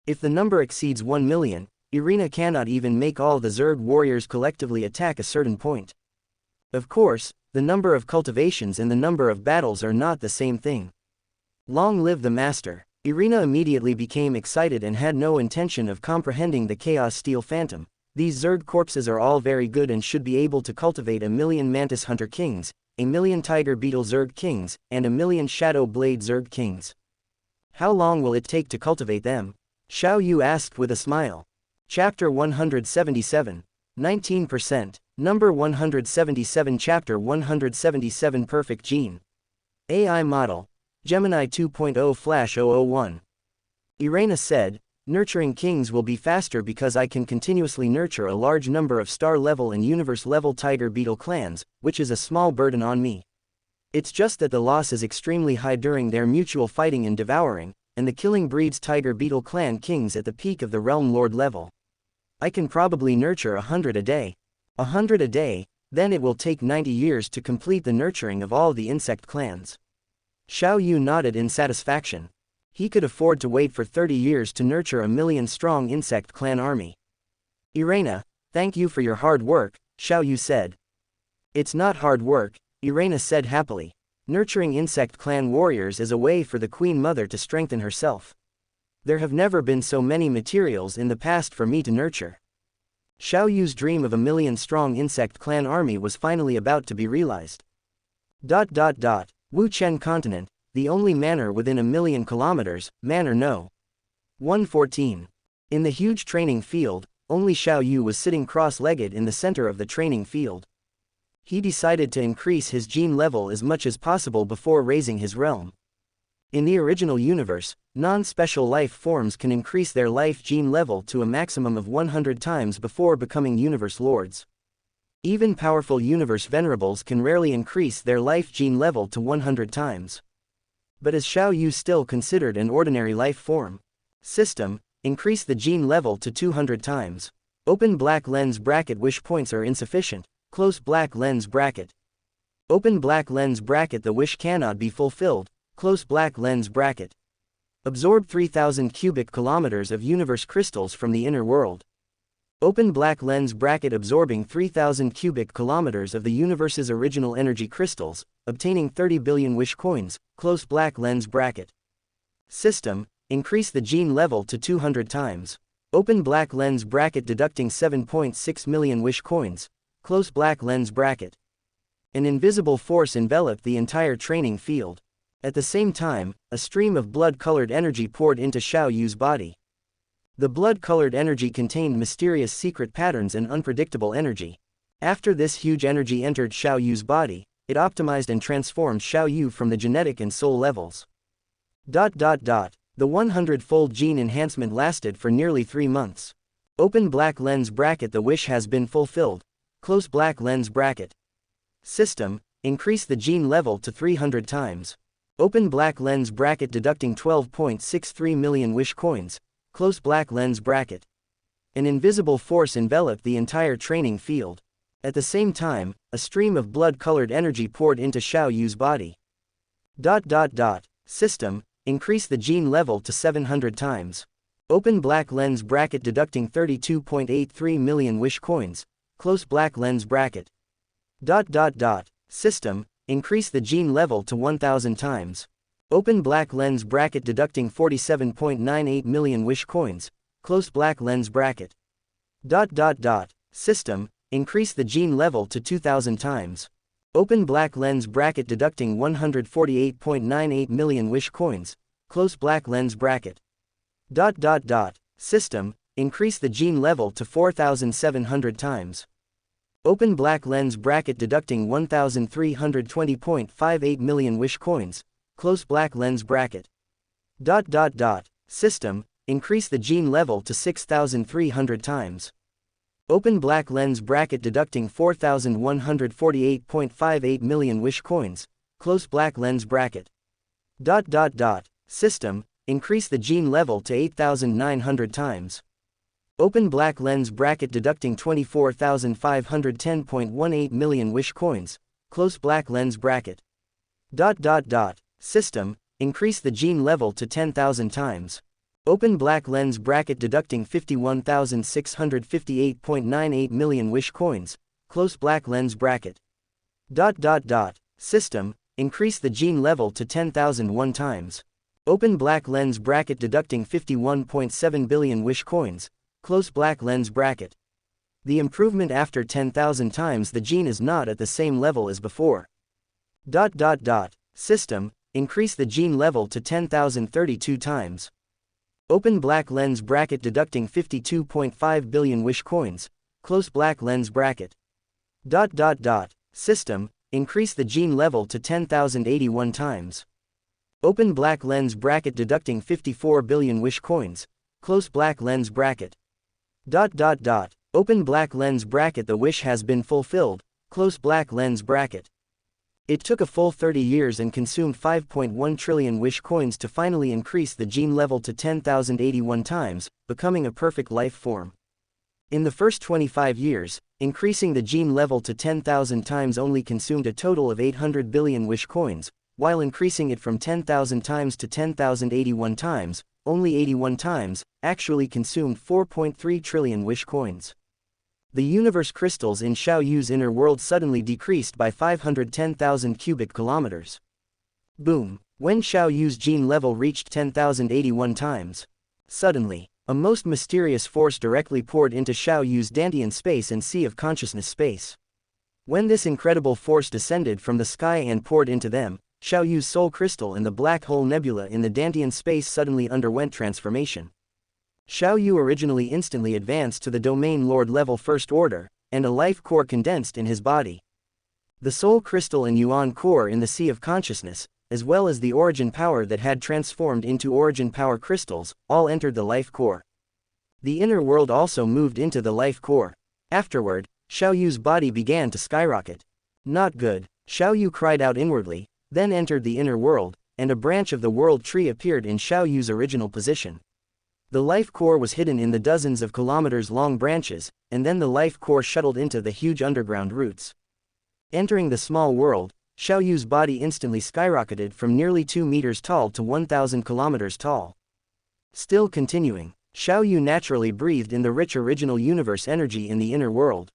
If the number exceeds 1 million, Irina cannot even make all the Zerg warriors collectively attack a certain point. Of course, the number of cultivations and the number of battles are not the same thing. Long live the master! Irina immediately became excited and had no intention of comprehending the Chaos Steel Phantom. These Zerg corpses are all very good and should be able to cultivate 1 million Mantis Hunter Kings, 1 million Tiger Beetle Zerg Kings, and 1 million Shadow Blade Zerg Kings. How long will it take to cultivate them? Xiao Yu asked with a smile. Chapter 177. 19%. Number 177. Chapter 177. Perfect Gene. AI Model. Gemini 2.0 Flash 001. Irina said, nurturing kings will be faster because I can continuously nurture a large number of star-level and universe-level Tiger Beetle clans, which is a small burden on me. It's just that the loss is extremely high during their mutual fighting and devouring, and the killing breeds Tiger Beetle clan kings at the peak of the Realm Lord level. I can probably nurture 100 a day. 100 a day, then it will take 90 years to complete the nurturing of all the insect clans. Xiao Yu nodded in satisfaction. He could afford to wait for 30 years to nurture a 1,000,000-strong insect clan army. Irena, thank you for your hard work, Xiao Yu said. It's not hard work, Irena said happily. Nurturing insect clan warriors is a way for the Queen Mother to strengthen herself. There have never been so many materials in the past for me to nurture. Xiao Yu's dream of a 1,000,000-strong insect clan army was finally about to be realized. Wuchen continent, the only manor within 1,000,000 kilometers, manor no. 114. In the huge training field, only Xiao Yu was sitting cross-legged in the center of the training field. He decided to increase his gene level as much as possible before raising his realm. In the original universe, non-special life forms can increase their life gene level to a maximum of 100 times before becoming universe lords. Even powerful universe venerables can rarely increase their life gene level to 100 times. But as Xiao Yu still considered an ordinary life form. System, increase the gene level to 200 times. Open black lens bracket. Wish points are insufficient, close black lens bracket. Open black lens bracket. The wish cannot be fulfilled, close black lens bracket. Absorb 3,000 cubic kilometers of universe crystals from the inner world. Open black lens bracket. Absorbing 3,000 cubic kilometers of the universe's original energy crystals, obtaining 30 billion wish coins, close black lens bracket. System, increase the gene level to 200 times. Open black lens bracket. Deducting 7.6 million wish coins, close black lens bracket. An invisible force enveloped the entire training field. At the same time, a stream of blood-colored energy poured into Xiao Yu's body. The blood-colored energy contained mysterious secret patterns and unpredictable energy. After this huge energy entered Xiao Yu's body, it optimized and transformed Xiao Yu from the genetic and soul levels. The 100-fold gene enhancement lasted for nearly 3 months. Open black lens bracket. The wish has been fulfilled, close black lens bracket. System, increase the gene level to 300 times. Open black lens bracket. Deducting 12.63 million wish coins, close black lens bracket. An invisible force enveloped the entire training field. At the same time, a stream of blood-colored energy poured into Xiao Yu's body. System, increase the gene level to 700 times. Open black lens bracket. Deducting 32.83 million wish coins, close black lens bracket. System, increase the gene level to 1,000 times. Open black lens bracket. Deducting 47.98 million wish coins, close black lens bracket. System, increase the gene level to 2,000 times. Open black lens bracket. Deducting 148.98 million wish coins, close black lens bracket. System, increase the gene level to 4,700 times. Open black lens bracket. Deducting 1,320.58 million wish coins, close black lens bracket. System, increase the gene level to 6,300 times. Open black lens bracket. Deducting 4,148.58 million wish coins, close black lens bracket. System, increase the gene level to 8,900 times. Open black lens bracket. Deducting 24,510.18 million wish coins, close black lens bracket. System, increase the gene level to 10,000 times. Open black lens bracket. Deducting 51,658.98 million wish coins, close black lens bracket. System, increase the gene level to 10,001 times. Open black lens bracket. Deducting 51.7 billion wish coins, close black lens bracket. The improvement after 10,000 times the gene is not at the same level as before. System, increase the gene level to 10,032 times. Open black lens bracket. Deducting 52.5 billion wish coins, close black lens bracket. System, increase the gene level to 10,081 times. Open black lens bracket. Deducting 54 billion wish coins, close black lens bracket. Open black lens bracket. The wish has been fulfilled, close black lens bracket. It took a full 30 years and consumed 5.1 trillion wish coins to finally increase the gene level to 10,081 times, becoming a perfect life form. In the first 25 years, increasing the gene level to 10,000 times only consumed a total of 800 billion wish coins, while increasing it from 10,000 times to 10,081 times, only 81 times, actually consumed 4.3 trillion wish coins. The universe crystals in Xiao Yu's inner world suddenly decreased by 510,000 cubic kilometers. Boom! When Xiao Yu's gene level reached 10,081 times, suddenly, a most mysterious force directly poured into Xiao Yu's Dantian space and Sea of Consciousness space. When this incredible force descended from the sky and poured into them, Xiao Yu's soul crystal and the black hole nebula in the Dantian space suddenly underwent transformation. Xiao Yu originally instantly advanced to the Domain Lord level First Order, and a life core condensed in his body. The soul crystal and Yuan core in the Sea of Consciousness, as well as the origin power that had transformed into origin power crystals, all entered the life core. The inner world also moved into the life core. Afterward, Xiao Yu's body began to skyrocket. Not good, Xiao Yu cried out inwardly, then entered the inner world, and a branch of the world tree appeared in Xiao Yu's original position. The life core was hidden in the dozens of kilometers long branches, and then the life core shuttled into the huge underground roots. Entering the small world, Xiao Yu's body instantly skyrocketed from nearly 2 meters tall to 1,000 kilometers tall. Still continuing, Xiao Yu naturally breathed in the rich original universe energy in the inner world.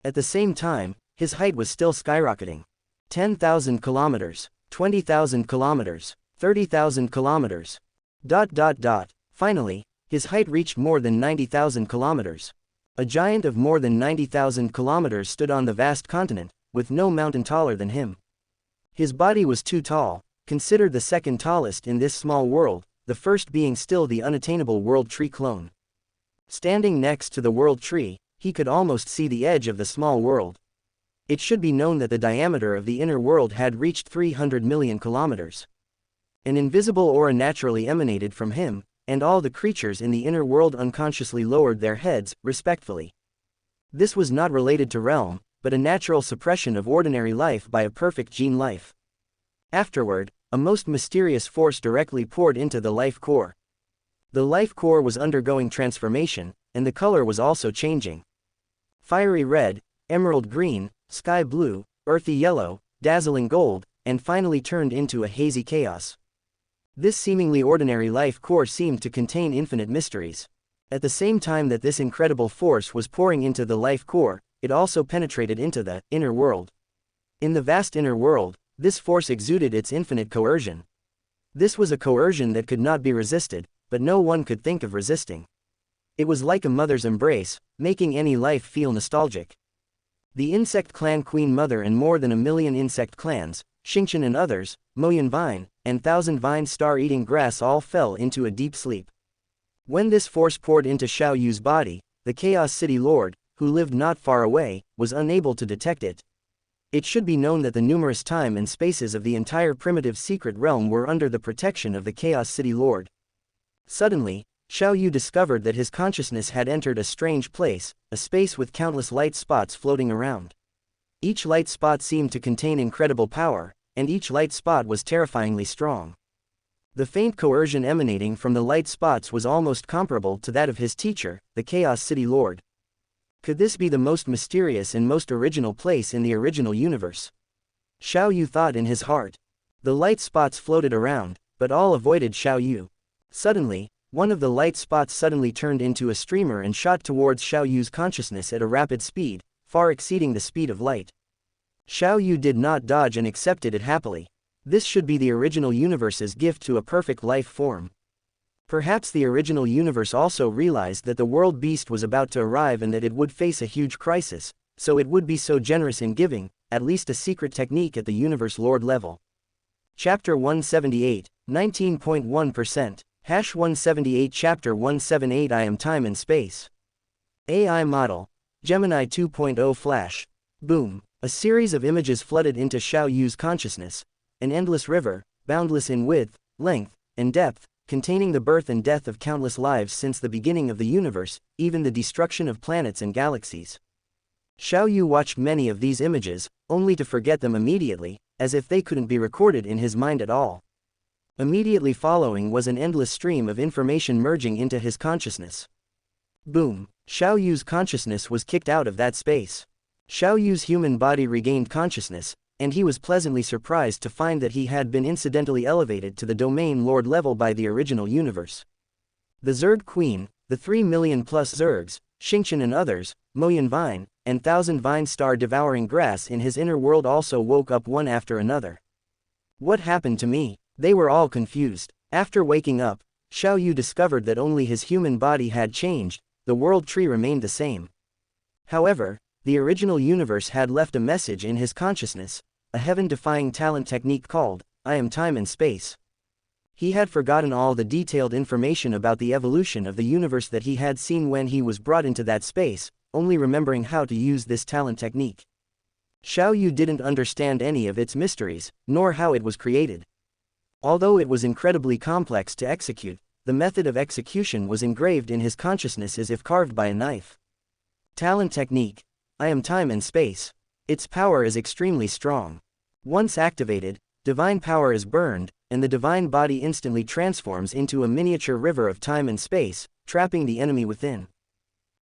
At the same time, his height was still skyrocketing. 10,000 kilometers, 20,000 kilometers, 30,000 kilometers. Finally, his height reached more than 90,000 kilometers. A giant of more than 90,000 kilometers stood on the vast continent, with no mountain taller than him. His body was too tall, considered the second tallest in this small world, the first being still the unattainable world tree clone. Standing next to the world tree, he could almost see the edge of the small world. It should be known that the diameter of the inner world had reached 300 million kilometers. An invisible aura naturally emanated from him, and all the creatures in the inner world unconsciously lowered their heads, respectfully. This was not related to realm, but a natural suppression of ordinary life by a perfect gene life. Afterward, a most mysterious force directly poured into the life core. The life core was undergoing transformation, and the color was also changing. Fiery red, emerald green, sky blue, earthy yellow, dazzling gold, and finally turned into a hazy chaos. This seemingly ordinary life core seemed to contain infinite mysteries. At the same time that this incredible force was pouring into the life core, it also penetrated into the inner world. In the vast inner world, this force exuded its infinite coercion. This was a coercion that could not be resisted, but no one could think of resisting. It was like a mother's embrace, making any life feel nostalgic. The insect clan Queen Mother and more than 1 million insect clans, Xianxia and others, Moyan Vine, and Thousand Vine Star-Eating Grass all fell into a deep sleep. When this force poured into Xiao Yu's body, the Chaos City Lord, who lived not far away, was unable to detect it. It should be known that the numerous time and spaces of the entire primitive secret realm were under the protection of the Chaos City Lord. Suddenly, Xiao Yu discovered that his consciousness had entered a strange place, a space with countless light spots floating around. Each light spot seemed to contain incredible power, and each light spot was terrifyingly strong. The faint coercion emanating from the light spots was almost comparable to that of his teacher, the Chaos City Lord. Could this be the most mysterious and most original place in the original universe? Xiao Yu thought in his heart. The light spots floated around, but all avoided Xiao Yu. Suddenly, one of the light spots suddenly turned into a streamer and shot towards Xiao Yu's consciousness at a rapid speed, far exceeding the speed of light. Xiao Yu did not dodge and accepted it happily. This should be the original universe's gift to a perfect life form. Perhaps the original universe also realized that the world beast was about to arrive and that it would face a huge crisis, so it would be so generous in giving, at least a secret technique at the universe lord level. Chapter 178, 19.1%. 178 Chapter 178 I am time and space. AI model. Gemini 2.0 Flash. Boom. A series of images flooded into Xiao Yu's consciousness. An endless river, boundless in width, length, and depth, containing the birth and death of countless lives since the beginning of the universe, even the destruction of planets and galaxies. Xiao Yu watched many of these images, only to forget them immediately, as if they couldn't be recorded in his mind at all. Immediately following was an endless stream of information merging into his consciousness. Boom! Xiao Yu's consciousness was kicked out of that space. Xiao Yu's human body regained consciousness, and he was pleasantly surprised to find that he had been incidentally elevated to the domain lord level by the original universe. The Zerg Queen, the 3 million plus Zergs, Xingqian and others, Moyan Vine, and Thousand Vine Star devouring grass in his inner world also woke up one after another. What happened to me? They were all confused. After waking up, Xiao Yu discovered that only his human body had changed, the world tree remained the same. However, the original universe had left a message in his consciousness, a heaven-defying talent technique called, I am time and space. He had forgotten all the detailed information about the evolution of the universe that he had seen when he was brought into that space, only remembering how to use this talent technique. Xiao Yu didn't understand any of its mysteries, nor how it was created. Although it was incredibly complex to execute, the method of execution was engraved in his consciousness as if carved by a knife. Talent technique. I am time and space. Its power is extremely strong. Once activated, divine power is burned, and the divine body instantly transforms into a miniature river of time and space, trapping the enemy within.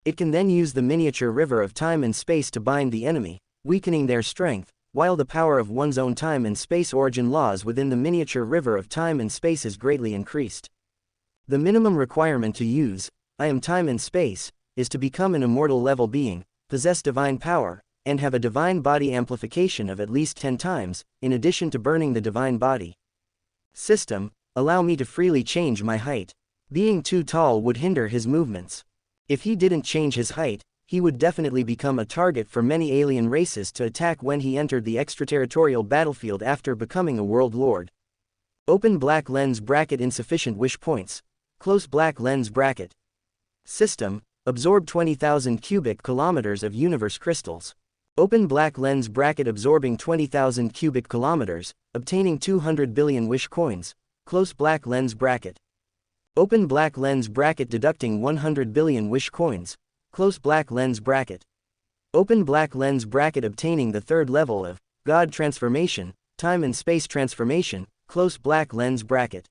It can then use the miniature river of time and space to bind the enemy, weakening their strength, while the power of one's own time and space origin laws within the miniature river of time and space is greatly increased. The minimum requirement to use, I am time and space, is to become an immortal level being, possess divine power, and have a divine body amplification of at least 10 times, in addition to burning the divine body. System, allow me to freely change my height. Being too tall would hinder his movements. If he didn't change his height, he would definitely become a target for many alien races to attack when he entered the extraterritorial battlefield after becoming a world lord. Open black lens bracket insufficient wish points. Close black lens bracket. System, absorb 20,000 cubic kilometers of universe crystals. Open black lens bracket absorbing 20,000 cubic kilometers, obtaining 200 billion wish coins. Close black lens bracket. Open black lens bracket deducting 100 billion wish coins. Close black lens bracket. Open black lens bracket obtaining the third level of God transformation, time and space transformation. Close black lens bracket.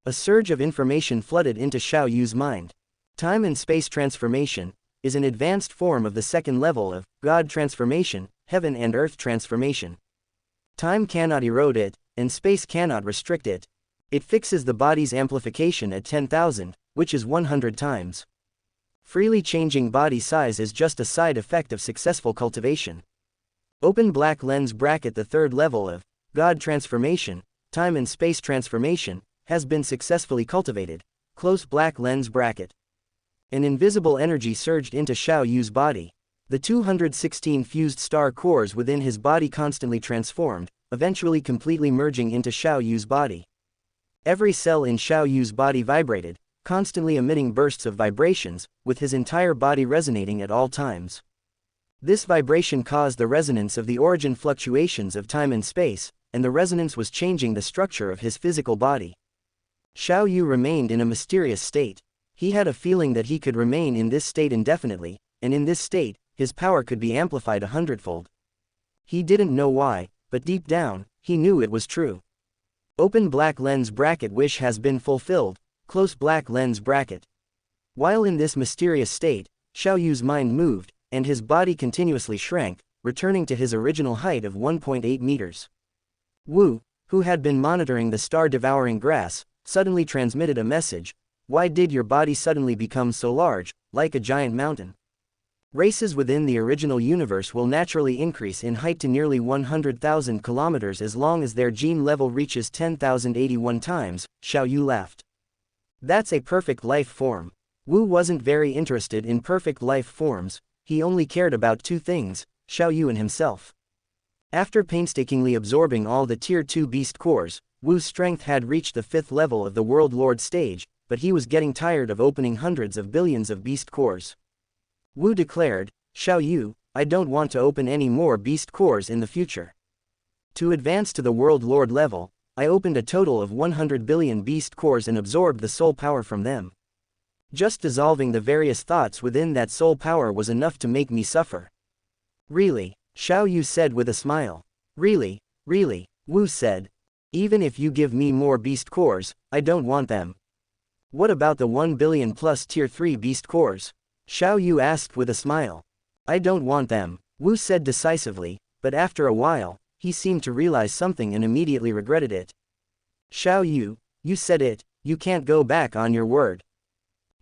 A surge of information flooded into Xiao Yu's mind. Time and space transformation is an advanced form of the second level of God transformation, heaven and earth transformation. Time cannot erode it, and space cannot restrict it. It fixes the body's amplification at 10,000, which is 100 times. Freely changing body size is just a side effect of successful cultivation. Open black lens bracket the third level of God transformation, time and space transformation, has been successfully cultivated. Close black lens bracket. An invisible energy surged into Xiao Yu's body. The 216 fused star cores within his body constantly transformed, eventually completely merging into Xiao Yu's body. Every cell in Xiao Yu's body vibrated, constantly emitting bursts of vibrations, with his entire body resonating at all times. This vibration caused the resonance of the origin fluctuations of time and space, and the resonance was changing the structure of his physical body. Xiao Yu remained in a mysterious state. He had a feeling that he could remain in this state indefinitely, and in this state, his power could be amplified 100-fold. He didn't know why, but deep down, he knew it was true. Open black lens bracket wish has been fulfilled. Close black lens bracket. While in this mysterious state, Xiao Yu's mind moved, and his body continuously shrank, returning to his original height of 1.8 meters. Wu, who had been monitoring the star-devouring grass, suddenly transmitted a message. Why did your body suddenly become so large, like a giant mountain? Races within the original universe will naturally increase in height to nearly 100,000 kilometers as long as their gene level reaches 10,081 times, Xiao Yu laughed. That's a perfect life form. Wu wasn't very interested in perfect life forms, he only cared about two things, Xiao Yu and himself. After painstakingly absorbing all the Tier 2 beast cores, Wu's strength had reached the 5th level of the World Lord stage, but he was getting tired of opening hundreds of billions of beast cores. Wu declared, Xiao Yu, I don't want to open any more beast cores in the future. To advance to the World Lord level, I opened a total of 100 billion beast cores and absorbed the soul power from them. Just dissolving the various thoughts within that soul power was enough to make me suffer. Really? Xiao Yu said with a smile. Really, Wu said. Even if you give me more beast cores, I don't want them. What about the 1 billion plus tier 3 beast cores? Xiao Yu asked with a smile. I don't want them, Wu said decisively, but after a while, he seemed to realize something and immediately regretted it. Xiao Yu, you said it, you can't go back on your word.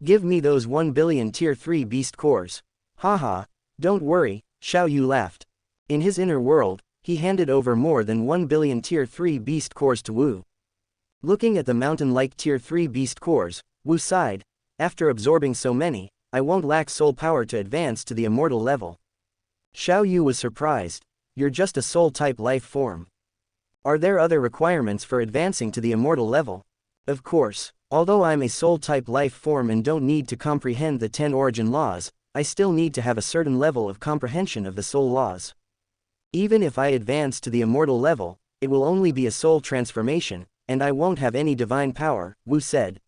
Give me those 1 billion tier 3 beast cores. Haha, don't worry, Xiao Yu laughed. In his inner world, he handed over more than 1 billion tier 3 beast cores to Wu. Looking at the mountain-like tier 3 beast cores, Wu sighed. After absorbing so many, I won't lack soul power to advance to the immortal level. Xiao Yu was surprised. You're just a soul-type life form. Are there other requirements for advancing to the immortal level? Of course, although I'm a soul-type life form and don't need to comprehend the 10 origin laws, I still need to have a certain level of comprehension of the soul laws. Even if I advance to the immortal level, it will only be a soul transformation, and I won't have any divine power, Wu said.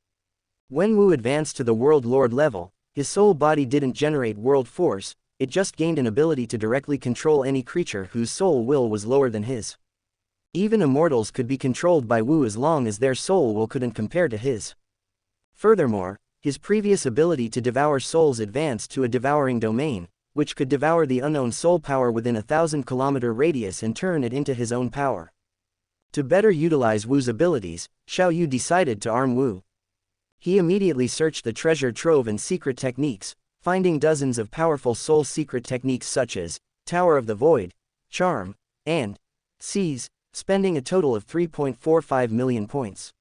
When Wu advanced to the World Lord level, his soul body didn't generate world force, it just gained an ability to directly control any creature whose soul will was lower than his. Even immortals could be controlled by Wu as long as their soul will couldn't compare to his. Furthermore, his previous ability to devour souls advanced to a devouring domain, which could devour the unknown soul power within a 1,000-kilometer radius and turn it into his own power. To better utilize Wu's abilities, Xiao Yu decided to arm Wu. He immediately searched the treasure trove and secret techniques, finding dozens of powerful soul secret techniques such as Tower of the Void, Charm, and Seize, spending a total of 3.45 million points.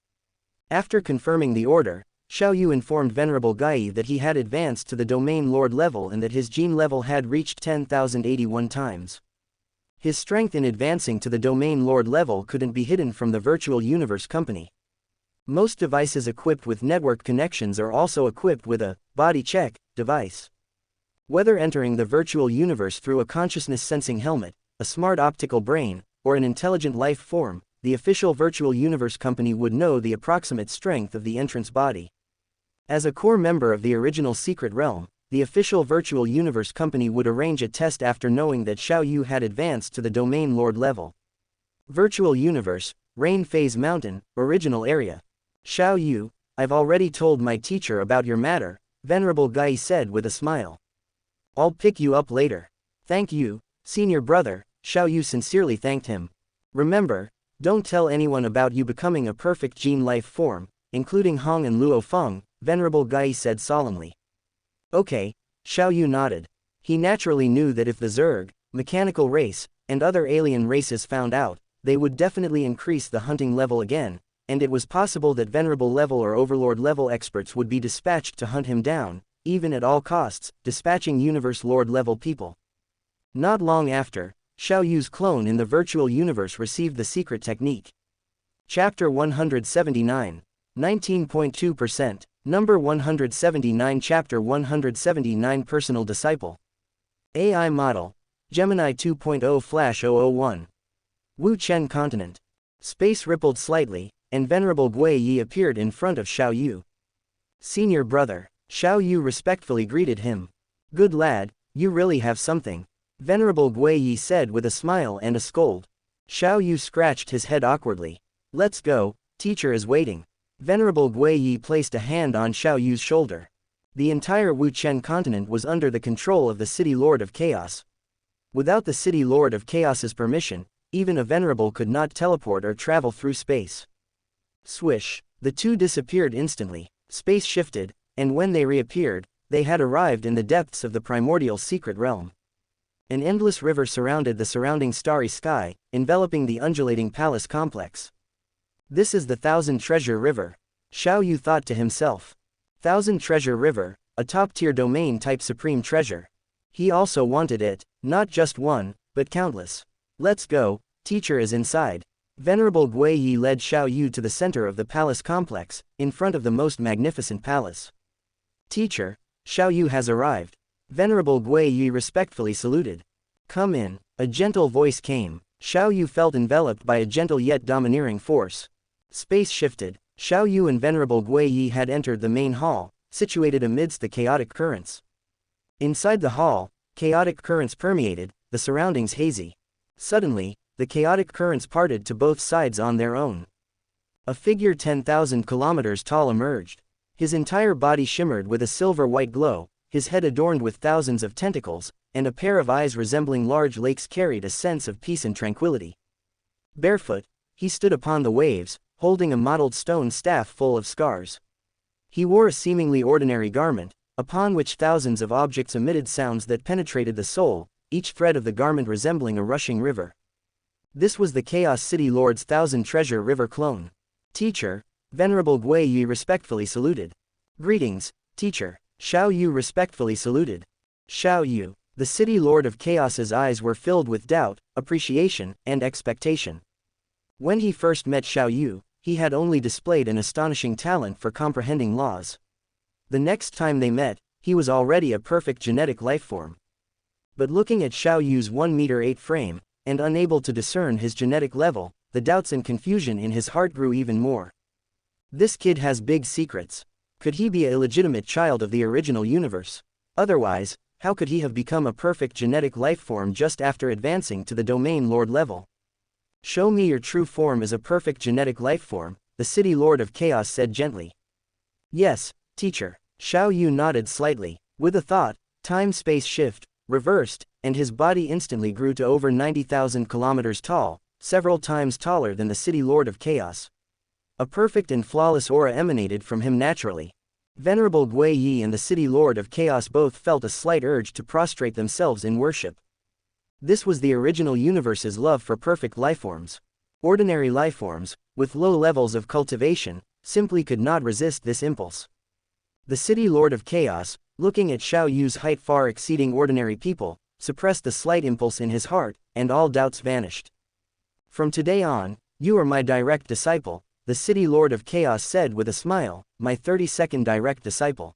After confirming the order, Xiao Yu informed Venerable Gai that he had advanced to the Domain Lord level and that his gene level had reached 10,081 times. His strength in advancing to the Domain Lord level couldn't be hidden from the Virtual Universe Company. Most devices equipped with network connections are also equipped with a body check device. Whether entering the virtual universe through a consciousness sensing helmet, a smart optical brain, or an intelligent life form, the official Virtual Universe Company would know the approximate strength of the entrance body. As a core member of the original Secret Realm, the official Virtual Universe Company would arrange a test after knowing that Xiao Yu had advanced to the Domain Lord level. Virtual Universe, Rain Phase Mountain, Original Area. Xiao Yu, I've already told my teacher about your matter, Venerable Gai said with a smile. I'll pick you up later. Thank you, senior brother, Xiao Yu sincerely thanked him. Remember, don't tell anyone about you becoming a perfect gene life form, including Hong and Luo Feng, Venerable Gai said solemnly. Okay, Xiao Yu nodded. He naturally knew that if the Zerg, mechanical race, and other alien races found out, they would definitely increase the hunting level again, and it was possible that Venerable level or Overlord level experts would be dispatched to hunt him down, even at all costs, dispatching Universe Lord level people. Not long after, Xiao Yu's clone in the virtual universe received the secret technique. Chapter 179. 19.2%. Number 179. Chapter 179. Personal Disciple. AI Model. Gemini 2.0 Flash 001. Wu Chen Continent. Space rippled slightly, and Venerable Gui Yi appeared in front of Xiao Yu. Senior brother. Xiao Yu respectfully greeted him. Good lad, you really have something. Venerable Gui Yi said with a smile and a scold. Xiao Yu scratched his head awkwardly. Let's go, teacher is waiting. Venerable Gui Yi placed a hand on Xiao Yu's shoulder. The entire Wu Chen continent was under the control of the City Lord of Chaos. Without the City Lord of Chaos's permission, even a Venerable could not teleport or travel through space. Swish, the two disappeared instantly, space shifted, and when they reappeared, they had arrived in the depths of the primordial secret realm. An endless river surrounded the surrounding starry sky, enveloping the undulating palace complex. This is the Thousand Treasure River. Xiao Yu thought to himself. Thousand Treasure River, a top-tier domain-type supreme treasure. He also wanted it, not just one, but countless. Let's go, teacher is inside. Venerable Gui Yi led Xiao Yu to the center of the palace complex, in front of the most magnificent palace. Teacher, Xiao Yu has arrived. Venerable Gui Yi respectfully saluted. Come in, a gentle voice came. Xiao Yu felt enveloped by a gentle yet domineering force. Space shifted. Xiao Yu and Venerable Gui Yi had entered the main hall, situated amidst the chaotic currents. Inside the hall, chaotic currents permeated, the surroundings hazy. Suddenly, the chaotic currents parted to both sides on their own. A figure 10,000 kilometers tall emerged. His entire body shimmered with a silver-white glow, his head adorned with thousands of tentacles, and a pair of eyes resembling large lakes carried a sense of peace and tranquility. Barefoot, he stood upon the waves, holding a mottled stone staff full of scars. He wore a seemingly ordinary garment, upon which thousands of objects emitted sounds that penetrated the soul, each thread of the garment resembling a rushing river. This was the Chaos City Lord's Thousand Treasure River clone. Teacher, Venerable Gui Yi respectfully saluted. Greetings, teacher. Xiao Yu respectfully saluted. Xiao Yu. The City Lord of Chaos's eyes were filled with doubt, appreciation, and expectation. When he first met Xiao Yu, he had only displayed an astonishing talent for comprehending laws. The next time they met, he was already a perfect genetic lifeform. But looking at Xiao Yu's 1-meter-8 frame, and unable to discern his genetic level, the doubts and confusion in his heart grew even more. This kid has big secrets. Could he be a illegitimate child of the original universe? Otherwise, how could he have become a perfect genetic lifeform just after advancing to the Domain Lord level? Show me your true form as a perfect genetic lifeform, the City Lord of Chaos said gently. Yes, teacher. Xiao Yu nodded slightly. With a thought, time-space shift, reversed, and his body instantly grew to over 90,000 kilometers tall, several times taller than the City Lord of Chaos. A perfect and flawless aura emanated from him naturally. Venerable Gui Yi and the City Lord of Chaos both felt a slight urge to prostrate themselves in worship. This was the original universe's love for perfect lifeforms. Ordinary lifeforms, with low levels of cultivation, simply could not resist this impulse. The City Lord of Chaos, looking at Xiao Yu's height far exceeding ordinary people, suppressed the slight impulse in his heart, and all doubts vanished. From today on, you are my direct disciple, the City Lord of Chaos said with a smile, my 32nd direct disciple.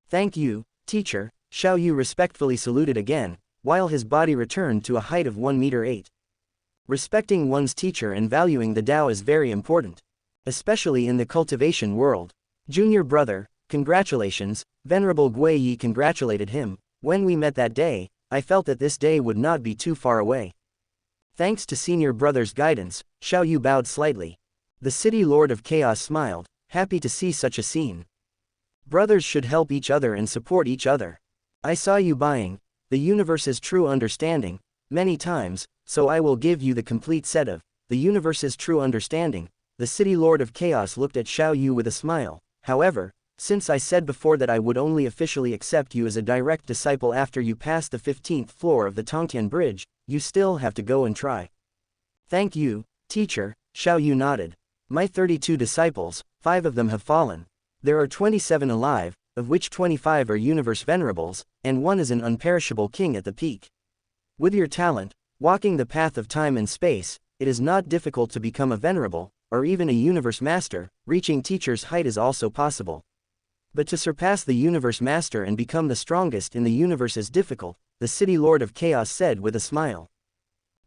Thank you, teacher. Xiao Yu respectfully saluted again, while his body returned to a height of 1-meter-8. Respecting one's teacher and valuing the Tao is very important. Especially in the cultivation world. Junior brother, congratulations. Venerable Gui Yi congratulated him. When we met that day, I felt that this day would not be too far away. Thanks to senior brother's guidance, Xiao Yu bowed slightly. The City Lord of Chaos smiled, happy to see such a scene. Brothers should help each other and support each other. I saw you buying the universe's true understanding many times, so I will give you the complete set of the universe's true understanding. The City Lord of Chaos looked at Xiao Yu with a smile. However, since I said before that I would only officially accept you as a direct disciple after you pass the 15th floor of the Tongtian Bridge, you still have to go and try. Thank you, teacher. Xiao Yu nodded. My 32 disciples, 5 of them have fallen. There are 27 alive, of which 25 are universe venerables, and 1 is an unperishable king at the peak. With your talent, walking the path of time and space, it is not difficult to become a venerable, or even a universe master. Reaching teacher's height is also possible. But to surpass the universe master and become the strongest in the universe is difficult, the City Lord of Chaos said with a smile.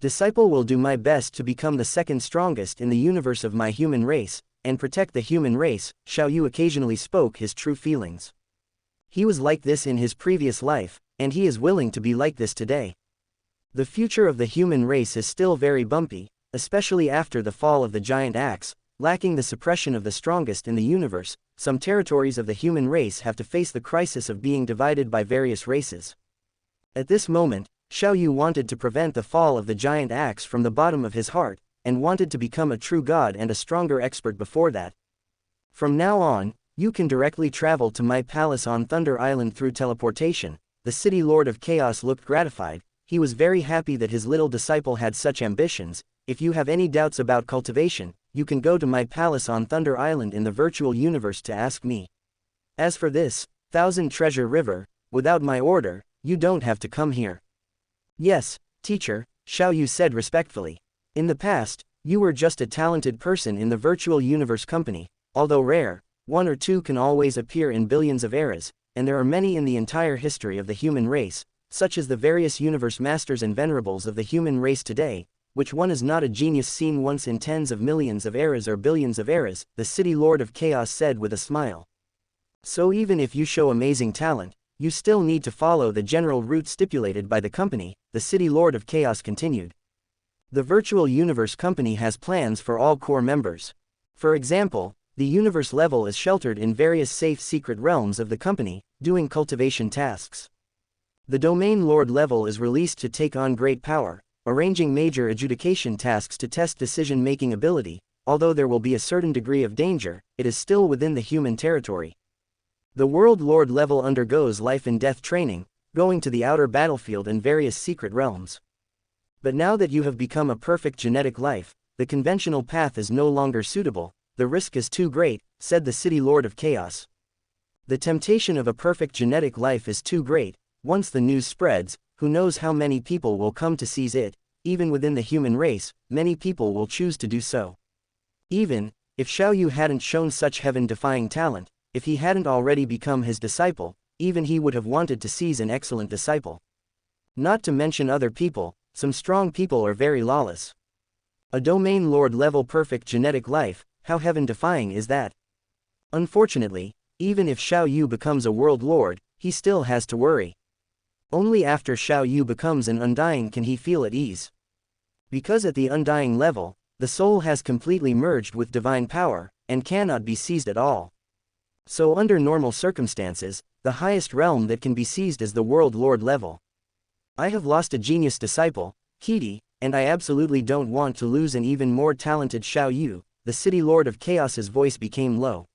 Disciple will do my best to become the second strongest in the universe of my human race, and protect the human race. Xiao Yu occasionally spoke his true feelings. He was like this in his previous life, and he is willing to be like this today. The future of the human race is still very bumpy, especially after the fall of the giant axe. Lacking the suppression of the strongest in the universe, some territories of the human race have to face the crisis of being divided by various races. At this moment, Xiao Yu wanted to prevent the fall of the giant axe from the bottom of his heart, and wanted to become a true god and a stronger expert before that. From now on, you can directly travel to my palace on Thunder Island through teleportation. The City Lord of Chaos looked gratified. He was very happy that his little disciple had such ambitions. If you have any doubts about cultivation, you can go to my palace on Thunder Island in the virtual universe to ask me. As for this, Thousand Treasure River, without my order, you don't have to come here. Yes, teacher, Xiao Yu said respectfully. In the past, you were just a talented person in the virtual universe company. Although rare, 1 or 2 can always appear in billions of eras, and there are many in the entire history of the human race, such as the various universe masters and venerables of the human race today. Which one is not a genius seen once in tens of millions of eras or billions of eras, the City Lord of Chaos said with a smile. So even if you show amazing talent, you still need to follow the general route stipulated by the company, the City Lord of Chaos continued. The Virtual Universe Company has plans for all core members. For example, the universe level is sheltered in various safe secret realms of the company. doing cultivation tasks. The Domain Lord level is released to take on great power, arranging major adjudication tasks to test decision-making ability. Although there will be a certain degree of danger, it is still within the human territory. The World Lord level undergoes life and death training, going to the outer battlefield and various secret realms. But now that you have become a perfect genetic life, the conventional path is no longer suitable, the risk is too great, said the City Lord of Chaos. The temptation of a perfect genetic life is too great. Once the news spreads, who knows how many people will come to seize it. Even within the human race, many people will choose to do so. Even if Xiao Yu hadn't shown such heaven-defying talent, if he hadn't already become his disciple, even he would have wanted to seize an excellent disciple. Not to mention other people, some strong people are very lawless. A Domain Lord level perfect genetic life, how heaven-defying is that? Unfortunately, even if Xiao Yu becomes a World Lord, he still has to worry. Only after Xiao Yu becomes an Undying can he feel at ease. Because at the Undying level, the soul has completely merged with divine power, and cannot be seized at all. So under normal circumstances, the highest realm that can be seized is the World Lord level. I have lost a genius disciple, Kidi, and I absolutely don't want to lose an even more talented Xiao Yu. The City Lord of Chaos's voice became low.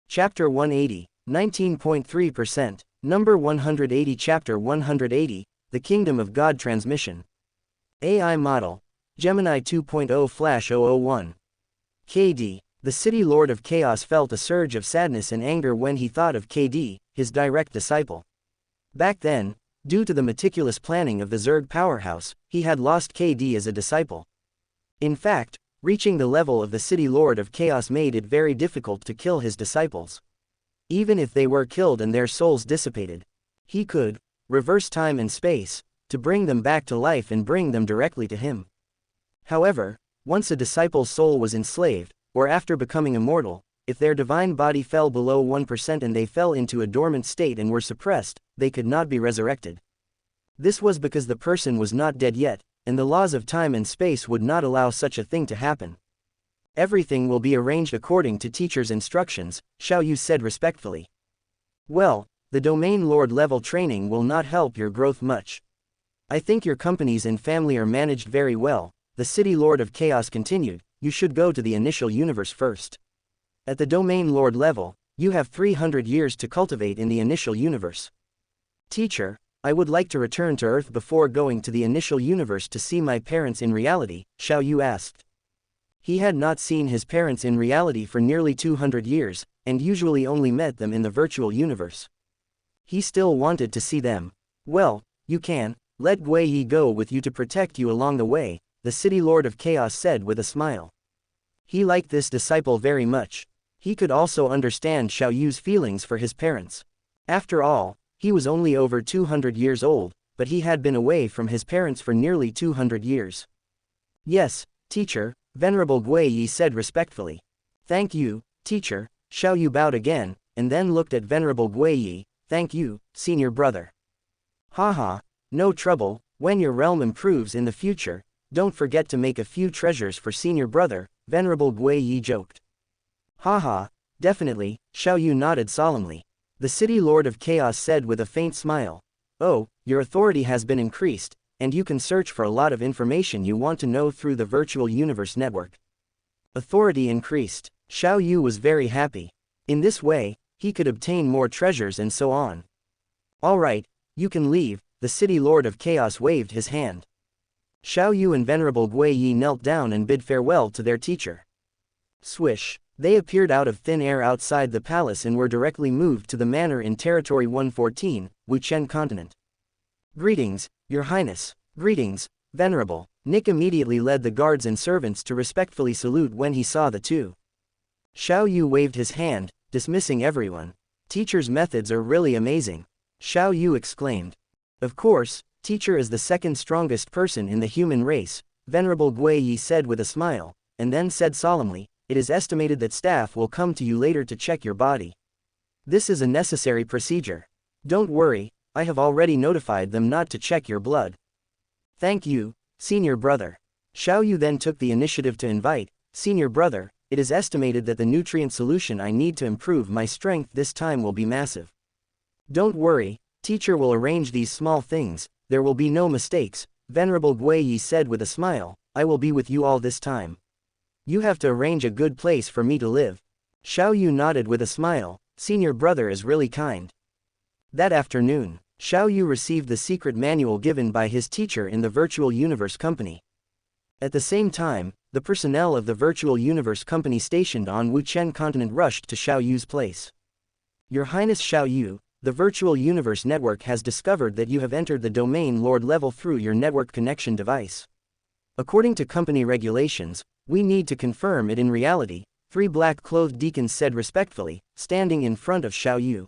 Chapter 180, 19.3%, Number 180 Chapter 180, The Kingdom of God Transmission. AI Model, Gemini 2.0 Flash 001. KD, the City Lord of Chaos felt a surge of sadness and anger when he thought of KD, his direct disciple. Back then, due to the meticulous planning of the Zerg powerhouse, he had lost KD as a disciple. In fact, reaching the level of the City Lord of Chaos made it very difficult to kill his disciples. Even if they were killed and their souls dissipated, he could reverse time and space to bring them back to life and bring them directly to him. However, once a disciple's soul was enslaved, or after becoming immortal, if their divine body fell below 1% and they fell into a dormant state and were suppressed, they could not be resurrected. This was because the person was not dead yet, and the laws of time and space would not allow such a thing to happen. Everything will be arranged according to teacher's instructions, Xiao Yu said respectfully. Well, the Domain Lord level training will not help your growth much. I think your companies and family are managed very well, the City Lord of Chaos continued. You should go to the initial universe first. At the Domain Lord level, you have 300 years to cultivate in the initial universe. Teacher, I would like to return to Earth before going to the initial universe to see my parents in reality, Xiao Yu asked. He had not seen his parents in reality for nearly 200 years, and usually only met them in the virtual universe. He still wanted to see them. Well, you can, let Gui Yi go with you to protect you along the way, the City Lord of Chaos said with a smile. He liked this disciple very much. He could also understand Xiao Yu's feelings for his parents. After all, he was only over 200 years old, but he had been away from his parents for nearly 200 years. Yes, teacher, Venerable Gui Yi said respectfully. Thank you, teacher, Xiao Yu bowed again, and then looked at Venerable Gui Yi. Thank you, senior brother. Haha, no trouble, when your realm improves in the future, don't forget to make a few treasures for senior brother, Venerable Gui Yi joked. Haha, definitely, Xiao Yu nodded solemnly. The City Lord of Chaos said with a faint smile. Oh, your authority has been increased, and you can search for a lot of information you want to know through the virtual universe network. Authority increased. Xiao Yu was very happy. In this way, he could obtain more treasures and so on. All right, you can leave, the City Lord of Chaos waved his hand. Xiao Yu and Venerable Gui Yi knelt down and bid farewell to their teacher. Swish, they appeared out of thin air outside the palace and were directly moved to the manor in Territory 114, Wuxian Continent. Greetings, Your Highness. Greetings, Venerable. Nick immediately led the guards and servants to respectfully salute when he saw the two. Xiao Yu waved his hand, dismissing everyone. Teacher's methods are really amazing. Xiao Yu exclaimed. Of course, teacher is the second strongest person in the human race, Venerable Gui Yi said with a smile, and then said solemnly, it is estimated that staff will come to you later to check your body. This is a necessary procedure. Don't worry, I have already notified them not to check your blood. Thank you, senior brother. Xiao Yu then took the initiative to invite, senior brother, it is estimated that the nutrient solution I need to improve my strength this time will be massive. Don't worry, teacher will arrange these small things, there will be no mistakes, Venerable Guiyi said with a smile, I will be with you all this time. You have to arrange a good place for me to live. Xiao Yu nodded with a smile, senior brother is really kind. That afternoon, Xiao Yu received the secret manual given by his teacher in the Virtual Universe Company. At the same time, the personnel of the Virtual Universe Company stationed on Wuchen continent rushed to Xiao Yu's place. Your Highness Xiao Yu, the Virtual Universe Network has discovered that you have entered the Domain Lord level through your network connection device. According to company regulations, we need to confirm it in reality, 3 black-clothed deacons said respectfully, standing in front of Xiao Yu.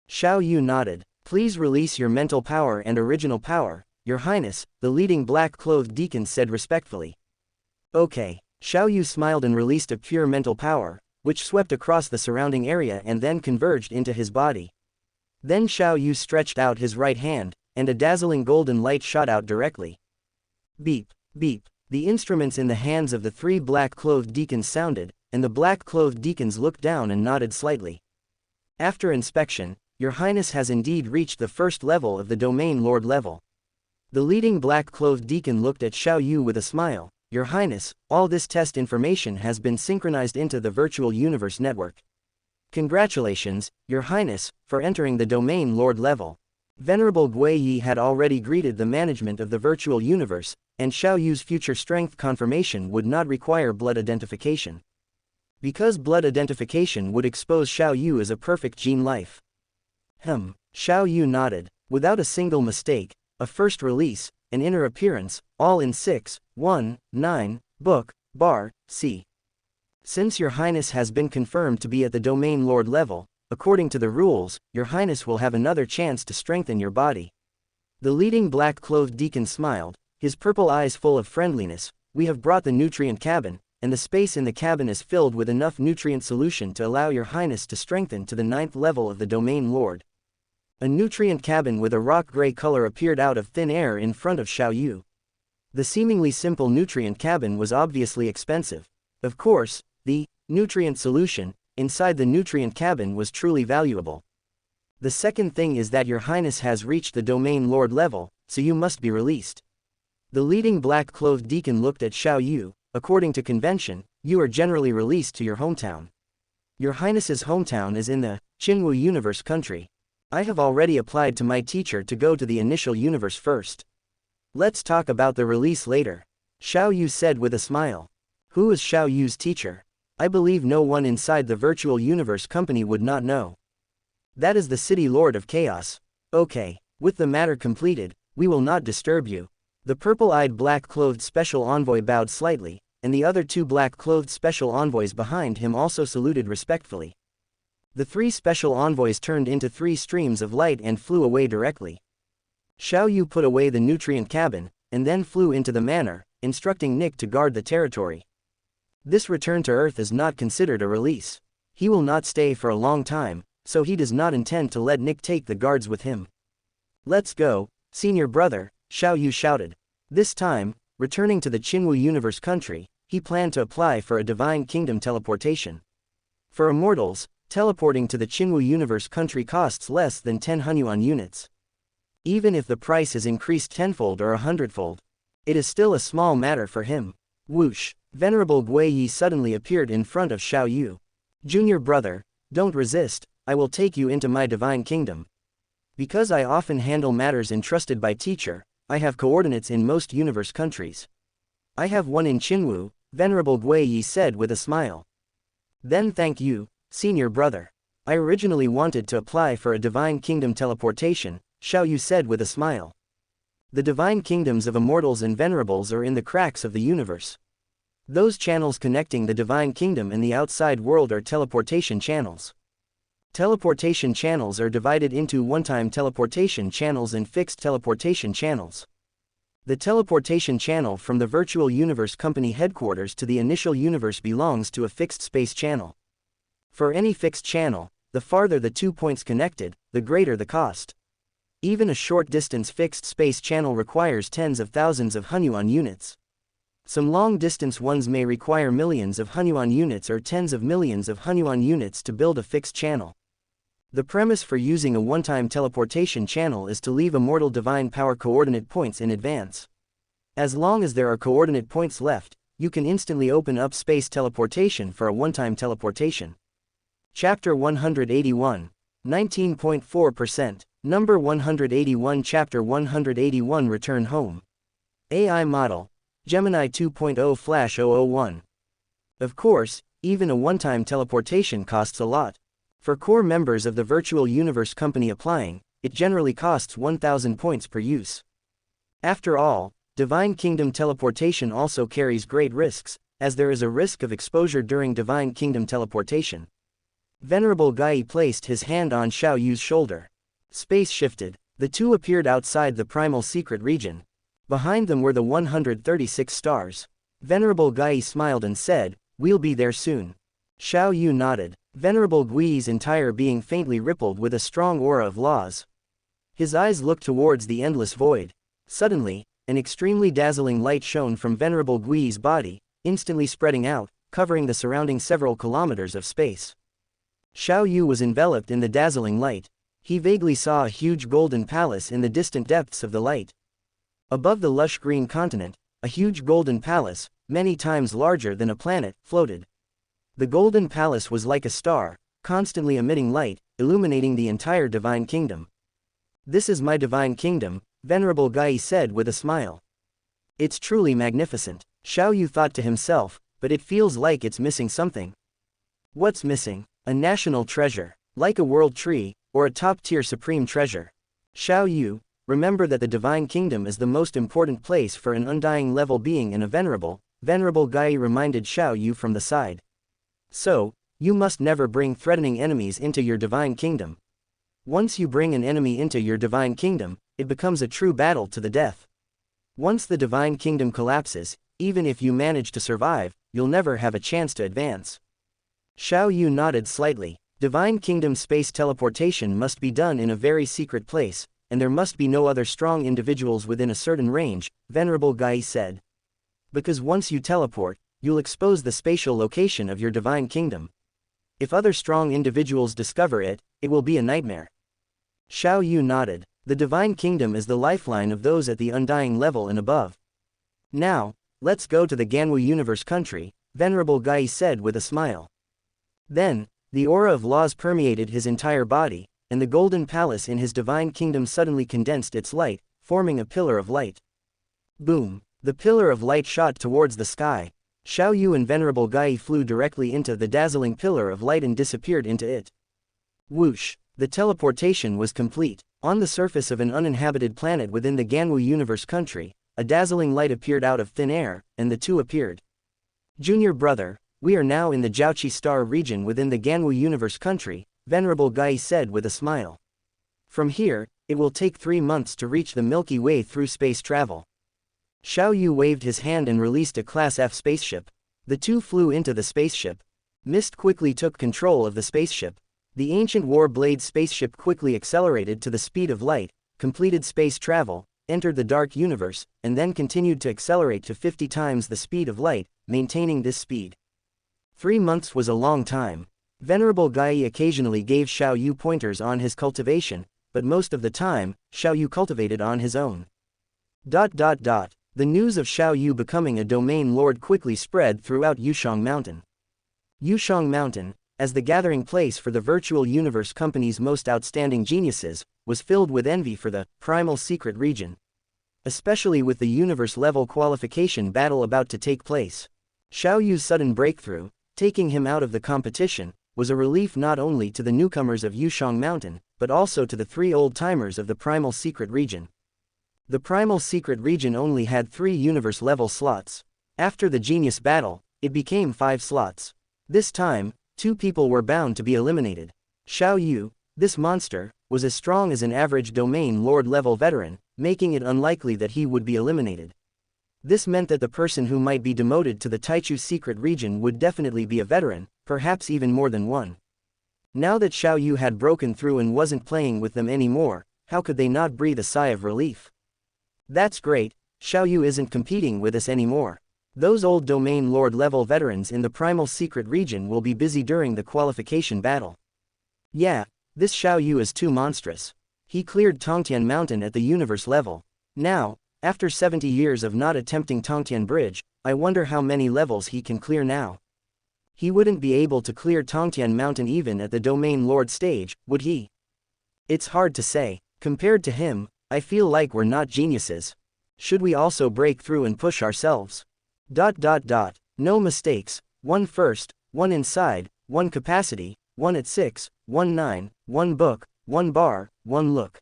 Xiao Yu nodded. Please release your mental power and original power, Your Highness, the leading black-clothed deacon said respectfully. Okay. Xiao Yu smiled and released a pure mental power, which swept across the surrounding area and then converged into his body. Then Xiao Yu stretched out his right hand, and a dazzling golden light shot out directly. Beep, beep. The instruments in the hands of the 3 black-clothed deacons sounded, and the black-clothed deacons looked down and nodded slightly. After inspection, Your Highness has indeed reached the first level of the Domain Lord level. The leading black-clothed deacon looked at Xiao Yu with a smile. Your Highness, all this test information has been synchronized into the Virtual Universe Network. Congratulations, Your Highness, for entering the Domain Lord level. Venerable Guiyi had already greeted the management of the Virtual Universe, and Xiao Yu's future strength confirmation would not require blood identification. Because blood identification would expose Xiao Yu as a perfect gene life. Xiao Yu nodded. Without a single mistake, a first release, an inner appearance, all in 619 book, bar, c. Since Your Highness has been confirmed to be at the Domain Lord level, according to the rules, Your Highness will have another chance to strengthen your body. The leading black-clothed deacon smiled, his purple eyes full of friendliness. We have brought the nutrient cabin, and the space in the cabin is filled with enough nutrient solution to allow Your Highness to strengthen to the 9th level of the Domain Lord. A nutrient cabin with a rock-gray color appeared out of thin air in front of Xiao Yu. The seemingly simple nutrient cabin was obviously expensive. Of course, the nutrient solution inside the nutrient cabin was truly valuable. The second thing is that Your Highness has reached the Domain Lord level, so you must be released. The leading black-clothed deacon looked at Xiao Yu. According to convention, you are generally released to your hometown. Your Highness's hometown is in the Qinwu Universe country. I have already applied to my teacher to go to the initial universe first. Let's talk about the release later. Xiao Yu said with a smile. Who is Xiao Yu's teacher? I believe no one inside the Virtual Universe Company would not know. That is the City Lord of Chaos. Okay, with the matter completed, we will not disturb you. The purple-eyed black-clothed special envoy bowed slightly, and the other 2 black-clothed special envoys behind him also saluted respectfully. The 3 special envoys turned into 3 streams of light and flew away directly. Xiao Yu put away the nutrient cabin, and then flew into the manor, instructing Nick to guard the territory. This return to Earth is not considered a release. He will not stay for a long time, so he does not intend to let Nick take the guards with him. Let's go, senior brother, Xiao Yu shouted. This time, returning to the Qinwu Universe country, he planned to apply for a Divine Kingdom teleportation. For immortals, teleporting to the Qinwu Universe country costs less than 10 Hunyuan units. Even if the price is increased tenfold or 100-fold, it is still a small matter for him. Whoosh! Venerable Guiyi suddenly appeared in front of Xiao Yu. Junior brother, don't resist, I will take you into my Divine Kingdom. Because I often handle matters entrusted by teacher, I have coordinates in most universe countries. I have one in Qinwu, Venerable Guiyi said with a smile. Then thank you, senior brother. I originally wanted to apply for a Divine Kingdom teleportation, Xiao Yu said with a smile. The Divine Kingdoms of Immortals and Venerables are in the cracks of the universe. Those channels connecting the Divine Kingdom and the outside world are teleportation channels. Teleportation channels are divided into one-time teleportation channels and fixed teleportation channels. The teleportation channel from the Virtual Universe Company headquarters to the initial universe belongs to a fixed space channel. For any fixed channel, the farther the 2 points connected, the greater the cost. Even a short distance fixed space channel requires tens of thousands of Hunyuan units. Some long distance ones may require millions of Hunyuan units or tens of millions of Hunyuan units to build a fixed channel. The premise for using a one-time teleportation channel is to leave immortal divine power coordinate points in advance. As long as there are coordinate points left, you can instantly open up space teleportation for a one-time teleportation. Chapter 181. 19.4%. Number 181. Chapter 181. Return Home. AI Model. Gemini 2.0 Flash 001. Of course, even a one-time teleportation costs a lot. For core members of the virtual universe company applying, it generally costs 1,000 points per use. After all, Divine Kingdom teleportation also carries great risks, as there is a risk of exposure during Divine Kingdom teleportation. Venerable Gai placed his hand on Xiao Yu's shoulder. Space shifted. The two appeared outside the primal secret region. Behind them were the 136 stars. Venerable Gai smiled and said, "We'll be there soon." Xiao Yu nodded. Venerable Gui's entire being faintly rippled with a strong aura of laws. His eyes looked towards the endless void. Suddenly, an extremely dazzling light shone from Venerable Gui's body, instantly spreading out, covering the surrounding several kilometers of space. Xiao Yu was enveloped in the dazzling light. He vaguely saw a huge golden palace in the distant depths of the light. Above the lush green continent, a huge golden palace, many times larger than a planet, floated. The golden palace was like a star, constantly emitting light, illuminating the entire Divine Kingdom. "This is my Divine Kingdom," Venerable Gai said with a smile. "It's truly magnificent." Xiao Yu thought to himself, "but it feels like it's missing something." What's missing? A national treasure, like a world tree, or a top-tier supreme treasure. Xiao Yu, remember that the Divine Kingdom is the most important place for an undying level being and a Venerable Gai reminded Xiao Yu from the side. "So, you must never bring threatening enemies into your Divine Kingdom. Once you bring an enemy into your Divine Kingdom, it becomes a true battle to the death. Once the Divine Kingdom collapses, even if you manage to survive, you'll never have a chance to advance." Xiao Yu nodded slightly. Divine Kingdom space teleportation must be done in a very secret place, and there must be no other strong individuals within a certain range, Venerable Gai said. Because once you teleport, you'll expose the spatial location of your Divine Kingdom. If other strong individuals discover it, it will be a nightmare. Xiao Yu nodded. The Divine Kingdom is the lifeline of those at the undying level and above. "Now, let's go to the Ganwu Universe country," Venerable Gai said with a smile. Then, the aura of laws permeated his entire body, and the golden palace in his Divine Kingdom suddenly condensed its light, forming a pillar of light. Boom! The pillar of light shot towards the sky. Xiao Yu and Venerable Gai flew directly into the dazzling pillar of light and disappeared into it. Whoosh! The teleportation was complete. On the surface of an uninhabited planet within the Ganwu Universe country, a dazzling light appeared out of thin air, and the two appeared. "Junior brother, we are now in the Jiaoqi Star region within the Ganwu Universe country," Venerable Gai said with a smile. "From here, it will take 3 months to reach the Milky Way through space travel." Xiao Yu waved his hand and released a Class F spaceship. The two flew into the spaceship. Mist quickly took control of the spaceship. The ancient War Blade spaceship quickly accelerated to the speed of light, completed space travel, entered the dark universe, and then continued to accelerate to 50 times the speed of light, maintaining this speed. 3 months was a long time. Venerable Gai occasionally gave Xiao Yu pointers on his cultivation, but most of the time, Xiao Yu cultivated on his own. The news of Xiao Yu becoming a domain lord quickly spread throughout Yushang Mountain. Yushang Mountain, as the gathering place for the virtual universe company's most outstanding geniuses, was filled with envy for the primal secret region. Especially with the universe-level qualification battle about to take place. Xiao Yu's sudden breakthrough, taking him out of the competition, was a relief not only to the newcomers of Yushang Mountain, but also to the 3 old-timers of the primal secret region. The primal secret region only had 3 universe-level slots. After the genius battle, it became 5 slots. This time, 2 people were bound to be eliminated. Xiao Yu, this monster, was as strong as an average domain lord-level veteran, making it unlikely that he would be eliminated. This meant that the person who might be demoted to the Taichu secret region would definitely be a veteran, perhaps even more than one. Now that Xiao Yu had broken through and wasn't playing with them anymore, how could they not breathe a sigh of relief? That's great, Xiao Yu isn't competing with us anymore. Those old domain lord level veterans in the primal secret region will be busy during the qualification battle. Yeah, This Xiao Yu is too monstrous. He cleared Tongtian Mountain at the universe level. Now, after 70 years of not attempting Tongtian Bridge, I wonder how many levels he can clear now. He wouldn't be able to clear Tongtian Mountain even at the Domain Lord stage, would he? It's hard to say. Compared to him, I feel like we're not geniuses. Should we also break through and push ourselves? No mistakes, 1 first, 1 inside, 1 capacity, 1 at 6, 1 9, 1 book, 1 bar, 1 look.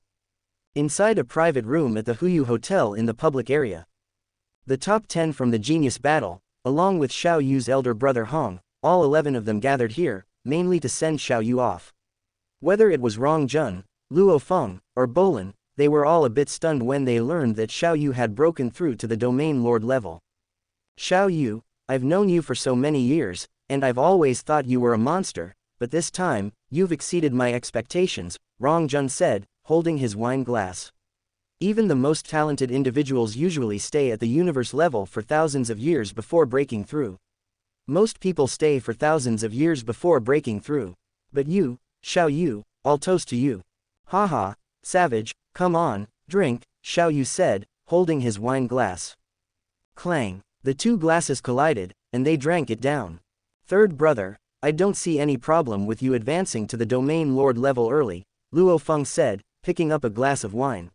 Inside a private room at the Huyu Hotel in the public area. The top 10 from the Genius Battle, along with Xiao Yu's elder brother Hong, all 11 of them gathered here, mainly to send Xiao Yu off. Whether it was Rong Jun, Luo Feng, or Bolin, they were all a bit stunned when they learned that Xiao Yu had broken through to the Domain Lord level. Xiao Yu, I've known you for so many years, and I've always thought you were a monster, but this time, you've exceeded my expectations, Rong Jun said, holding his wine glass. Even the most talented individuals usually stay at the universe level for thousands of years before breaking through. Most people stay for thousands of years before breaking through. But you, Xiao Yu, I'll toast to you. Haha, savage, come on, drink, Xiao Yu said, holding his wine glass. Clang. The two glasses collided, and they drank it down. Third brother, I don't see any problem with you advancing to the Domain Lord level early, Luo Feng said, picking up a glass of wine.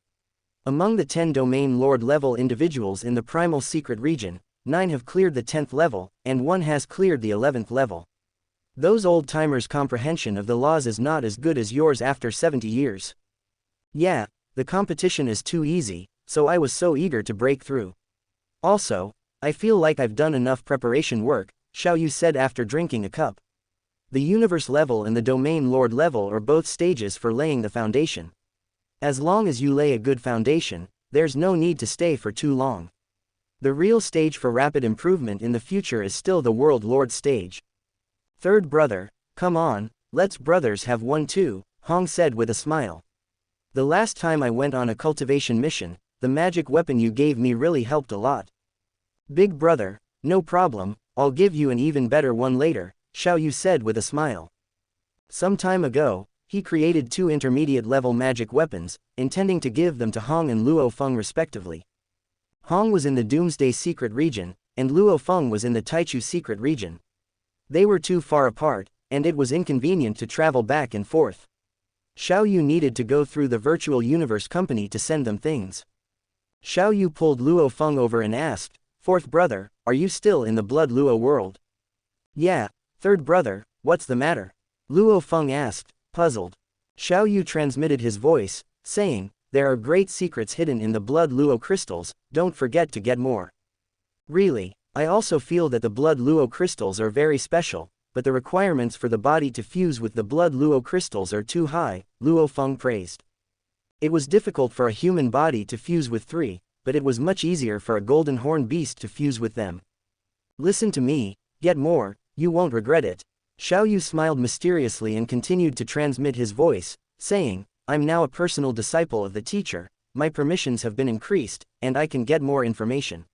Among the 10 Domain Lord level individuals in the Primal Secret region, 9 have cleared the 10th level, and 1 has cleared the 11th level. Those old-timers' comprehension of the laws is not as good as yours after 70 years. Yeah, the competition is too easy, so I was so eager to break through. Also, I feel like I've done enough preparation work, Xiao Yu said after drinking a cup. The universe level and the Domain Lord level are both stages for laying the foundation. As long as you lay a good foundation, there's no need to stay for too long. The real stage for rapid improvement in the future is still the World Lord stage. Third brother, come on, let's brothers have one too, Hong said with a smile. The last time I went on a cultivation mission, the magic weapon you gave me really helped a lot. Big brother, no problem, I'll give you an even better one later, Xiao Yu said with a smile. Some time ago, he created 2 intermediate-level magic weapons, intending to give them to Hong and Luo Feng respectively. Hong was in the Doomsday Secret region, and Luo Feng was in the Taichu Secret region. They were too far apart, and it was inconvenient to travel back and forth. Xiao Yu needed to go through the virtual universe company to send them things. Xiao Yu pulled Luo Feng over and asked, Fourth brother, are you still in the Blood Luo world? Yeah, third brother, what's the matter? Luo Feng asked, puzzled. Xiao Yu transmitted his voice, saying, there are great secrets hidden in the Blood Luo crystals, don't forget to get more. Really, I also feel that the Blood Luo crystals are very special, but the requirements for the body to fuse with the Blood Luo crystals are too high, Luo Feng praised. It was difficult for a human body to fuse with 3, but it was much easier for a golden horn beast to fuse with them. Listen to me, get more, you won't regret it. Xiao Yu smiled mysteriously and continued to transmit his voice, saying, I'm now a personal disciple of the teacher, my permissions have been increased, and I can get more information.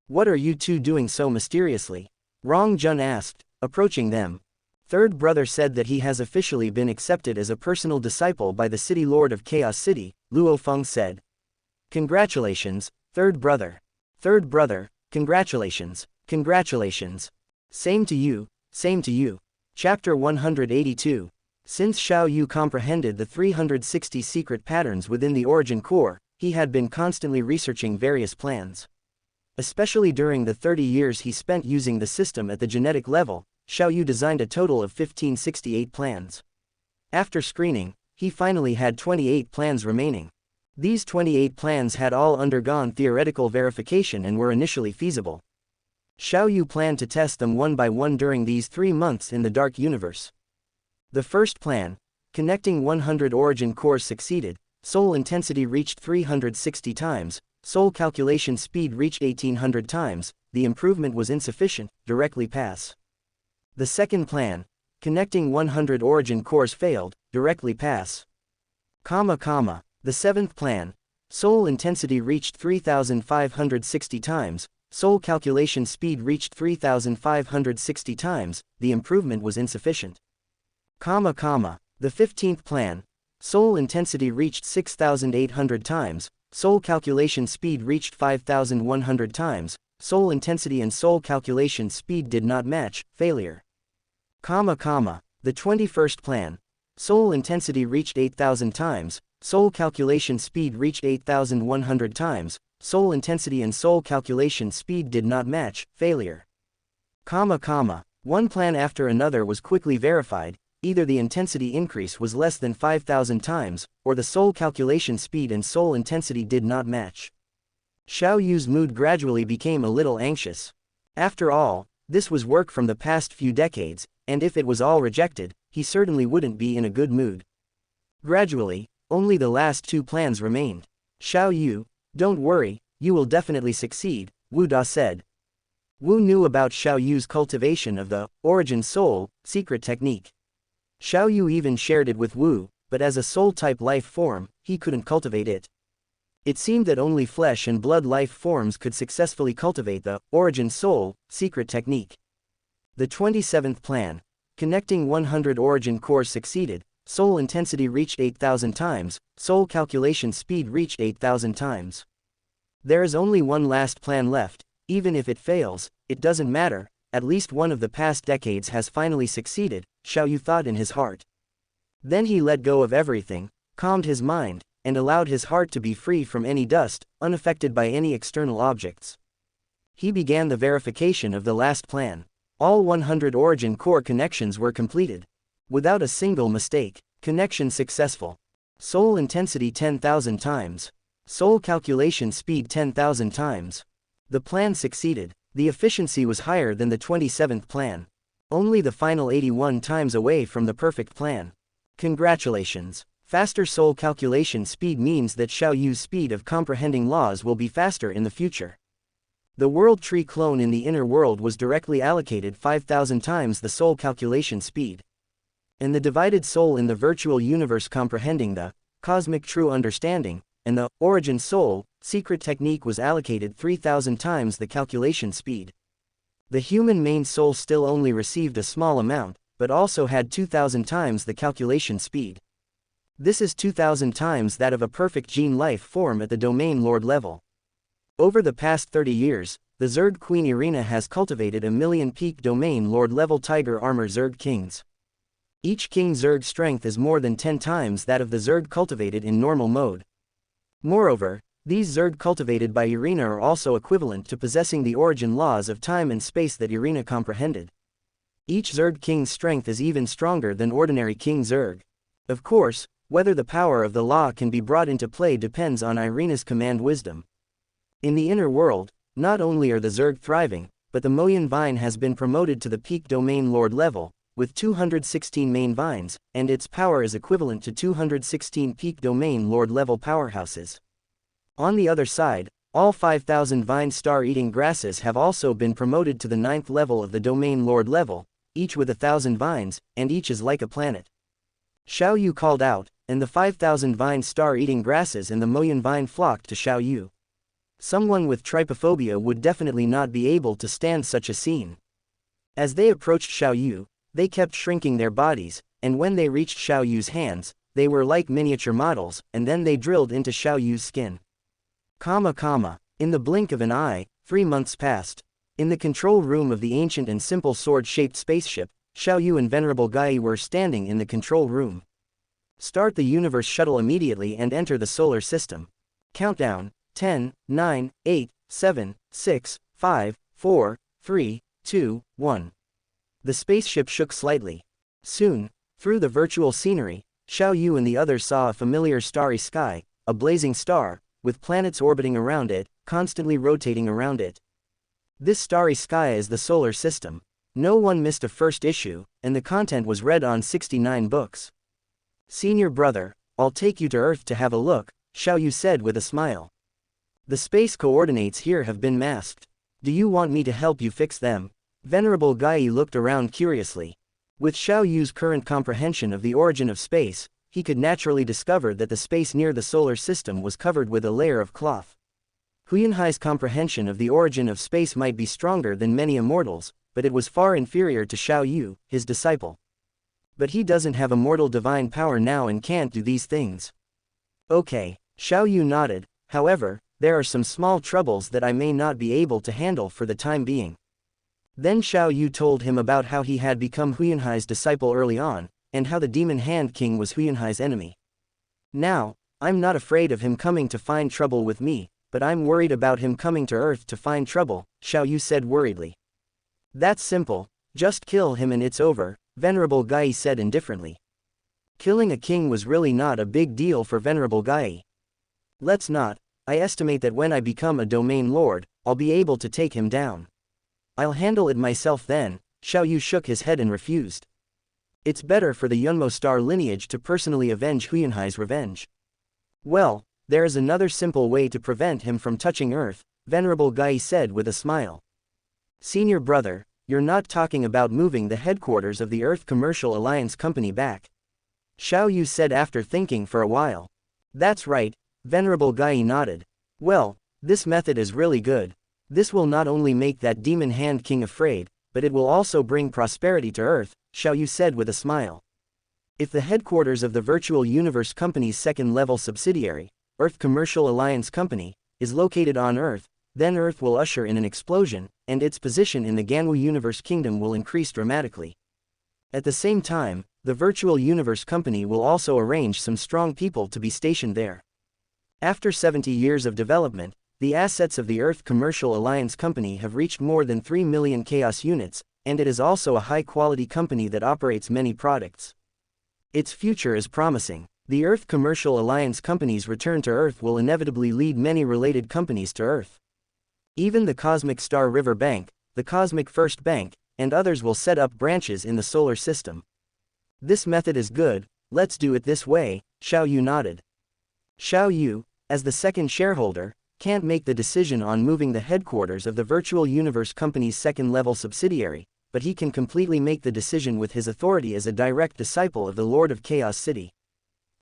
What are you two doing so mysteriously? Rong Jun asked, approaching them. Third brother said that he has officially been accepted as a personal disciple by the City Lord of Chaos City, Luo Feng said. Congratulations, third brother. Third brother, congratulations, congratulations. Same to you, same to you. Chapter 182. Since Xiao Yu comprehended the 360 secret patterns within the origin core, he had been constantly researching various plans. Especially during the 30 years he spent using the system at the genetic level, Xiao Yu designed a total of 1568 plans. After screening, he finally had 28 plans remaining. These 28 plans had all undergone theoretical verification and were initially feasible. Xiao Yu planned to test them one by one during these 3 months in the Dark Universe. The first plan, connecting 100 origin cores, succeeded, soul intensity reached 360 times, soul calculation speed reached 1800 times, the improvement was insufficient, directly pass. The second plan, connecting 100 origin cores, failed, directly pass. The seventh plan, soul intensity reached 3560 times, soul calculation speed reached 3560 times, the improvement was insufficient. The 15th plan. Soul intensity reached 6,800 times, soul calculation speed reached 5,100 times, soul intensity and soul calculation speed did not match, failure. The 21st plan. Soul intensity reached 8,000 times, soul calculation speed reached 8,100 times, soul intensity and soul calculation speed did not match, failure. One plan after another was quickly verified, either the intensity increase was less than 5,000 times, or the soul calculation speed and soul intensity did not match. Xiao Yu's mood gradually became a little anxious. After all, this was work from the past few decades, and if it was all rejected, he certainly wouldn't be in a good mood. Gradually, only the last 2 plans remained. Xiao Yu, don't worry, you will definitely succeed, Wu Da said. Wu knew about Xiao Yu's cultivation of the origin soul secret technique. Xiao Yu even shared it with Wu, but as a soul-type life form, he couldn't cultivate it. It seemed that only flesh and blood life forms could successfully cultivate the origin soul secret technique. The 27th plan. Connecting 100 origin cores succeeded, soul intensity reached 8,000 times, soul calculation speed reached 8,000 times. There is only one last plan left, even if it fails, it doesn't matter, at least one of the past decades has finally succeeded, Xiao Yu thought in his heart. Then he let go of everything, calmed his mind, and allowed his heart to be free from any dust, unaffected by any external objects. He began the verification of the last plan. All 100 origin core connections were completed. Without a single mistake. Connection successful. Soul intensity 10,000 times. Soul calculation speed 10,000 times. The plan succeeded. The efficiency was higher than the 27th plan. Only the final 81 times away from the perfect plan. Congratulations. Faster soul calculation speed means that Xiao Yu's speed of comprehending laws will be faster in the future. The world tree clone in the inner world was directly allocated 5,000 times the soul calculation speed. And the divided soul in the virtual universe comprehending the cosmic true understanding, and the origin soul secret technique was allocated 3,000 times the calculation speed. The human main soul still only received a small amount, but also had 2,000 times the calculation speed. This is 2,000 times that of a perfect gene life form at the domain lord level. Over the past 30 years, the Zerg Queen Irina has cultivated 1,000,000 peak domain lord level tiger armor Zerg kings. Each king Zerg strength is more than 10 times that of the Zerg cultivated in normal mode. Moreover, these Zerg cultivated by Irina are also equivalent to possessing the origin laws of time and space that Irina comprehended. Each Zerg king's strength is even stronger than ordinary king Zerg. Of course, whether the power of the law can be brought into play depends on Irina's command wisdom. In the inner world, not only are the Zerg thriving, but the Moyan vine has been promoted to the peak domain lord level, with 216 main vines, and its power is equivalent to 216 peak domain lord level powerhouses. On the other side, all 5,000 vine star-eating grasses have also been promoted to the 9th level of the domain lord level, each with 1,000 vines, and each is like a planet. Xiao Yu called out, and the 5,000 vine star-eating grasses and the Moyan vine flocked to Xiao Yu. Someone with trypophobia would definitely not be able to stand such a scene. As they approached Xiao Yu, they kept shrinking their bodies, and when they reached Xiao Yu's hands, they were like miniature models, and then they drilled into Xiao Yu's skin. In the blink of an eye, 3 months passed. In the control room of the ancient and simple sword-shaped spaceship, Xiao Yu and Venerable Gai were standing in the control room. Start the universe shuttle immediately and enter the solar system. Countdown. 10, 9, 8, 7, 6, 5, 4, 3, 2, 1. The spaceship shook slightly. Soon, through the virtual scenery, Xiao Yu and the others saw a familiar starry sky, a blazing star, with planets orbiting around it, constantly rotating around it. This starry sky is the solar system. No one missed a first issue, and the content was read on 69 books. Senior brother, I'll take you to Earth to have a look, Xiao Yu said with a smile. The space coordinates here have been masked. Do you want me to help you fix them? Venerable Gai looked around curiously. With Xiao Yu's current comprehension of the origin of space, he could naturally discover that the space near the solar system was covered with a layer of cloth. Huyanhai's comprehension of the origin of space might be stronger than many immortals, but it was far inferior to Xiao Yu, his disciple. But he doesn't have immortal divine power now and can't do these things. Okay, Xiao Yu nodded. However, there are some small troubles that I may not be able to handle for the time being. Then Xiao Yu told him about how he had become Huiyanhai's disciple early on, and how the Demon Hand King was Huiyanhai's enemy. Now, I'm not afraid of him coming to find trouble with me, but I'm worried about him coming to Earth to find trouble, Xiao Yu said worriedly. That's simple, just kill him and it's over, Venerable Gai said indifferently. Killing a king was really not a big deal for Venerable Gai. Let's not, I estimate that when I become a domain lord, I'll be able to take him down. I'll handle it myself then, Xiao Yu shook his head and refused. It's better for the Yunmo star lineage to personally avenge Huiyanhai's revenge. Well, there is another simple way to prevent him from touching Earth, Venerable Gai said with a smile. Senior brother, you're not talking about moving the headquarters of the Earth Commercial Alliance Company back? Xiao Yu said after thinking for a while. That's right, Venerable Gai nodded. Well, this method is really good. This will not only make that Demon Hand King afraid, but it will also bring prosperity to Earth, Xiao Yu said with a smile. If the headquarters of the Virtual Universe Company's second-level subsidiary, Earth Commercial Alliance Company, is located on Earth, then Earth will usher in an explosion, and its position in the Ganwu Universe Kingdom will increase dramatically. At the same time, the Virtual Universe Company will also arrange some strong people to be stationed there. After 70 years of development, the assets of the Earth Commercial Alliance Company have reached more than 3 million chaos units, and it is also a high-quality company that operates many products. Its future is promising. The Earth Commercial Alliance Company's return to Earth will inevitably lead many related companies to Earth. Even the Cosmic Star River Bank, the Cosmic First Bank, and others will set up branches in the solar system. This method is good, let's do it this way, Xiao Yu nodded. Xiao Yu, as the second shareholder, can't make the decision on moving the headquarters of the Virtual Universe Company's second-level subsidiary, but he can completely make the decision with his authority as a direct disciple of the Lord of Chaos City.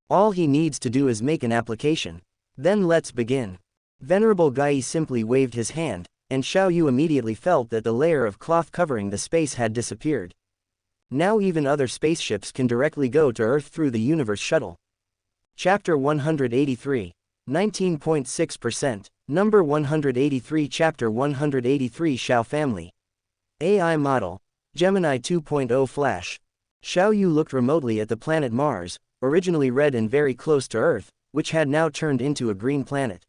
All he needs to do is make an application. Then let's begin. Venerable Gai simply waved his hand, and Xiao Yu immediately felt that the layer of cloth covering the space had disappeared. Now even other spaceships can directly go to Earth through the Universe Shuttle. Chapter 183. 19.6%. Number 183. Chapter 183. Xiao Family. AI Model. Gemini 2.0 Flash. Xiao Yu looked remotely at the planet Mars, originally red and very close to Earth, which had now turned into a green planet.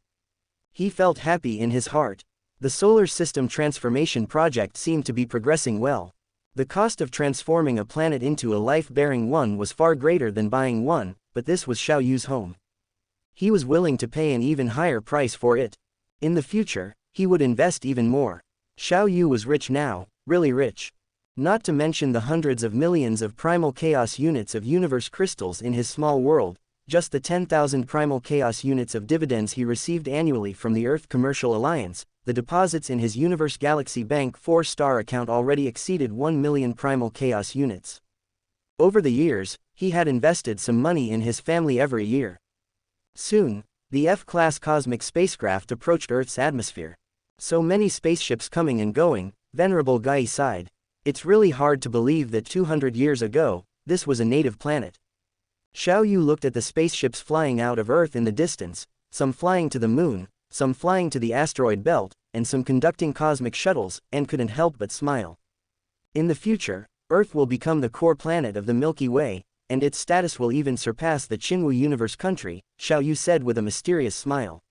He felt happy in his heart. The solar system transformation project seemed to be progressing well. The cost of transforming a planet into a life-bearing one was far greater than buying one, but this was Xiao Yu's home. He was willing to pay an even higher price for it. In the future, he would invest even more. Xiao Yu was rich now, really rich. Not to mention the hundreds of millions of primal chaos units of universe crystals in his small world, just the 10,000 primal chaos units of dividends he received annually from the Earth Commercial Alliance, the deposits in his Universe Galaxy Bank 4-star account already exceeded 1 million primal chaos units. Over the years, he had invested some money in his family every year. Soon, the F-class cosmic spacecraft approached Earth's atmosphere. So many spaceships coming and going, Venerable Gai sighed. It's really hard to believe that 200 years ago, this was a native planet. Xiao Yu looked at the spaceships flying out of Earth in the distance, some flying to the moon, some flying to the asteroid belt, and some conducting cosmic shuttles, and couldn't help but smile. In the future, Earth will become the core planet of the Milky Way, and its status will even surpass the Qinwu Universe country, Xiao Yu said with a mysterious smile.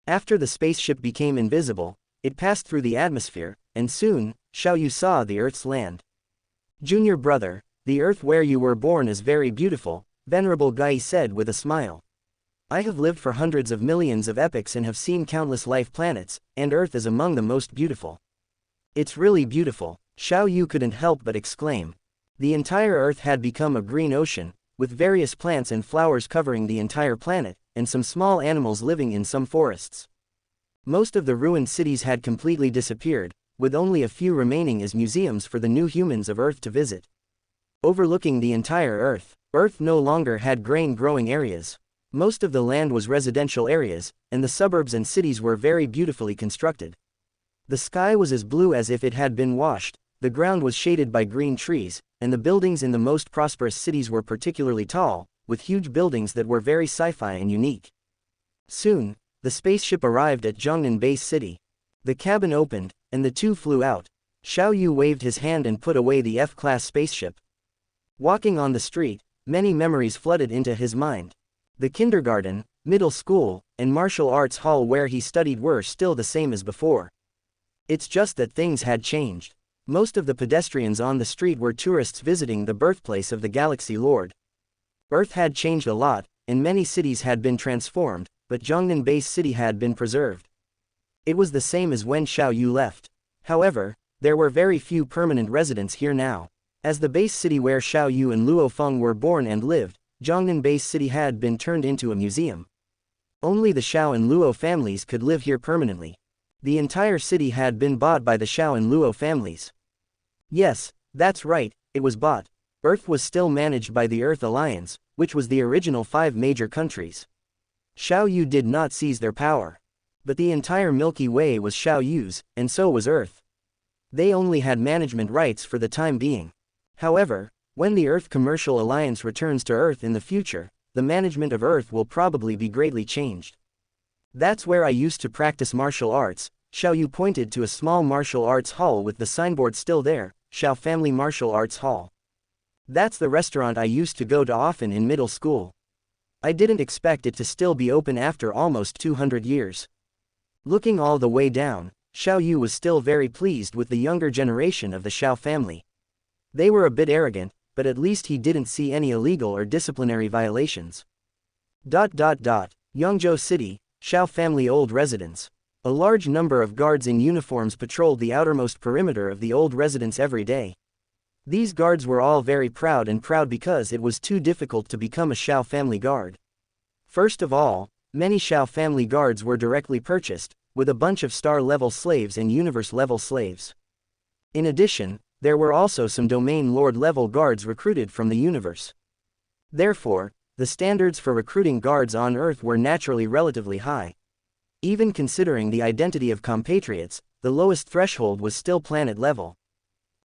After the spaceship became invisible, it passed through the atmosphere, and soon, Xiao Yu saw the Earth's land. Junior brother, the Earth where you were born is very beautiful, Venerable Gai said with a smile. I have lived for hundreds of millions of epochs and have seen countless life planets, and Earth is among the most beautiful. It's really beautiful, Xiao Yu couldn't help but exclaim. The entire Earth had become a green ocean, with various plants and flowers covering the entire planet, and some small animals living in some forests. Most of the ruined cities had completely disappeared, with only a few remaining as museums for the new humans of Earth to visit. Overlooking the entire Earth, Earth no longer had grain-growing areas. Most of the land was residential areas, and the suburbs and cities were very beautifully constructed. The sky was as blue as if it had been washed, The ground was shaded by green trees, and the buildings in the most prosperous cities were particularly tall, with huge buildings that were very sci-fi and unique. Soon, the spaceship arrived at Zhongnan Base City. The cabin opened, and the two flew out. Xiao Yu waved his hand and put away the F-class spaceship. Walking on the street, many memories flooded into his mind. The kindergarten, middle school, and martial arts hall where he studied were still the same as before. It's just that things had changed. Most of the pedestrians on the street were tourists visiting the birthplace of the Galaxy Lord. Earth had changed a lot, and many cities had been transformed, but Zhongnan Base City had been preserved. It was the same as when Xiao Yu left. However, there were very few permanent residents here now. As the base city where Xiao Yu and Luo Feng were born and lived, Zhongnan Base City had been turned into a museum. Only the Xiao and Luo families could live here permanently. The entire city had been bought by the Xiao and Luo families. Yes, that's right, it was bought. Earth was still managed by the Earth Alliance, which was the original 5 major countries. Xiao Yu did not seize their power. But the entire Milky Way was Xiao Yu's, and so was Earth. They only had management rights for the time being. However, when the Earth Commercial Alliance returns to Earth in the future, the management of Earth will probably be greatly changed. That's where I used to practice martial arts. Xiao Yu pointed to a small martial arts hall with the signboard still there, Xiao Family Martial Arts Hall. That's the restaurant I used to go to often in middle school. I didn't expect it to still be open after almost 200 years. Looking all the way down, Xiao Yu was still very pleased with the younger generation of the Xiao family. They were a bit arrogant, but at least he didn't see any illegal or disciplinary violations. Yangzhou City, Xiao family old residence. A large number of guards in uniforms patrolled the outermost perimeter of the old residence every day. These guards were all very proud because it was too difficult to become a Xiao family guard. First of all, many Xiao family guards were directly purchased, with a bunch of star-level slaves and universe-level slaves. In addition, there were also some domain lord-level guards recruited from the universe. Therefore, the standards for recruiting guards on Earth were naturally relatively high. Even considering the identity of compatriots, the lowest threshold was still planet level.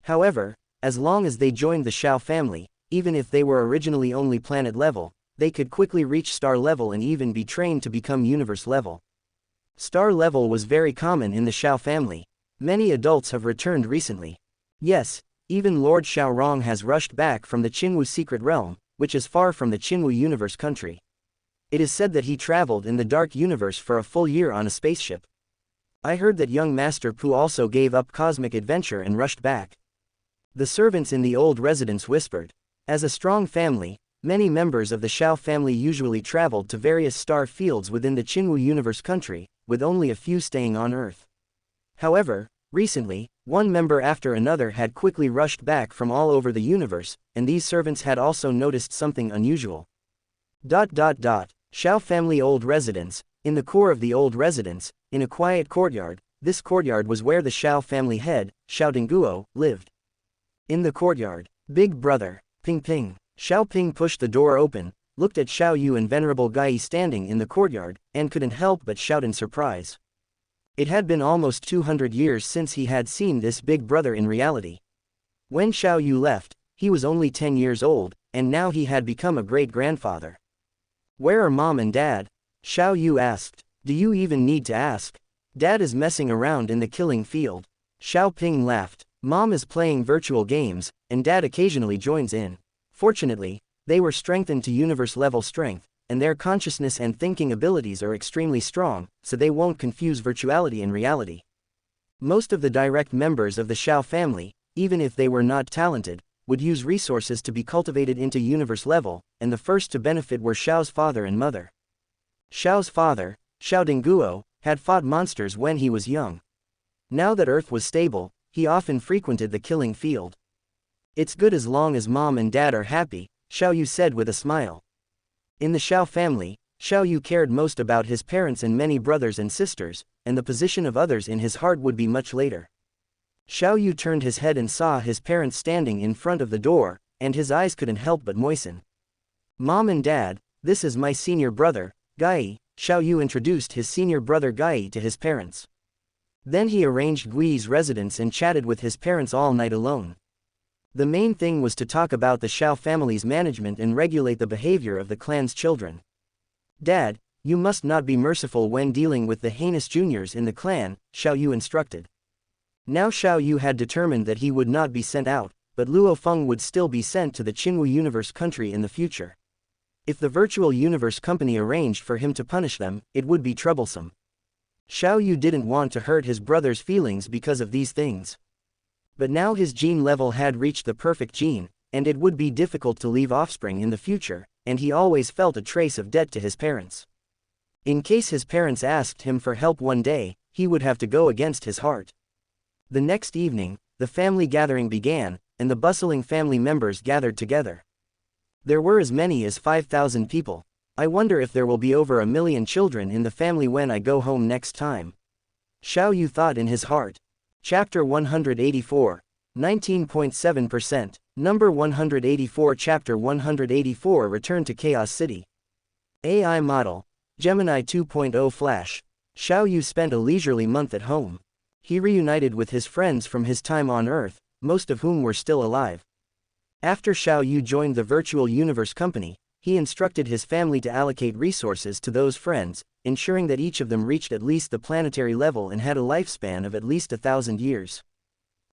However, as long as they joined the Xiao family, even if they were originally only planet level, they could quickly reach star level and even be trained to become universe level. Star level was very common in the Xiao family. Many adults have returned recently. Yes, even Lord Xiaorong has rushed back from the Qinwu secret realm, which is far from the Qinwu universe country. It is said that he traveled in the dark universe for a full year on a spaceship. I heard that young Master Pu also gave up cosmic adventure and rushed back. The servants in the old residence whispered. As a strong family, many members of the Xiao family usually traveled to various star fields within the Qinwu universe country, with only a few staying on Earth. However, recently, one member after another had quickly rushed back from all over the universe, and these servants had also noticed something unusual. Xiao family old residence. In the core of the old residence, in a quiet courtyard, this courtyard was where the Xiao family head, Xiao Donghua, lived. In the courtyard, Big Brother, Ping. Xiao Ping pushed the door open, looked at Xiao Yu and Venerable Gai standing in the courtyard, and couldn't help but shout in surprise. It had been almost 200 years since he had seen this Big Brother in reality. When Xiao Yu left, he was only 10 years old, and now he had become a great-grandfather. "Where are Mom and Dad?" Xiao Yu asked. "Do you even need to ask? Dad is messing around in the killing field." Xiao Ping laughed. "Mom is playing virtual games, and Dad occasionally joins in." Fortunately, they were strengthened to universe-level strength, and their consciousness and thinking abilities are extremely strong, so they won't confuse virtuality and reality. Most of the direct members of the Xiao family, even if they were not talented, would use resources to be cultivated into universe level, and the first to benefit were Xiao's father and mother. Xiao's father, Xiao Donghua, had fought monsters when he was young. Now that Earth was stable, he often frequented the killing field. "It's good as long as Mom and Dad are happy," Xiao Yu said with a smile. In the Xiao family, Xiao Yu cared most about his parents and many brothers and sisters, and the position of others in his heart would be much later. Xiao Yu turned his head and saw his parents standing in front of the door, and his eyes couldn't help but moisten. "Mom and Dad, this is my senior brother, Gai." Xiao Yu introduced his senior brother Gai to his parents. Then he arranged Gui's residence and chatted with his parents all night alone. The main thing was to talk about the Xiao family's management and regulate the behavior of the clan's children. "Dad, you must not be merciful when dealing with the heinous juniors in the clan," Xiao Yu instructed. Now Xiao Yu had determined that he would not be sent out, but Luo Feng would still be sent to the Qinwu Universe country in the future. If the virtual universe company arranged for him to punish them, it would be troublesome. Xiao Yu didn't want to hurt his brother's feelings because of these things. But now his gene level had reached the perfect gene, and it would be difficult to leave offspring in the future, and he always felt a trace of debt to his parents. In case his parents asked him for help one day, he would have to go against his heart. The next evening, the family gathering began, and the bustling family members gathered together. There were as many as 5,000 people. I wonder if there will be over 1 million children in the family when I go home next time. Xiao Yu thought in his heart. Chapter 184. 19.7%. Number 184. Chapter 184. Return to Chaos City. AI Model. Gemini 2.0 Flash. Xiao Yu spent a leisurely month at home. He reunited with his friends from his time on Earth, most of whom were still alive. After Xiao Yu joined the Virtual Universe Company, he instructed his family to allocate resources to those friends, ensuring that each of them reached at least the planetary level and had a lifespan of at least 1,000 years.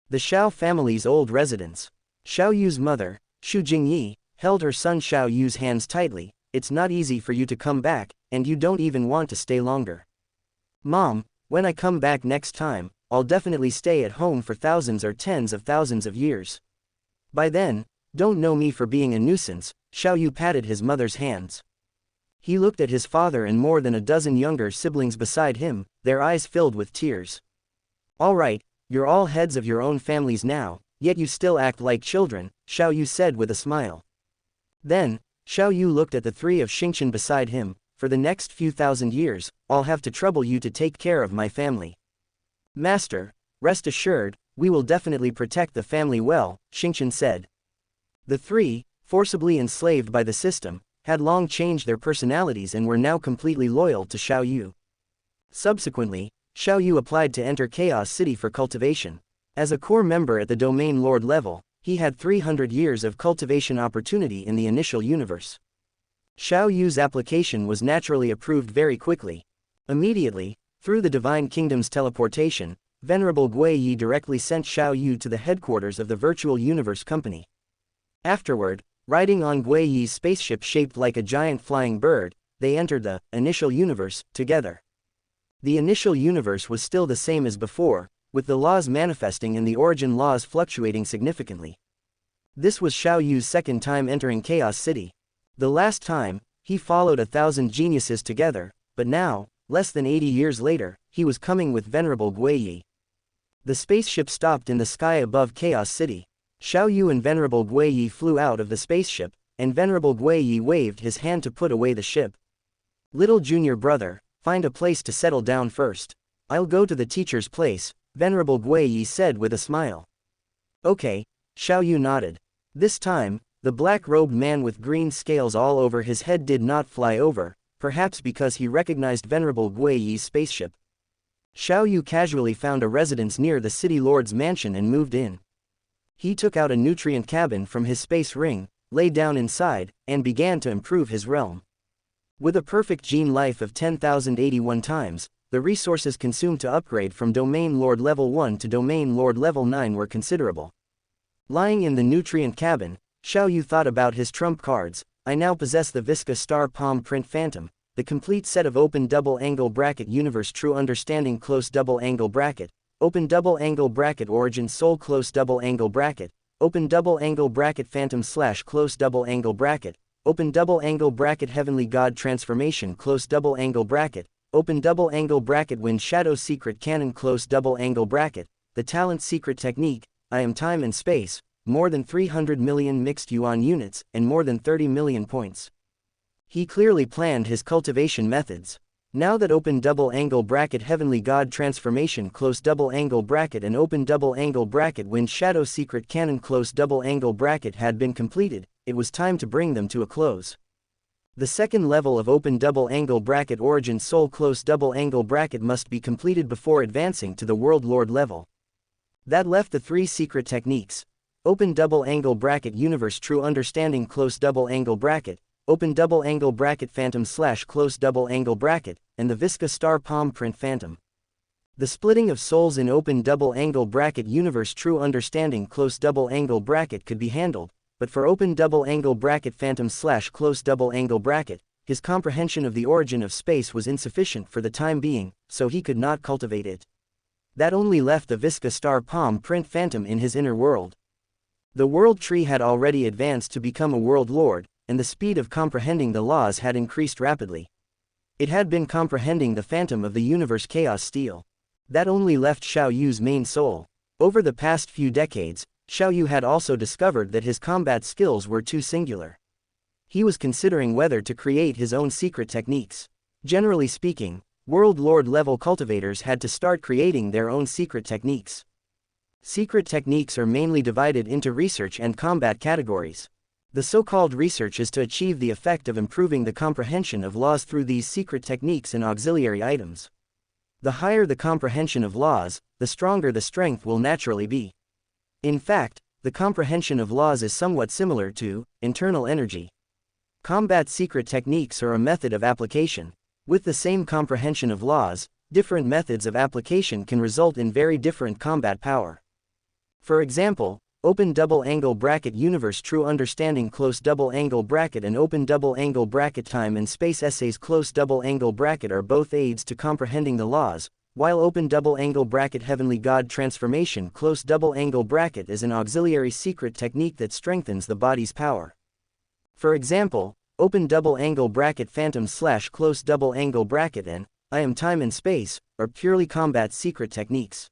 The Xiao family's old residence. Xiao Yu's mother, Xu Jingyi, held her son Xiao Yu's hands tightly. "It's not easy for you to come back, and you don't even want to stay longer. Mom, when I come back next time, I'll definitely stay at home for thousands or tens of thousands of years. By then, don't know me for being a nuisance." Xiao Yu patted his mother's hands. He looked at his father and more than a dozen younger siblings beside him, their eyes filled with tears. "All right, you're all heads of your own families now, yet you still act like children," Xiao Yu said with a smile. Then, Xiao Yu looked at the three of Xianxia beside him. "For the next few thousand years, I'll have to trouble you to take care of my family. Master, rest assured, we will definitely protect the family well," Xianxia said. The three, forcibly enslaved by the system, had long changed their personalities and were now completely loyal to Xiao Yu. Subsequently, Xiao Yu applied to enter Chaos City for cultivation. As a core member at the Domain Lord level, he had 300 years of cultivation opportunity in the initial universe. Xiao Yu's application was naturally approved very quickly. Immediately, through the Divine Kingdom's teleportation, Venerable Guiyi directly sent Xiao Yu to the headquarters of the Virtual Universe Company. Afterward, riding on Guiyi's spaceship shaped like a giant flying bird, they entered the initial universe together. The initial universe was still the same as before, with the laws manifesting and the origin laws fluctuating significantly. This was Xiao Yu's second time entering Chaos City. The last time, he followed 1,000 geniuses together, but now, less than 80 years later, he was coming with Venerable Guiyi. The spaceship stopped in the sky above Chaos City. Xiao Yu and Venerable Guiyi flew out of the spaceship, and Venerable Guiyi waved his hand to put away the ship. "Little junior brother, find a place to settle down first. I'll go to the teacher's place," Venerable Guiyi said with a smile. "Okay," Xiao Yu nodded. This time, the black-robed man with green scales all over his head did not fly over, perhaps because he recognized Venerable Guiyi's spaceship. Xiao Yu casually found a residence near the city lord's mansion and moved in. He took out a nutrient cabin from his space ring, lay down inside, and began to improve his realm. With a perfect gene life of 10,081 times, the resources consumed to upgrade from Domain Lord Level 1 to Domain Lord Level 9 were considerable. Lying in the nutrient cabin, Xiao Yu thought about his trump cards. "I now possess the Visca Star Palm Print Phantom, the complete set of open double angle bracket Universe True Understanding close double angle bracket, open double angle bracket Origin Soul close double angle bracket, open double angle bracket Phantom / close double angle bracket, open double angle bracket Heavenly God Transformation close double angle bracket, open double angle bracket Wind Shadow Secret Cannon close double angle bracket, the Talent Secret Technique, I Am Time and Space, more than 300 million mixed yuan units, and more than 30 million points." He clearly planned his cultivation methods. Now that open double angle bracket Heavenly God Transformation close double angle bracket and open double angle bracket Wind Shadow Secret Cannon close double angle bracket had been completed, it was time to bring them to a close. The second level of open double angle bracket origin soul close double angle bracket must be completed before advancing to the World Lord level. That left the 3 secret techniques: open double angle bracket universe true understanding close double angle bracket, open double angle bracket phantom / close double angle bracket, and the Visca star palm print phantom. The splitting of souls in open double angle bracket universe true understanding close double angle bracket could be handled, but for open double angle bracket phantom / close double angle bracket, his comprehension of the origin of space was insufficient for the time being, so he could not cultivate it. That only left the Visca star palm print phantom in his inner world. The world tree had already advanced to become a world lord, and the speed of comprehending the laws had increased rapidly. It had been comprehending the phantom of the universe chaos steel. That only left Xiao Yu's main soul. Over the past few decades, Xiao Yu had also discovered that his combat skills were too singular. He was considering whether to create his own secret techniques. Generally speaking, World Lord level cultivators had to start creating their own secret techniques. Secret techniques are mainly divided into research and combat categories. The so-called research is to achieve the effect of improving the comprehension of laws through these secret techniques and auxiliary items. The higher the comprehension of laws, the stronger the strength will naturally be. In fact, the comprehension of laws is somewhat similar to internal energy. Combat secret techniques are a method of application. With the same comprehension of laws, different methods of application can result in very different combat power. For example, open double angle bracket universe true understanding close double angle bracket and open double angle bracket time and space essays close double angle bracket are both aids to comprehending the laws, while open double angle bracket heavenly god transformation close double angle bracket is an auxiliary secret technique that strengthens the body's power. For example, open double angle bracket phantom / close double angle bracket and I am time and space are purely combat secret techniques.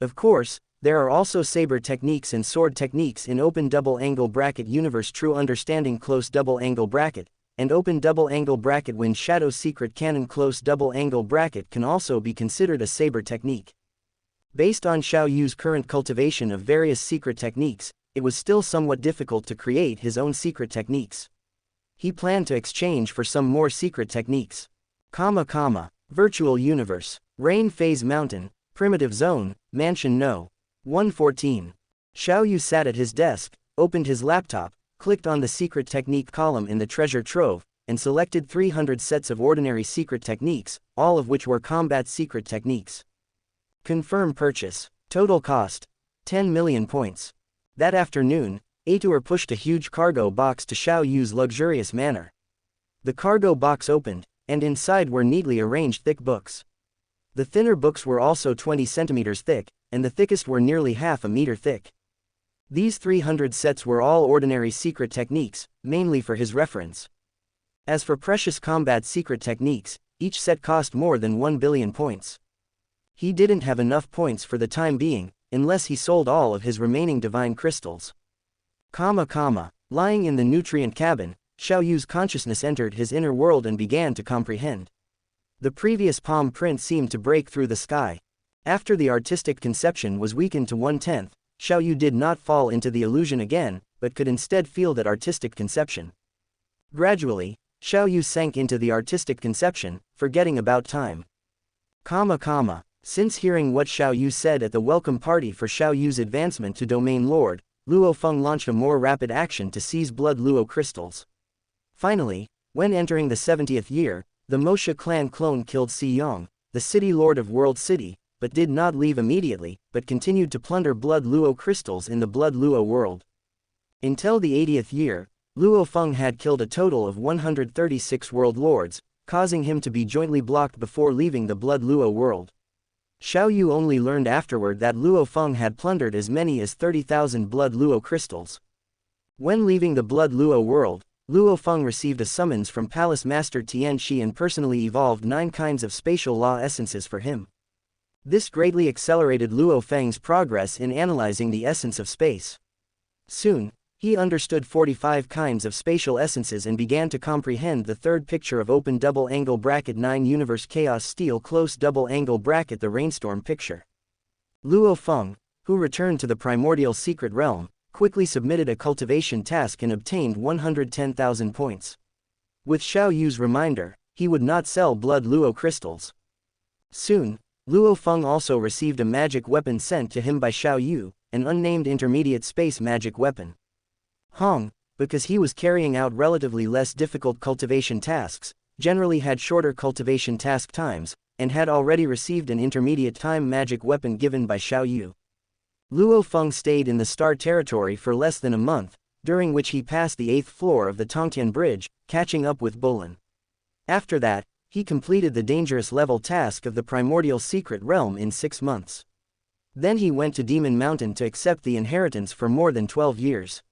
Of course, there are also saber techniques and sword techniques in open double angle bracket universe true understanding close double angle bracket, and open double angle bracket wind shadow secret cannon close double angle bracket can also be considered a saber technique. Based on Xiao Yu's current cultivation of various secret techniques, it was still somewhat difficult to create his own secret techniques. He planned to exchange for some more secret techniques. Virtual Universe, Rain Phase Mountain, Primitive Zone, Mansion No. 114. Xiao Yu sat at his desk, opened his laptop, clicked on the secret technique column in the treasure trove, and selected 300 sets of ordinary secret techniques, all of which were combat secret techniques. Confirm purchase. Total cost: 10 million points. That afternoon, Atour pushed a huge cargo box to Xiao Yu's luxurious manor. The cargo box opened, and inside were neatly arranged thick books. The thinner books were also 20 centimeters thick, and the thickest were nearly half a meter thick. These 300 sets were all ordinary secret techniques, mainly for his reference. As for precious combat secret techniques, each set cost more than 1 billion points. He didn't have enough points for the time being, unless he sold all of his remaining divine crystals. Lying in the nutrient cabin, Xiao Yu's consciousness entered his inner world and began to comprehend. The previous palm print seemed to break through the sky. After the artistic conception was weakened to 1/10, Xiao Yu did not fall into the illusion again, but could instead feel that artistic conception. Gradually, Xiao Yu sank into the artistic conception, forgetting about time. Since hearing what Xiao Yu said at the welcome party for Xiao Yu's advancement to Domain Lord, Luo Feng launched a more rapid action to seize blood Luo crystals. Finally, when entering the 70th year, the Moshe clan clone killed Si Yong, the city lord of World City, but did not leave immediately, but continued to plunder blood Luo crystals in the blood Luo world. Until the 80th year, Luo Feng had killed a total of 136 world lords, causing him to be jointly blocked before leaving the blood Luo world. Xiao Yu only learned afterward that Luo Feng had plundered as many as 30,000 blood Luo crystals. When leaving the blood Luo world, Luo Feng received a summons from Palace Master Tian Shi and personally evolved 9 kinds of spatial law essences for him. This greatly accelerated Luo Feng's progress in analyzing the essence of space. Soon, he understood 45 kinds of spatial essences and began to comprehend the third picture of open double angle bracket 9 universe chaos steel close double angle bracket the rainstorm picture. Luo Feng, who returned to the primordial secret realm, quickly submitted a cultivation task and obtained 110,000 points. With Xiao Yu's reminder, he would not sell blood luo crystals. Soon, Luo Feng also received a magic weapon sent to him by Xiao Yu, an unnamed intermediate space magic weapon. Hong, because he was carrying out relatively less difficult cultivation tasks, generally had shorter cultivation task times, and had already received an intermediate time magic weapon given by Xiao Yu. Luo Feng stayed in the Star Territory for less than a month, during which he passed the 8th floor of the Tongtian Bridge, catching up with Bulin. After that, he completed the dangerous level task of the Primordial Secret Realm in 6 months. Then he went to Demon Mountain to accept the inheritance for more than 12 years.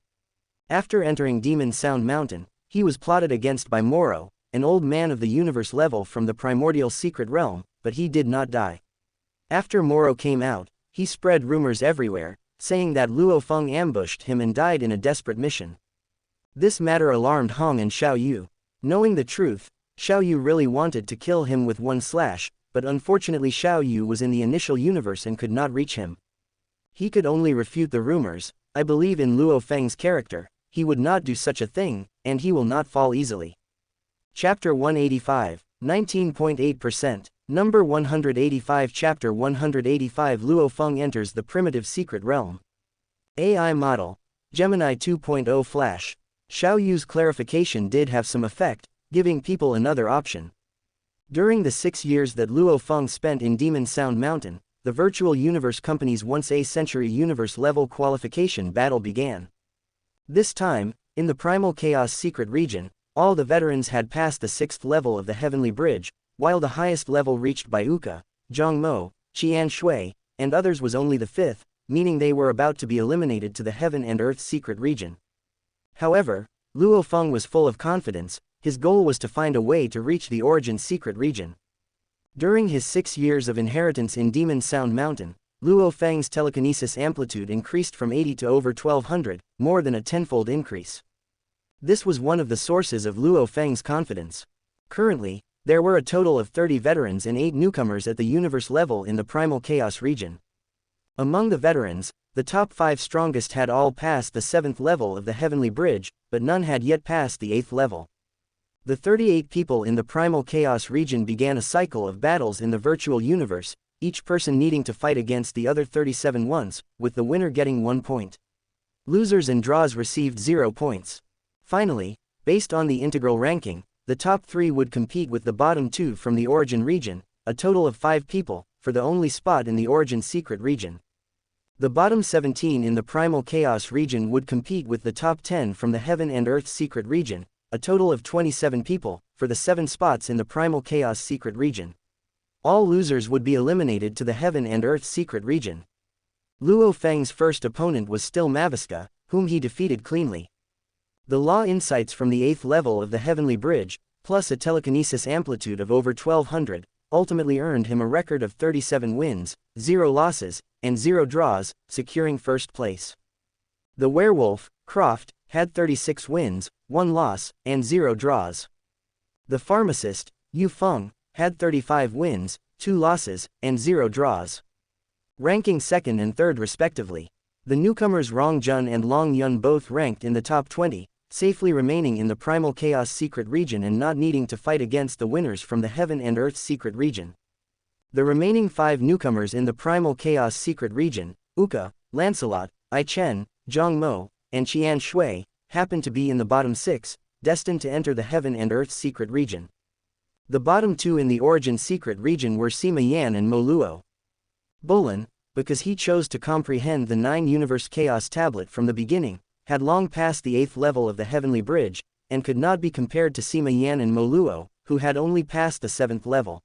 After entering Demon Sound Mountain, he was plotted against by Moro, an old man of the universe level from the Primordial Secret Realm, but he did not die. After Moro came out, he spread rumors everywhere, saying that Luo Feng ambushed him and died in a desperate mission. This matter alarmed Hong and Xiao Yu. Knowing the truth, Xiao Yu really wanted to kill him with one slash, but unfortunately Xiao Yu was in the initial universe and could not reach him. He could only refute the rumors. I believe in Luo Feng's character, he would not do such a thing, and he will not fall easily. Chapter 185, 19.8%, Number 185. Chapter 185. Luo Feng enters the primitive secret realm. AI model, Gemini 2.0 Flash. Xiao Yu's clarification did have some effect, giving people another option. During the 6 years that Luo Feng spent in Demon Sound Mountain, the virtual universe company's once a century universe level qualification battle began. This time, in the Primal Chaos secret region, all the veterans had passed the 6th level of the Heavenly Bridge, while the highest level reached by Uka, Zhangmo, Qian and others was only the 5th, meaning they were about to be eliminated to the Heaven and Earth secret region. However, Luo Feng was full of confidence. His goal was to find a way to reach the Origin secret region. During his 6 years of inheritance in Demon Sound Mountain, Luo Feng's telekinesis amplitude increased from 80 to over 1200, more than a tenfold increase. This was one of the sources of Luo Feng's confidence. Currently, there were a total of 30 veterans and 8 newcomers at the universe level in the Primal Chaos region. Among the veterans, the top 5 strongest had all passed the 7th level of the Heavenly Bridge, but none had yet passed the 8th level. The 38 people in the Primal Chaos region began a cycle of battles in the virtual universe, each person needing to fight against the other 37 once, with the winner getting 1 point. Losers and draws received 0 points. Finally, based on the integral ranking, the top 3 would compete with the bottom 2 from the Origin region, a total of 5 people, for the only spot in the Origin secret region. The bottom 17 in the Primal Chaos region would compete with the top 10 from the Heaven and Earth secret region, a total of 27 people, for the 7 spots in the Primal Chaos secret region. All losers would be eliminated to the Heaven and Earth secret region. Luo Feng's first opponent was still Maviska, whom he defeated cleanly. The law insights from the 8th level of the Heavenly Bridge, plus a telekinesis amplitude of over 1200, ultimately earned him a record of 37 wins, 0 losses, and 0 draws, securing first place. The werewolf, Croft, had 36 wins, 1 loss, and 0 draws. The pharmacist, Yu Feng, had 35 wins, 2 losses, and 0 draws. Ranking 2nd and 3rd respectively. The newcomers Rong Jun and Long Yun both ranked in the top 20, safely remaining in the Primal Chaos secret region and not needing to fight against the winners from the Heaven and Earth secret region. The remaining 5 newcomers in the Primal Chaos secret region, Uka, Lancelot, I Chen, Zhang Mo, and Qian Shui, happened to be in the bottom 6, destined to enter the Heaven and Earth secret region. The bottom 2 in the Origin secret region were Sima Yan and Mo Luo. Bulin, because he chose to comprehend the 9 Universe Chaos Tablet from the beginning, had long passed the 8th level of the Heavenly Bridge, and could not be compared to Sima Yan and Mo Luo, who had only passed the 7th level.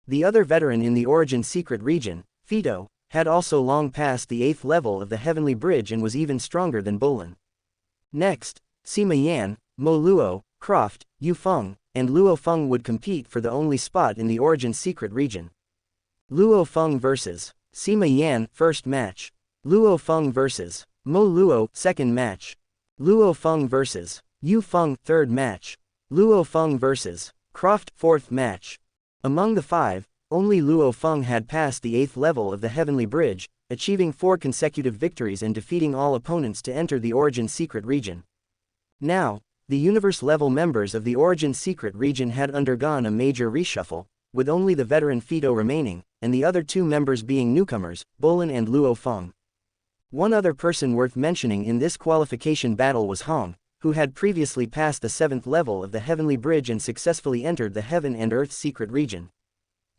The other veteran in the Origin secret region, Fito, had also long passed the 8th level of the Heavenly Bridge and was even stronger than Bulin. Next, Sima Yan, Mo Luo, Croft, Yu Feng, and Luo Feng would compete for the only spot in the Origin secret region. Luo Feng vs. Sima Yan, first match. Luo Feng vs. Mo Luo, second match. Luo Feng vs. Yu Feng, third match. Luo Feng vs. Croft, fourth match. Among the 5, only Luo Feng had passed the 8th level of the Heavenly Bridge, achieving 4 consecutive victories and defeating all opponents to enter the Origin secret region. Now, The universe-level members of the Origin Secret region had undergone a major reshuffle, with only the veteran Fito remaining, and the other two members being newcomers, Bolin and Luo Feng. One other person worth mentioning in this qualification battle was Hong, who had previously passed the 7th level of the Heavenly Bridge and successfully entered the Heaven and Earth Secret region.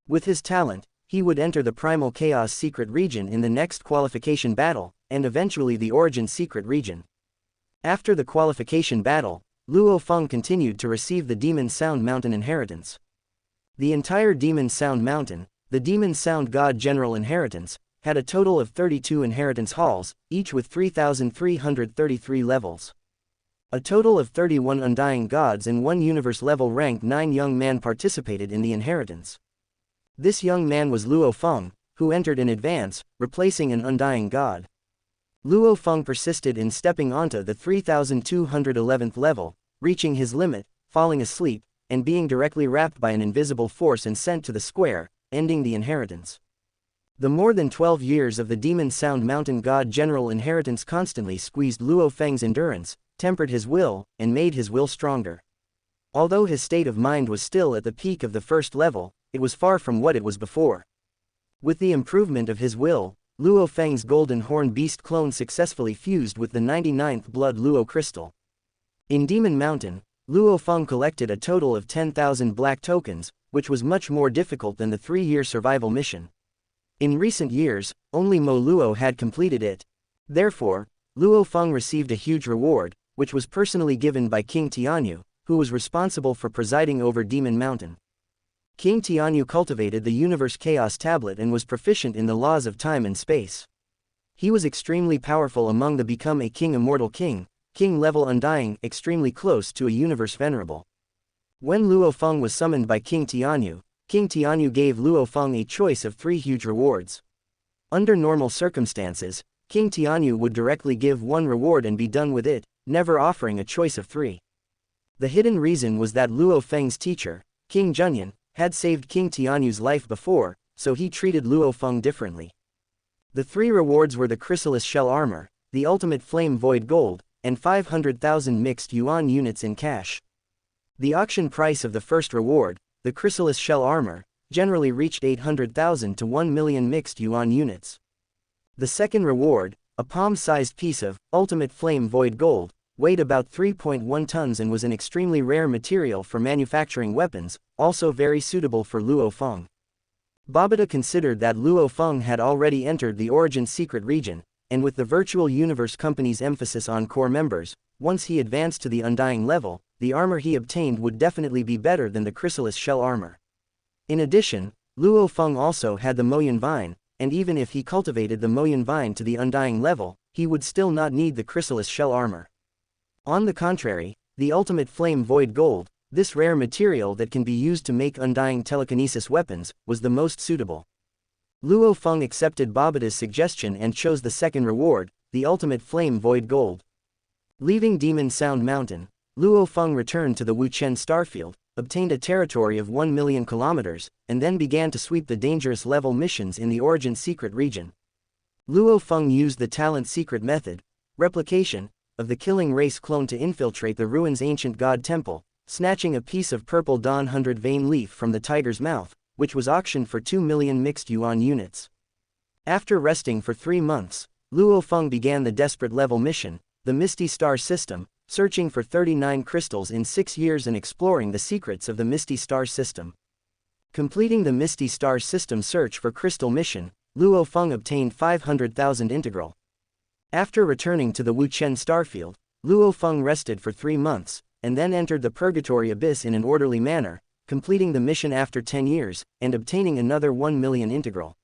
With his talent, he would enter the Primal Chaos Secret region in the next qualification battle, and eventually the Origin Secret region. After the qualification battle, Luo Feng continued to receive the Demon Sound Mountain inheritance. The entire Demon Sound Mountain, the Demon Sound God General Inheritance, had a total of 32 inheritance halls, each with 3,333 levels. A total of 31 Undying Gods and 1 Universe level rank 9 young man participated in the inheritance. This young man was Luo Feng, who entered in advance, replacing an Undying God. Luo Feng persisted in stepping onto the 3,211th level, reaching his limit, falling asleep, and being directly wrapped by an invisible force and sent to the square, ending the inheritance. The more than 12 years of the Demon Sound Mountain God General Inheritance constantly squeezed Luo Feng's endurance, tempered his will, and made his will stronger. Although his state of mind was still at the peak of the first level, it was far from what it was before. With the improvement of his will, Luo Feng's Golden Horn Beast clone successfully fused with the 99th Blood Luo Crystal. In Demon Mountain, Luo Feng collected a total of 10,000 black tokens, which was much more difficult than the 3-year survival mission. In recent years, only Mo Luo had completed it. Therefore, Luo Feng received a huge reward, which was personally given by King Tianyu, who was responsible for presiding over Demon Mountain. King Tianyu cultivated the Universe Chaos Tablet and was proficient in the laws of time and space. He was extremely powerful among the Become a King Immortal King level Undying, extremely close to a Universe Venerable. When Luo Feng was summoned by King Tianyu gave Luo Feng a choice of 3 huge rewards. Under normal circumstances, King Tianyu would directly give 1 reward and be done with it, never offering a choice of 3. The hidden reason was that Luo Feng's teacher, King Junyan, had saved King Tianyu's life before, so he treated Luo Feng differently. The 3 rewards were the Chrysalis Shell Armor, the Ultimate Flame Void Gold, and 500,000 mixed yuan units in cash. The auction price of the first reward, the Chrysalis Shell Armor, generally reached 800,000 to 1 million mixed yuan units. The second reward, a palm-sized piece of Ultimate Flame Void Gold, weighed about 3.1 tons and was an extremely rare material for manufacturing weapons, also very suitable for Luo Feng. Babata considered that Luo Feng had already entered the Origin Secret region, and with the Virtual Universe Company's emphasis on core members, once he advanced to the Undying level, the armor he obtained would definitely be better than the Chrysalis Shell Armor. In addition, Luo Feng also had the Moyan Vine, and even if he cultivated the Moyan Vine to the Undying level, he would still not need the Chrysalis Shell Armor. On the contrary, the Ultimate Flame Void Gold, this rare material that can be used to make Undying telekinesis weapons, was the most suitable. Luo Feng accepted Babata's suggestion and chose the second reward, the Ultimate Flame Void Gold. Leaving Demon Sound Mountain, Luo Feng returned to the Wuchen Starfield, obtained a territory of 1 million kilometers, and then began to sweep the dangerous level missions in the Origin Secret region. Luo Feng used the Talent Secret method, replication, of the Killing Race clone to infiltrate the ruins Ancient God Temple, snatching a piece of purple Dawn 100 vein leaf from the tiger's mouth, which was auctioned for 2 million mixed yuan units. After resting for 3 months, Luo Feng began the desperate level mission, the Misty Star System, searching for 39 crystals in 6 years and exploring the secrets of the Misty Star System. Completing the Misty Star System search for crystal mission, Luo Feng obtained 500,000 integral. After returning to the Wuchen Starfield, Luo Feng rested for 3 months, and then entered the Purgatory Abyss in an orderly manner, completing the mission after 10 years, and obtaining another 1 million integral.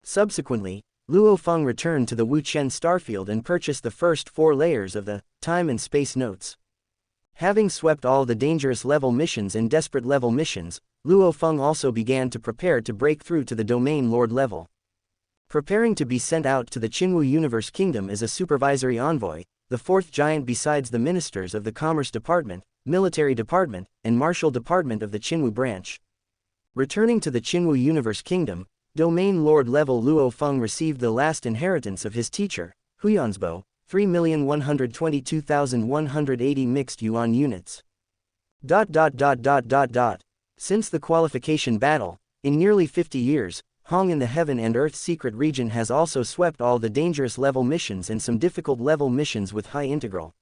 Subsequently, Luo Feng returned to the Wuchen Starfield and purchased the first 4 layers of the Time and Space Notes. Having swept all the dangerous level missions and desperate level missions, Luo Feng also began to prepare to break through to the Domain Lord level. Preparing to be sent out to the Qinwu Universe Kingdom as a supervisory envoy, the 4th giant besides the ministers of the Commerce Department, Military Department, and Martial Department of the Qinwu branch. Returning to the Qinwu Universe Kingdom, Domain Lord level Luo Feng received the last inheritance of his teacher, Huyansbo, 3,122,180 mixed yuan units. Since the qualification battle, in nearly 50 years, Hong in the Heaven and Earth secret region has also swept all the dangerous level missions and some difficult level missions with high integral.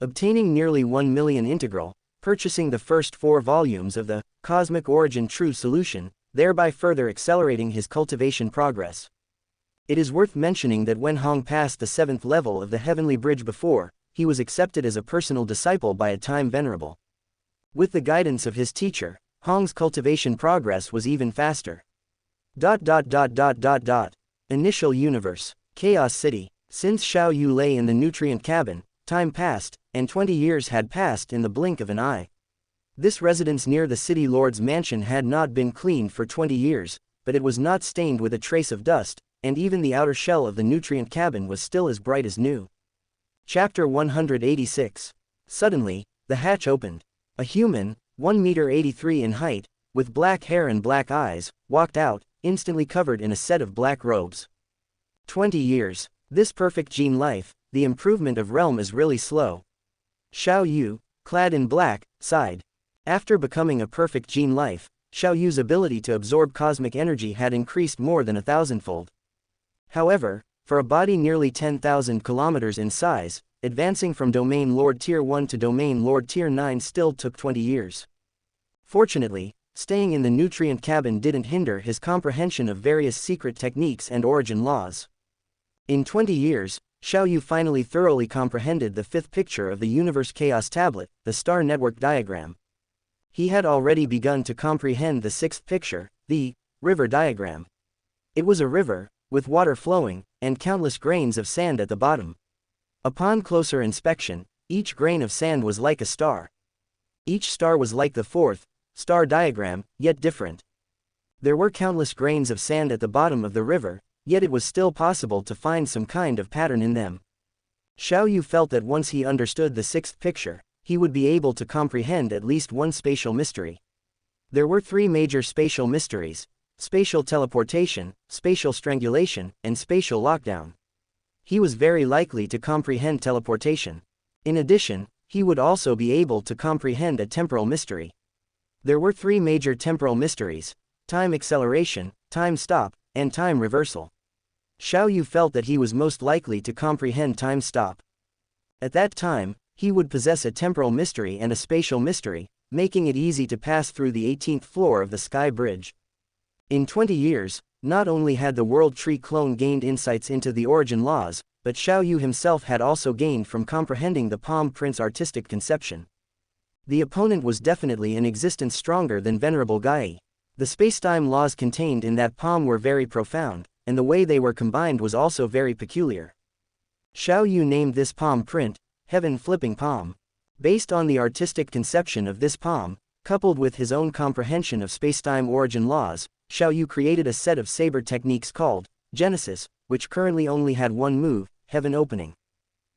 Obtaining nearly 1 million integral, purchasing the first 4 volumes of the Cosmic Origin True Solution, thereby further accelerating his cultivation progress. It is worth mentioning that when Hong passed the 7th level of the Heavenly Bridge before, he was accepted as a personal disciple by a Time Venerable. With the guidance of his teacher, Hong's cultivation progress was even faster. Initial universe, Chaos City. Since Xiao Yu lay in the nutrient cabin, time passed, and 20 years had passed in the blink of an eye. This residence near the city lord's mansion had not been cleaned for 20 years, but it was not stained with a trace of dust, and even the outer shell of the nutrient cabin was still as bright as new. Chapter 186. Suddenly, the hatch opened. A human, 1 meter 83 in height, with black hair and black eyes, walked out, instantly covered in a set of black robes. 20 years. This perfect gene life, the improvement of realm is really slow. Xiao Yu, clad in black, sighed. After becoming a perfect gene life, Xiao Yu's ability to absorb cosmic energy had increased more than 1,000-fold. However, for a body nearly 10,000 kilometers in size, advancing from Domain Lord Tier 1 to Domain Lord Tier 9 still took 20 years. Fortunately, staying in the nutrient cabin didn't hinder his comprehension of various secret techniques and origin laws. In 20 years, Xiao Yu finally thoroughly comprehended the 5th picture of the Universe Chaos Tablet, the Star Network Diagram. He had already begun to comprehend the 6th picture, the River Diagram. It was a river, with water flowing, and countless grains of sand at the bottom. Upon closer inspection, each grain of sand was like a star. Each star was like the 4th star diagram, yet different. There were countless grains of sand at the bottom of the river, yet it was still possible to find some kind of pattern in them. Xiao Yu felt that once he understood the 6th picture, he would be able to comprehend at least one spatial mystery. There were 3 major spatial mysteries: spatial teleportation, spatial strangulation, and spatial lockdown. He was very likely to comprehend teleportation. In addition, he would also be able to comprehend a temporal mystery. There were 3 major temporal mysteries: time acceleration, time stop, and time reversal. Xiao Yu felt that he was most likely to comprehend time stop. At that time, he would possess a temporal mystery and a spatial mystery, making it easy to pass through the 18th floor of the Sky Bridge. In 20 years, not only had the World Tree clone gained insights into the origin laws, but Xiao Yu himself had also gained from comprehending the Palm Print's artistic conception. The opponent was definitely in existence stronger than Venerable Gai. The spacetime laws contained in that palm were very profound, and the way they were combined was also very peculiar. Xiao Yu named this palm print, Heaven Flipping Palm. Based on the artistic conception of this palm, coupled with his own comprehension of spacetime origin laws, Xiao Yu created a set of saber techniques called Genesis, which currently only had one move, Heaven Opening.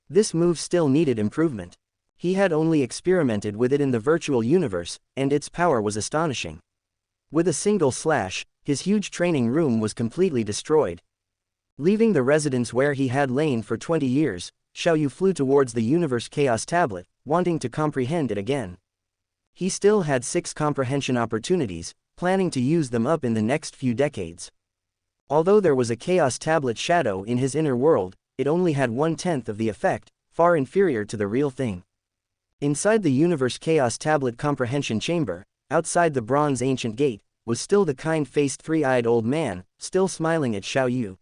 This move still needed improvement. He had only experimented with it in the virtual universe, and its power was astonishing. With a single slash, his huge training room was completely destroyed. Leaving the residence where he had lain for 20 years, Xiao Yu flew towards the Universe Chaos Tablet, wanting to comprehend it again. He still had 6 comprehension opportunities, planning to use them up in the next few decades. Although there was a Chaos Tablet shadow in his inner world, it only had 1/10 of the effect, far inferior to the real thing. Inside the Universe Chaos Tablet comprehension chamber, outside the bronze ancient gate, was still the kind-faced 3-eyed old man, still smiling at Xiao Yu.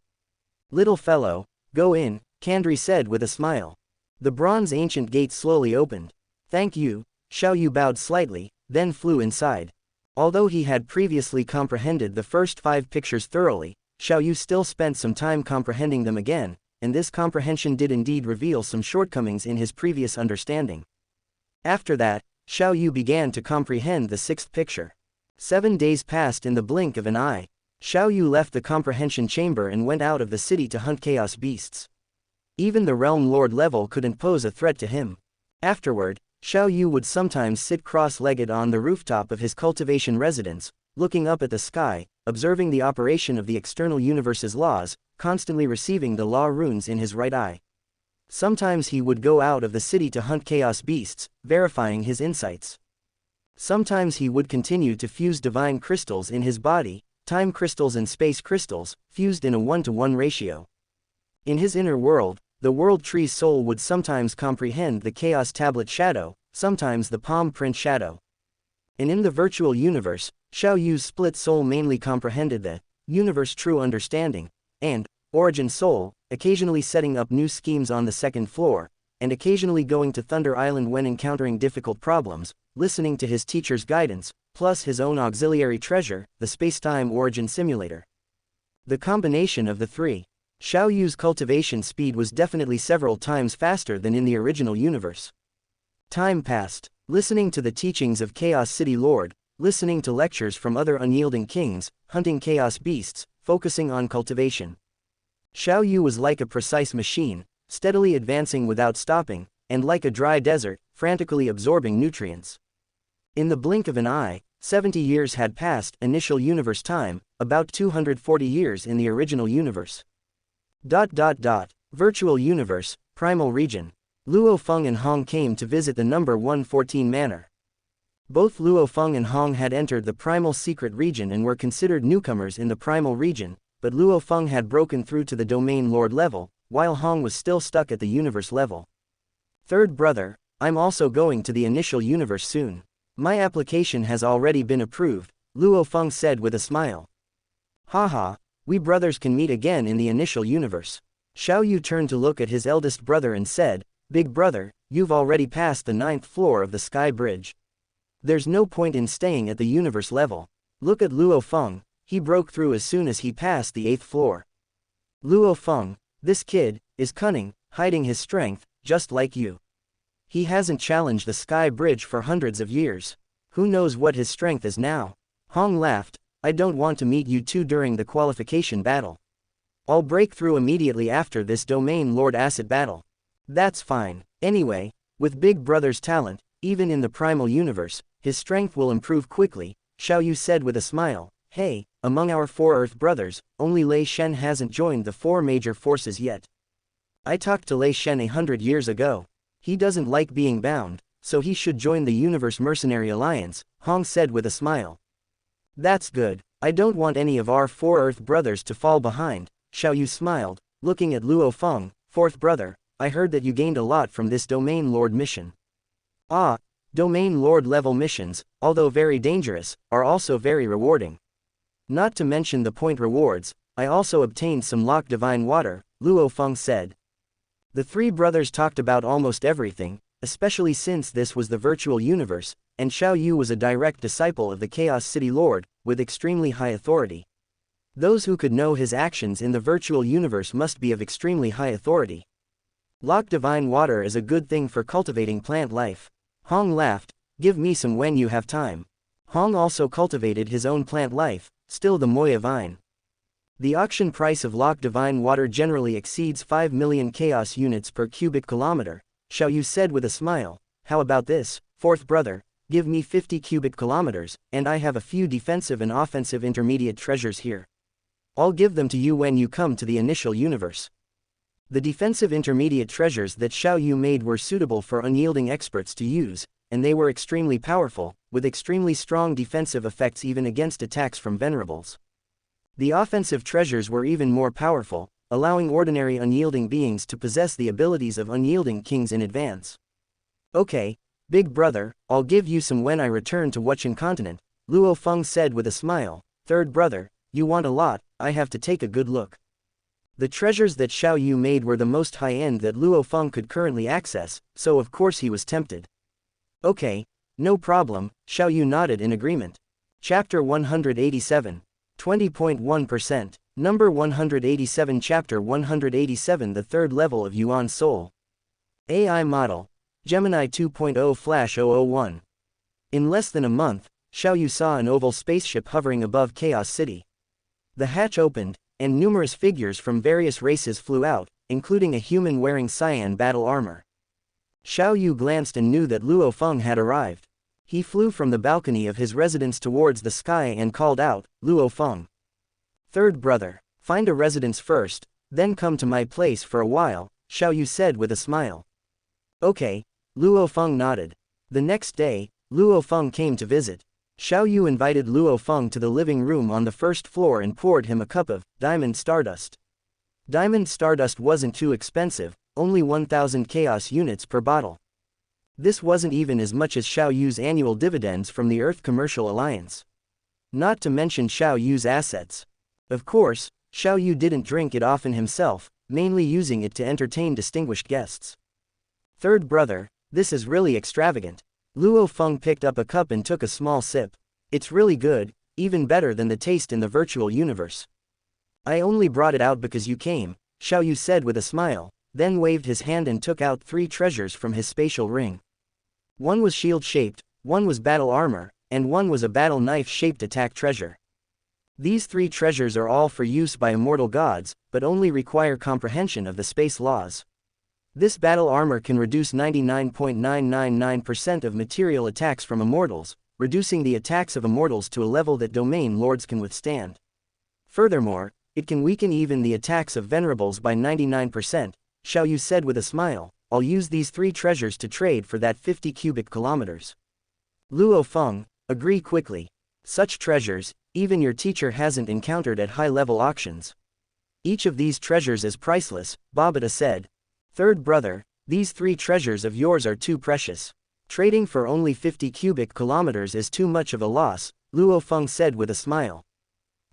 "Little fellow, go in," Kandri said with a smile. The bronze ancient gate slowly opened. "Thank you," Xiao Yu bowed slightly, then flew inside. Although he had previously comprehended the first 5 pictures thoroughly, Xiao Yu still spent some time comprehending them again, and this comprehension did indeed reveal some shortcomings in his previous understanding. After that, Xiao Yu began to comprehend the 6th picture. 7 days passed in the blink of an eye. Xiao Yu left the comprehension chamber and went out of the city to hunt chaos beasts. Even the Realm Lord level couldn't pose a threat to him. Afterward, Xiao Yu would sometimes sit cross-legged on the rooftop of his cultivation residence, looking up at the sky, observing the operation of the external universe's laws, constantly receiving the law runes in his right eye. Sometimes he would go out of the city to hunt chaos beasts, verifying his insights. Sometimes he would continue to fuse divine crystals in his body, time crystals and space crystals, fused in a 1-to-1 ratio. In his inner world, the world tree's soul would sometimes comprehend the chaos tablet shadow, sometimes the palm print shadow. And in the virtual universe, Xiao Yu's split soul mainly comprehended the universe true understanding, and origin soul, occasionally setting up new schemes on the second floor, and occasionally going to Thunder Island when encountering difficult problems, listening to his teacher's guidance, plus his own auxiliary treasure, the space-time origin simulator. The combination of the three. Xiao Yu's cultivation speed was definitely several times faster than in the original universe. Time passed, listening to the teachings of Chaos City Lord, listening to lectures from other unyielding kings, hunting chaos beasts, focusing on cultivation. Xiao Yu was like a precise machine, steadily advancing without stopping, and like a dry desert, frantically absorbing nutrients. In the blink of an eye, 70 years had passed initial universe time, about 240 years in the original universe. Virtual universe, primal region. Luo Feng and Hong came to visit the number 114 manor. Both Luo Feng and Hong had entered the primal secret region and were considered newcomers in the primal region, but Luo Feng had broken through to the domain lord level, while Hong was still stuck at the universe level. Third brother, I'm also going to the initial universe soon. My application has already been approved, Luo Feng said with a smile. Haha, we brothers can meet again in the initial universe. Xiao Yu turned to look at his eldest brother and said, Big brother, you've already passed the 9th floor of the sky bridge. There's no point in staying at the universe level. Look at Luo Feng, he broke through as soon as he passed the 8th floor. Luo Feng, this kid, is cunning, hiding his strength, just like you. He hasn't challenged the sky bridge for hundreds of years. Who knows what his strength is now? Hong laughed, I don't want to meet you two during the qualification battle. I'll break through immediately after this domain lord acid battle. That's fine. Anyway, with Big Brother's talent, even in the primal universe, his strength will improve quickly, Xiao Yu said with a smile. Hey, among our 4 Earth brothers, only Lei Shen hasn't joined the 4 major forces yet. I talked to Lei Shen 100 years ago. He doesn't like being bound, so he should join the Universe Mercenary Alliance, Hong said with a smile. That's good. I don't want any of our 4 Earth brothers to fall behind, Xiao Yu smiled, looking at Luo Feng, 4th brother. I heard that you gained a lot from this Domain Lord mission. Ah, Domain Lord level missions, although very dangerous, are also very rewarding. Not to mention the point rewards, I also obtained some locked divine water, Luo Feng said. The 3 brothers talked about almost everything, especially since this was the virtual universe, and Xiao Yu was a direct disciple of the Chaos City Lord, with extremely high authority. Those who could know his actions in the virtual universe must be of extremely high authority. Locked divine water is a good thing for cultivating plant life. Hong laughed, give me some when you have time. Hong also cultivated his own plant life, still the Moya vine. The auction price of locked divine water generally exceeds 5 million chaos units per cubic kilometer, Xiao Yu said with a smile. How about this, 4th brother, give me 50 cubic kilometers, and I have a few defensive and offensive intermediate treasures here. I'll give them to you when you come to the initial universe. The defensive intermediate treasures that Xiao Yu made were suitable for unyielding experts to use, and they were extremely powerful, with extremely strong defensive effects even against attacks from venerables. The offensive treasures were even more powerful, allowing ordinary unyielding beings to possess the abilities of unyielding kings in advance. Okay, big brother, I'll give you some when I return to Wuxian continent, Luo Feng said with a smile. 3rd brother, you want a lot, I have to take a good look. The treasures that Xiao Yu made were the most high-end that Luo Feng could currently access, so of course he was tempted. Okay, no problem, Xiao Yu nodded in agreement. Chapter 187. 20.1%. Number 187. Chapter 187. The 3rd level of Yuan Soul. AI Model. Gemini 2.0 Flash 001. In less than a month, Xiao Yu saw an oval spaceship hovering above Chaos City. The hatch opened, and numerous figures from various races flew out, including a human wearing cyan battle armor. Xiao Yu glanced and knew that Luo Feng had arrived. He flew from the balcony of his residence towards the sky and called out, Luo Feng. 3rd brother, find a residence first, then come to my place for a while, Xiao Yu said with a smile. Okay. Luo Feng nodded. The next day, Luo Feng came to visit. Xiao Yu invited Luo Feng to the living room on the first floor and poured him a cup of diamond stardust. Diamond stardust wasn't too expensive, only 1,000 chaos units per bottle. This wasn't even as much as Xiao Yu's annual dividends from the Earth Commercial Alliance. Not to mention Xiao Yu's assets. Of course, Xiao Yu didn't drink it often himself, mainly using it to entertain distinguished guests. Third brother, this is really extravagant. Luo Feng picked up a cup and took a small sip. It's really good, even better than the taste in the virtual universe. I only brought it out because you came, Xiao Yu said with a smile, then waved his hand and took out 3 treasures from his spatial ring. One was shield-shaped, one was battle armor, and one was a battle knife-shaped attack treasure. These 3 treasures are all for use by immortal gods, but only require comprehension of the space laws. This battle armor can reduce 99.999% of material attacks from immortals, reducing the attacks of immortals to a level that domain lords can withstand. Furthermore, it can weaken even the attacks of venerables by 99%, Xiao Yu said with a smile. I'll use these 3 treasures to trade for that 50 cubic kilometers. Luo Feng, agree quickly. Such treasures, even your teacher hasn't encountered at high-level auctions. Each of these treasures is priceless, Babata said. Third brother, these 3 treasures of yours are too precious. Trading for only 50 cubic kilometers is too much of a loss, Luo Feng said with a smile.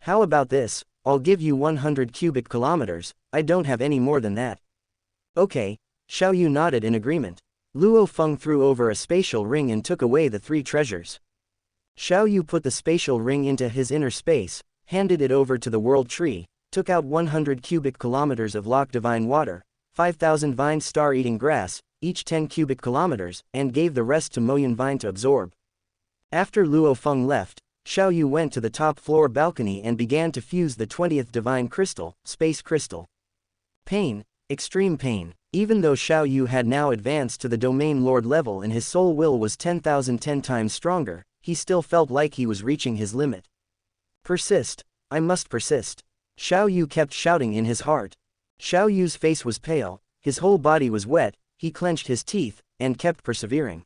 How about this? I'll give you 100 cubic kilometers, I don't have any more than that. Okay, Xiao Yu nodded in agreement. Luo Feng threw over a spatial ring and took away the 3 treasures. Xiao Yu put the spatial ring into his inner space, handed it over to the world tree, took out 100 cubic kilometers of locked divine water, 5,000 vine star-eating grass, each 10 cubic kilometers, and gave the rest to Moyun Vine to absorb. After Luo Feng left, Xiao Yu went to the top floor balcony and began to fuse the 20th divine crystal, space crystal. Pain, extreme pain. Even though Xiao Yu had now advanced to the domain lord level and his soul will was 10,010 times stronger, he still felt like he was reaching his limit. Persist. I must persist. Xiao Yu kept shouting in his heart. Xiao Yu's face was pale, his whole body was wet, he clenched his teeth, and kept persevering.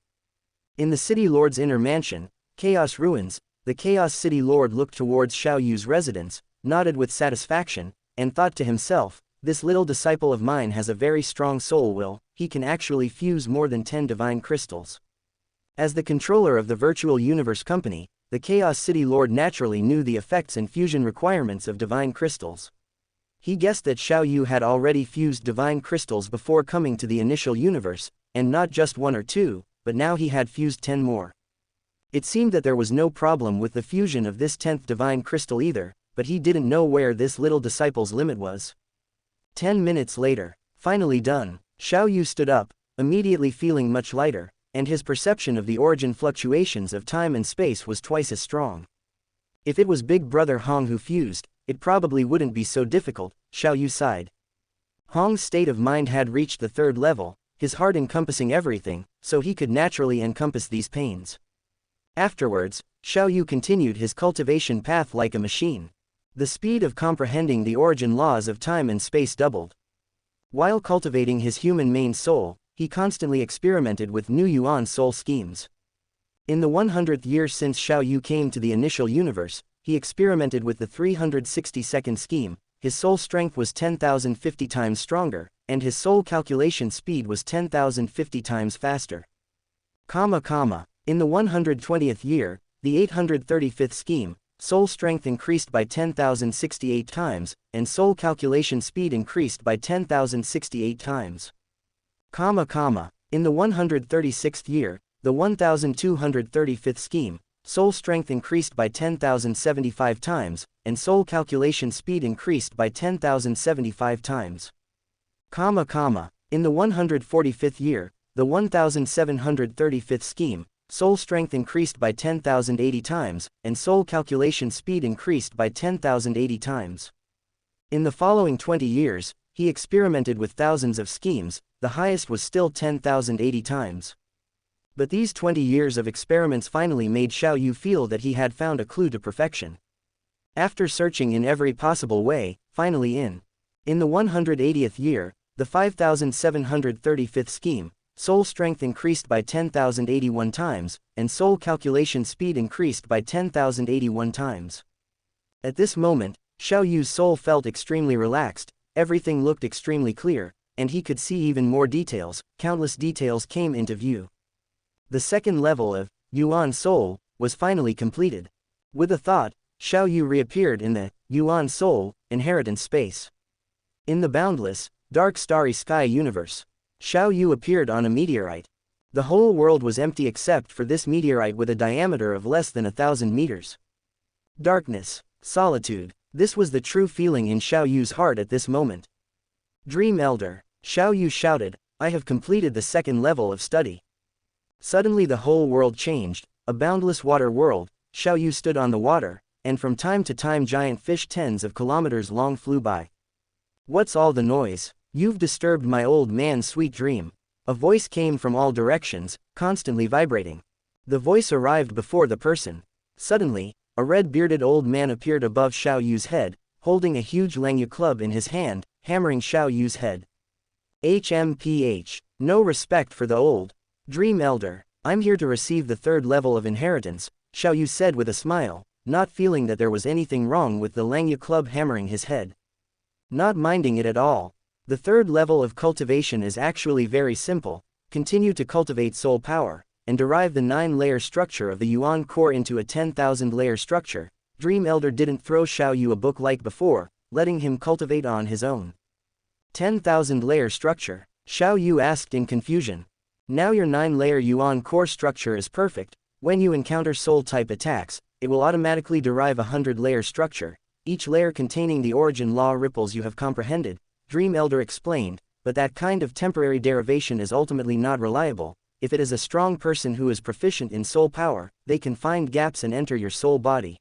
In the city lord's inner mansion, Chaos Ruins, the Chaos City Lord looked towards Xiao Yu's residence, nodded with satisfaction, and thought to himself, this little disciple of mine has a very strong soul will, he can actually fuse more than 10 divine crystals. As the controller of the Virtual Universe Company, the Chaos City Lord naturally knew the effects and fusion requirements of divine crystals. He guessed that Xiao Yu had already fused divine crystals before coming to the initial universe, and not just 1 or 2, but now he had fused 10 more. It seemed that there was no problem with the fusion of this 10th divine crystal either, but he didn't know where this little disciple's limit was. 10 minutes later, finally done, Xiao Yu stood up, immediately feeling much lighter, and his perception of the origin fluctuations of time and space was twice as strong. If it was Big Brother Hong who fused, it probably wouldn't be so difficult, Xiao Yu sighed. Hong's state of mind had reached the 3rd level, his heart encompassing everything, so he could naturally encompass these pains. Afterwards, Xiao Yu continued his cultivation path like a machine. The speed of comprehending the origin laws of time and space doubled. While cultivating his human main soul, he constantly experimented with new Yuan soul schemes. In the 100th year since Xiao Yu came to the initial universe, he experimented with the 362nd scheme, his soul strength was 10,050 times stronger, and his soul calculation speed was 10,050 times faster. In the 120th year, the 835th scheme, soul strength increased by 10,068 times, and soul calculation speed increased by 10,068 times. In the 136th year, the 1235th scheme, soul strength increased by 10,075 times, and soul calculation speed increased by 10,075 times. In the 145th year, the 1735th scheme, soul strength increased by 10,080 times, and soul calculation speed increased by 10,080 times. In the following 20 years, he experimented with thousands of schemes, the highest was still 10,080 times. But these 20 years of experiments finally made Xiao Yu feel that he had found a clue to perfection. After searching in every possible way, finally in the 180th year, The 5735th scheme, soul strength increased by 10,081 times, and soul calculation speed increased by 10,081 times. At this moment, Xiao Yu's soul felt extremely relaxed, everything looked extremely clear, and he could see even more details. Countless details came into view. The second level of Yuan Soul was finally completed. With a thought, Xiao Yu reappeared in the Yuan Soul inheritance space. In the boundless, dark starry sky universe, Xiao Yu appeared on a meteorite. The whole world was empty except for this meteorite with a diameter of less than 1,000 meters. Darkness, solitude, this was the true feeling in Xiao Yu's heart at this moment. Dream Elder, Xiao Yu shouted, I have completed the second level of study. Suddenly the whole world changed, a boundless water world. Xiao Yu stood on the water, and from time to time giant fish tens of kilometers long flew by. What's all the noise? You've disturbed my old man's sweet dream. A voice came from all directions, constantly vibrating. The voice arrived before the person. Suddenly, a red-bearded old man appeared above Xiao Yu's head, holding a huge Lengyu club in his hand, hammering Xiao Yu's head. HMPH. No respect for the old. Dream Elder, I'm here to receive the third level of inheritance, Xiao Yu said with a smile, not feeling that there was anything wrong with the Lengyu club hammering his head. Not minding it at all. The third level of cultivation is actually very simple. Continue to cultivate soul power, and derive the 9-layer structure of the Yuan core into a 10,000-layer structure. Dream Elder didn't throw Xiao Yu a book like before, letting him cultivate on his own. 10,000-layer structure? Xiao Yu asked in confusion. Now your 9-layer Yuan core structure is perfect. When you encounter soul-type attacks, it will automatically derive a 100-layer structure, each layer containing the origin law ripples you have comprehended, Dream Elder explained, but that kind of temporary derivation is ultimately not reliable. If it is a strong person who is proficient in soul power, they can find gaps and enter your soul body.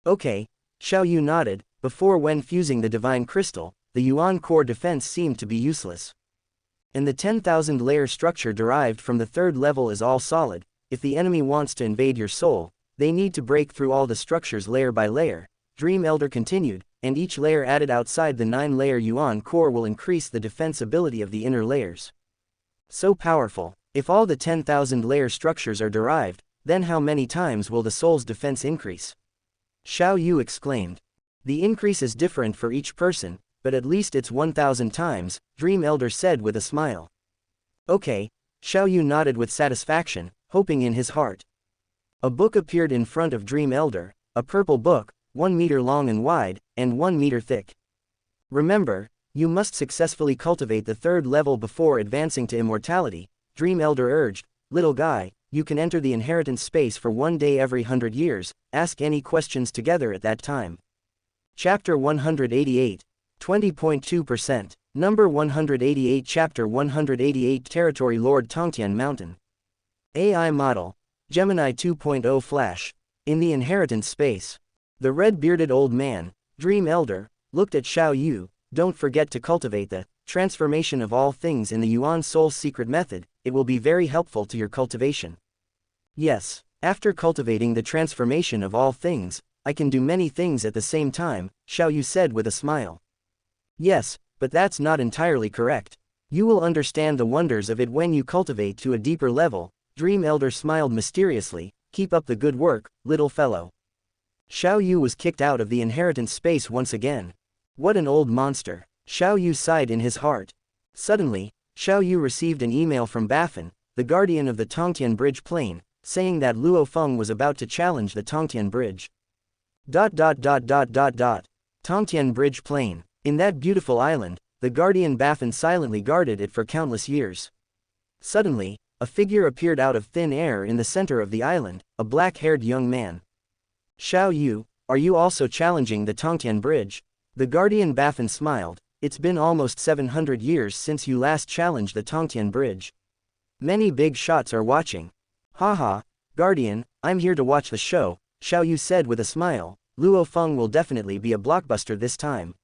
Okay, Xiao Yu nodded. Before, when fusing the divine crystal, the Yuan core defense seemed to be useless. And the 10,000-layer structure derived from the third level is all solid. If the enemy wants to invade your soul, they need to break through all the structures layer by layer, Dream Elder continued, and each layer added outside the 9-layer Yuan core will increase the defense ability of the inner layers. So powerful. If all the 10,000-layer structures are derived, then how many times will the soul's defense increase? Xiao Yu exclaimed. The increase is different for each person, but at least it's 1,000 times, Dream Elder said with a smile. Okay, Xiao Yu nodded with satisfaction, hoping in his heart. A book appeared in front of Dream Elder, a purple book, 1 meter long and wide, and 1 meter thick. Remember, you must successfully cultivate the third level before advancing to immortality, Dream Elder urged. Little guy, you can enter the inheritance space for 1 day every 100 years, ask any questions together at that time. Chapter 188. 20.2%. Number 188. Chapter 188. Territory Lord Tongtian Mountain. AI Model. Gemini 2.0 Flash. In the inheritance space. The red-bearded old man, Dream Elder, looked at Xiao Yu. Don't forget to cultivate the transformation of all things in the Yuan Soul secret method. It will be very helpful to your cultivation. Yes, after cultivating the transformation of all things, I can do many things at the same time, Xiao Yu said with a smile. Yes, but that's not entirely correct. You will understand the wonders of it when you cultivate to a deeper level, Dream Elder smiled mysteriously. Keep up the good work, little fellow. Xiao Yu was kicked out of the inheritance space once again. What an old monster, Xiao Yu sighed in his heart. Suddenly, Xiao Yu received an email from Baffin, the guardian of the Tongtian Bridge Plain, saying that Luo Feng was about to challenge the Tongtian Bridge. Tongtian Bridge Plain. In that beautiful island, the guardian Baffin silently guarded it for countless years. Suddenly, a figure appeared out of thin air in the center of the island, a black-haired young man. Xiao Yu, are you also challenging the Tongtian Bridge? The guardian Baffin smiled. It's been almost 700 years since you last challenged the Tongtian Bridge. Many big shots are watching. Haha, guardian, I'm here to watch the show, Xiao Yu said with a smile. Luo Feng will definitely be a blockbuster this time.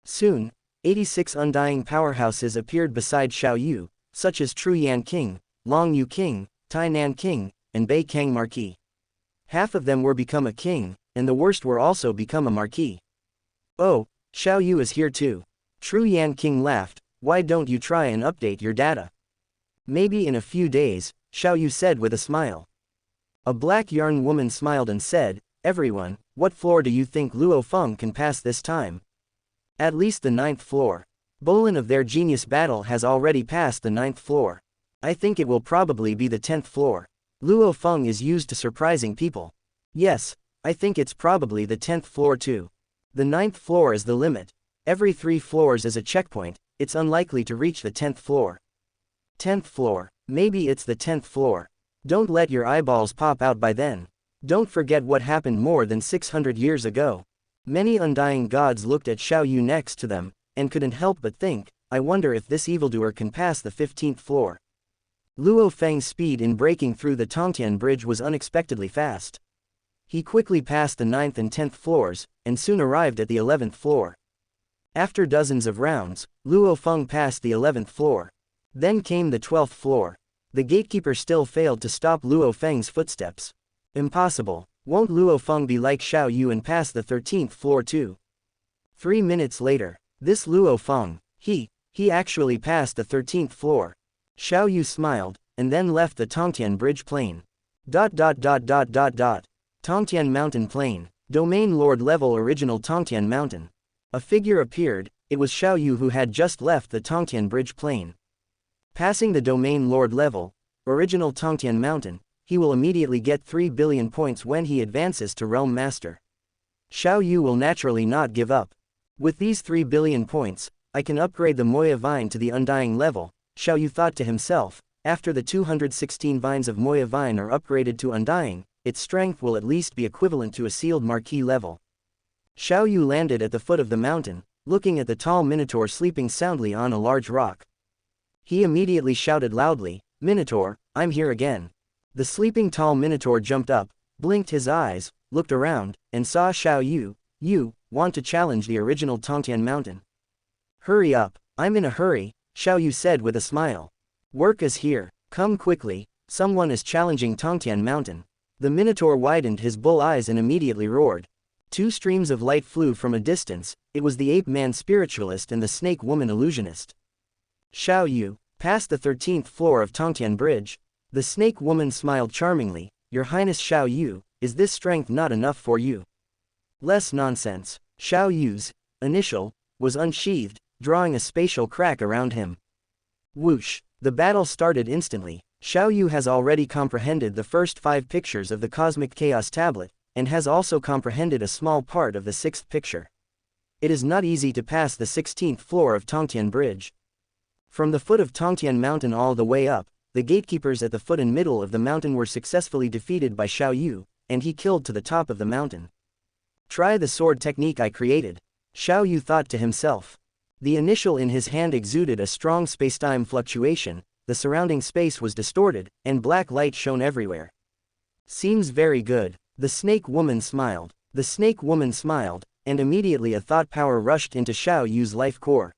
Soon, 86 undying powerhouses appeared beside Xiao Yu, such as Tru Yan King, Long Yu King, Tai Nan King, and Bei Kang Marquis. Half of them were become a king, and the worst were also become a marquis. Oh, Xiao Yu is here too. Tru Yan King laughed. why don't you try and update your data? Maybe in a few days, Xiao Yu said with a smile. A black yarn woman smiled and said, everyone, what floor do you think Luo Feng can pass this time? At least the 9th floor. Bolin of their genius battle has already passed the 9th floor. I think it will probably be the 10th floor. Luo Feng is used to surprising people. Yes, I think it's probably the 10th floor too. The 9th floor is the limit. Every 3 floors is a checkpoint, it's unlikely to reach the 10th floor. 10th floor, maybe it's the 10th floor. Don't let your eyeballs pop out by then. Don't forget what happened more than 600 years ago. Many undying gods looked at Xiao Yu next to them, and couldn't help but think, I wonder if this evildoer can pass the 15th floor. Luo Feng's speed in breaking through the Tongtian bridge was unexpectedly fast. He quickly passed the 9th and 10th floors, and soon arrived at the 11th floor. After dozens of rounds, Luo Feng passed the 11th floor. Then came the 12th floor. The gatekeeper still failed to stop Luo Feng's footsteps. Impossible. Won't Luo Feng be like Xiao Yu and pass the 13th floor too? 3 minutes later, this Luo Feng, he actually passed the 13th floor. Xiao Yu smiled, and then left the Tongtian bridge plain. Tongtian Mountain Plain. Domain Lord level original Tongtian Mountain. A figure appeared, it was Xiao Yu who had just left the Tongtian bridge plain. Passing the Domain Lord level, original Tongtian Mountain, he will immediately get 3 billion points when he advances to Realm Master. Xiao Yu will naturally not give up. With these 3 billion points, I can upgrade the Moya Vine to the Undying level, Xiao Yu thought to himself. After the 216 vines of Moya Vine are upgraded to Undying, its strength will at least be equivalent to a sealed Marquee level. Xiao Yu landed at the foot of the mountain, looking at the tall Minotaur sleeping soundly on a large rock. He immediately shouted loudly, Minotaur, I'm here again. The sleeping tall Minotaur jumped up, blinked his eyes, looked around, and saw Xiao Yu. You want to challenge the original Tongtian Mountain? Hurry up, I'm in a hurry, Xiao Yu said with a smile. Work is here, come quickly, someone is challenging Tongtian Mountain. The Minotaur widened his bull eyes and immediately roared. 2 streams of light flew from a distance, it was the ape-man spiritualist and the snake woman illusionist. Xiao Yu, past the 13th floor of Tongtian Bridge. The snake woman smiled charmingly, Your Highness Xiao Yu, is this strength not enough for you? Less nonsense. Xiao Yu's initial was unsheathed, drawing a spatial crack around him. Whoosh! The battle started instantly. Xiao Yu has already comprehended the first 5 pictures of the Cosmic Chaos Tablet, and has also comprehended a small part of the 6th picture. It is not easy to pass the 16th floor of Tongtian Bridge. From the foot of Tongtian Mountain all the way up, the gatekeepers at the foot and middle of the mountain were successfully defeated by Xiao Yu, and he killed to the top of the mountain. Try the sword technique I created, Xiao Yu thought to himself. The initial in his hand exuded a strong spacetime fluctuation, the surrounding space was distorted, and black light shone everywhere. Seems very good. The snake woman smiled. The snake woman smiled, and immediately a thought power rushed into Xiao Yu's life core.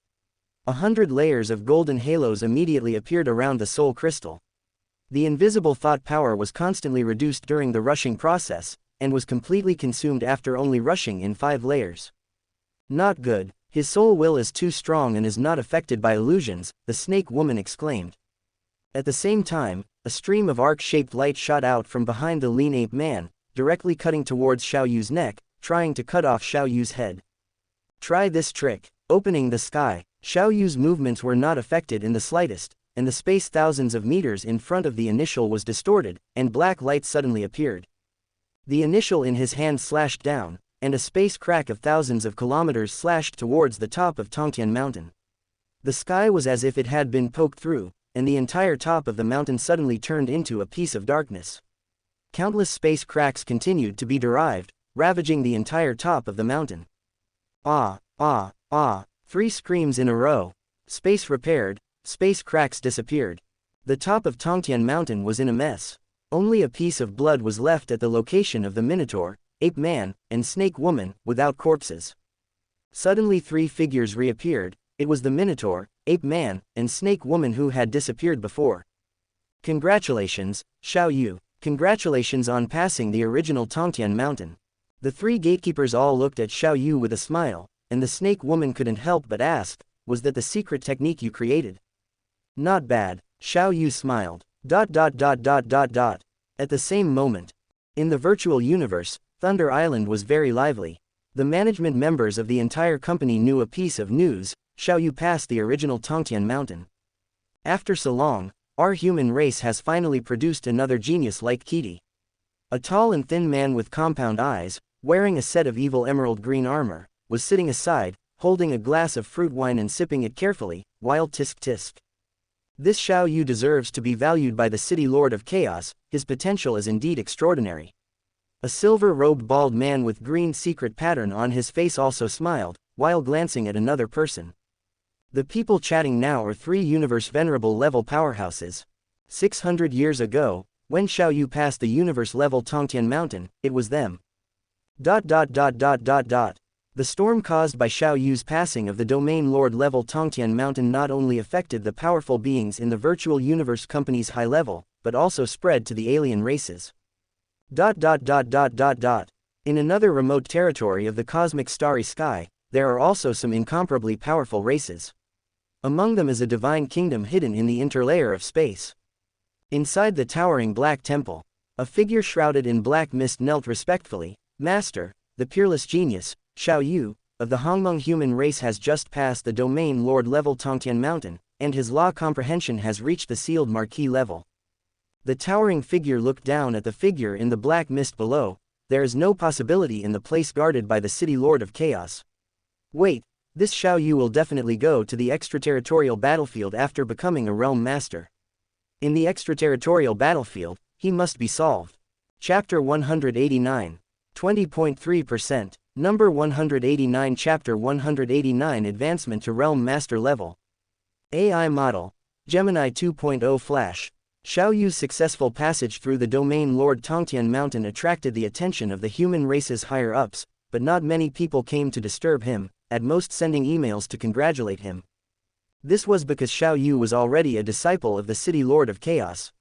100 layers of golden halos immediately appeared around the soul crystal. The invisible thought power was constantly reduced during the rushing process, and was completely consumed after only rushing in 5 layers. Not good. His soul will is too strong and is not affected by illusions, the snake woman exclaimed. At the same time, a stream of arc-shaped light shot out from behind the lean ape man, directly cutting towards Xiao Yu's neck, trying to cut off Xiao Yu's head. Try this trick. Opening the sky. Xiao Yu's movements were not affected in the slightest, and the space thousands of meters in front of the initial was distorted, and black light suddenly appeared. The initial in his hand slashed down, and a space crack of thousands of kilometers slashed towards the top of Tongtian Mountain. The sky was as if it had been poked through, and the entire top of the mountain suddenly turned into a piece of darkness. Countless space cracks continued to be derived, ravaging the entire top of the mountain. Ah, ah, ah, 3 screams in a row. Space repaired, space cracks disappeared. The top of Tongtian Mountain was in a mess. Only a piece of blood was left at the location of the Minotaur, Ape Man, and Snake Woman, without corpses. Suddenly 3 figures reappeared. It was the Minotaur, Ape Man, and Snake Woman who had disappeared before. Congratulations, Xiao Yu. Congratulations on passing the original Tongtian Mountain. The 3 gatekeepers all looked at Xiao Yu with a smile, and the Snake Woman couldn't help but ask, was that the secret technique you created? Not bad, Xiao Yu smiled. At the same moment, in the virtual universe, Thunder Island was very lively. The management members of the entire company knew a piece of news: Xiao Yu passed the original Tongtian mountain. After so long, our human race has finally produced another genius like Kitty. A tall and thin man with compound eyes, wearing a set of evil emerald green armor, was sitting aside, holding a glass of fruit wine and sipping it carefully, while tisk. This Xiao Yu deserves to be valued by the city lord of chaos, his potential is indeed extraordinary. A silver-robed bald man with green secret pattern on his face also smiled, while glancing at another person. The people chatting now are 3 universe venerable level powerhouses. 600 years ago, when Xiao Yu passed the universe level Tongtian mountain, it was them. The storm caused by Xiao Yu's passing of the domain lord level Tongtian mountain not only affected the powerful beings in the virtual universe company's high level, but also spread to the alien races. In another remote territory of the cosmic starry sky, there are also some incomparably powerful races. Among them is a divine kingdom hidden in the interlayer of space. Inside the towering black temple, a figure shrouded in black mist knelt respectfully. Master, the peerless genius, Xiao Yu, of the Hongmeng human race has just passed the domain lord level Tongtian mountain, and his law comprehension has reached the sealed marquee level. The towering figure looked down at the figure in the black mist below. There is no possibility in the place guarded by the city lord of chaos. Wait, this Xiao Yu will definitely go to the extraterritorial battlefield after becoming a realm master. In the extraterritorial battlefield, he must be solved. Chapter 189. 20.3%. Number 189. Chapter 189. Advancement to Realm Master Level. AI Model. Gemini 2.0 Flash. Xiao Yu's successful passage through the domain Lord Tongtian Mountain attracted the attention of the human race's higher-ups, but not many people came to disturb him, at most sending emails to congratulate him. This was because Xiao Yu was already a disciple of the City Lord of Chaos.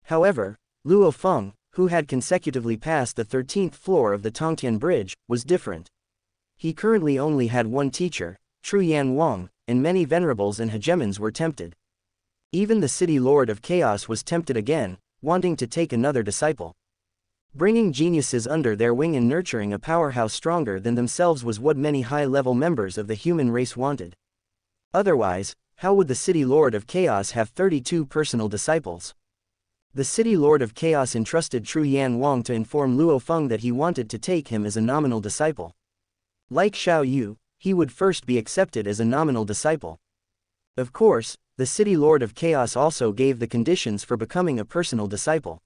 However, Luo Feng, who had consecutively passed the 13th floor of the Tongtian Bridge, was different. He currently only had one teacher, Truyan Wang, and many venerables and hegemons were tempted. Even the City Lord of Chaos was tempted again, wanting to take another disciple. Bringing geniuses under their wing and nurturing a powerhouse stronger than themselves was what many high-level members of the human race wanted. Otherwise, how would the City Lord of Chaos have 32 personal disciples? The City Lord of Chaos entrusted Truyan Wang to inform Luo Feng that he wanted to take him as a nominal disciple. Like Xiao Yu, he would first be accepted as a nominal disciple. Of course, the City Lord of Chaos also gave the conditions for becoming a personal disciple.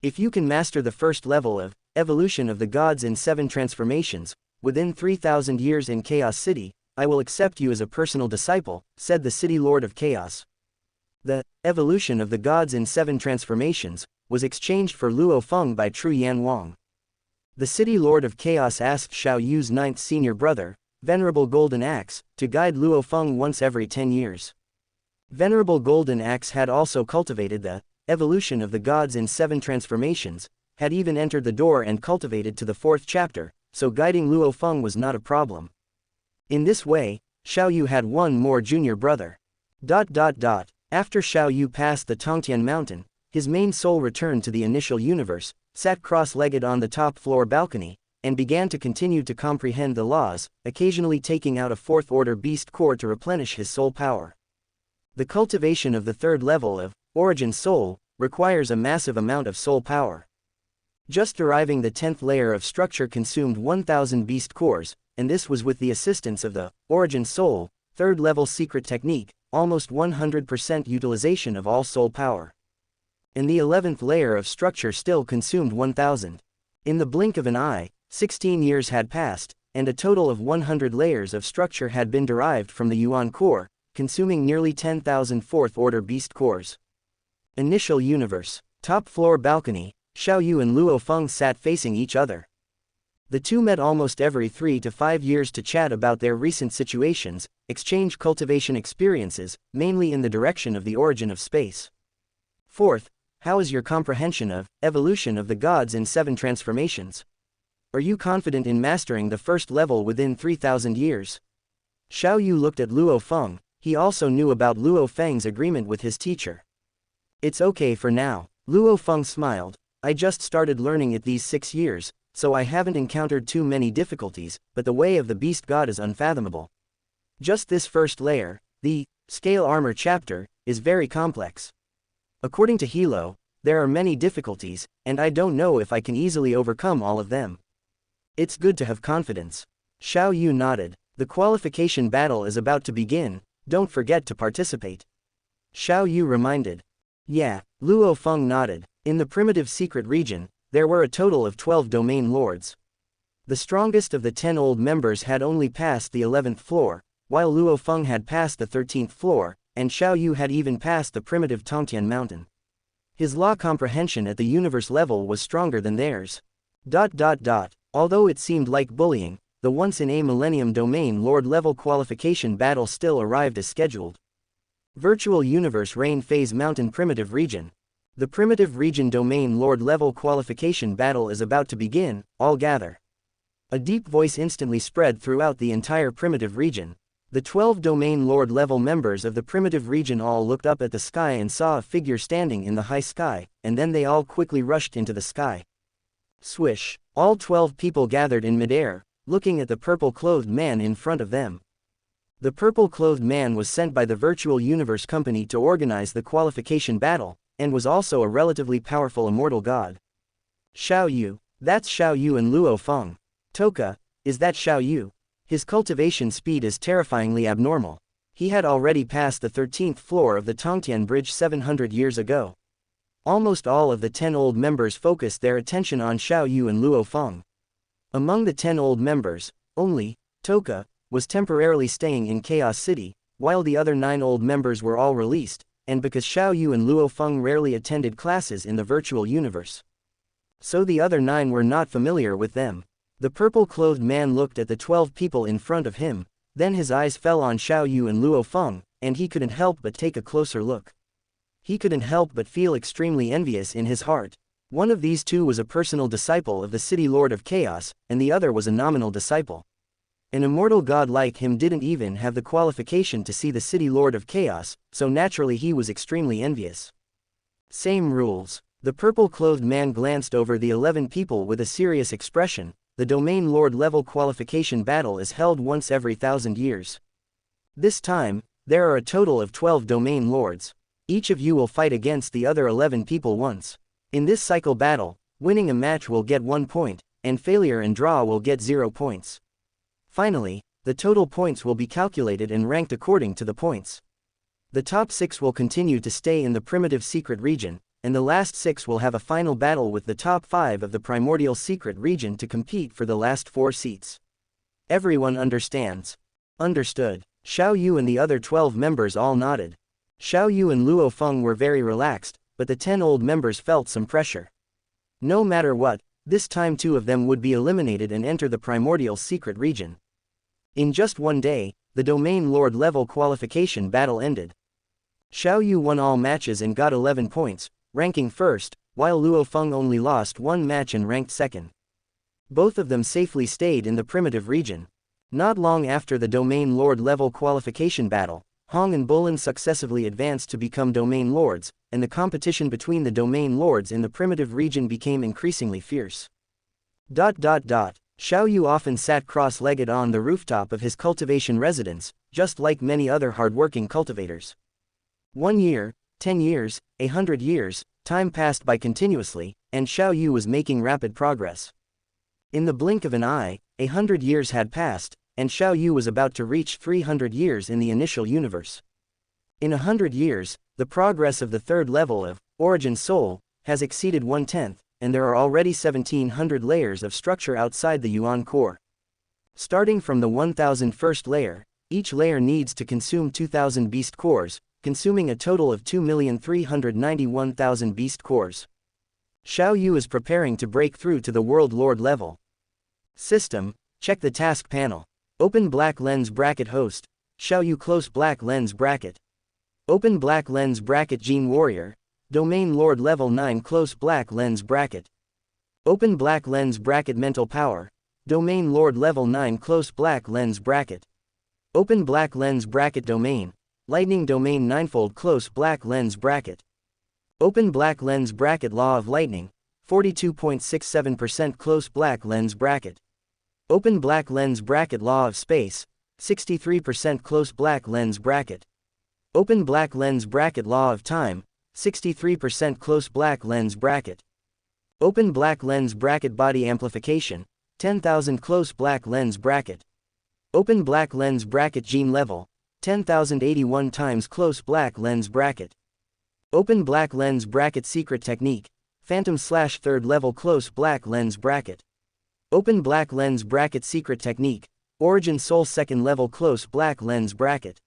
If you can master the first level of Evolution of the Gods in 7 Transformations, within 3,000 years in Chaos City, I will accept you as a personal disciple, said the City Lord of Chaos. The Evolution of the Gods in 7 Transformations was exchanged for Luo Feng by Truyan Wang. The City Lord of Chaos asked Xiao Yu's 9th senior brother, Venerable Golden Axe, to guide Luo Feng once every 10 years. Venerable Golden Axe had also cultivated the Evolution of the Gods in 7 Transformations, had even entered the door and cultivated to the 4th chapter, so guiding Luo Feng was not a problem. In this way, Xiao Yu had one more junior brother. After Xiao Yu passed the Tongtian Mountain, his main soul returned to the initial universe, sat cross-legged on the top floor balcony, and began to continue to comprehend the laws, occasionally taking out a 4th-order beast core to replenish his soul power. The cultivation of the 3rd level of Origin Soul requires a massive amount of soul power. Just deriving the 10th layer of structure consumed 1,000 beast cores, and this was with the assistance of the Origin Soul, 3rd level secret technique, almost 100% utilization of all soul power. And the 11th layer of structure still consumed 1,000. In the blink of an eye, 16 years had passed, and a total of 100 layers of structure had been derived from the Yuan core, consuming nearly 10,000 4th-order beast cores. Initial universe. Top floor balcony, Xiao Yu and Luo Feng sat facing each other. The two met almost every 3 to 5 years to chat about their recent situations, exchange cultivation experiences, mainly in the direction of the origin of space. 4th, how is your comprehension of Evolution of the Gods in 7 Transformations? Are you confident in mastering the first level within 3,000 years? Xiao Yu looked at Luo Feng. He also knew about Luo Feng's agreement with his teacher. It's okay for now. Luo Feng smiled. I just started learning it these 6 years, so I haven't encountered too many difficulties, but the way of the beast god is unfathomable. Just this first layer, the scale armor chapter, is very complex. According to Hilo, there are many difficulties, and I don't know if I can easily overcome all of them. It's good to have confidence. Xiao Yu nodded. The qualification battle is about to begin, don't forget to participate. Xiao Yu reminded. Yeah, Luo Feng nodded. In the primitive secret region, there were a total of 12 domain lords. The strongest of the 10 old members had only passed the 11th floor, while Luo Feng had passed the 13th floor, and Xiao Yu had even passed the primitive Tongtian mountain. His law comprehension at the universe level was stronger than theirs. Although it seemed like bullying, the once-in-a-millennium domain lord level qualification battle still arrived as scheduled. Virtual Universe Rain Phase Mountain Primitive Region. The Primitive Region Domain Lord level qualification battle is about to begin, all gather. A deep voice instantly spread throughout the entire Primitive Region. The 12 Domain Lord level members of the Primitive Region all looked up at the sky and saw a figure standing in the high sky, and then they all quickly rushed into the sky. Swish! All 12 people gathered in midair, looking at the purple-clothed man in front of them. The purple-clothed man was sent by the Virtual Universe Company to organize the qualification battle, and was also a relatively powerful immortal god. Xiao Yu. That's Xiao Yu and Luo Feng. Toka, is that Xiao Yu? His cultivation speed is terrifyingly abnormal. He had already passed the 13th floor of the Tongtian Bridge 700 years ago. Almost all of the 10 old members focused their attention on Xiao Yu and Luo Feng. Among the 10 old members, only Toka was temporarily staying in Chaos City, while the other 9 old members were all released, and because Xiao Yu and Luo Feng rarely attended classes in the virtual universe. So the other 9 were not familiar with them. The purple-clothed man looked at the 12 people in front of him, then his eyes fell on Xiao Yu and Luo Feng, and he couldn't help but take a closer look. He couldn't help but feel extremely envious in his heart. One of these two was a personal disciple of the City Lord of Chaos, and the other was a nominal disciple. An immortal god like him didn't even have the qualification to see the City Lord of Chaos, so naturally he was extremely envious. Same rules. The purple-clothed man glanced over the 11 people with a serious expression. The Domain Lord level qualification battle is held once every 1,000 years. This time, there are a total of 12 Domain Lords. Each of you will fight against the other 11 people once. In this cycle battle, winning a match will get 1 point, and failure and draw will get 0 points. Finally, the total points will be calculated and ranked according to the points. The top 6 will continue to stay in the primitive secret region, and the last 6 will have a final battle with the top 5 of the primordial secret region to compete for the last 4 seats. Everyone understands. Understood. Xiao Yu and the other 12 members all nodded. Xiao Yu and Luo Feng were very relaxed, but the 10 old members felt some pressure. No matter what, this time 2 of them would be eliminated and enter the primordial secret region. In just 1 day, the Domain Lord level qualification battle ended. Xiao Yu won all matches and got 11 points, ranking first, while Luo Feng only lost 1 match and ranked second. Both of them safely stayed in the primitive region. Not long after the Domain Lord level qualification battle, Hong and Bolin successively advanced to become Domain Lords, and the competition between the Domain Lords in the primitive region became increasingly fierce. Xiao Yu often sat cross-legged on the rooftop of his cultivation residence, just like many other hard-working cultivators. 1 year, 10 years, 100 years, time passed by continuously, and Xiao Yu was making rapid progress. In the blink of an eye, 100 years had passed, and Xiao Yu was about to reach 300 years in the initial universe. In 100 years, the progress of the third level of Origin Soul has exceeded 1/10, and there are already 1700 layers of structure outside the Yuan core. Starting from the 1001st layer, each layer needs to consume 2000 beast cores, consuming a total of 2,391,000 beast cores. Xiao Yu is preparing to break through to the World Lord level. System, check the task panel. Open black lens bracket host, Xiao Yu close black lens bracket. Open black lens bracket Gene Warrior, Domain Lord level 9 close black lens bracket. Open black lens bracket Mental Power, Domain Lord level 9 close black lens bracket. Open black lens bracket domain. Lightning domain ninefold close black lens bracket. Open black lens bracket law of lightning. 42.67% close black lens bracket. Open black lens bracket law of space. 63% close black lens bracket. Open black lens bracket law of time. 63% close black lens bracket. Open black lens bracket body amplification. 10,000 close black lens bracket. Open black lens bracket gene level. 10,081 times close black lens bracket. Open black lens bracket secret technique. Phantom / third level close black lens bracket. Open black lens bracket secret technique. Origin soul second level close black lens bracket.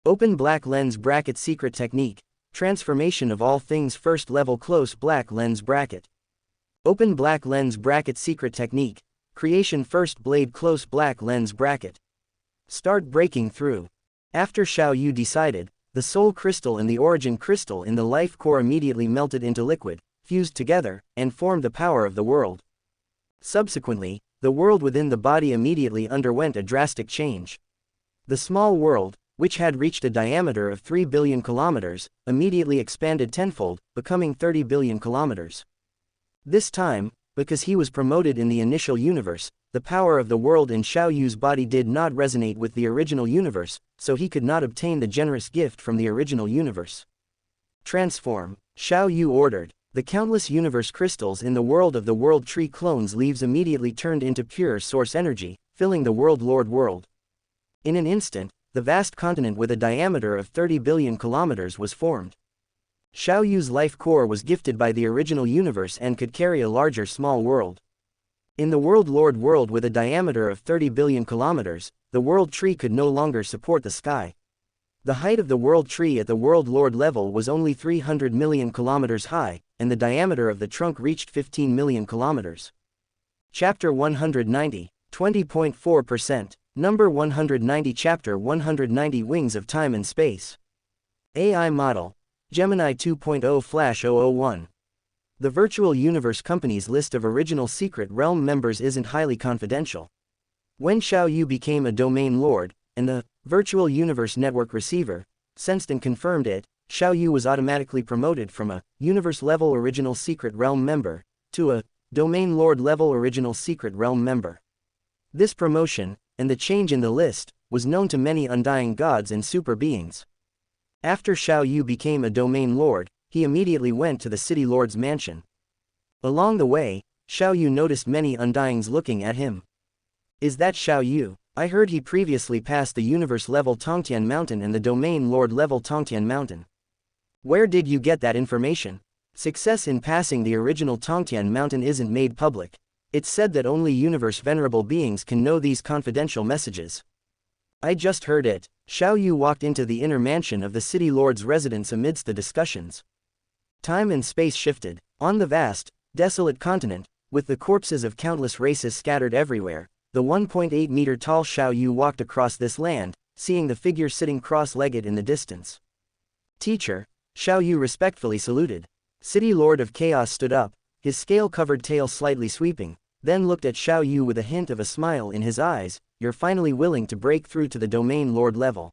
Open black lens bracket secret technique. Transformation of all things first level close black lens bracket. Open black lens bracket secret technique. Creation first blade close black lens bracket. Start breaking through. After Xiao Yu decided, the soul crystal and the origin crystal in the life core immediately melted into liquid, fused together, and formed the power of the world. Subsequently, the world within the body immediately underwent a drastic change. The small world, which had reached a diameter of 3 billion kilometers, immediately expanded tenfold, becoming 30 billion kilometers. This time, because he was promoted in the initial universe, the power of the world in Xiao Yu's body did not resonate with the original universe, so he could not obtain the generous gift from the original universe. Transform. Xiao Yu ordered. The countless universe crystals in the world of the world tree clones leaves immediately turned into pure source energy, filling the world lord world. In an instant, the vast continent with a diameter of 30 billion kilometers was formed. Xiao Yu's life core was gifted by the original universe and could carry a larger small world. In the world lord world with a diameter of 30 billion kilometers, the world tree could no longer support the sky. The height of the world tree at the world lord level was only 300 million kilometers high, and the diameter of the trunk reached 15 million kilometers. Chapter 190, 20.4%. Number 190 Chapter 190 Wings of Time and Space. AI Model. Gemini 2.0/001. The Virtual Universe Company's list of original Secret Realm members isn't highly confidential. When Xiao Yu became a domain lord, and the Virtual Universe Network receiver sensed and confirmed it, Xiao Yu was automatically promoted from a Universe-level Original Secret Realm member to a Domain Lord-level Original Secret Realm member. This promotion, and the change in the list, was known to many undying gods and super beings. After Xiao Yu became a Domain Lord, he immediately went to the City Lord's mansion. Along the way, Xiao Yu noticed many undyings looking at him. Is that Xiao Yu? I heard he previously passed the Universe-level Tongtian Mountain and the Domain Lord-level Tongtian Mountain. Where did you get that information? Success in passing the original Tongtian Mountain isn't made public. It's said that only universe-venerable beings can know these confidential messages. I just heard it. Xiao Yu walked into the inner mansion of the City Lord's residence amidst the discussions. Time and space shifted. On the vast, desolate continent, with the corpses of countless races scattered everywhere, the 1.8-meter-tall Xiao Yu walked across this land, seeing the figure sitting cross-legged in the distance. Teacher, Xiao Yu respectfully saluted. City Lord of Chaos stood up, his scale-covered tail slightly sweeping, then looked at Xiao Yu with a hint of a smile in his eyes. You're finally willing to break through to the Domain Lord level.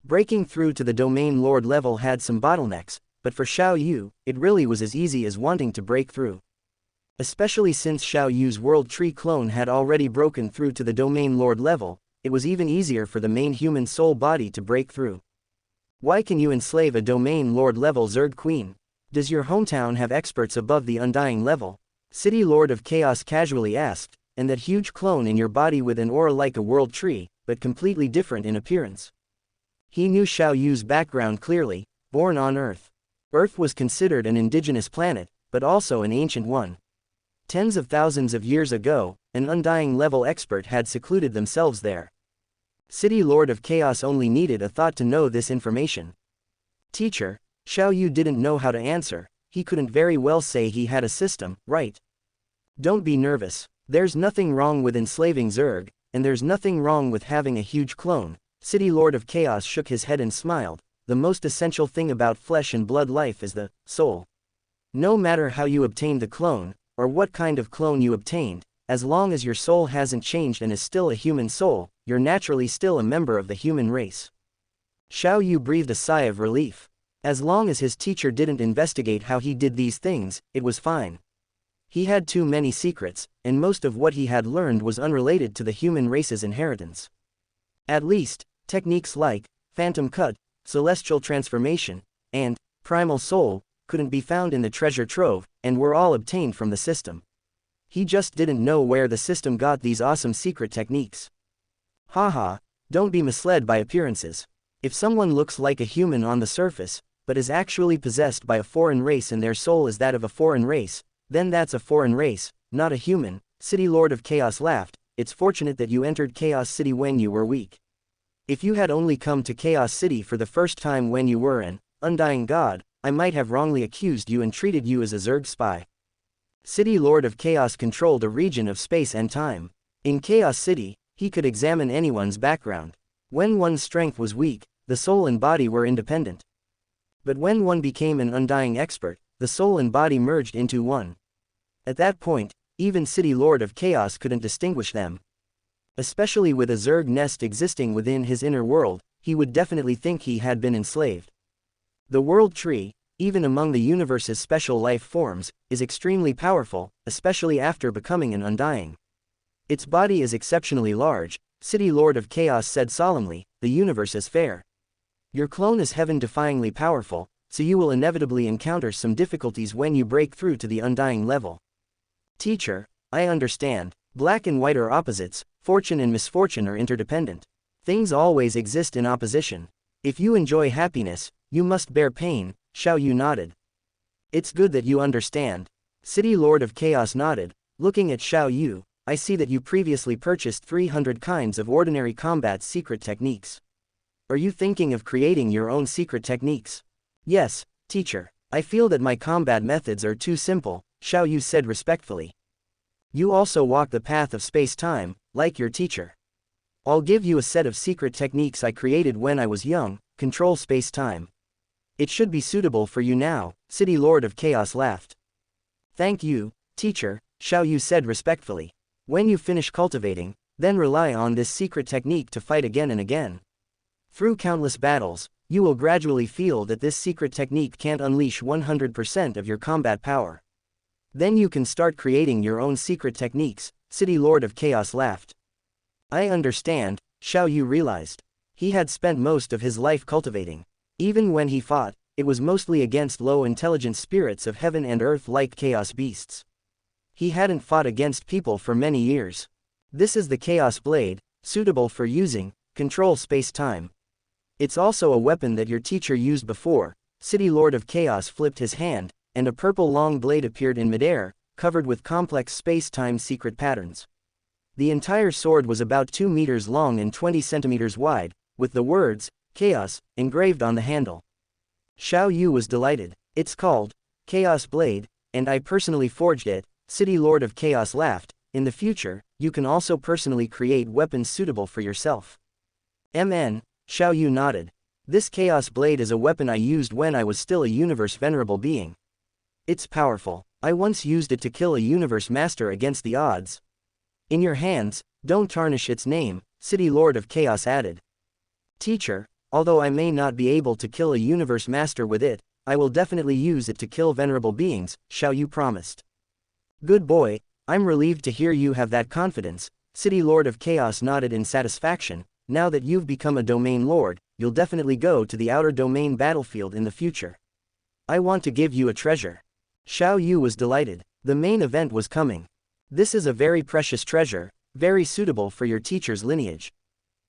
Breaking through to the Domain Lord level had some bottlenecks, but for Xiao Yu, it really was as easy as wanting to break through. Especially since Xiao Yu's World Tree clone had already broken through to the Domain Lord level, it was even easier for the main human soul body to break through. Why can you enslave a Domain Lord level Zerg Queen? Does your hometown have experts above the Undying level? City Lord of Chaos casually asked, and that huge clone in your body with an aura like a world tree, but completely different in appearance. He knew Xiao Yu's background clearly. Born on Earth. Earth was considered an indigenous planet, but also an ancient one. Tens of thousands of years ago, an Undying level expert had secluded themselves there. City Lord of Chaos only needed a thought to know this information. Teacher, Xiao Yu didn't know how to answer. He couldn't very well say he had a system, right? Don't be nervous. There's nothing wrong with enslaving Zerg, and there's nothing wrong with having a huge clone. City Lord of Chaos shook his head and smiled. The most essential thing about flesh and blood life is the soul. No matter how you obtained the clone, or what kind of clone you obtained, as long as your soul hasn't changed and is still a human soul, you're naturally still a member of the human race. Xiao Yu breathed a sigh of relief. As long as his teacher didn't investigate how he did these things, it was fine. He had too many secrets, and most of what he had learned was unrelated to the human race's inheritance. At least, techniques like phantom cut, celestial transformation, and primal soul couldn't be found in the treasure trove, and were all obtained from the system. He just didn't know where the system got these awesome secret techniques. Haha, don't be misled by appearances. If someone looks like a human on the surface, but is actually possessed by a foreign race and their soul is that of a foreign race, then that's a foreign race, not a human. City Lord of Chaos laughed. It's fortunate that you entered Chaos City when you were weak. If you had only come to Chaos City for the first time when you were an undying god, I might have wrongly accused you and treated you as a Zerg spy. City Lord of Chaos controlled a region of space and time. In Chaos City, he could examine anyone's background. When one's strength was weak, the soul and body were independent. But when one became an undying expert, the soul and body merged into one. At that point, even City Lord of Chaos couldn't distinguish them. Especially with a Zerg nest existing within his inner world, he would definitely think he had been enslaved. The World Tree, even among the universe's special life forms, is extremely powerful, especially after becoming an undying. Its body is exceptionally large. City Lord of Chaos said solemnly, the universe is fair. Your clone is heaven-defyingly powerful, so you will inevitably encounter some difficulties when you break through to the undying level. Teacher, I understand. Black and white are opposites, fortune and misfortune are interdependent. Things always exist in opposition. If you enjoy happiness, you must bear pain. Xiao Yu nodded. It's good that you understand. City Lord of Chaos nodded, looking at Xiao Yu. I see that you previously purchased 300 kinds of ordinary combat secret techniques. Are you thinking of creating your own secret techniques? Yes, teacher. I feel that my combat methods are too simple, Xiao Yu said respectfully. You also walk the path of space-time, like your teacher. I'll give you a set of secret techniques I created when I was young. Control space-time. It should be suitable for you now, City Lord of Chaos laughed. Thank you, teacher, Xiao Yu said respectfully. When you finish cultivating, then rely on this secret technique to fight again and again. Through countless battles, you will gradually feel that this secret technique can't unleash 100% of your combat power. Then you can start creating your own secret techniques, City Lord of Chaos laughed. I understand, Xiao Yu realized. He had spent most of his life cultivating. Even when he fought, it was mostly against low-intelligent spirits of heaven and earth like chaos beasts. He hadn't fought against people for many years. This is the Chaos Blade, suitable for using, control space-time. It's also a weapon that your teacher used before. City Lord of Chaos flipped his hand, and a purple long blade appeared in midair, covered with complex space-time secret patterns. The entire sword was about 2 meters long and 20 centimeters wide, with the words, Chaos, engraved on the handle. Xiao Yu was delighted. It's called Chaos Blade, and I personally forged it, City Lord of Chaos laughed. In the future, you can also personally create weapons suitable for yourself. MN, Xiao Yu nodded. This Chaos Blade is a weapon I used when I was still a universe venerable being. It's powerful. I once used it to kill a universe master against the odds. In your hands, don't tarnish its name, City Lord of Chaos added. Teacher, although I may not be able to kill a universe master with it, I will definitely use it to kill venerable beings, Xiao Yu promised. Good boy, I'm relieved to hear you have that confidence, City Lord of Chaos nodded in satisfaction. Now that you've become a domain lord, you'll definitely go to the outer domain battlefield in the future. I want to give you a treasure. Xiao Yu was delighted. The main event was coming. This is a very precious treasure, very suitable for your teacher's lineage.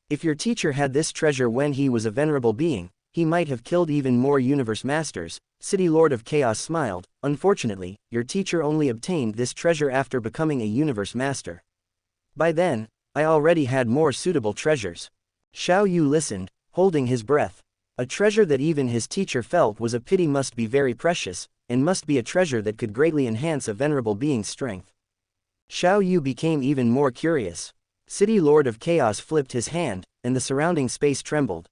If your teacher had this treasure when he was a venerable being, he might have killed even more universe masters. City Lord of Chaos smiled. Unfortunately, your teacher only obtained this treasure after becoming a universe master. By then, I already had more suitable treasures. Xiao Yu listened, holding his breath. A treasure that even his teacher felt was a pity must be very precious, and must be a treasure that could greatly enhance a venerable being's strength. Xiao Yu became even more curious. City Lord of Chaos flipped his hand, and the surrounding space trembled.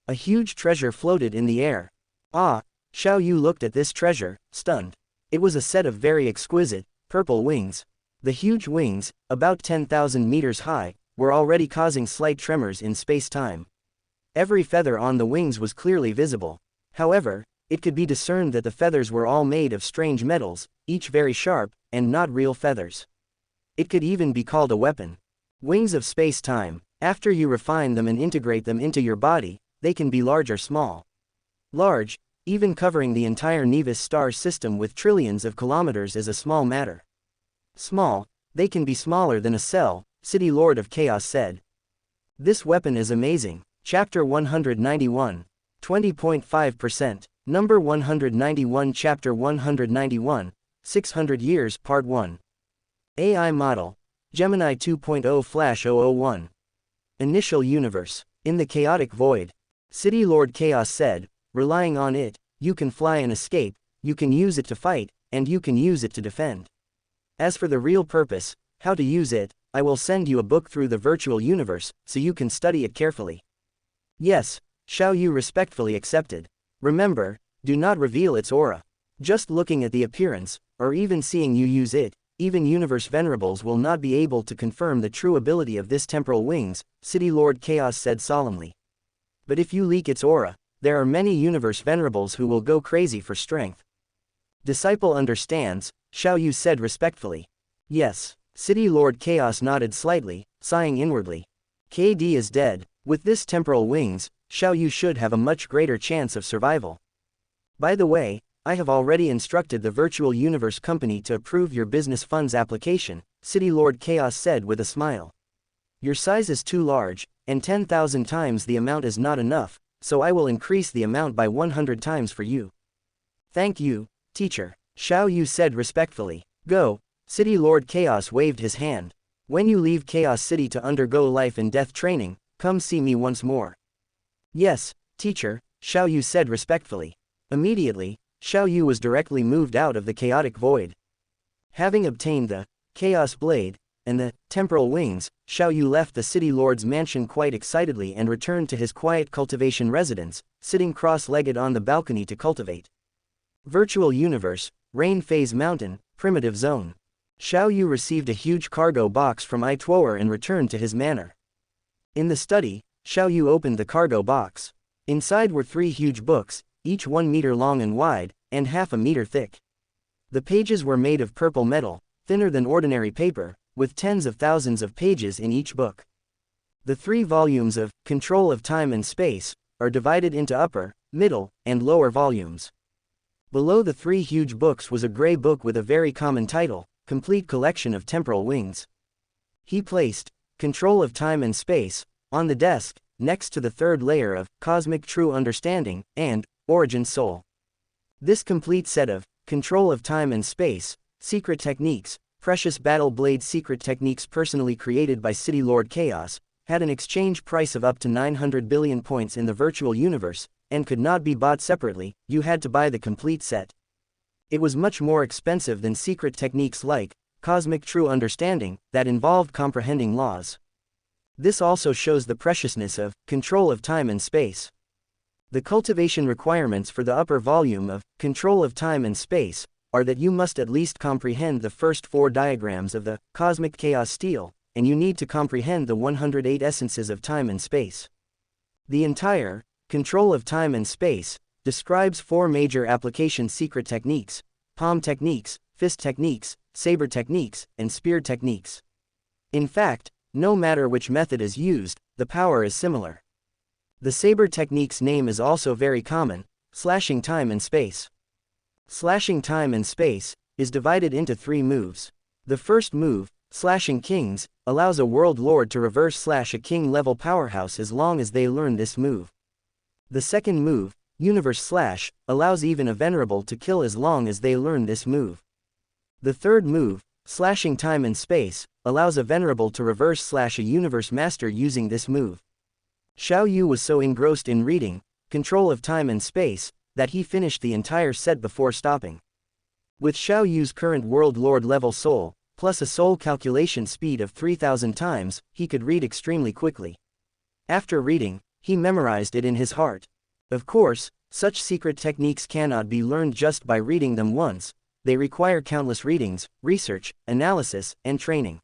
A huge treasure floated in the air. Ah! Xiao Yu looked at this treasure, stunned. It was a set of very exquisite, purple wings. The huge wings, about 10,000 meters high, were already causing slight tremors in space-time. Every feather on the wings was clearly visible. However, it could be discerned that the feathers were all made of strange metals, each very sharp, and not real feathers. It could even be called a weapon. Wings of space-time. After you refine them and integrate them into your body, they can be large or small. Large, even covering the entire Nevis star system with trillions of kilometers, is a small matter. Small, they can be smaller than a cell, City Lord of Chaos said. This weapon is amazing. Chapter 191. 20.5%. Number 191. Chapter 191, 600 Years, Part 1. AI Model. Gemini 2.0 Flash 001. Initial Universe. In the chaotic void. City Lord Chaos said, relying on it, you can fly and escape, you can use it to fight, and you can use it to defend. As for the real purpose, how to use it, I will send you a book through the virtual universe, so you can study it carefully. Yes, Xiao Yu respectfully accepted. Remember, do not reveal its aura. Just looking at the appearance, or even seeing you use it, even Universe Venerables will not be able to confirm the true ability of this temporal wings, City Lord Chaos said solemnly. But if you leak its aura, there are many Universe Venerables who will go crazy for strength. Disciple understands, Xiao Yu said respectfully. Yes, City Lord Chaos nodded slightly, sighing inwardly. KD is dead. With this temporal wings, Xiao Yu should have a much greater chance of survival. By the way, I have already instructed the Virtual Universe Company to approve your business funds application, City Lord Chaos said with a smile. Your size is too large, and 10,000 times the amount is not enough, so I will increase the amount by 100 times for you. Thank you, teacher, Xiao Yu said respectfully. Go. City Lord Chaos waved his hand. When you leave Chaos City to undergo life and death training, come see me once more. Yes, teacher, Xiao Yu said respectfully. Immediately, Xiao Yu was directly moved out of the chaotic void. Having obtained the Chaos Blade and the temporal wings, Xiao Yu left the City Lord's mansion quite excitedly and returned to his quiet cultivation residence, sitting cross-legged on the balcony to cultivate. Virtual Universe, Rain Phase Mountain, Primitive Zone. Xiao Yu received a huge cargo box from Ituoer and returned to his manor. In the study, Xiao Yu opened the cargo box. Inside were 3 huge books, each 1 meter long and wide, and half a meter thick. The pages were made of purple metal, thinner than ordinary paper, with tens of thousands of pages in each book. The 3 volumes of Control of Time and Space are divided into upper, middle, and lower volumes. Below the 3 huge books was a gray book with a very common title, Complete Collection of Temporal Wings. He placed Control of Time and Space on the desk, next to the 3rd layer of Cosmic True Understanding and Origin Soul. This complete set of Control of Time and Space, Secret Techniques, Precious Battle Blade Secret Techniques personally created by City Lord Chaos, had an exchange price of up to 900 billion points in the virtual universe, and could not be bought separately. You had to buy the complete set. It was much more expensive than secret techniques like Cosmic True Understanding, that involved comprehending laws. This also shows the preciousness of Control of Time and Space. The cultivation requirements for the upper volume of Control of Time and Space are that you must at least comprehend the first 4 diagrams of the Cosmic Chaos Steel, and you need to comprehend the 108 essences of time and space. The entire Control of Time and Space describes 4 major application secret techniques: palm techniques, fist techniques, saber techniques, and spear techniques. In fact, no matter which method is used, the power is similar. The saber technique's name is also very common, Slashing Time and Space. Slashing Time and Space is divided into 3 moves. The first move, Slashing Kings, allows a world lord to reverse slash a king-level powerhouse as long as they learn this move. The second move, Universe Slash, allows even a venerable to kill as long as they learn this move. The third move, Slashing Time and Space, allows a venerable to reverse slash a universe master using this move. Xiao Yu was so engrossed in reading Control of Time and Space that he finished the entire set before stopping. With Xiao Yu's current World Lord level soul, plus a soul calculation speed of 3,000 times, he could read extremely quickly. After reading, he memorized it in his heart. Of course, such secret techniques cannot be learned just by reading them once, they require countless readings, research, analysis, and training.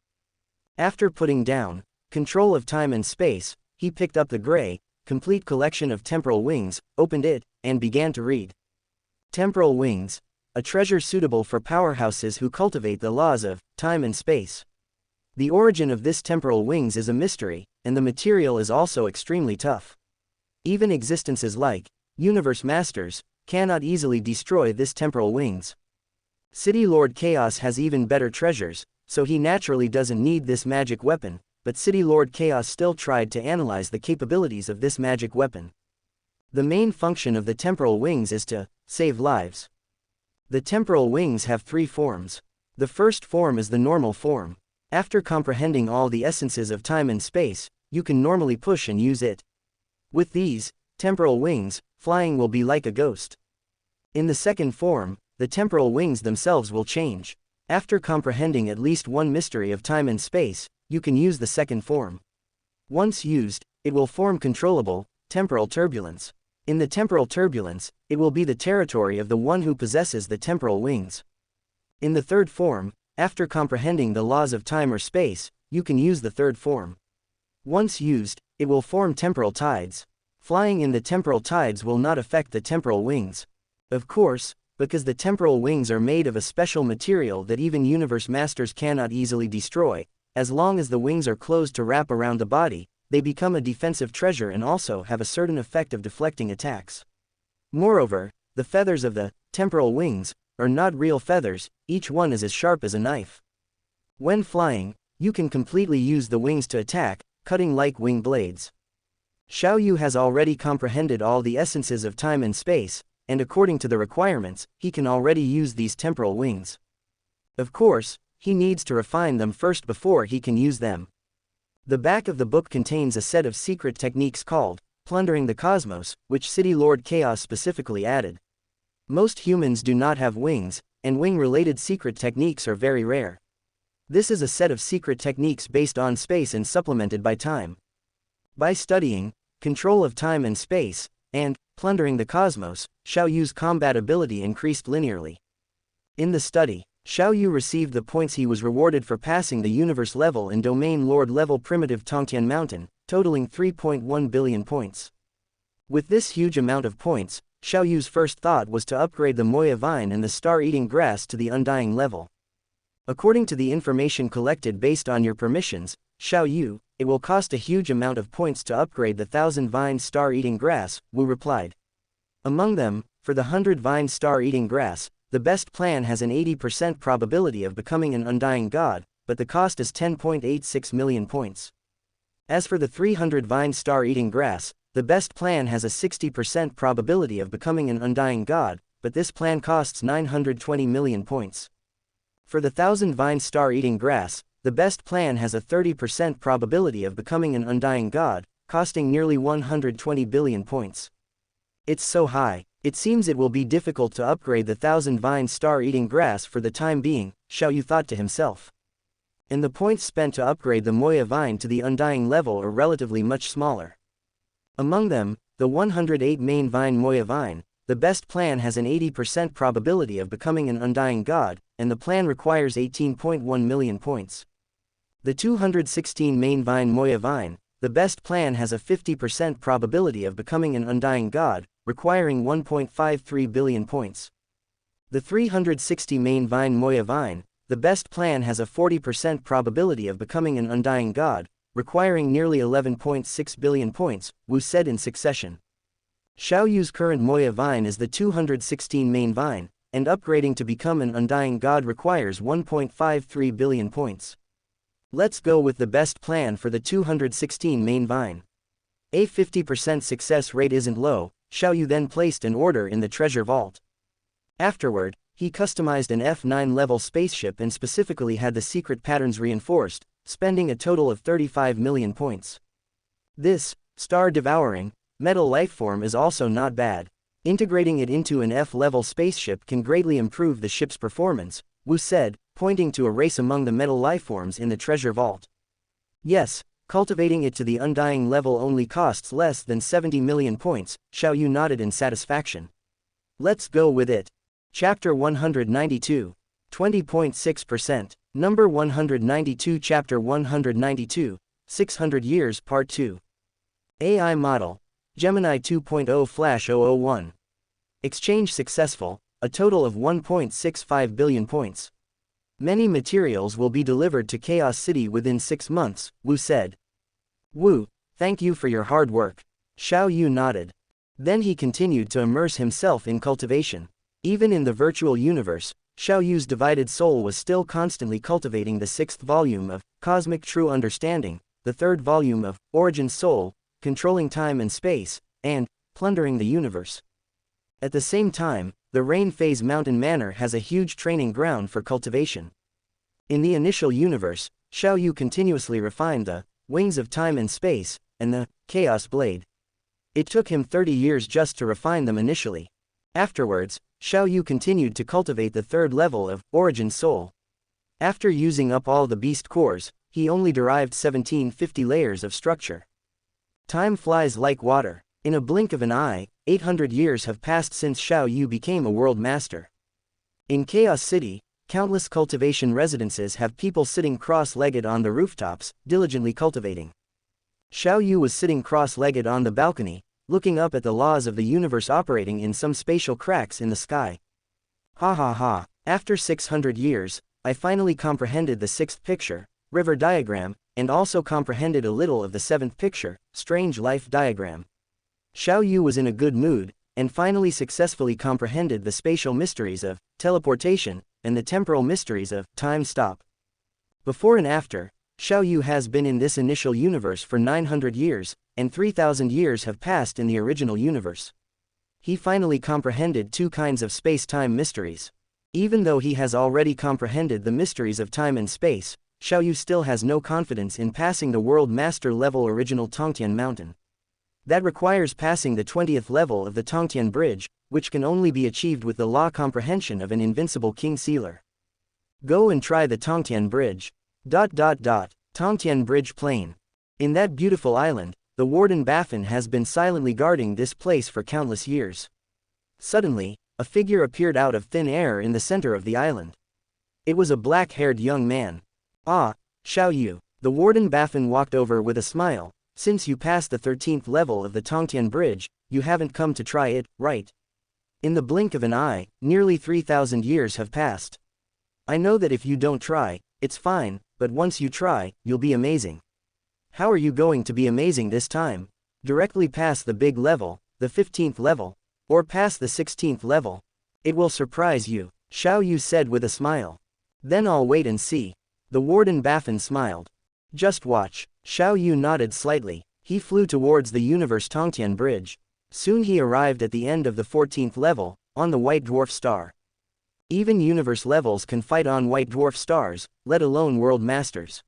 After putting down Control of time and space. He picked up the gray, complete collection of temporal wings, opened it, and began to read. Temporal wings. A treasure suitable for powerhouses who cultivate the laws of time and space. The origin of this temporal wings is a mystery, and the material is also extremely tough. Even existences like universe masters cannot easily destroy this temporal wings. City Lord Chaos has even better treasures, so he naturally doesn't need this magic weapon, but City Lord Chaos still tried to analyze the capabilities of this magic weapon. The main function of the temporal wings is to save lives. The temporal wings have three forms. The first form is the normal form. After comprehending all the essences of time and space, you can normally push and use it. With these temporal wings, flying will be like a ghost. In the second form, the temporal wings themselves will change. After comprehending at least one mystery of time and space, you can use the second form. Once used, it will form controllable temporal turbulence. In the temporal turbulence, it will be the territory of the one who possesses the temporal wings. In the third form, after comprehending the laws of time or space, you can use the third form. Once used, it will form temporal tides. Flying in the temporal tides will not affect the temporal wings. Of course, because the temporal wings are made of a special material that even universe masters cannot easily destroy, as long as the wings are closed to wrap around the body, they become a defensive treasure and also have a certain effect of deflecting attacks. Moreover, the feathers of the temporal wings are not real feathers, each one is as sharp as a knife. When flying, you can completely use the wings to attack, cutting like wing blades. Xiao Yu has already comprehended all the essences of time and space, and according to the requirements, he can already use these temporal wings. Of course, he needs to refine them first before he can use them. The back of the book contains a set of secret techniques called plundering the cosmos, which City Lord Chaos specifically added. Most humans do not have wings, and wing-related secret techniques are very rare. This is a set of secret techniques based on space and supplemented by time. By studying control of time and space, and plundering the cosmos, Xiao Yu's combat ability increased linearly. In the study, Xiao Yu received the points he was rewarded for passing the universe level and domain lord level primitive Tongtian Mountain, totaling 3.1 billion points. With this huge amount of points, Xiao Yu's first thought was to upgrade the Moya Vine and the Star-Eating Grass to the Undying level. According to the information collected based on your permissions, Xiao Yu, it will cost a huge amount of points to upgrade the 1,000 Vine Star-Eating Grass, Wu replied. Among them, for the 100 Vine Star-Eating Grass, the best plan has an 80% probability of becoming an Undying God, but the cost is 10.86 million points. As for the 300 Vine Star-Eating Grass, the best plan has a 60% probability of becoming an Undying God, but this plan costs 920 million points. For the 1,000 Vine Star-Eating Grass, the best plan has a 30% probability of becoming an Undying God, costing nearly 120 billion points. It's so high, it seems it will be difficult to upgrade the 1,000 Vine Star-Eating Grass for the time being, Xiao Yu thought to himself. And the points spent to upgrade the Moya Vine to the Undying level are relatively much smaller. Among them, the 108 main Vine Moya Vine, the best plan has an 80% probability of becoming an Undying God, and the plan requires 18.1 million points. The 216 main Vine Moya Vine, the best plan has a 50% probability of becoming an Undying God, requiring 1.53 billion points. The 360 main Vine Moya Vine, the best plan has a 40% probability of becoming an Undying God, requiring nearly 11.6 billion points, Wu said in succession. Xiao Yu's current Moya Vine is the 216 main Vine, and upgrading to become an Undying God requires 1.53 billion points. Let's go with the best plan for the 216 main Vine. A 50% success rate isn't low. Xiao Yu then placed an order in the treasure vault. Afterward, he customized an F9 level spaceship and specifically had the secret patterns reinforced, spending a total of 35 million points. This star-devouring metal lifeform is also not bad. Integrating it into an F-level spaceship can greatly improve the ship's performance, Wu said, pointing to a race among the metal lifeforms in the treasure vault. Yes, cultivating it to the Undying level only costs less than 70 million points, Xiao Yu nodded in satisfaction. Let's go with it. Chapter 192. 20.6%. Number 192 Chapter 192. 600 Years Part 2. AI Model, Gemini 2.0 Flash 001. Exchange successful, a total of 1.65 billion points. Many materials will be delivered to Chaos City within 6 months, Wu said. Wu, thank you for your hard work. Xiao Yu nodded. Then he continued to immerse himself in cultivation. Even in the virtual universe, Xiao Yu's divided soul was still constantly cultivating the 6th volume of Cosmic True Understanding, the 3rd volume of Origin Soul, Controlling Time and Space, and Plundering the Universe. At the same time, the Rain Phase Mountain Manor has a huge training ground for cultivation. In the initial universe, Xiao Yu continuously refined the Wings of Time and Space and the Chaos Blade. It took him 30 years just to refine them initially. Afterwards, Xiao Yu continued to cultivate the 3rd level of Origin Soul. After using up all the beast cores, he only derived 1750 layers of structure. Time flies like water. In a blink of an eye, 800 years have passed since Xiao Yu became a world master. In Chaos City, countless cultivation residences have people sitting cross-legged on the rooftops, diligently cultivating. Xiao Yu was sitting cross-legged on the balcony, looking up at the laws of the universe operating in some spatial cracks in the sky. Ha ha ha, after 600 years, I finally comprehended the 6th picture, river diagram, and also comprehended a little of the 7th picture, strange life diagram. Xiao Yu was in a good mood, and finally successfully comprehended the spatial mysteries of teleportation and the temporal mysteries of time stop. Before and after, Xiao Yu has been in this initial universe for 900 years, and 3,000 years have passed in the original universe. He finally comprehended 2 kinds of space-time mysteries. Even though he has already comprehended the mysteries of time and space, Xiao Yu still has no confidence in passing the World Master level original Tongtian Mountain. That requires passing the 20th level of the Tongtian Bridge, which can only be achieved with the law comprehension of an invincible King Sealer. Go and try the Tongtian Bridge. Tongtian Bridge Plain. In that beautiful island, the warden Baffin has been silently guarding this place for countless years. Suddenly, a figure appeared out of thin air in the center of the island. It was a black-haired young man. Ah, Xiao Yu. The warden Baffin walked over with a smile. Since you passed the 13th level of the Tongtian Bridge, you haven't come to try it, right? In the blink of an eye, nearly 3,000 years have passed. I know that if you don't try, it's fine, but once you try, you'll be amazing. How are you going to be amazing this time? Directly pass the big level, the 15th level, or pass the 16th level? It will surprise you, Xiao Yu said with a smile. Then I'll wait and see. The warden Baffin smiled. Just watch. Xiao Yu nodded slightly. He flew towards the Universe Tongtian Bridge. Soon he arrived at the end of the 14th level, on the White Dwarf Star. Even universe levels can fight on White Dwarf Stars, let alone World Masters.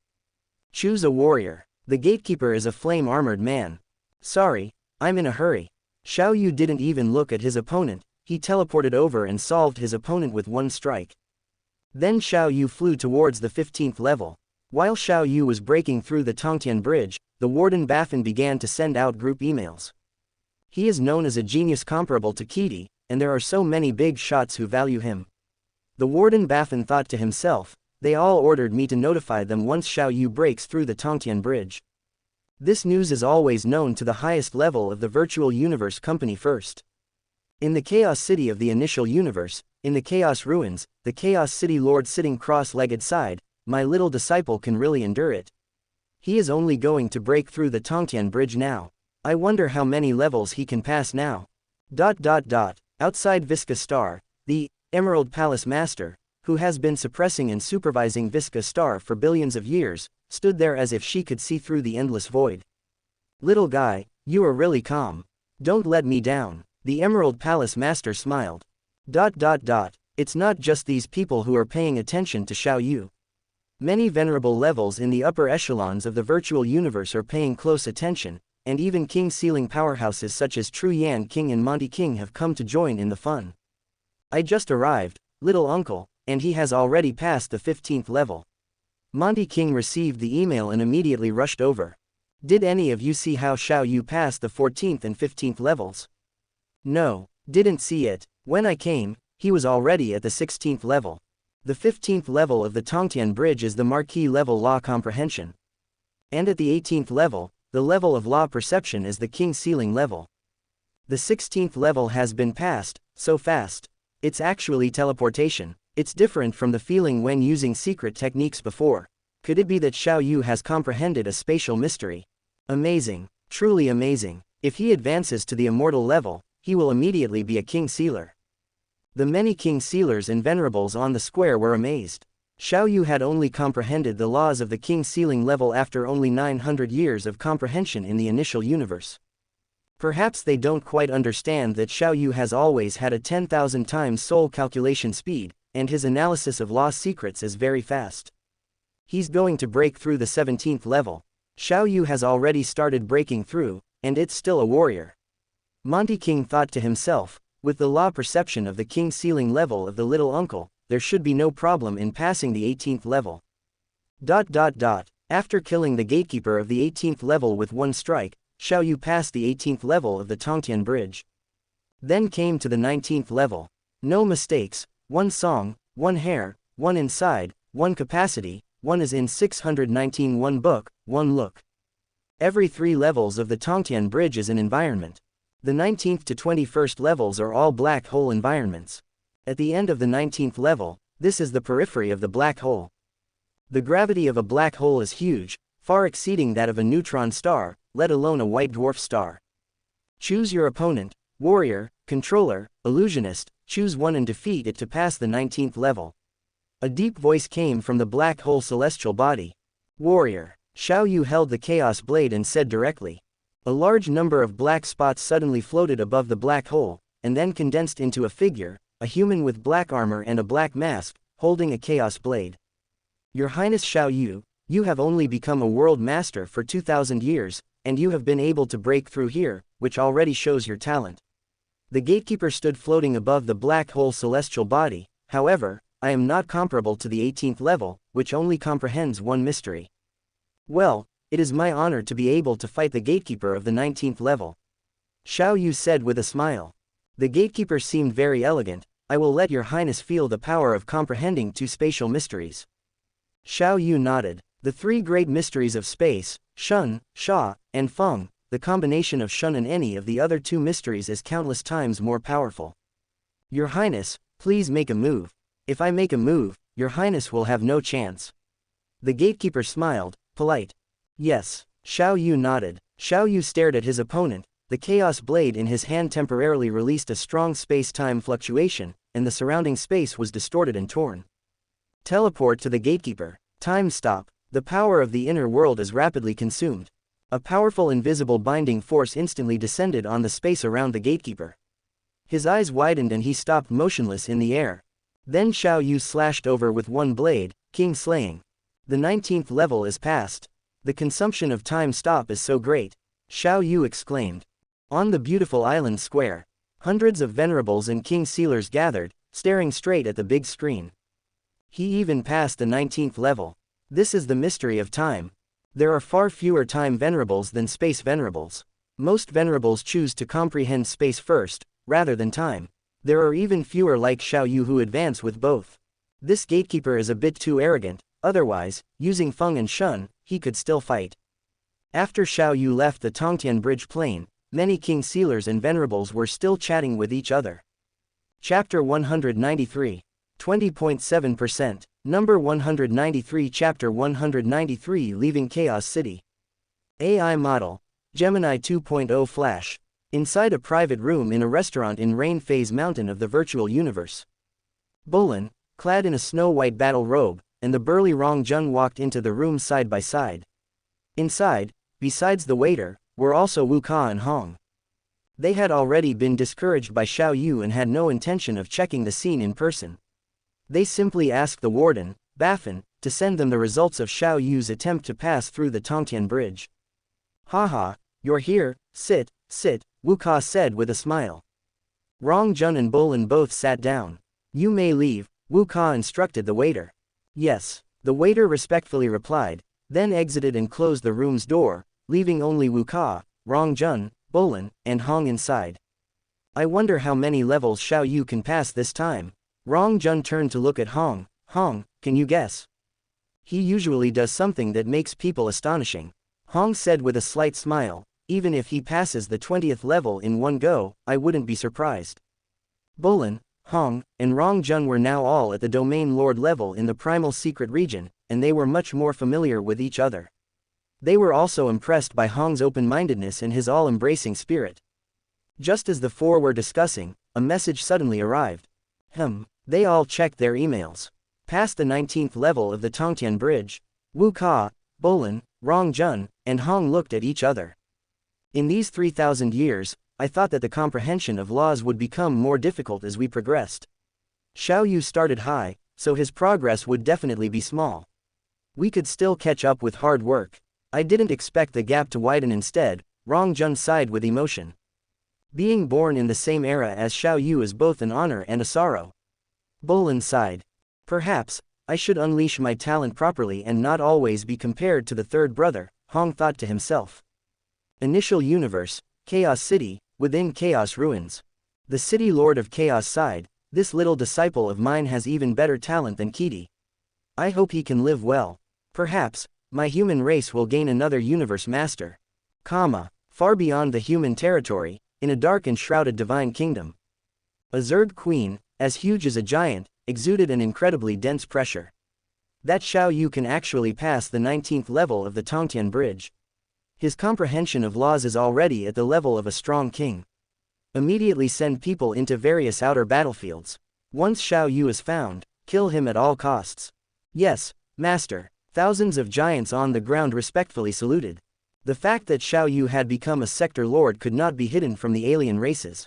Choose a warrior. The gatekeeper is a flame-armored man. Sorry, I'm in a hurry. Xiao Yu didn't even look at his opponent, he teleported over and solved his opponent with one strike. Then Xiao Yu flew towards the 15th level. While Xiao Yu was breaking through the Tongtian Bridge, the warden Baffin began to send out group emails. He is known as a genius comparable to Kitty, and there are so many big shots who value him. The warden Baffin thought to himself, they all ordered me to notify them once Xiao Yu breaks through the Tongtian Bridge. This news is always known to the highest level of the virtual universe company first. In the Chaos City of the initial universe, in the Chaos Ruins, the Chaos City Lord sitting cross-legged side, my little disciple can really endure it. He is only going to break through the Tongtian Bridge now. I wonder how many levels he can pass now. Outside Visca Star, the Emerald Palace Master, who has been suppressing and supervising Visca Star for billions of years, stood there as if she could see through the endless void. Little guy, you are really calm. Don't let me down. The Emerald Palace Master smiled. It's not just these people who are paying attention to Xiao Yu. Many venerable levels in the upper echelons of the virtual universe are paying close attention, and even king-sealing powerhouses such as True Yan King and Monty King have come to join in the fun. I just arrived, little uncle, and he has already passed the 15th level. Monty King received the email and immediately rushed over. Did any of you see how Xiao Yu passed the 14th and 15th levels? No, didn't see it. When I came, he was already at the 16th level. The 15th level of the Tongtian Bridge is the marquee level law comprehension. And at the 18th level, the level of law perception is the king's ceiling level. The 16th level has been passed, so fast. It's actually teleportation. It's different from the feeling when using secret techniques before. Could it be that Xiao Yu has comprehended a spatial mystery? Amazing. Truly amazing. If he advances to the immortal level, he will immediately be a king sealer. The many king sealers and venerables on the square were amazed. Xiao Yu had only comprehended the laws of the king sealing level after only 900 years of comprehension in the initial universe. Perhaps they don't quite understand that Xiao Yu has always had a 10,000 times soul calculation speed, and his analysis of law secrets is very fast. He's going to break through the 17th level. Xiao Yu has already started breaking through, and it's still a warrior. Monty King thought to himself, with the law perception of the king sealing level of the little uncle, there should be no problem in passing the 18th level. After killing the gatekeeper of the 18th level with one strike, Xiao Yu passed the 18th level of the Tongtian Bridge. Then came to the 19th level. No mistakes, one song, one hair, one inside, one capacity, one is in 619, one book, one look. Every 3 levels of the Tongtian Bridge is an environment. The 19th to 21st levels are all black hole environments. At the end of the 19th level, this is the periphery of the black hole. The gravity of a black hole is huge, far exceeding that of a neutron star, let alone a white dwarf star. Choose your opponent, warrior, controller, illusionist, choose one and defeat it to pass the 19th level. A deep voice came from the black hole celestial body. Warrior. Xiao Yu held the chaos blade and said directly. A large number of black spots suddenly floated above the black hole, and then condensed into a figure, a human with black armor and a black mask, holding a chaos blade. Your Highness Xiao Yu, you have only become a world master for 2,000 years, and you have been able to break through here, which already shows your talent. The gatekeeper stood floating above the black hole celestial body. However, I am not comparable to the 18th level, which only comprehends one mystery. Well, it is my honor to be able to fight the gatekeeper of the 19th level. Xiao Yu said with a smile. The gatekeeper seemed very elegant. I will let your highness feel the power of comprehending 2 spatial mysteries. Xiao Yu nodded. The 3 great mysteries of space, Shun, Sha, and Feng, the combination of Shun and any of the other 2 mysteries is countless times more powerful. Your highness, please make a move. If I make a move, your highness will have no chance. The gatekeeper smiled, polite. Yes. Xiao Yu nodded. Xiao Yu stared at his opponent. The chaos blade in his hand temporarily released a strong space-time fluctuation, and the surrounding space was distorted and torn. Teleport to the gatekeeper. Time stop. The power of the inner world is rapidly consumed. A powerful invisible binding force instantly descended on the space around the gatekeeper. His eyes widened and he stopped motionless in the air. Then Xiao Yu slashed over with one blade, king slaying. The 19th level is passed. The consumption of time stop is so great. Xiao Yu exclaimed. On the beautiful island square, hundreds of venerables and king sealers gathered, staring straight at the big screen. He even passed the 19th level. This is the mystery of time. There are far fewer time venerables than space venerables. Most venerables choose to comprehend space first, rather than time. There are even fewer like Xiao Yu who advance with both. This gatekeeper is a bit too arrogant, otherwise, using Feng and Shun, he could still fight. After Xiao Yu left the Tongtian Bridge plain, many king sealers and venerables were still chatting with each other. Chapter 193. 20.7%. Number 193. Chapter 193. Leaving Chaos City. AI Model. Gemini 2.0 Flash. Inside a private room in a restaurant in Rain Phase Mountain of the virtual universe. Bolin, clad in a snow-white battle robe, and the burly Rong Jun walked into the room side by side. Inside, besides the waiter, were also Wu Ka and Hong. They had already been discouraged by Xiao Yu and had no intention of checking the scene in person. They simply asked the warden, Baffin, to send them the results of Xiao Yu's attempt to pass through the Tongtian Bridge. Haha, you're here, sit, Wu Ka said with a smile. Rong Jun and Bolin both sat down. You may leave, Wu Ka instructed the waiter. Yes, the waiter respectfully replied, then exited and closed the room's door, leaving only Wu Ka, Rong Jun, Bolin, and Hong inside. I wonder how many levels Xiao Yu can pass this time. Rong Jun turned to look at Hong. Hong, can you guess? He usually does something that makes people astonishing. Hong said with a slight smile, even if he passes the 20th level in one go, I wouldn't be surprised. Bolin, Hong, and Rong Jun were now all at the Domain Lord level in the Primal Secret region, and they were much more familiar with each other. They were also impressed by Hong's open-mindedness and his all-embracing spirit. Just as the four were discussing, a message suddenly arrived. They all checked their emails. Past the 19th level of the Tongtian Bridge, Wu Ka, Bolin, Rong Jun, and Hong looked at each other. In these 3,000 years, I thought that the comprehension of laws would become more difficult as we progressed. Xiao Yu started high, so his progress would definitely be small. We could still catch up with hard work. I didn't expect the gap to widen instead, Rong Jun sighed with emotion. Being born in the same era as Xiao Yu is both an honor and a sorrow. Bolin sighed. Perhaps, I should unleash my talent properly and not always be compared to the third brother, Hong thought to himself. Initial universe, Chaos City, within Chaos Ruins. The City Lord of Chaos sighed, this little disciple of mine has even better talent than Kiti. I hope he can live well. Perhaps, my human race will gain another universe master. Far beyond the human territory, in a dark and shrouded divine kingdom. A Zerg queen, as huge as a giant, exuded an incredibly dense pressure. That Xiao Yu can actually pass the 19th level of the Tongtian Bridge. His comprehension of laws is already at the level of a strong king. Immediately send people into various outer battlefields. Once Xiao Yu is found, kill him at all costs. Yes, master. Thousands of giants on the ground respectfully saluted. The fact that Xiao Yu had become a sector lord could not be hidden from the alien races.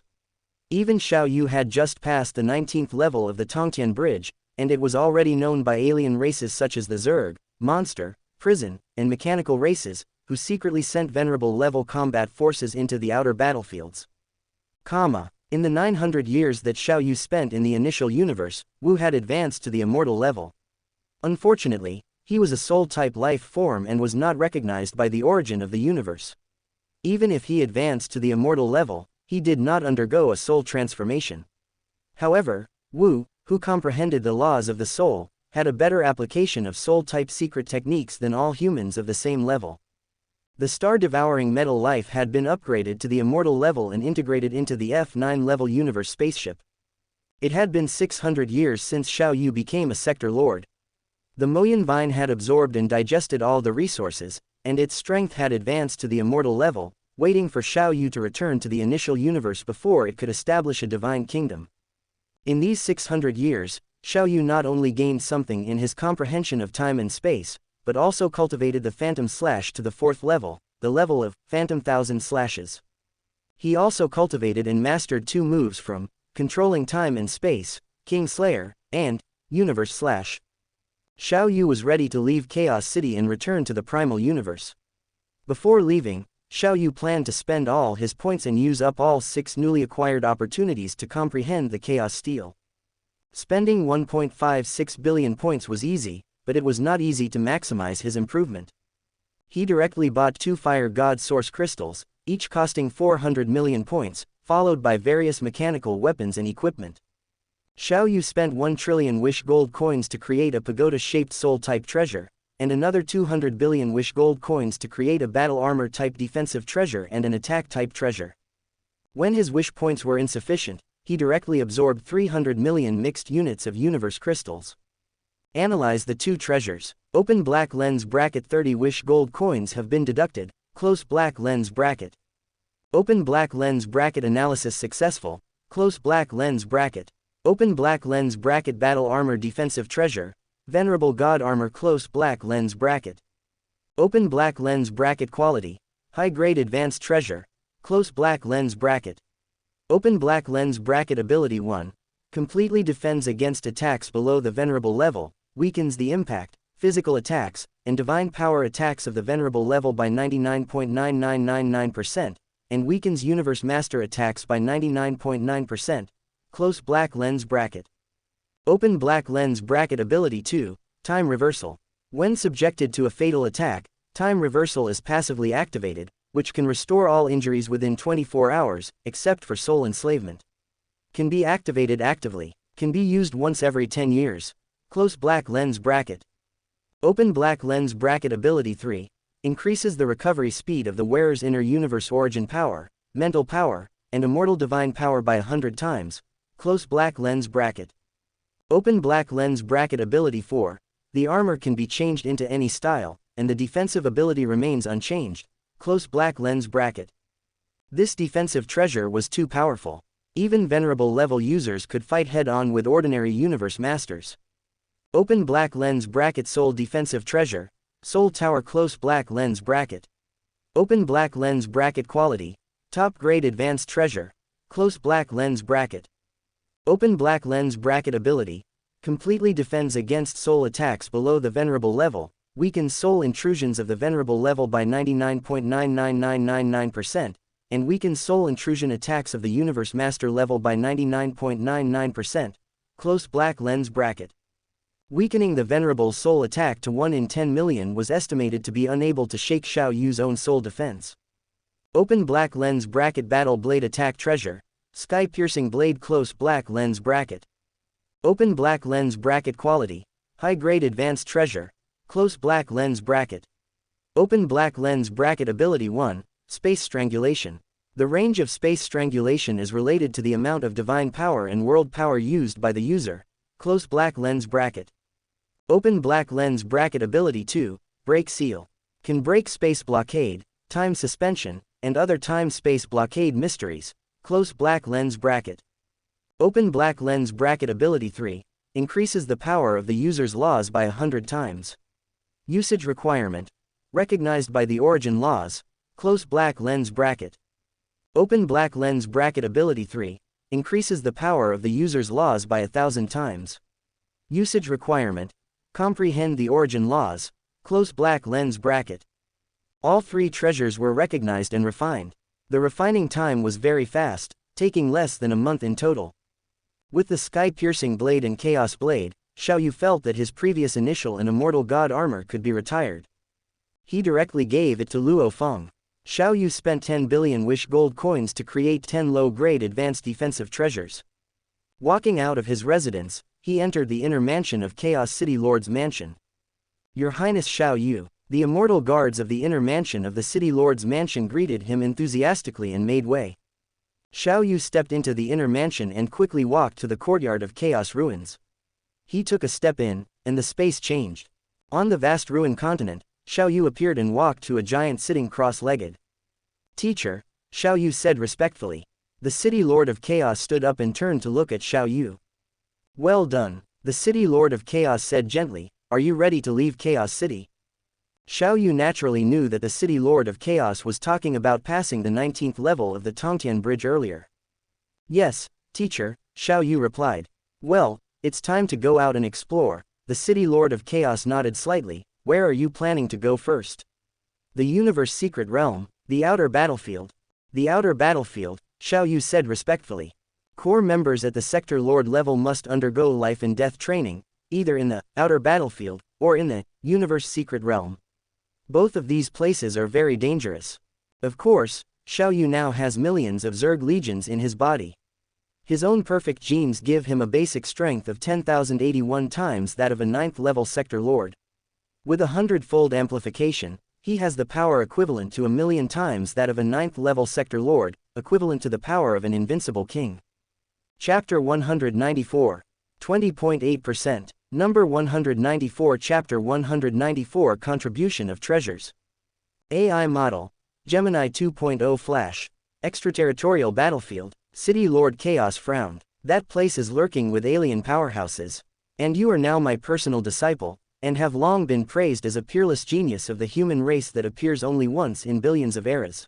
Even Xiao Yu had just passed the 19th level of the Tongtian Bridge, and it was already known by alien races such as the Zerg, Monster, Prison, and Mechanical races, who secretly sent venerable level combat forces into the outer battlefields. In the 900 years that Xiao Yu spent in the initial universe, Wu had advanced to the immortal level. Unfortunately, he was a soul-type life form and was not recognized by the origin of the universe. Even if he advanced to the immortal level, he did not undergo a soul transformation. However, Wu, who comprehended the laws of the soul, had a better application of soul-type secret techniques than all humans of the same level. The star-devouring metal life had been upgraded to the immortal level and integrated into the F9 level universe spaceship. It had been 600 years since Xiao Yu became a sector lord. The Moyan Vine had absorbed and digested all the resources, and its strength had advanced to the immortal level, waiting for Xiao Yu to return to the initial universe before it could establish a divine kingdom. In these 600 years, Xiao Yu not only gained something in his comprehension of time and space, but also cultivated the Phantom Slash to the 4th level, the level of Phantom Thousand Slashes. He also cultivated and mastered 2 moves from Controlling Time and Space, King Slayer, and Universe Slash. Xiao Yu was ready to leave Chaos City and return to the primal universe. Before leaving, Xiao Yu planned to spend all his points and use up all 6 newly acquired opportunities to comprehend the Chaos Steel. Spending 1.56 billion points was easy, but it was not easy to maximize his improvement. He directly bought 2 Fire God Source Crystals, each costing 400 million points, followed by various mechanical weapons and equipment. Xiao Yu spent 1 trillion Wish Gold coins to create a pagoda-shaped soul-type treasure, and another 200 billion Wish Gold coins to create a battle armor-type defensive treasure and an attack-type treasure. When his wish points were insufficient, he directly absorbed 300 million mixed units of universe crystals. Analyze the 2 treasures. Open black lens bracket. 30 Wish Gold coins have been deducted. Close black lens bracket. Open black lens bracket. Analysis successful. Close black lens bracket. Open black lens bracket. Battle armor defensive treasure, Venerable God armor. Close black lens bracket. Open black lens bracket. Quality, high grade advanced treasure, close black lens bracket. Open black lens bracket. Ability 1. Completely defends against attacks below the venerable level, weakens the impact, physical attacks, and divine power attacks of the venerable level by 99.9999%, and weakens universe master attacks by 99.9%. Close black lens bracket. Open black lens bracket. Ability 2, Time Reversal. When subjected to a fatal attack, Time Reversal is passively activated, which can restore all injuries within 24 hours, except for soul enslavement. Can be activated actively. Can be used once every 10 years. Close black lens bracket. Open black lens bracket ability 3. Increases the recovery speed of the wearer's inner universe origin power, mental power, and immortal divine power by 100 times. Close black lens bracket. Open black lens bracket ability 4. The armor can be changed into any style, and the defensive ability remains unchanged. Close black lens bracket. This defensive treasure was too powerful. Even venerable level users could fight head-on with ordinary universe masters. Open black lens bracket soul defensive treasure, soul tower close black lens bracket. Open black lens bracket quality, top grade advanced treasure, close black lens bracket. Open black lens bracket ability, completely defends against soul attacks below the venerable level, weakens soul intrusions of the venerable level by 99.99999%, and weakens soul intrusion attacks of the universe master level by 99.99%. Close black lens bracket. Weakening the venerable soul attack to 1 in 10 million was estimated to be unable to shake Xiao Yu's own soul defense. Open black lens bracket battle blade attack treasure, sky piercing blade close black lens bracket. Open black lens bracket quality, high grade advanced treasure, close black lens bracket. Open black lens bracket ability 1, space strangulation. The range of space strangulation is related to the amount of divine power and world power used by the user. Close black lens bracket. Open black lens bracket ability 2, break seal. Can break space blockade, time suspension, and other time-space blockade mysteries. Close black lens bracket. Open black lens bracket ability 3, increases the power of the user's laws by 100 times. Usage requirement, recognized by the origin laws. Close black lens bracket. Open black lens bracket ability 3, increases the power of the user's laws by 1,000 times. Usage requirement, comprehend the origin laws. Close black lens bracket. All 3 treasures were recognized and refined. The refining time was very fast, taking less than a month in total. With the sky-piercing blade and chaos blade, Xiao Yu felt that his previous initial and immortal god armor could be retired. He directly gave it to Luo Feng. Xiao Yu spent 10 billion wish gold coins to create 10 low-grade advanced defensive treasures. Walking out of his residence, he entered the inner mansion of Chaos City Lord's mansion. Your Highness Xiao Yu, the immortal guards of the inner mansion of the City Lord's mansion greeted him enthusiastically and made way. Xiao Yu stepped into the inner mansion and quickly walked to the courtyard of Chaos Ruins. He took a step in, and the space changed. On the vast ruin continent, Xiao Yu appeared and walked to a giant sitting cross-legged. Teacher, Xiao Yu said respectfully. The City Lord of Chaos stood up and turned to look at Xiao Yu. Well done, the City Lord of Chaos said gently. Are you ready to leave Chaos City? Xiao Yu naturally knew that the City Lord of Chaos was talking about passing the 19th level of the Tongtian Bridge earlier. Yes, teacher, Xiao Yu replied. Well, it's time to go out and explore. The City Lord of Chaos nodded slightly. Where are you planning to go first? The Universe Secret Realm, the Outer Battlefield. The Outer Battlefield, Xiao Yu said respectfully. Core members at the Sector Lord level must undergo life and death training, either in the Outer Battlefield, or in the Universe Secret Realm. Both of these places are very dangerous. Of course, Xiao Yu now has millions of Zerg legions in his body. His own perfect genes give him a basic strength of 10,081 times that of a 9th level Sector Lord. With 100-fold amplification, he has the power equivalent to 1,000,000 times that of a 9th level Sector Lord, equivalent to the power of an invincible king. Chapter 194. 20.8%. Number 194 Chapter 194 Contribution of Treasures. AI Model. Gemini 2.0 Flash. Extraterritorial Battlefield. City Lord Chaos frowned. That place is lurking with alien powerhouses. And you are now my personal disciple, and have long been praised as a peerless genius of the human race that appears only once in billions of eras.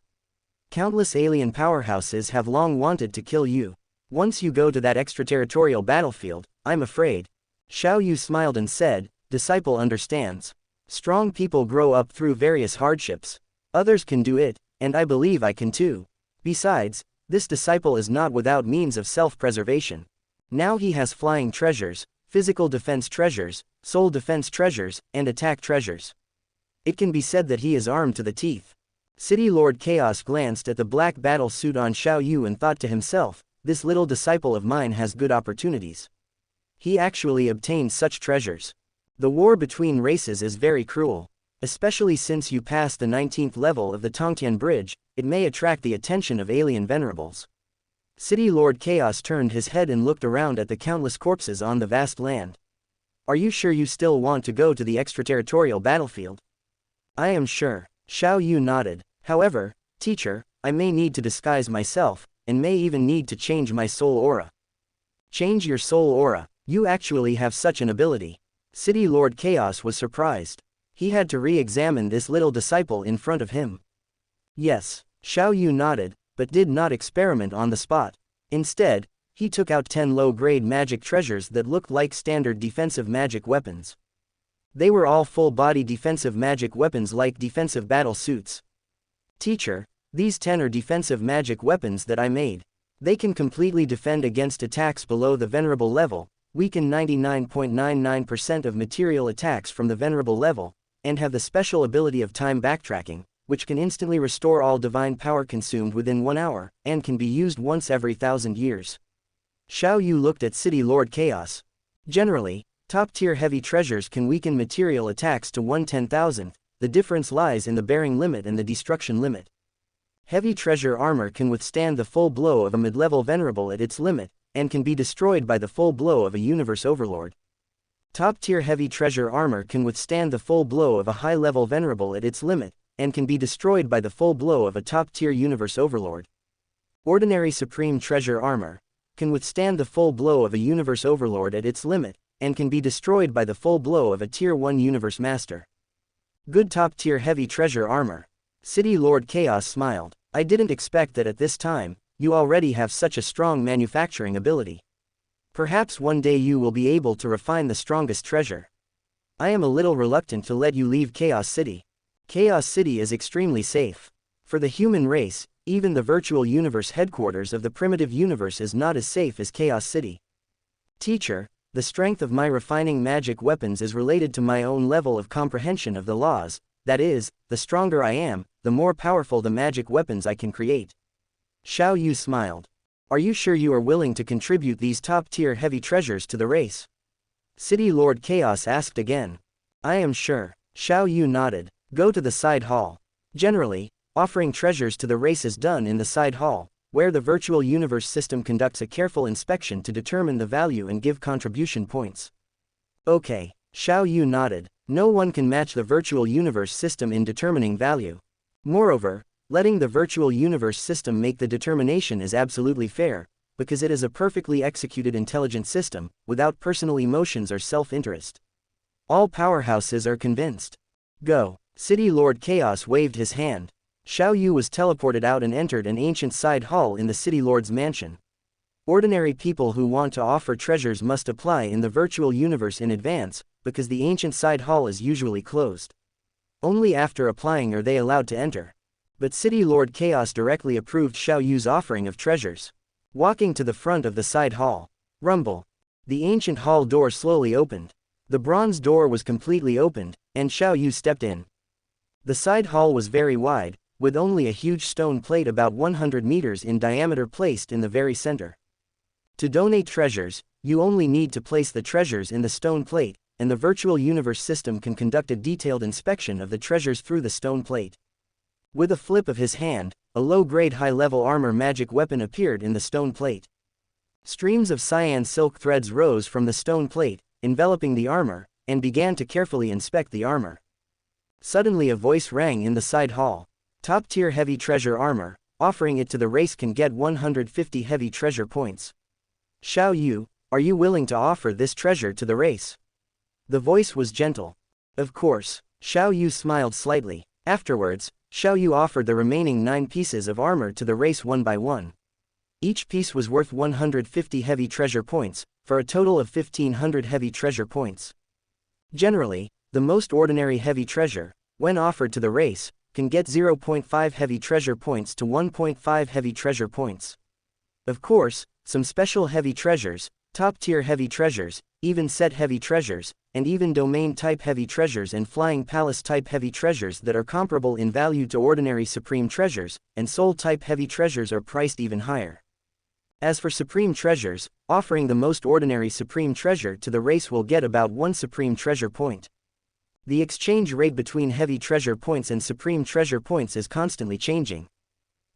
Countless alien powerhouses have long wanted to kill you. Once you go to that extraterritorial battlefield, I'm afraid. Xiao Yu smiled and said, disciple understands. Strong people grow up through various hardships. Others can do it, and I believe I can too. Besides, this disciple is not without means of self-preservation. Now he has flying treasures, physical defense treasures, soul defense treasures, and attack treasures. It can be said that he is armed to the teeth. City Lord Chaos glanced at the black battle suit on Xiao Yu and thought to himself, this little disciple of mine has good opportunities. He actually obtained such treasures. The war between races is very cruel. Especially since you pass the 19th level of the Tongtian Bridge, it may attract the attention of alien venerables. City Lord Chaos turned his head and looked around at the countless corpses on the vast land. Are you sure you still want to go to the extraterritorial battlefield? I am sure. Xiao Yu nodded. However, teacher, I may need to disguise myself, and may even need to change my soul aura. Change your soul aura? You actually have such an ability. City Lord Chaos was surprised. He had to re-examine this little disciple in front of him. Yes, Xiao Yu nodded, but did not experiment on the spot. Instead, he took out 10 low-grade magic treasures that looked like standard defensive magic weapons. They were all full-body defensive magic weapons like defensive battle suits. Teacher, these 10 are defensive magic weapons that I made. They can completely defend against attacks below the venerable level, weaken 99.99% of material attacks from the venerable level, and have the special ability of time backtracking, which can instantly restore all divine power consumed within 1 hour, and can be used once every 1,000 years. Xiao Yu looked at City Lord Chaos. Generally, top-tier heavy treasures can weaken material attacks to 1/10,000, the difference lies in the bearing limit and the destruction limit. Heavy treasure armor can withstand the full blow of a mid-level venerable at its limit, and can be destroyed by the full blow of a universe overlord. Top-tier heavy treasure armor can withstand the full blow of a high-level venerable at its limit, and can be destroyed by the full blow of a top-tier universe overlord. Ordinary supreme treasure armor can withstand the full blow of a universe overlord at its limit, and can be destroyed by the full blow of a tier 1 universe master. Good top-tier heavy treasure armor. City Lord Chaos smiled. I didn't expect that at this time, you already have such a strong manufacturing ability. Perhaps one day you will be able to refine the strongest treasure. I am a little reluctant to let you leave Chaos City. Chaos City is extremely safe. For the human race, even the virtual universe headquarters of the primitive universe is not as safe as Chaos City. Teacher, the strength of my refining magic weapons is related to my own level of comprehension of the laws, that is, the stronger I am, the more powerful the magic weapons I can create. Xiao Yu smiled. Are you sure you are willing to contribute these top-tier heavy treasures to the race? City Lord Chaos asked again. I am sure. Xiao Yu nodded. Go to the side hall. Generally, offering treasures to the race is done in the side hall, where the virtual universe system conducts a careful inspection to determine the value and give contribution points. Okay. Xiao Yu nodded. No one can match the virtual universe system in determining value. Moreover, letting the virtual universe system make the determination is absolutely fair, because it is a perfectly executed intelligent system, without personal emotions or self-interest. All powerhouses are convinced. Go. City Lord Chaos waved his hand. Xiao Yu was teleported out and entered an ancient side hall in the City Lord's mansion. Ordinary people who want to offer treasures must apply in the virtual universe in advance, because the ancient side hall is usually closed. Only after applying are they allowed to enter. But City Lord Chaos directly approved Xiao Yu's offering of treasures. Walking to the front of the side hall. Rumble. The ancient hall door slowly opened. The bronze door was completely opened, and Xiao Yu stepped in. The side hall was very wide, with only a huge stone plate about 100 meters in diameter placed in the very center. To donate treasures, you only need to place the treasures in the stone plate, and the virtual universe system can conduct a detailed inspection of the treasures through the stone plate. With a flip of his hand, a low-grade high-level armor magic weapon appeared in the stone plate. Streams of cyan silk threads rose from the stone plate, enveloping the armor, and began to carefully inspect the armor. Suddenly a voice rang in the side hall. Top-tier heavy treasure armor, offering it to the race can get 150 heavy treasure points. Xiao Yu, are you willing to offer this treasure to the race? The voice was gentle. Of course. Xiao Yu smiled slightly. Afterwards, Xiao Yu offered the remaining 9 pieces of armor to the race one by one. Each piece was worth 150 heavy treasure points, for a total of 1500 heavy treasure points. Generally, the most ordinary heavy treasure, when offered to the race, can get 0.5 heavy treasure points to 1.5 heavy treasure points. Of course, some special heavy treasures, top-tier heavy treasures, even set heavy treasures, and even domain-type heavy treasures and flying palace-type heavy treasures that are comparable in value to ordinary supreme treasures, and soul-type heavy treasures are priced even higher. As for supreme treasures, offering the most ordinary supreme treasure to the race will get about 1 supreme treasure point. The exchange rate between heavy treasure points and supreme treasure points is constantly changing.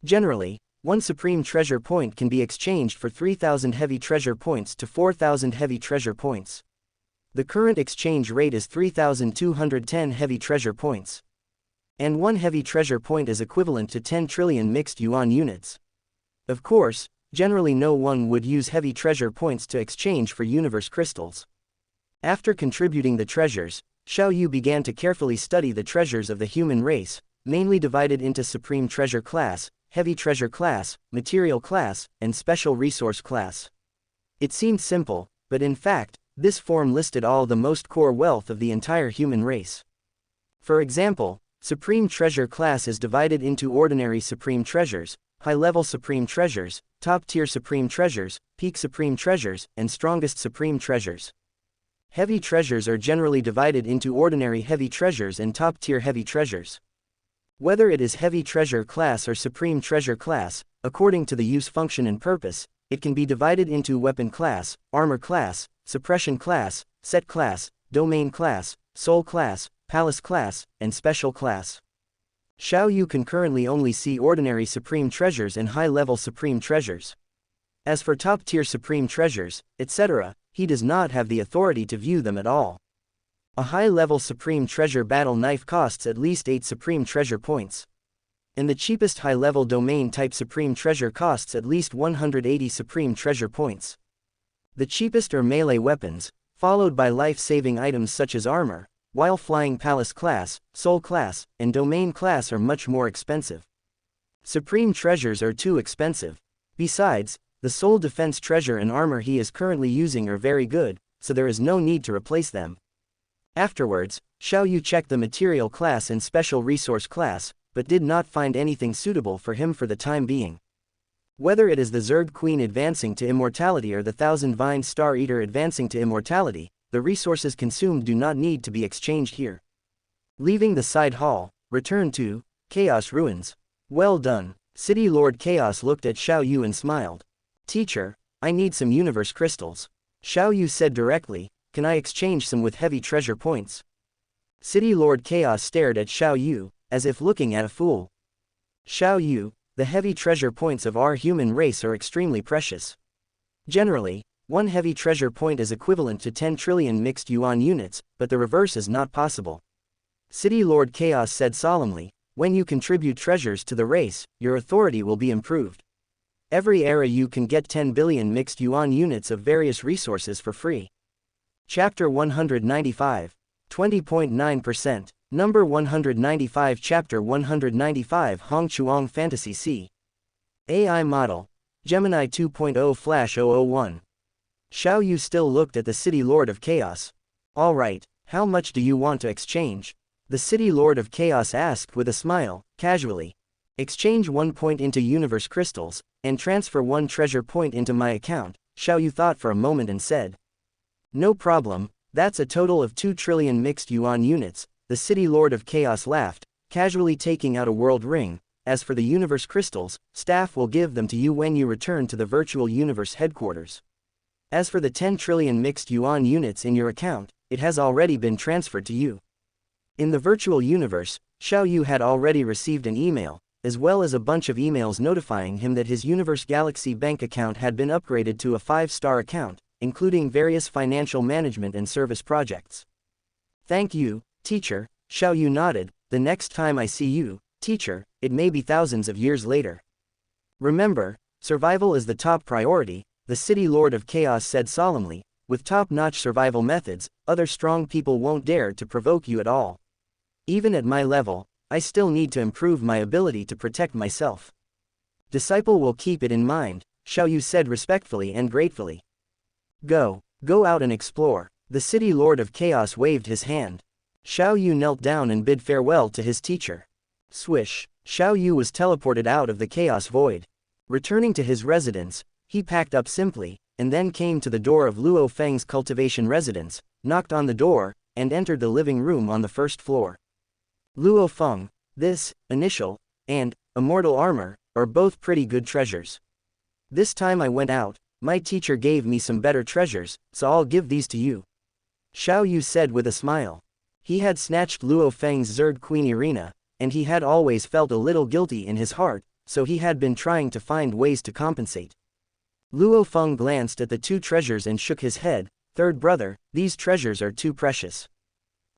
Generally, 1 supreme treasure point can be exchanged for 3,000 heavy treasure points to 4,000 heavy treasure points. The current exchange rate is 3,210 heavy treasure points. And 1 heavy treasure point is equivalent to 10 trillion mixed yuan units. Of course, generally no one would use heavy treasure points to exchange for universe crystals. After contributing the treasures, Xiao Yu began to carefully study the treasures of the human race, mainly divided into supreme treasure class, heavy treasure class, material class, and special resource class. It seemed simple, but in fact, this form listed all the most core wealth of the entire human race. For example, supreme treasure class is divided into ordinary supreme treasures, high-level supreme treasures, top-tier supreme treasures, peak supreme treasures, and strongest supreme treasures. Heavy treasures are generally divided into ordinary heavy treasures and top-tier heavy treasures. Whether it is heavy treasure class or supreme treasure class, according to the use function and purpose, it can be divided into weapon class, armor class, suppression class, set class, domain class, soul class, palace class, and special class. Xiao Yu can currently only see ordinary supreme treasures and high-level supreme treasures. As for top-tier supreme treasures, etc., he does not have the authority to view them at all. A high-level supreme treasure battle knife costs at least 8 supreme treasure points. And the cheapest high-level domain-type supreme treasure costs at least 180 supreme treasure points. The cheapest are melee weapons, followed by life-saving items such as armor, while flying palace class, soul class, and domain class are much more expensive. Supreme treasures are too expensive. Besides, the soul defense treasure and armor he is currently using are very good, so there is no need to replace them. Afterwards, Xiao Yu checked the material class and special resource class, but did not find anything suitable for him for the time being. Whether it is the Zerg Queen advancing to immortality or the Thousand Vine Star Eater advancing to immortality, the resources consumed do not need to be exchanged here. Leaving the side hall, return to Chaos Ruins. Well done. City Lord Chaos looked at Xiao Yu and smiled. Teacher, I need some universe crystals. Xiao Yu said directly, can I exchange some with heavy treasure points? City Lord Chaos stared at Xiao Yu, as if looking at a fool. Xiao Yu, the heavy treasure points of our human race are extremely precious. Generally, 1 heavy treasure point is equivalent to 10 trillion mixed yuan units, but the reverse is not possible. City Lord Chaos said solemnly, when you contribute treasures to the race, your authority will be improved. Every era you can get 10 billion mixed yuan units of various resources for free. Chapter 195. 20.9%. Number 195. Chapter 195. Hong Chuang Fantasy C. AI Model. Gemini 2.0 Flash 001. Xiao Yu still looked at the City Lord of Chaos. Alright, how much do you want to exchange? The City Lord of Chaos asked with a smile, casually. Exchange 1 point into universe crystals, and transfer 1 treasure point into my account. Xiao Yu thought for a moment and said. No problem, that's a total of 2 trillion mixed yuan units. The City Lord of Chaos laughed, casually taking out a world ring. As for the universe crystals, staff will give them to you when you return to the virtual universe headquarters. As for the 10 trillion mixed yuan units in your account, it has already been transferred to you. In the virtual universe, Xiao Yu had already received an email, as well as a bunch of emails notifying him that his Universe Galaxy bank account had been upgraded to a 5-star account, including various financial management and service projects. Thank you, teacher, Xiao Yu nodded. The next time I see you, teacher, it may be thousands of years later. Remember, survival is the top priority, the City Lord of Chaos said solemnly. With top-notch survival methods, other strong people won't dare to provoke you at all. Even at my level, I still need to improve my ability to protect myself. Disciple will keep it in mind, Xiao Yu said respectfully and gratefully. Go out and explore. The City Lord of Chaos waved his hand. Xiao Yu knelt down and bid farewell to his teacher. Swish, Xiao Yu was teleported out of the chaos void. Returning to his residence, he packed up simply, and then came to the door of Luo Feng's cultivation residence, knocked on the door, and entered the living room on the first floor. Luo Feng, this, initial, and, immortal armor, are both pretty good treasures. This time I went out, My teacher gave me some better treasures, so I'll give these to you. Xiao Yu said with a smile. He had snatched Luo Feng's Zerd Queen Irina, and he had always felt a little guilty in his heart, so he had been trying to find ways to compensate. Luo Feng glanced at the two treasures and shook his head. Third brother, these treasures are too precious.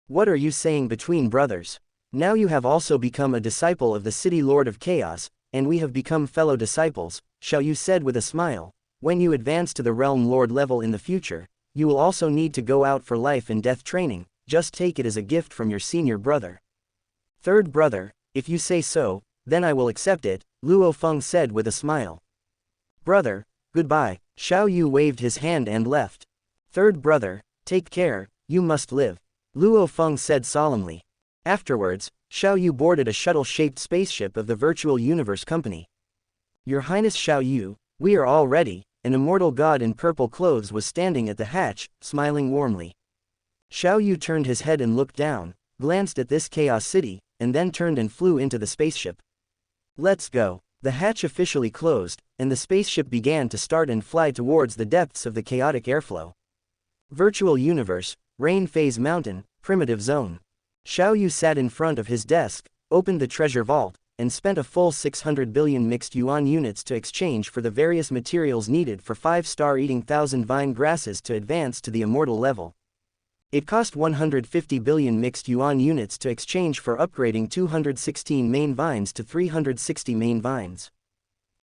What are you saying between brothers? Now you have also become a disciple of the City Lord of Chaos, and we have become fellow disciples, Xiao Yu said with a smile. When you advance to the Realm Lord level in the future, you will also need to go out for life and death training. Just take it as a gift from your senior brother. Third brother, if you say so, then I will accept it, Luo Feng said with a smile. Brother, goodbye, Xiao Yu waved his hand and left. Third brother, take care, you must live, Luo Feng said solemnly. Afterwards, Xiao Yu boarded a shuttle-shaped spaceship of the Virtual Universe Company. Your Highness Xiao Yu, we are all ready. An immortal god in purple clothes was standing at the hatch, smiling warmly. Xiao Yu turned his head and looked down, glanced at this chaos city, and then turned and flew into the spaceship. Let's go. The hatch officially closed, and the spaceship began to start and fly towards the depths of the chaotic airflow. Virtual Universe, Rain Phase Mountain, Primitive Zone. Xiao Yu sat in front of his desk, opened the treasure vault, and spent a full 600 billion mixed yuan units to exchange for the various materials needed for 5-star eating 1,000 vine grasses to advance to the immortal level. It cost 150 billion mixed yuan units to exchange for upgrading 216 main vines to 360 main vines.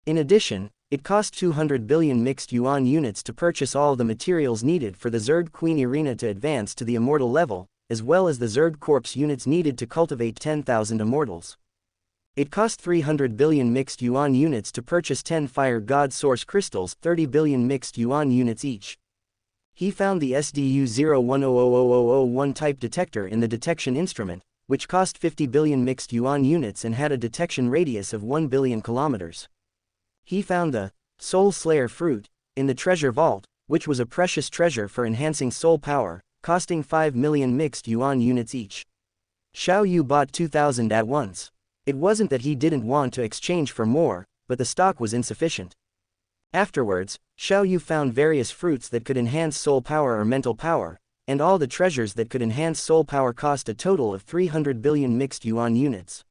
In addition, it cost 200 billion mixed yuan units to purchase all the materials needed for the Zerd Queen Irina to advance to the immortal level, as well as the Zerd Corpse units needed to cultivate 10,000 immortals. It cost 300 billion mixed yuan units to purchase 10 Fire God Source Crystals, 30 billion mixed yuan units each. He found the SDU-01000001 type detector in the detection instrument, which cost 50 billion mixed yuan units and had a detection radius of 1 billion kilometers. He found the Soul Slayer fruit in the treasure vault, which was a precious treasure for enhancing soul power, costing 5 million mixed yuan units each. Xiao Yu bought 2,000 at once. It wasn't that he didn't want to exchange for more, but the stock was insufficient. Afterwards, Xiao Yu found various fruits that could enhance soul power or mental power, and all the treasures that could enhance soul power cost a total of 300 billion mixed yuan units.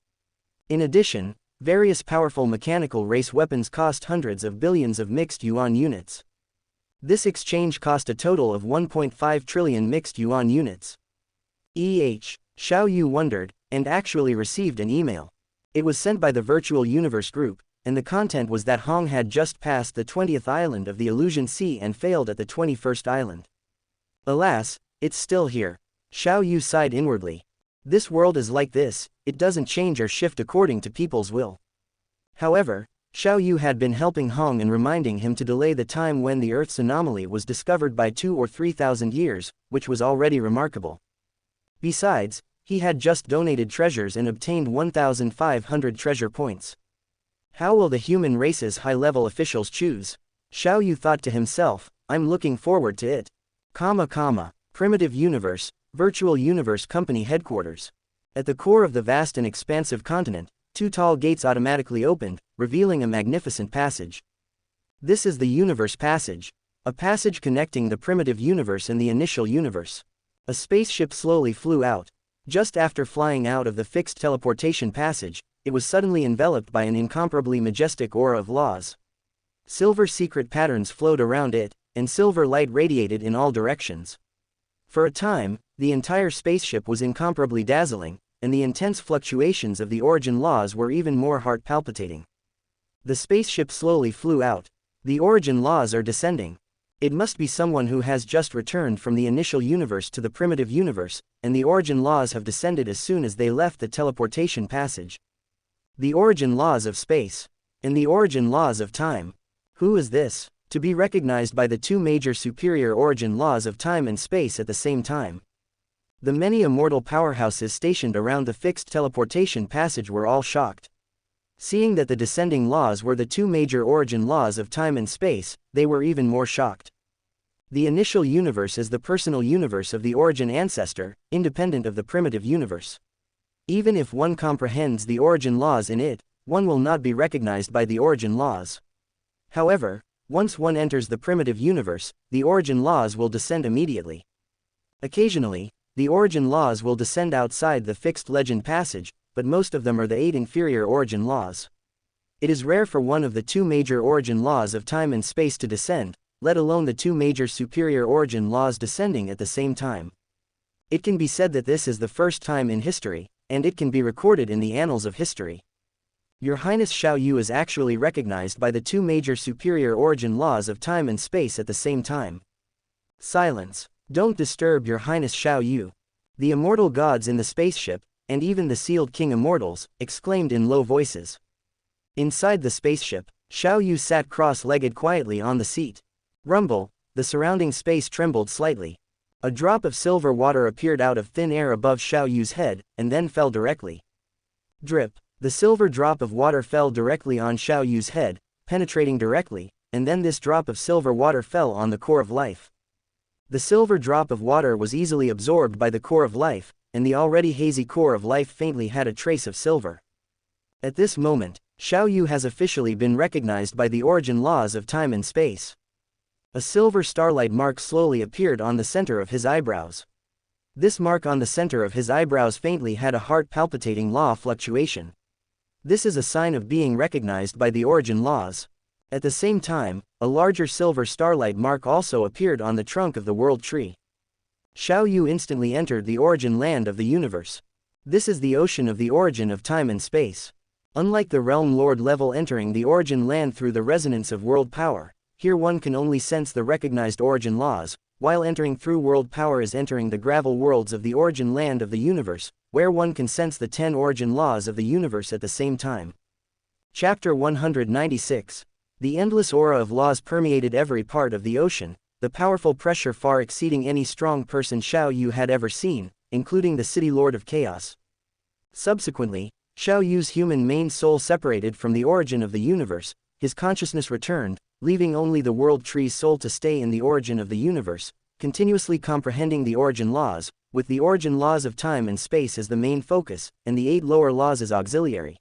In addition, various powerful mechanical race weapons cost hundreds of billions of mixed yuan units. This exchange cost a total of 1.5 trillion mixed yuan units. Xiao Yu wondered, and actually received an email. It was sent by the Virtual Universe Group, and the content was that Hong had just passed the 20th island of the Illusion Sea and failed at the 21st island. Alas, it's still here. Xiao Yu sighed inwardly. This world is like this, it doesn't change or shift according to people's will. However, Xiao Yu had been helping Hong and reminding him to delay the time when the Earth's anomaly was discovered by 2,000 or 3,000 years, which was already remarkable. Besides, he had just donated treasures and obtained 1,500 treasure points. How will the human race's high-level officials choose? Xiao Yu thought to himself, I'm looking forward to it. Primitive Universe, Virtual Universe Company Headquarters. At the core of the vast and expansive continent, two tall gates automatically opened, revealing a magnificent passage. This is the Universe Passage, a passage connecting the primitive universe and the initial universe. A spaceship slowly flew out. Just after flying out of the fixed teleportation passage, it was suddenly enveloped by an incomparably majestic aura of laws. Silver secret patterns flowed around it, and silver light radiated in all directions. For a time, the entire spaceship was incomparably dazzling, and the intense fluctuations of the origin laws were even more heart-palpitating. The spaceship slowly flew out. The origin laws are descending. It must be someone who has just returned from the initial universe to the primitive universe, and the origin laws have descended as soon as they left the teleportation passage. The origin laws of space, and the origin laws of time. Who is this? To be recognized by the two major superior origin laws of time and space at the same time. The many immortal powerhouses stationed around the fixed teleportation passage were all shocked. Seeing that the descending laws were the two major origin laws of time and space, they were even more shocked. The initial universe is the personal universe of the origin ancestor, independent of the primitive universe. Even if one comprehends the origin laws in it, one will not be recognized by the origin laws. However, Once one enters the primitive universe, the origin laws will descend immediately. Occasionally, the origin laws will descend outside the fixed legend passage, but most of them are the 8 inferior origin laws. It is rare for one of the 2 major origin laws of time and space to descend, let alone the 2 major superior origin laws descending at the same time. It can be said that this is the first time in history, and it can be recorded in the annals of history. Your Highness Xiao Yu is actually recognized by the 2 major superior origin laws of time and space at the same time. Silence. Don't disturb Your Highness Xiao Yu. The immortal gods in the spaceship, and even the sealed king immortals, exclaimed in low voices. Inside the spaceship, Xiao Yu sat cross-legged quietly on the seat. Rumble, the surrounding space trembled slightly. A drop of silver water appeared out of thin air above Xiao Yu's head, and then fell directly. Drip. The silver drop of water fell directly on Xiao Yu's head, penetrating directly, and then this drop of silver water fell on the core of life. The silver drop of water was easily absorbed by the core of life, and the already hazy core of life faintly had a trace of silver. At this moment, Xiao Yu has officially been recognized by the origin laws of time and space. A silver starlight mark slowly appeared on the center of his eyebrows. This mark on the center of his eyebrows faintly had a heart-palpitating law fluctuation. This is a sign of being recognized by the origin laws. At the same time, a larger silver starlight mark also appeared on the trunk of the world tree. Xiao Yu instantly entered the origin land of the universe. This is the ocean of the origin of time and space. Unlike the Realm Lord level entering the origin land through the resonance of world power, here one can only sense the recognized origin laws, while entering through world power is entering the gravel worlds of the origin land of the universe, where one can sense the 10 origin laws of the universe at the same time. Chapter 196. The endless aura of laws permeated every part of the ocean, the powerful pressure far exceeding any strong person Xiao Yu had ever seen, including the City Lord of Chaos. Subsequently, Xiao Yu's human main soul separated from the origin of the universe, his consciousness returned, leaving only the world tree's soul to stay in the origin of the universe, continuously comprehending the origin laws, with the origin laws of time and space as the main focus, and the 8 lower laws as auxiliary.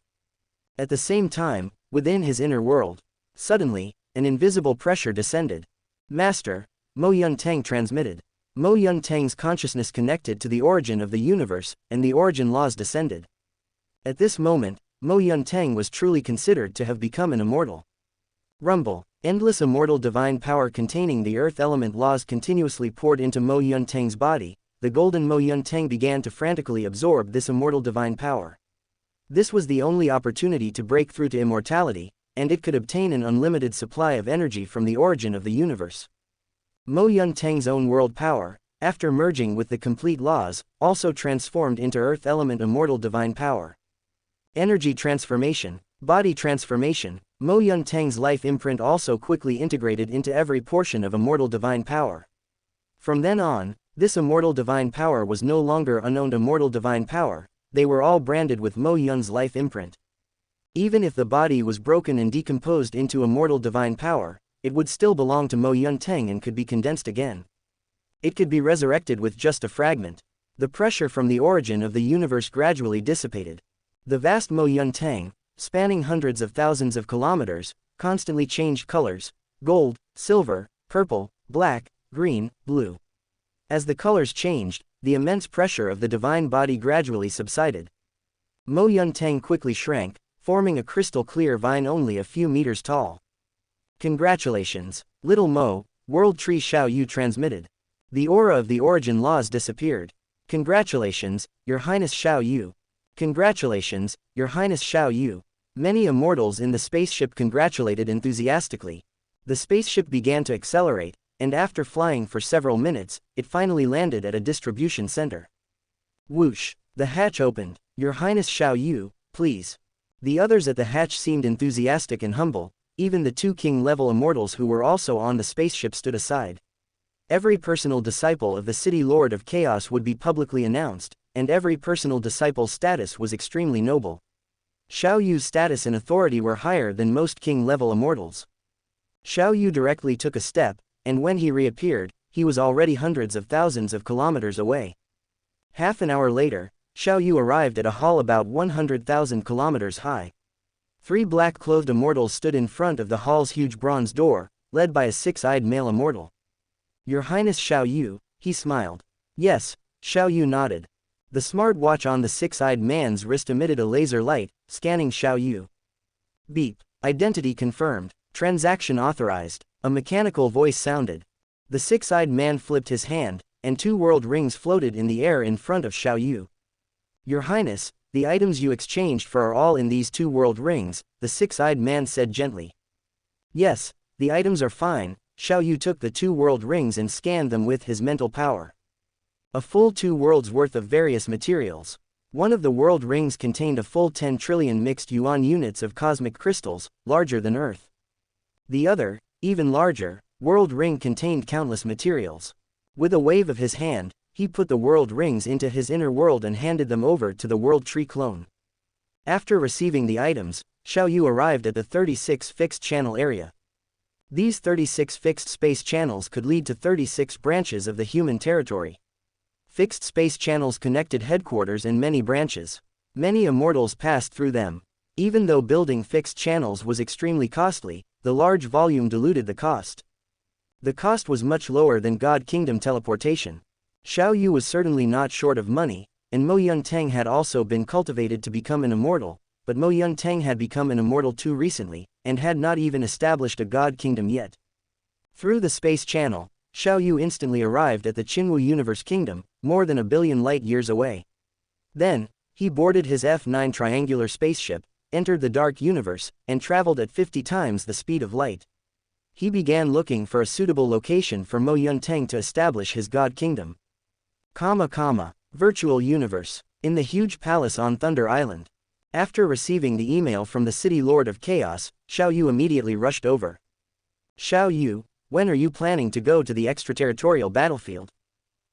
At the same time, within his inner world, suddenly, an invisible pressure descended. Master, Mo Yun Tang transmitted. Mo Yun Tang's consciousness connected to the origin of the universe, and the origin laws descended. At this moment, Mo Yun Tang was truly considered to have become an immortal. Rumble. Endless immortal divine power containing the earth element laws continuously poured into Mo Yun Tang's body. The golden Mo Yun Tang began to frantically absorb this immortal divine power. This was the only opportunity to break through to immortality, and it could obtain an unlimited supply of energy from the origin of the universe. Mo Yun Tang's own world power, after merging with the complete laws, also transformed into earth element immortal divine power. Energy transformation, body transformation. Mo Yun Tang's life imprint also quickly integrated into every portion of immortal divine power. From then on, this immortal divine power was no longer unowned immortal divine power, they were all branded with Mo Yun's life imprint. Even if the body was broken and decomposed into immortal divine power, it would still belong to Mo Yun Tang and could be condensed again. It could be resurrected with just a fragment. The pressure from the origin of the universe gradually dissipated. The vast Mo Yun Tang, spanning hundreds of thousands of kilometers, constantly changed colors: gold, silver, purple, black, green, blue. As the colors changed, the immense pressure of the divine body gradually subsided. Mo Yun Tang quickly shrank, forming a crystal clear vine only a few meters tall. Congratulations, little Mo, World Tree Xiao Yu transmitted. The aura of the origin laws disappeared. Congratulations, Your Highness Xiao Yu. Congratulations, Your Highness Xiao Yu. Many immortals in the spaceship congratulated enthusiastically. The spaceship began to accelerate, and after flying for several minutes, it finally landed at a distribution center. Whoosh! The hatch opened. Your Highness Xiao Yu, please. The others at the hatch seemed enthusiastic and humble, even the 2 king-level immortals who were also on the spaceship stood aside. Every personal disciple of the City Lord of Chaos would be publicly announced, and every personal disciple's status was extremely noble. Xiao Yu's status and authority were higher than most king-level immortals. Xiao Yu directly took a step, and when he reappeared, he was already hundreds of thousands of kilometers away. Half an hour later, Xiao Yu arrived at a hall about 100,000 kilometers high. 3 black-clothed immortals stood in front of the hall's huge bronze door, led by a six-eyed male immortal. Your Highness Xiao Yu, he smiled. Yes, Xiao Yu nodded. The smart watch on the six-eyed man's wrist emitted a laser light, scanning Xiao Yu. Beep. Identity confirmed. Transaction authorized. A mechanical voice sounded. The six-eyed man flipped his hand, and two world rings floated in the air in front of Xiao Yu. Your Highness, the items you exchanged for are all in these two world rings, the six-eyed man said gently. Yes, the items are fine. Xiao Yu took the two world rings and scanned them with his mental power. A full 2 worlds worth of various materials. One of the world rings contained a full 10 trillion mixed yuan units of cosmic crystals, larger than Earth. The other, even larger, world ring contained countless materials. With a wave of his hand, he put the world rings into his inner world and handed them over to the world tree clone. After receiving the items, Xiao Yu arrived at the 36 fixed channel area. These 36 fixed space channels could lead to 36 branches of the human territory. Fixed space channels connected headquarters and many branches. Many immortals passed through them. Even though building fixed channels was extremely costly, the large volume diluted the cost. The cost was much lower than God Kingdom teleportation. Xiao Yu was certainly not short of money, and Mo Yunteng had also been cultivated to become an immortal, but Mo Yunteng had become an immortal too recently, and had not even established a God Kingdom yet. Through the space channel, Xiao Yu instantly arrived at the Qinwu Universe Kingdom, more than 1 billion light-years away. Then, he boarded his F9 triangular spaceship, entered the Dark Universe, and traveled at 50 times the speed of light. He began looking for a suitable location for Mo Yunteng to establish his God Kingdom. Virtual Universe. In the huge palace on Thunder Island. After receiving the email from the City Lord of Chaos, Xiao Yu immediately rushed over. Xiao Yu, when are you planning to go to the extraterritorial battlefield?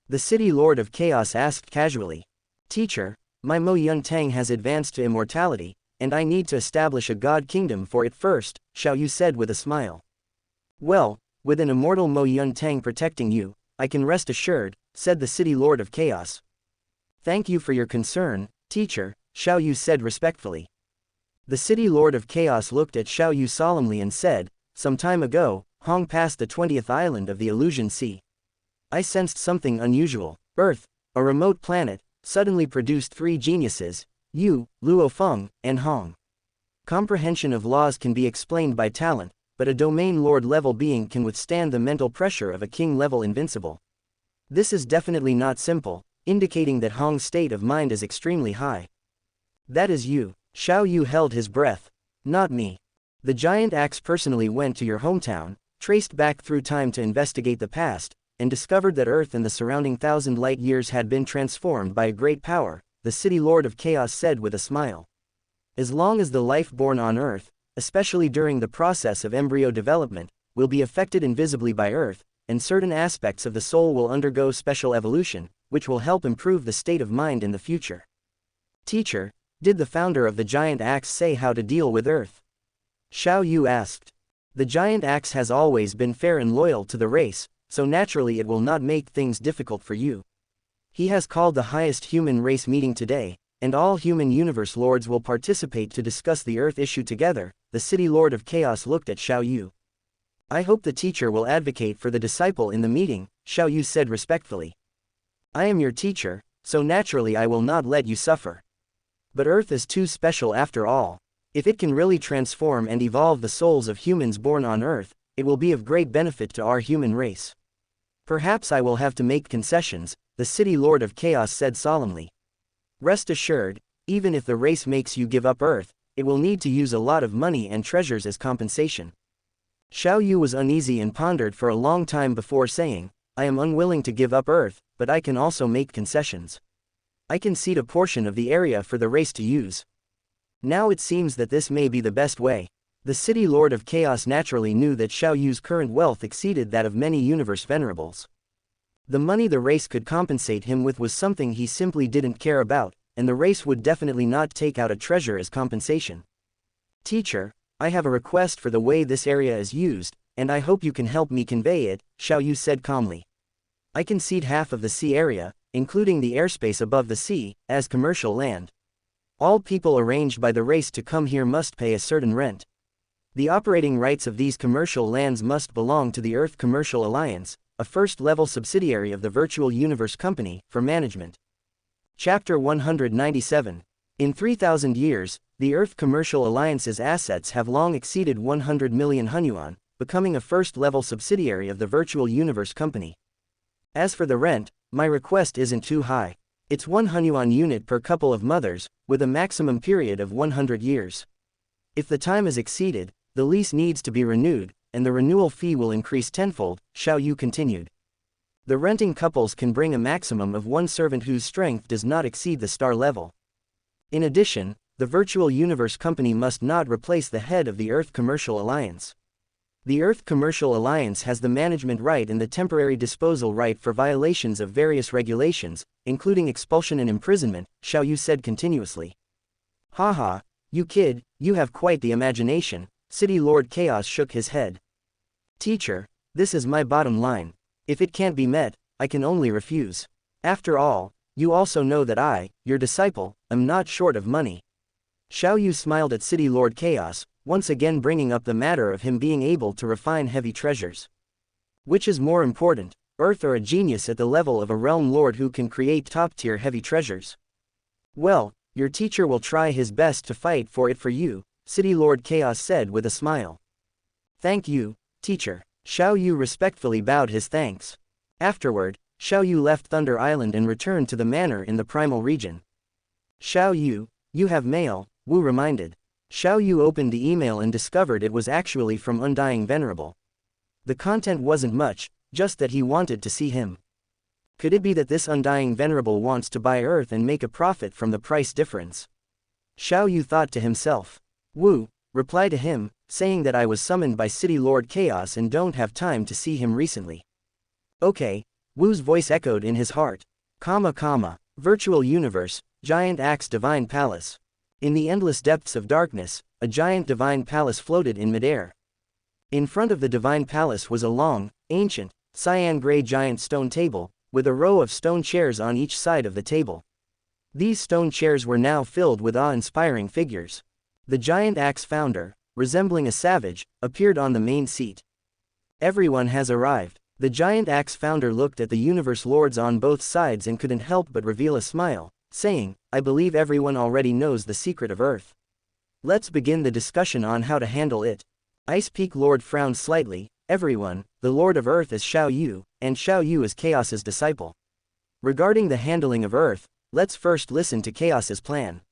The City Lord of Chaos asked casually. Teacher, my Mo Yunteng has advanced to immortality, and I need to establish a God Kingdom for it first, Xiao Yu said with a smile. Well, with an immortal Mo Yunteng protecting you, I can rest assured, said the City Lord of Chaos. Thank you for your concern, teacher, Xiao Yu said respectfully. The City Lord of Chaos looked at Xiao Yu solemnly and said, some time ago, Hong passed the 20th island of the Illusion Sea. I sensed something unusual. Earth, a remote planet, suddenly produced 3 geniuses, Yu, Luo Feng, and Hong. Comprehension of laws can be explained by talent, but a domain lord level being can withstand the mental pressure of a king level invincible. This is definitely not simple, indicating that Hong's state of mind is extremely high. That is you. Xiao Yu held his breath. Not me. The giant axe personally went to your hometown, traced back through time to investigate the past, and discovered that Earth and the surrounding 1,000 light years had been transformed by a great power, the City Lord of Chaos said with a smile. As long as the life born on Earth, especially during the process of embryo development, will be affected invisibly by Earth, and certain aspects of the soul will undergo special evolution, which will help improve the state of mind in the future. Teacher, did the founder of the giant axe say how to deal with Earth? Xiao Yu asked. The giant axe has always been fair and loyal to the race, so naturally it will not make things difficult for you. He has called the highest human race meeting today, and all human universe lords will participate to discuss the Earth issue together, the City Lord of Chaos looked at Xiao Yu. I hope the teacher will advocate for the disciple in the meeting, Xiao Yu said respectfully. I am your teacher, so naturally I will not let you suffer. But Earth is too special after all. If it can really transform and evolve the souls of humans born on Earth, it will be of great benefit to our human race. Perhaps I will have to make concessions, the City Lord of Chaos said solemnly. Rest assured, even if the race makes you give up Earth, it will need to use a lot of money and treasures as compensation. Xiao Yu was uneasy and pondered for a long time before saying, I am unwilling to give up Earth, but I can also make concessions. I can cede a portion of the area for the race to use. Now it seems that this may be the best way. The City Lord of Chaos naturally knew that Xiao Yu's current wealth exceeded that of many universe venerables. The money the race could compensate him with was something he simply didn't care about, and the race would definitely not take out a treasure as compensation. Teacher, I have a request for the way this area is used, and I hope you can help me convey it, Xiao Yu said calmly. I can cede half of the sea area, including the airspace above the sea, as commercial land. All people arranged by the race to come here must pay a certain rent. The operating rights of these commercial lands must belong to the Earth Commercial Alliance, a first-level subsidiary of the Virtual Universe Company, for management. Chapter 197. In 3,000 years, the Earth Commercial Alliance's assets have long exceeded 100 million Hunyuan, becoming a first-level subsidiary of the Virtual Universe Company. As for the rent, my request isn't too high. It's 1 Hunyuan unit per couple of mothers, with a maximum period of 100 years. If the time is exceeded, the lease needs to be renewed, and the renewal fee will increase tenfold, Xiao Yu continued. The renting couples can bring a maximum of 1 servant whose strength does not exceed the star level. In addition, the Virtual Universe Company must not replace the head of the Earth Commercial Alliance. The Earth Commercial Alliance has the management right and the temporary disposal right for violations of various regulations, including expulsion and imprisonment, Xiao Yu said continuously. Haha, you kid, you have quite the imagination, City Lord Chaos shook his head. Teacher, this is my bottom line. If it can't be met, I can only refuse. After all, you also know that I, your disciple, am not short of money. Xiao Yu smiled at City Lord Chaos, once again bringing up the matter of him being able to refine heavy treasures. Which is more important, Earth or a genius at the level of a realm lord who can create top-tier heavy treasures? Well, your teacher will try his best to fight for it for you, City Lord Chaos said with a smile. Thank you, teacher. Xiao Yu respectfully bowed his thanks. Afterward, Xiao Yu left Thunder Island and returned to the manor in the Primal region. Xiao Yu, you have mail, Wu reminded. Xiao Yu opened the email and discovered it was actually from Undying Venerable. The content wasn't much, just that he wanted to see him. Could it be that this Undying Venerable wants to buy Earth and make a profit from the price difference? Xiao Yu thought to himself. Wu, reply to him, saying that I was summoned by City Lord Chaos and don't have time to see him recently. Okay, Wu's voice echoed in his heart. Virtual Universe, Giant Axe Divine Palace. In the endless depths of darkness, a giant divine palace floated in midair. In front of the divine palace was a long, ancient, cyan-gray giant stone table, with a row of stone chairs on each side of the table. These stone chairs were now filled with awe-inspiring figures. The giant axe founder, resembling a savage, appeared on the main seat. Everyone has arrived. The giant axe founder looked at the universe lords on both sides and couldn't help but reveal a smile, saying, I believe everyone already knows the secret of Earth. Let's begin the discussion on how to handle it. Ice Peak Lord frowned slightly. Everyone, the Lord of Earth is Xiao Yu, and Xiao Yu is Chaos's disciple. Regarding the handling of Earth, let's first listen to Chaos's plan.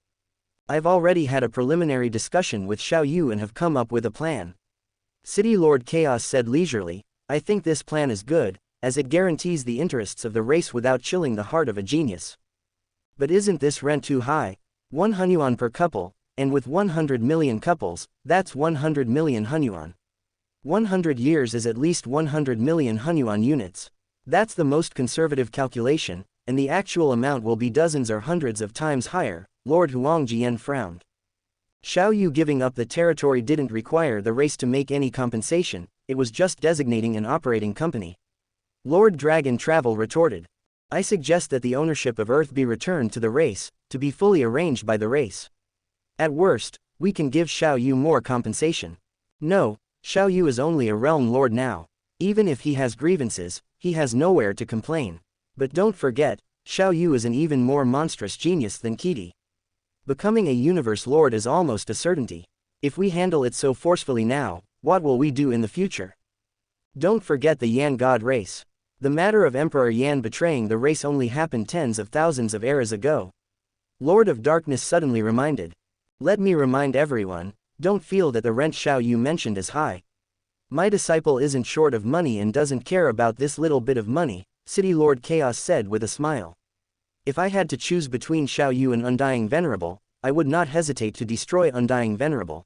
I've already had a preliminary discussion with Xiao Yu and have come up with a plan. City Lord Chaos said leisurely, I think this plan is good, as it guarantees the interests of the race without chilling the heart of a genius. But isn't this rent too high? 1 Hunyuan per couple, and with 100 million couples, that's 100 million Hunyuan. 100 years is at least 100 million Hunyuan units. That's the most conservative calculation, and the actual amount will be dozens or hundreds of times higher, Lord Huangjian frowned. Xiao Yu giving up the territory didn't require the race to make any compensation, it was just designating an operating company. Lord Dragon Travel retorted. I suggest that the ownership of Earth be returned to the race, to be fully arranged by the race. At worst, we can give Xiao Yu more compensation. No, Xiao Yu is only a realm lord now. Even if he has grievances, he has nowhere to complain. But don't forget, Xiao Yu is an even more monstrous genius than Kidi. Becoming a universe lord is almost a certainty. If we handle it so forcefully now, what will we do in the future? Don't forget the Yan God race. The matter of Emperor Yan betraying the race only happened tens of thousands of eras ago. Lord of Darkness suddenly reminded. Let me remind everyone, don't feel that the rent Xiao Yu mentioned is high. My disciple isn't short of money and doesn't care about this little bit of money, City Lord Chaos said with a smile. If I had to choose between Xiao Yu and Undying Venerable, I would not hesitate to destroy Undying Venerable.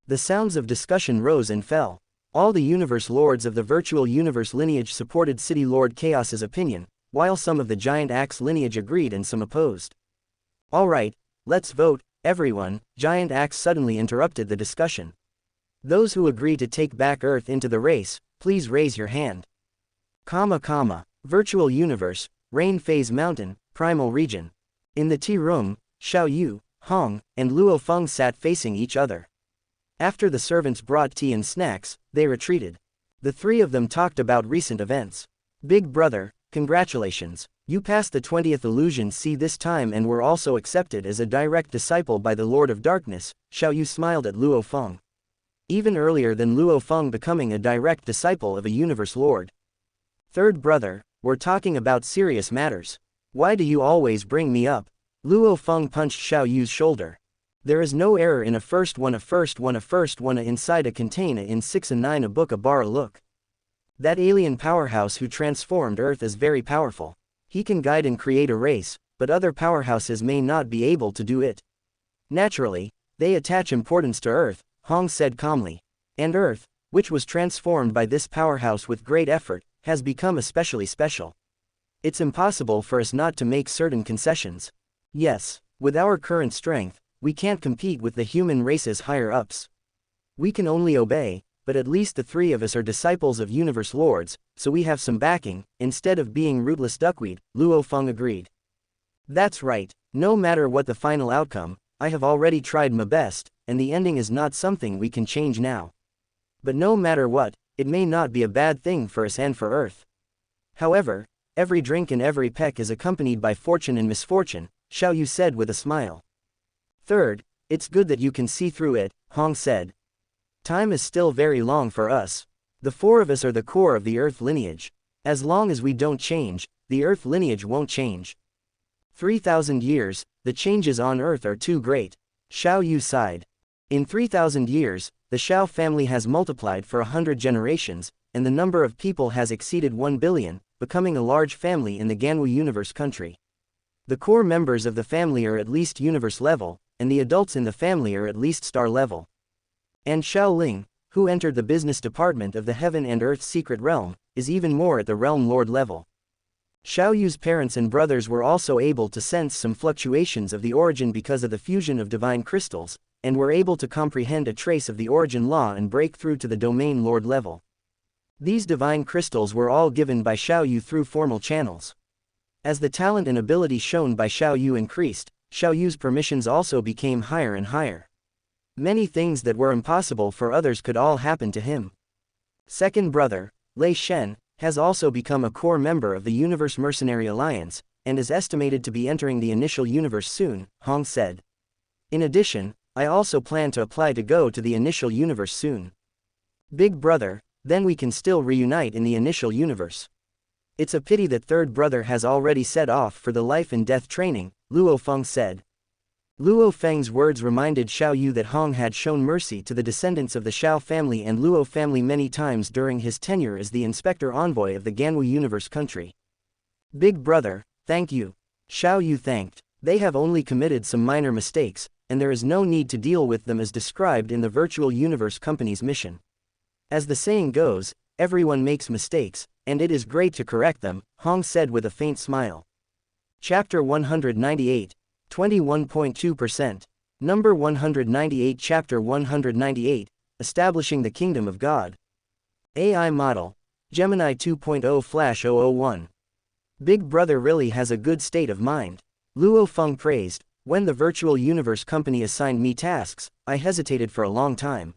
The sounds of discussion rose and fell. All the universe lords of the virtual universe lineage supported City Lord Chaos's opinion, while some of the giant axe lineage agreed and some opposed. Alright, let's vote, everyone, Giant Axe suddenly interrupted the discussion. Those who agree to take back Earth into the race, please raise your hand. Virtual Universe, Rain Phase Mountain, Primal Region. In the tea room, Xiao Yu, Hong, and Luo Feng sat facing each other. After the servants brought tea and snacks, they retreated. The three of them talked about recent events. Big brother, congratulations. You passed the 20th illusion C this time and were also accepted as a direct disciple by the Lord of Darkness. Xiao Yu smiled at Luo Feng. Even earlier than Luo Feng becoming a direct disciple of a universe lord. Third brother, we're talking about serious matters. Why do you always bring me up? Luo Feng punched Xiao Yu's shoulder. There is no error in a first one inside a container in 6 and 9 a book a bar a look. That alien powerhouse who transformed Earth is very powerful. He can guide and create a race, but other powerhouses may not be able to do it. Naturally, they attach importance to Earth, Hong said calmly. And Earth, which was transformed by this powerhouse with great effort, has become especially special. It's impossible for us not to make certain concessions. Yes, with our current strength, we can't compete with the human race's higher-ups. We can only obey, but at least the three of us are disciples of universe lords, so we have some backing, instead of being rootless duckweed, Luo Feng agreed. That's right, no matter what the final outcome, I have already tried my best, and the ending is not something we can change now. But no matter what, it may not be a bad thing for us and for Earth. However, every drink and every peck is accompanied by fortune and misfortune, Xiao Yu said with a smile. Third, it's good that you can see through it, Hong said. Time is still very long for us. The four of us are the core of the Earth lineage. As long as we don't change, the Earth lineage won't change. 3,000 years, the changes on Earth are too great. Xiao Yu sighed. In 3,000 years, the Xiao family has multiplied for 100 generations, and the number of people has exceeded 1 billion, becoming a large family in the Ganwu universe country. The core members of the family are at least universe level, and the adults in the family are at least star level. And Xiao Ling, who entered the business department of the Heaven and Earth Secret Realm, is even more at the Realm Lord level. Xiao Yu's parents and brothers were also able to sense some fluctuations of the origin because of the fusion of divine crystals, and were able to comprehend a trace of the origin law and break through to the Domain Lord level. These divine crystals were all given by Xiao Yu through formal channels. As the talent and ability shown by Xiao Yu increased, Xiao Yu's permissions also became higher and higher. Many things that were impossible for others could all happen to him. Second brother, Lei Shen, has also become a core member of the Universe Mercenary Alliance, and is estimated to be entering the initial universe soon, Hong said. In addition, I also plan to apply to go to the initial universe soon. Big brother, then we can still reunite in the initial universe. It's a pity that third brother has already set off for the life and death training, Luo Feng said. Luo Feng's words reminded Xiao Yu that Hong had shown mercy to the descendants of the Xiao family and Luo family many times during his tenure as the inspector envoy of the Ganwu universe country. Big brother, thank you. Xiao Yu thanked. They have only committed some minor mistakes, and there is no need to deal with them as described in the Virtual Universe Company's mission. As the saying goes, everyone makes mistakes, and it is great to correct them, Hong said with a faint smile. Chapter 198, 21.2%. Number 198 Chapter 198, Establishing the Kingdom of God. AI Model. Gemini 2.0/001. Big brother really has a good state of mind. Luo Feng praised. When the Virtual Universe Company assigned me tasks, I hesitated for a long time.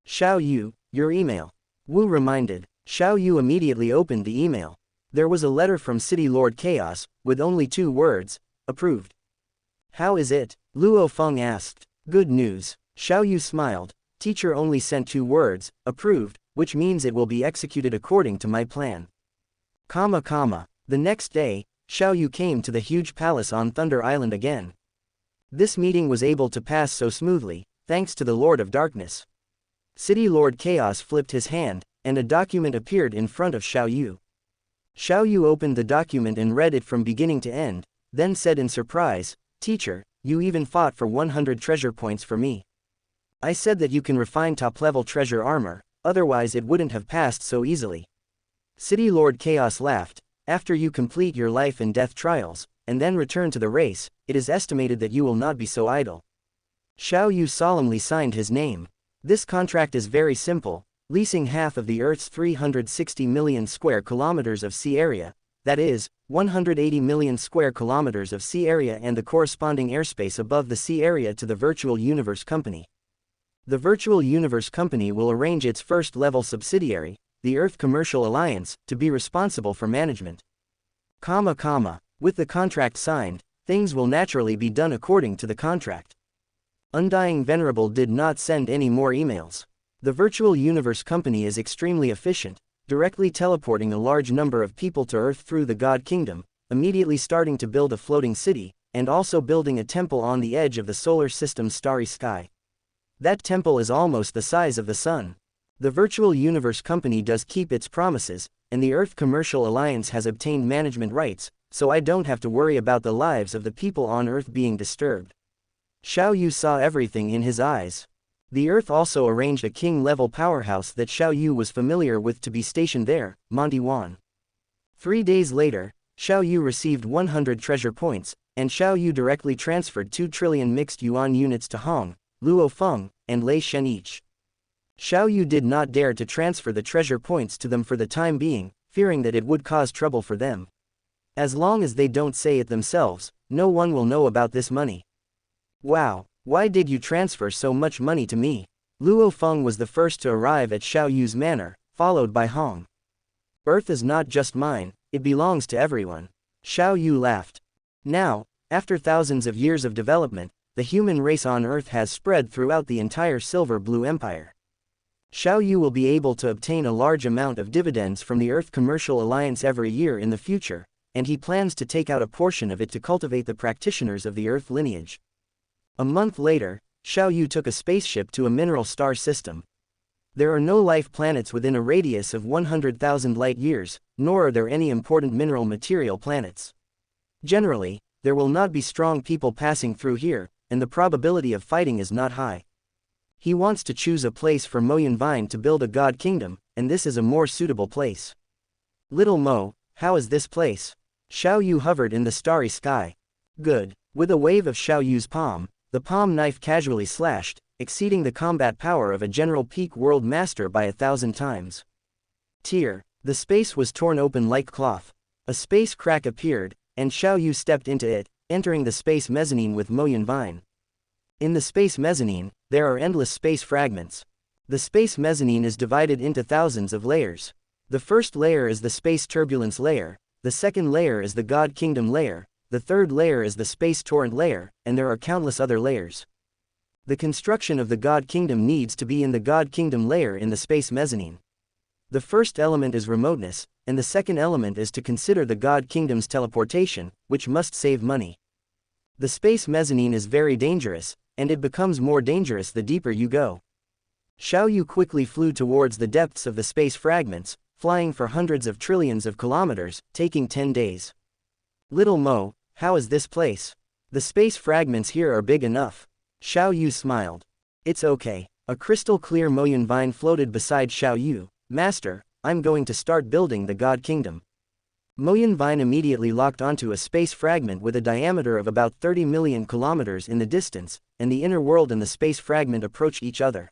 Xiao Yu, your email. Wu reminded. Xiao Yu immediately opened the email. There was a letter from City Lord Chaos, with only 2 words, approved. How is it? Luo Feng asked. Good news. Xiao Yu smiled. Teacher only sent 2 words, approved, which means it will be executed according to my plan. The next day, Xiao Yu came to the huge palace on Thunder Island again. This meeting was able to pass so smoothly, thanks to the Lord of Darkness. City Lord Chaos flipped his hand, and a document appeared in front of Xiao Yu. Xiao Yu opened the document and read it from beginning to end, then said in surprise, Teacher, you even fought for 100 treasure points for me. I said that you can refine top-level treasure armor, otherwise it wouldn't have passed so easily. City Lord Chaos laughed. After you complete your life and death trials, and then return to the race, it is estimated that you will not be so idle. Xiao Yu solemnly signed his name. This contract is very simple, leasing half of the Earth's 360 million square kilometers of sea area, that is, 180 million square kilometers of sea area and the corresponding airspace above the sea area to the Virtual Universe Company. The Virtual Universe Company will arrange its first-level subsidiary, the Earth Commercial Alliance, to be responsible for management. With the contract signed, things will naturally be done according to the contract. Undying Venerable did not send any more emails. The Virtual Universe Company is extremely efficient, directly teleporting a large number of people to Earth through the God Kingdom, immediately starting to build a floating city, and also building a temple on the edge of the solar system's starry sky. That temple is almost the size of the sun. The Virtual Universe Company does keep its promises, and the Earth Commercial Alliance has obtained management rights, so I don't have to worry about the lives of the people on Earth being disturbed. Xiao Yu saw everything in his eyes. The Earth also arranged a king-level powerhouse that Xiao Yu was familiar with to be stationed there, Monty Wan. 3 days later, Xiao Yu received 100 treasure points, and Xiao Yu directly transferred 2 trillion mixed yuan units to Hong, Luo Feng, and Lei Shen each. Xiao Yu did not dare to transfer the treasure points to them for the time being, fearing that it would cause trouble for them. As long as they don't say it themselves, no one will know about this money. Wow, why did you transfer so much money to me? Luo Feng was the first to arrive at Xiao Yu's manor, followed by Hong. Earth is not just mine, it belongs to everyone. Xiao Yu laughed. Now, after thousands of years of development, the human race on Earth has spread throughout the entire Silver Blue Empire. Xiao Yu will be able to obtain a large amount of dividends from the Earth Commercial Alliance every year in the future, and he plans to take out a portion of it to cultivate the practitioners of the Earth lineage. A month later, Xiao Yu took a spaceship to a mineral star system. There are no life planets within a radius of 100,000 light-years, nor are there any important mineral material planets. Generally, there will not be strong people passing through here, and the probability of fighting is not high. He wants to choose a place for Mo Yanvine to build a god kingdom, and this is a more suitable place. Little Mo, how is this place? Xiao Yu hovered in the starry sky. Good. With a wave of Xiao Yu's palm, the palm knife casually slashed, exceeding the combat power of a General Peak World Master by 1,000 times. Tear. The space was torn open like cloth. A space crack appeared, and Xiao Yu stepped into it, entering the space mezzanine with Mo Yanvine. In the space mezzanine, there are endless space fragments. The space mezzanine is divided into thousands of layers. The first layer is the space turbulence layer, the second layer is the God Kingdom layer, the third layer is the space torrent layer, and there are countless other layers. The construction of the God Kingdom needs to be in the God Kingdom layer in the space mezzanine. The first element is remoteness, and the second element is to consider the God Kingdom's teleportation, which must save money. The space mezzanine is very dangerous, and it becomes more dangerous the deeper you go. Xiao Yu quickly flew towards the depths of the space fragments, flying for hundreds of trillions of kilometers, taking 10 days. Little Mo, how is this place? The space fragments here are big enough. Xiao Yu smiled. It's okay. A crystal clear Mo Yanvine floated beside Xiao Yu. Master, I'm going to start building the God Kingdom. Mo Yanvine immediately locked onto a space fragment with a diameter of about 30 million kilometers in the distance, and the inner world and the space fragment approached each other.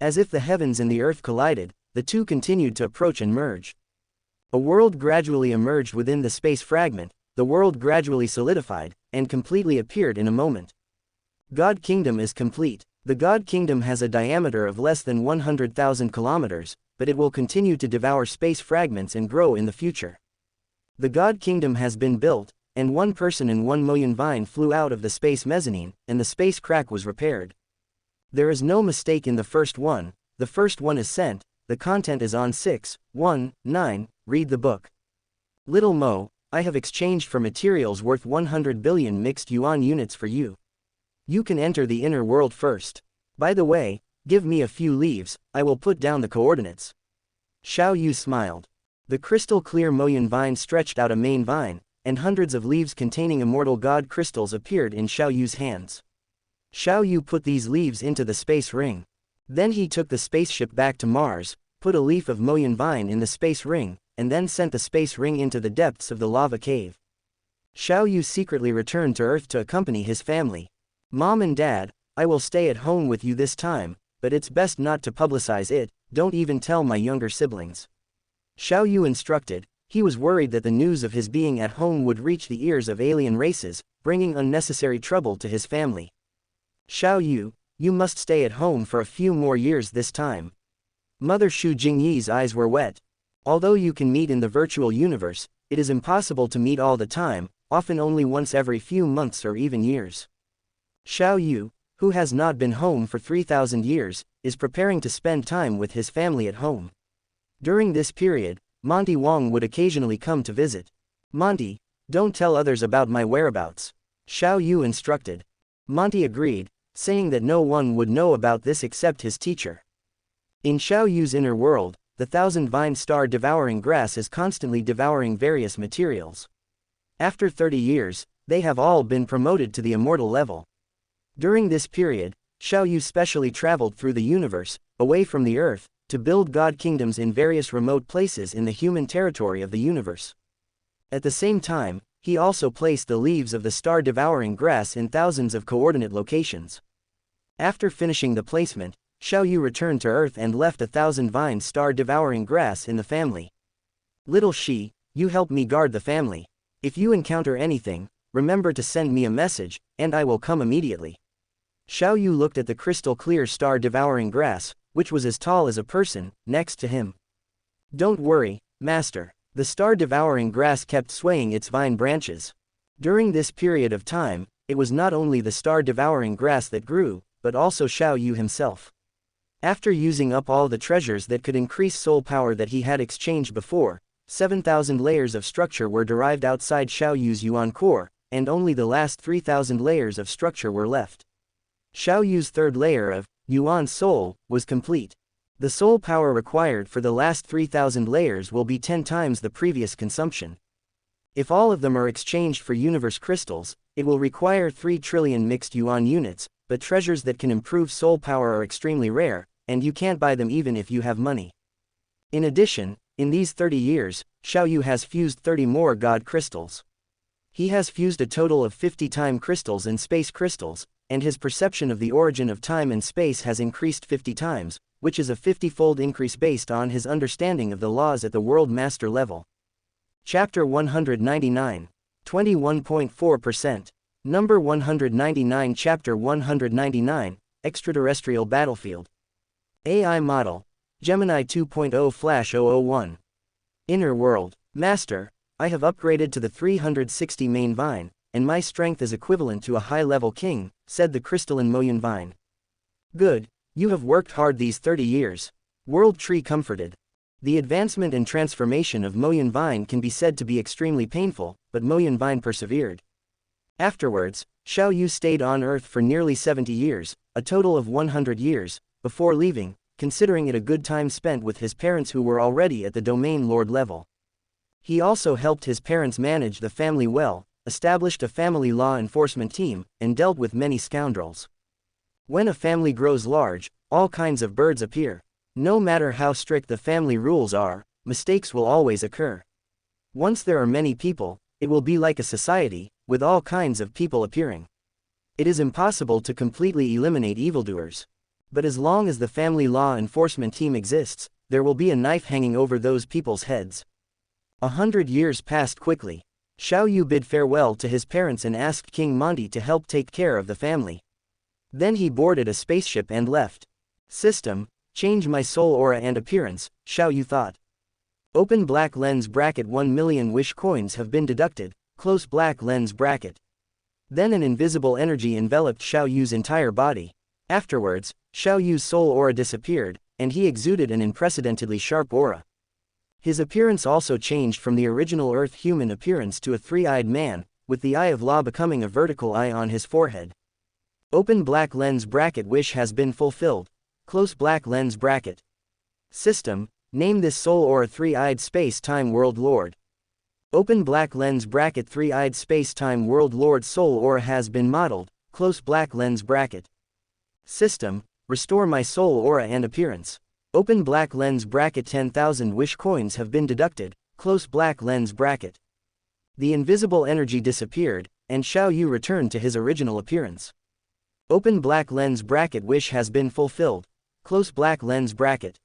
As if the heavens and the earth collided, the two continued to approach and merge. A world gradually emerged within the space fragment, the world gradually solidified, and completely appeared in a moment. God Kingdom is complete. The God Kingdom has a diameter of less than 100,000 kilometers, but it will continue to devour space fragments and grow in the future. The God Kingdom has been built, and one person and one Mo Yanvine flew out of the space mezzanine, and the space crack was repaired. There is no mistake in the first one is sent, the content is on 619, read the book. Little Mo, I have exchanged for materials worth 100 billion mixed yuan units for you. You can enter the inner world first. By the way, give me a few leaves, I will put down the coordinates. Xiao Yu smiled. The crystal clear Mo Yanvine stretched out a main vine, and hundreds of leaves containing immortal god crystals appeared in Xiao Yu's hands. Xiao Yu put these leaves into the space ring. Then he took the spaceship back to Mars, put a leaf of Mo Yanvine in the space ring, and then sent the space ring into the depths of the lava cave. Xiao Yu secretly returned to Earth to accompany his family. Mom and Dad, I will stay at home with you this time, but it's best not to publicize it, don't even tell my younger siblings. Xiao Yu instructed. He was worried that the news of his being at home would reach the ears of alien races, bringing unnecessary trouble to his family. Xiao Yu, You must stay at home for a few more years this time. Mother Shu Jingyi's eyes were wet. Although you can meet in the virtual universe, it is impossible to meet all the time, often only once every few months or even years. Xiao Yu, who has not been home for 3,000 years, is preparing to spend time with his family at home. During this period, Monty Wong would occasionally come to visit. Monty, don't tell others about my whereabouts, Xiao Yu instructed. Monty agreed, saying that no one would know about this except his teacher. In Xiao Yu's inner world, the thousand-vine star devouring grass is constantly devouring various materials. After 30 years, they have all been promoted to the immortal level. During this period, Xiao Yu specially traveled through the universe, away from the earth, to build god kingdoms in various remote places in the human territory of the universe. At the same time, he also placed the leaves of the star-devouring grass in thousands of coordinate locations. After finishing the placement, Xiao Yu returned to Earth and left a thousand-vine star-devouring grass in the family. Little Shi, you help me guard the family. If you encounter anything, remember to send me a message, and I will come immediately. Xiao Yu looked at the crystal-clear star-devouring grass, which was as tall as a person, next to him. Don't worry, Master. The star-devouring grass kept swaying its vine branches. During this period of time, it was not only the star-devouring grass that grew, but also Xiao Yu himself. After using up all the treasures that could increase soul power that he had exchanged before, 7,000 layers of structure were derived outside Xiao Yu's Yuan core, and only the last 3,000 layers of structure were left. Xiao Yu's third layer of Yuan soul was complete. The soul power required for the last 3,000 layers will be 10 times the previous consumption. If all of them are exchanged for universe crystals, it will require 3 trillion mixed Yuan units, but treasures that can improve soul power are extremely rare, and you can't buy them even if you have money. In addition, in these 30 years, Xiao Yu has fused 30 more god crystals. He has fused a total of 50 time crystals and space crystals, and his perception of the origin of time and space has increased 50 times, which is a 50-fold increase based on his understanding of the laws at the World Master level. Chapter 199. 21.4%. Number 199. Chapter 199, Extraterrestrial Battlefield. AI Model. Gemini 2.0 Flash 001. Inner World. Master, I have upgraded to the 360 main vine, and my strength is equivalent to a high-level king, said the crystalline Moyun vine. Good, you have worked hard these 30 years. World Tree comforted. The advancement and transformation of Moyun vine can be said to be extremely painful, but Moyun vine persevered. Afterwards, Xiao Yu stayed on Earth for nearly 70 years, a total of 100 years, before leaving, considering it a good time spent with his parents who were already at the domain lord level. He also helped his parents manage the family well, established a family law enforcement team, and dealt with many scoundrels. When a family grows large, all kinds of birds appear. No matter how strict the family rules are, mistakes will always occur. Once there are many people, it will be like a society, with all kinds of people appearing. It is impossible to completely eliminate evildoers. But as long as the family law enforcement team exists, there will be a knife hanging over those people's heads. 100 years passed quickly. Xiao Yu bid farewell to his parents and asked King Monty to help take care of the family. Then he boarded a spaceship and left. System, change my soul aura and appearance, Xiao Yu thought. Open black lens bracket 1 million wish coins have been deducted, close black lens bracket. Then an invisible energy enveloped Xiao Yu's entire body. Afterwards, Xiao Yu's soul aura disappeared, and he exuded an unprecedentedly sharp aura. His appearance also changed from the original Earth human appearance to a three-eyed man, with the eye of law becoming a vertical eye on his forehead. Open black lens bracket wish has been fulfilled, close black lens bracket. System, name this soul aura three-eyed space-time world lord. Open black lens bracket three-eyed space-time world lord soul aura has been modeled, close black lens bracket. System, restore my soul aura and appearance. Open black lens bracket 10,000 wish coins have been deducted, close black lens bracket. The invisible energy disappeared, and Xiao Yu returned to his original appearance. Open black lens bracket wish has been fulfilled, close black lens bracket.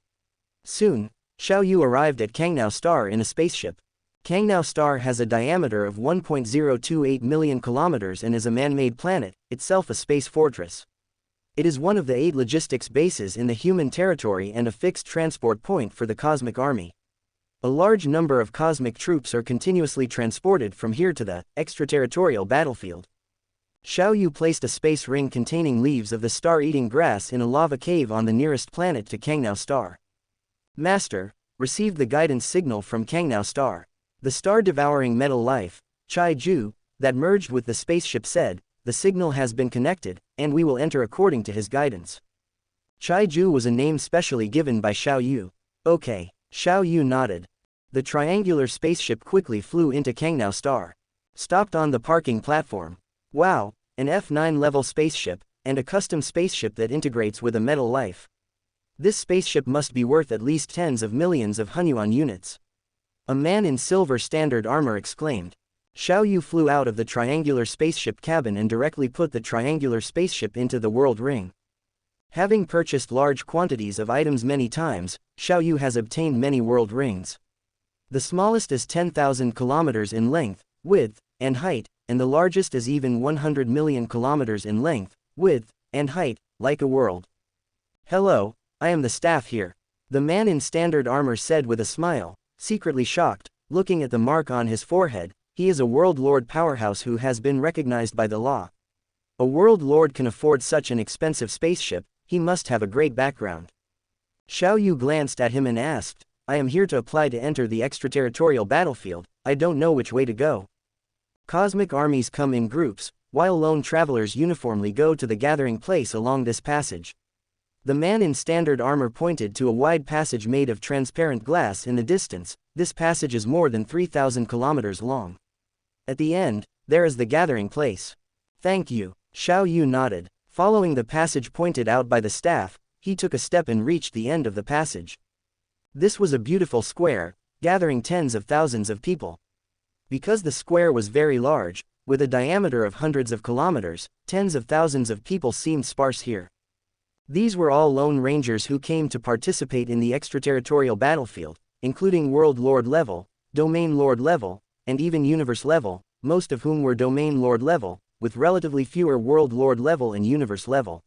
Soon, Xiao Yu arrived at Kangnao Star in a spaceship. Kangnao Star has a diameter of 1.028 million kilometers and is a man-made planet, itself a space fortress. It is one of the 8 logistics bases in the human territory and a fixed transport point for the cosmic army. A large number of cosmic troops are continuously transported from here to the extraterritorial battlefield. Xiao Yu placed a space ring containing leaves of the star-eating grass in a lava cave on the nearest planet to Kangnao star. Master, received the guidance signal from Kangnao star. The star-devouring metal life, Chai Ju, that merged with the spaceship said, the signal has been connected, and we will enter according to his guidance. Chai Ju was a name specially given by Xiao Yu. Okay, Xiao Yu nodded. The triangular spaceship quickly flew into Kangnao star. Stopped on the parking platform. Wow, an F9 level spaceship, and a custom spaceship that integrates with a metal life. This spaceship must be worth at least tens of millions of Hunyuan units. A man in silver standard armor exclaimed. Xiao Yu flew out of the triangular spaceship cabin and directly put the triangular spaceship into the world ring. Having purchased large quantities of items many times, Xiao Yu has obtained many world rings. The smallest is 10,000 kilometers in length, width, and height, and the largest is even 100 million kilometers in length, width, and height, like a world. Hello, I am the staff here. The man in standard armor said with a smile, secretly shocked, looking at the mark on his forehead. He is a world lord powerhouse who has been recognized by the law. A world lord can afford such an expensive spaceship, he must have a great background. Xiao Yu glanced at him and asked, I am here to apply to enter the extraterritorial battlefield, I don't know which way to go. Cosmic armies come in groups, while lone travelers uniformly go to the gathering place along this passage. The man in standard armor pointed to a wide passage made of transparent glass in the distance. This passage is more than 3,000 kilometers long. At the end, there is the gathering place. Thank you, Xiao Yu nodded. Following the passage pointed out by the staff, he took a step and reached the end of the passage. This was a beautiful square, gathering tens of thousands of people. Because the square was very large, with a diameter of hundreds of kilometers, tens of thousands of people seemed sparse here. These were all lone rangers who came to participate in the extraterritorial battlefield, including World Lord level, Domain Lord level, and even Universe level, most of whom were Domain Lord level, with relatively fewer World Lord level and Universe level.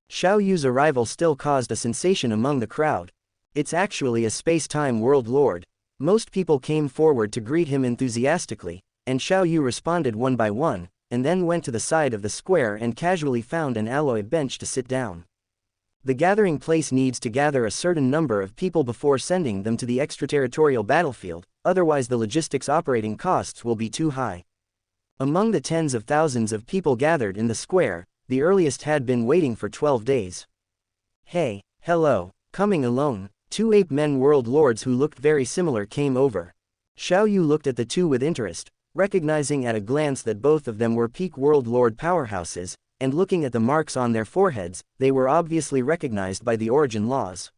Xiao Yu's arrival still caused a sensation among the crowd. It's actually a space-time World Lord. Most people came forward to greet him enthusiastically, and Xiao Yu responded one by one, and then went to the side of the square and casually found an alloy bench to sit down. The gathering place needs to gather a certain number of people before sending them to the extraterritorial battlefield, otherwise the logistics operating costs will be too high. Among the tens of thousands of people gathered in the square, the earliest had been waiting for 12 days. Hey, hello, coming alone, 2 ape men world lords who looked very similar came over. Xiao Yu looked at the two with interest, recognizing at a glance that both of them were peak world lord powerhouses, and looking at the marks on their foreheads, they were obviously recognized by the origin laws.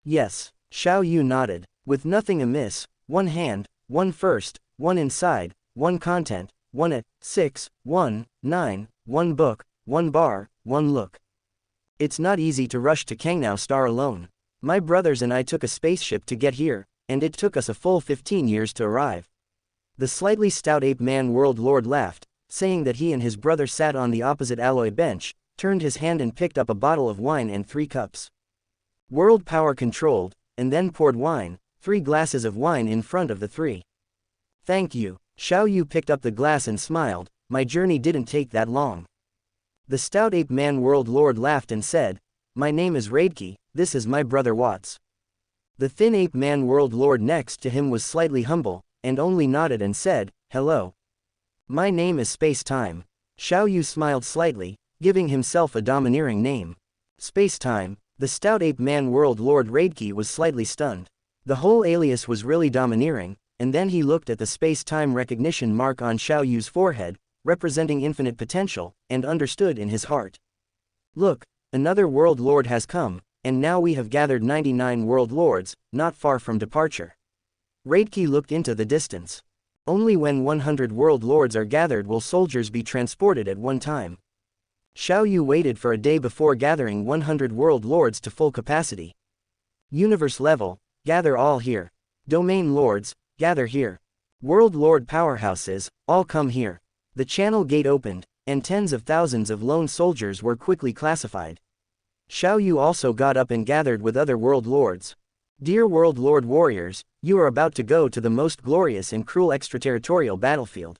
Yes, Xiao Yu nodded. With nothing amiss, 1 hand, 1 first, 1 inside, 1 content, 1 at, 6, 1, 9, 1 book, 1 bar, 1 look. It's not easy to rush to Kangnao star alone. My brothers and I took a spaceship to get here, and it took us a full 15 years to arrive. The slightly stout ape man world lord laughed, saying that he and his brother sat on the opposite alloy bench, turned his hand and picked up a bottle of wine and 3 cups. World power controlled, and then poured wine, 3 glasses of wine in front of the 3. Thank you. Xiao Yu picked up the glass and smiled, my journey didn't take that long. The stout ape man world lord laughed and said, my name is Ecchi, this is my brother Watts. The thin ape man world lord next to him was slightly humble, and only nodded and said, hello. My name is Space-Time. Xiao Yu smiled slightly, giving himself a domineering name. Space-Time. The stout ape man world lord Ecchi was slightly stunned. The whole alias was really domineering, and then he looked at the space-time recognition mark on Xiao Yu's forehead, representing infinite potential, and understood in his heart. Look, another world lord has come, and now we have gathered 99 world lords, not far from departure. Ecchi looked into the distance. Only when 100 world lords are gathered will soldiers be transported at one time. Xiao Yu waited for a day before gathering 100 world lords to full capacity. Universe level, gather all here. Domain lords, gather here. World lord powerhouses, all come here. The channel gate opened, and tens of thousands of lone soldiers were quickly classified. Xiao Yu also got up and gathered with other world lords. Dear world lord warriors, you are about to go to the most glorious and cruel extraterritorial battlefield.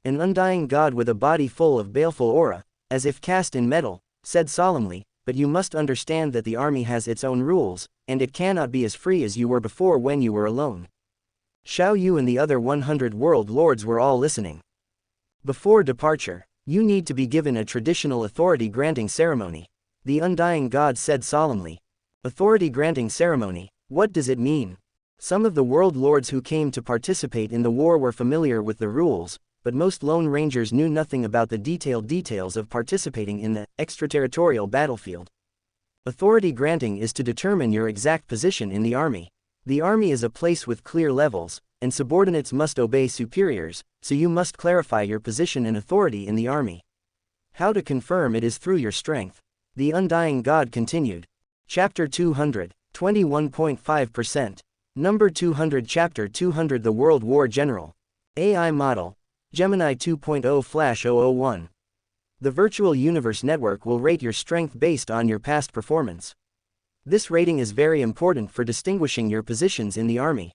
An undying god with a body full of baleful aura, as if cast in metal, said solemnly, but you must understand that the army has its own rules, and it cannot be as free as you were before when you were alone. Xiao Yu and the other 100 world lords were all listening. Before departure, you need to be given a traditional authority-granting ceremony. The undying god said solemnly. Authority-granting ceremony, what does it mean? Some of the world lords who came to participate in the war were familiar with the rules, but most Lone Rangers knew nothing about the detailed details of participating in the extraterritorial battlefield. Authority granting is to determine your exact position in the army. The army is a place with clear levels, and subordinates must obey superiors, so you must clarify your position and authority in the army. How to confirm it is through your strength. The undying god continued. Chapter 200, 21.5%. Number 200 Chapter 200 The World War General. AI Model. Gemini 2.0/001. The Virtual Universe Network will rate your strength based on your past performance. This rating is very important for distinguishing your positions in the army.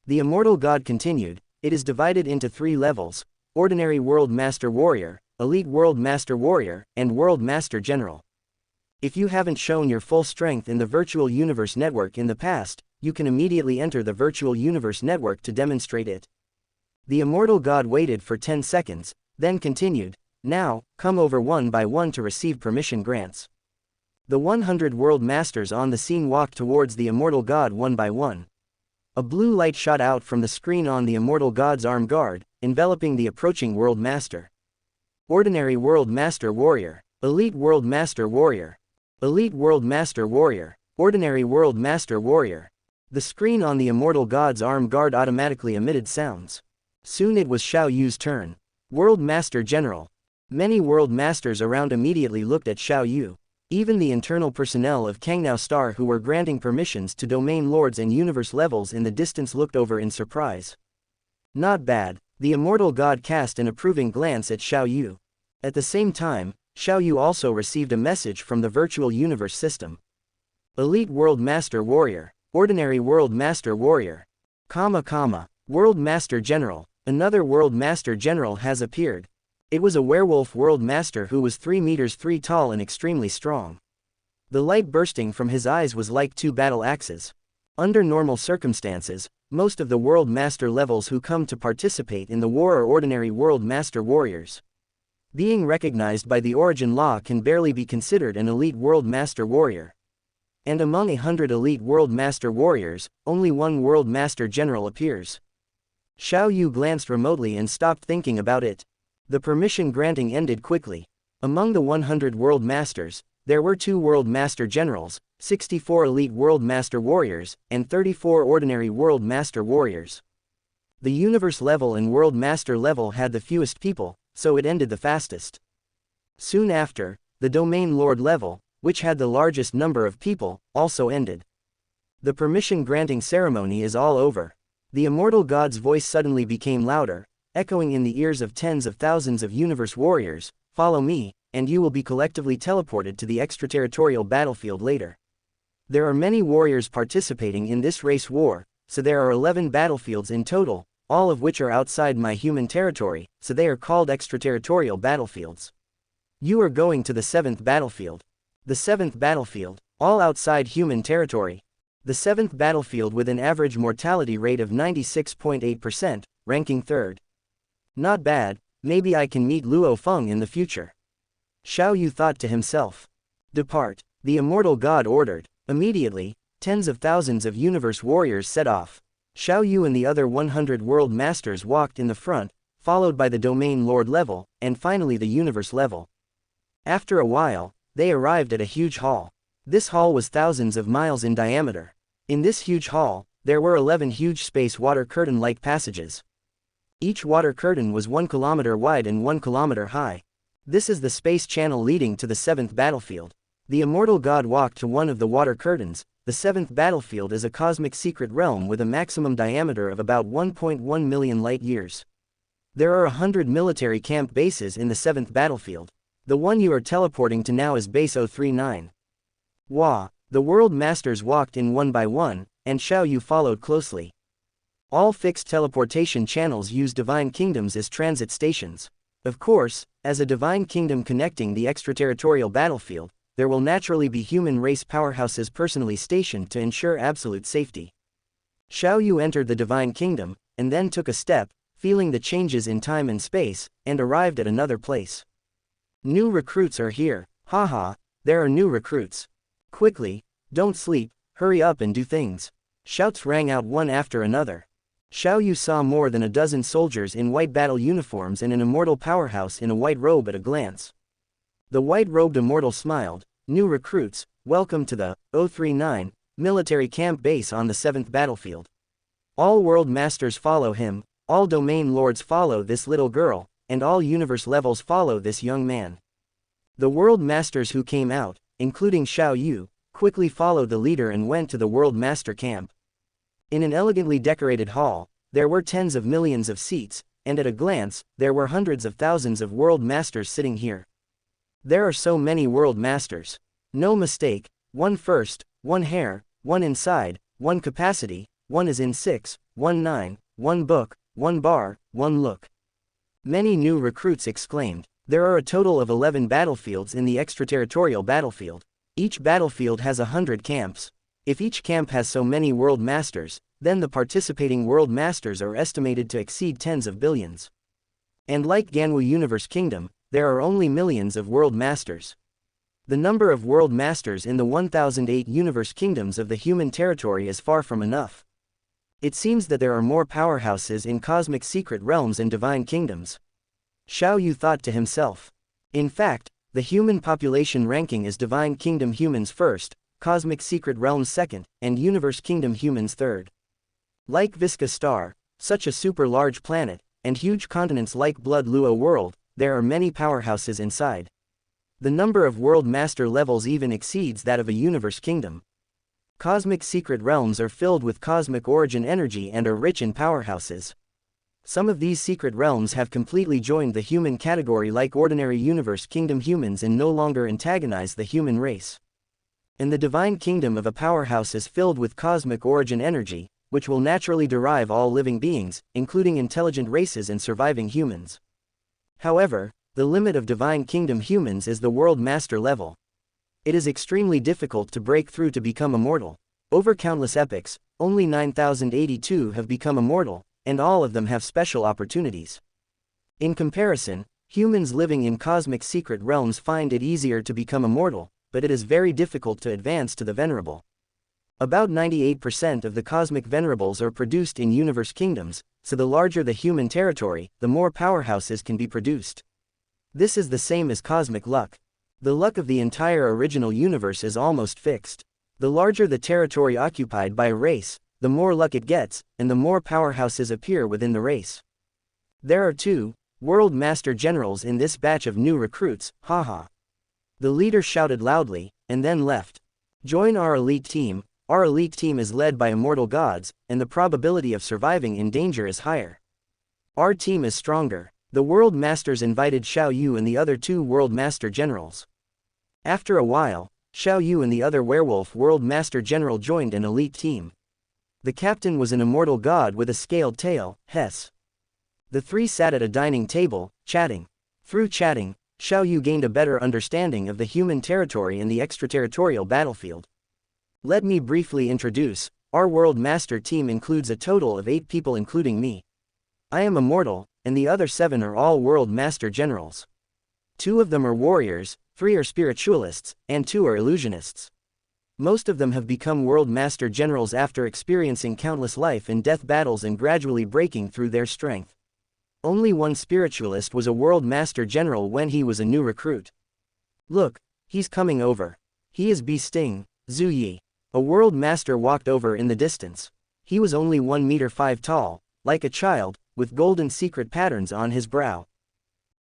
The Immortal God continued, it is divided into 3 levels: Ordinary World Master Warrior, Elite World Master Warrior, and World Master General. If you haven't shown your full strength in the Virtual Universe Network in the past, you can immediately enter the Virtual Universe Network to demonstrate it. The Immortal God waited for 10 seconds, then continued, now, come over one by one to receive permission grants. The 100 World Masters on the scene walked towards the Immortal God one by one. A blue light shot out from the screen on the Immortal God's arm guard, enveloping the approaching World Master. Ordinary World Master Warrior, Elite World Master Warrior, Elite World Master Warrior, Ordinary World Master Warrior. The screen on the Immortal God's arm guard automatically emitted sounds. Soon it was Xiao Yu's turn. World Master General. Many World Masters around immediately looked at Xiao Yu. Even the internal personnel of Kangnao Star who were granting permissions to domain lords and universe levels in the distance looked over in surprise. Not bad, the Immortal God cast an approving glance at Xiao Yu. At the same time, Xiao Yu also received a message from the Virtual Universe system. Elite World Master Warrior, Ordinary World Master Warrior, World Master General. Another World Master General has appeared. It was a werewolf World Master who was 3 meters 3 tall and extremely strong. The light bursting from his eyes was like 2 battle axes. Under normal circumstances, most of the World Master levels who come to participate in the war are ordinary World Master Warriors. Being recognized by the Origin Law can barely be considered an Elite World Master Warrior. And among 100 Elite World Master Warriors, only 1 World Master General appears. Xiao Yu glanced remotely and stopped thinking about it. The permission granting ended quickly. Among the 100 World Masters, there were 2 World Master Generals, 64 Elite World Master Warriors, and 34 Ordinary World Master Warriors. The Universe level and World Master level had the fewest people, so it ended the fastest. Soon after, the Domain Lord level, which had the largest number of people, also ended. The permission granting ceremony is all over. The Immortal God's voice suddenly became louder, echoing in the ears of tens of thousands of universe warriors, follow me, and you will be collectively teleported to the extraterritorial battlefield later. There are many warriors participating in this race war, so there are 11 battlefields in total, all of which are outside my human territory, so they are called extraterritorial battlefields. You are going to the 7th battlefield. The 7th battlefield, all outside human territory. The 7th battlefield with an average mortality rate of 96.8%, ranking 3rd. Not bad, maybe I can meet Luo Feng in the future. Xiao Yu thought to himself. Depart, the Immortal God ordered. Immediately, tens of thousands of universe warriors set off. Xiao Yu and the other 100 World Masters walked in the front, followed by the Domain Lord level, and finally the Universe level. After a while, they arrived at a huge hall. This hall was thousands of miles in diameter. In this huge hall, there were 11 huge space water curtain-like passages. Each water curtain was 1 kilometer wide and 1 kilometer high. This is the space channel leading to the 7th battlefield. The Immortal God walked to one of the water curtains. The 7th battlefield is a cosmic secret realm with a maximum diameter of about 1.1 million light-years. There are 100 military camp bases in the 7th battlefield. The one you are teleporting to now is Base 039. Wah! The World Masters walked in one by one, and Xiao Yu followed closely. All fixed teleportation channels use Divine Kingdoms as transit stations. Of course, as a Divine Kingdom connecting the extraterritorial battlefield, there will naturally be human race powerhouses personally stationed to ensure absolute safety. Xiao Yu entered the Divine Kingdom, and then took a step, feeling the changes in time and space, and arrived at another place. New recruits are here, haha, there are new recruits. Quickly, don't sleep, hurry up and do things. Shouts rang out one after another. Xiao Yu saw more than a dozen soldiers in white battle uniforms and an immortal powerhouse in a white robe at a glance. The white-robed immortal smiled. New recruits, welcome to the 039 military camp base on the 7th battlefield. All world masters follow him, all domain lords follow this little girl, and all universe levels follow this young man. The world masters who came out, including Xiao Yu, quickly followed the leader and went to the world master camp. In an elegantly decorated hall, there were tens of millions of seats, and at a glance, there were hundreds of thousands of world masters sitting here. There are so many world masters. No mistake, one first, one hair, one inside, one capacity, one is in 6, one 9, one book, one bar, one look. Many new recruits exclaimed. There are a total of 11 battlefields in the extraterritorial battlefield. Each battlefield has 100 camps. If each camp has so many world masters, then the participating world masters are estimated to exceed tens of billions. And like Ganwu Universe Kingdom, there are only millions of world masters. The number of world masters in the 1008 universe kingdoms of the human territory is far from enough. It seems that there are more powerhouses in cosmic secret realms and divine kingdoms. Xiao Yu thought to himself. In fact, the human population ranking is Divine Kingdom humans first, Cosmic Secret Realms second, and Universe Kingdom humans third. Like Visca Star, such a super large planet, and huge continents like Blood Luo World, there are many powerhouses inside. The number of World Master levels even exceeds that of a Universe Kingdom. Cosmic Secret Realms are filled with cosmic origin energy and are rich in powerhouses. Some of these secret realms have completely joined the human category like ordinary Universe Kingdom humans and no longer antagonize the human race. And the Divine Kingdom of a powerhouse is filled with cosmic origin energy, which will naturally derive all living beings, including intelligent races and surviving humans. However, the limit of Divine Kingdom humans is the World Master level. It is extremely difficult to break through to become immortal. Over countless epochs, only 9,082 have become immortal, and all of them have special opportunities. In comparison, humans living in cosmic secret realms find it easier to become immortal, but it is very difficult to advance to the venerable. About 98% of the cosmic venerables are produced in universe kingdoms, so the larger the human territory, the more powerhouses can be produced. This is the same as cosmic luck. The luck of the entire original universe is almost fixed. The larger the territory occupied by a race, the more luck it gets, and the more powerhouses appear within the race. There are 2 World Master Generals in this batch of new recruits, haha. The leader shouted loudly, and then left. Join our elite team. Our elite team is led by immortal gods, and the probability of surviving in danger is higher. Our team is stronger. The World Masters invited Xiao Yu and the other 2 World Master Generals. After a while, Xiao Yu and the other werewolf World Master General joined an elite team. The captain was an immortal god with a scaled tail, Hess. The 3 sat at a dining table, chatting. Through chatting, Xiao Yu gained a better understanding of the human territory and the extraterritorial battlefield. Let me briefly introduce, our World Master team includes a total of 8 people including me. I am immortal, and the other 7 are all World Master Generals. 2 of them are warriors, 3 are spiritualists, and 2 are illusionists. Most of them have become World Master Generals after experiencing countless life and death battles and gradually breaking through their strength. Only one spiritualist was a World Master General when he was a new recruit. Look, he's coming over. He is Sting, Zhu Yi. A World Master walked over in the distance. He was only 1 meter 5 tall, like a child, with golden secret patterns on his brow.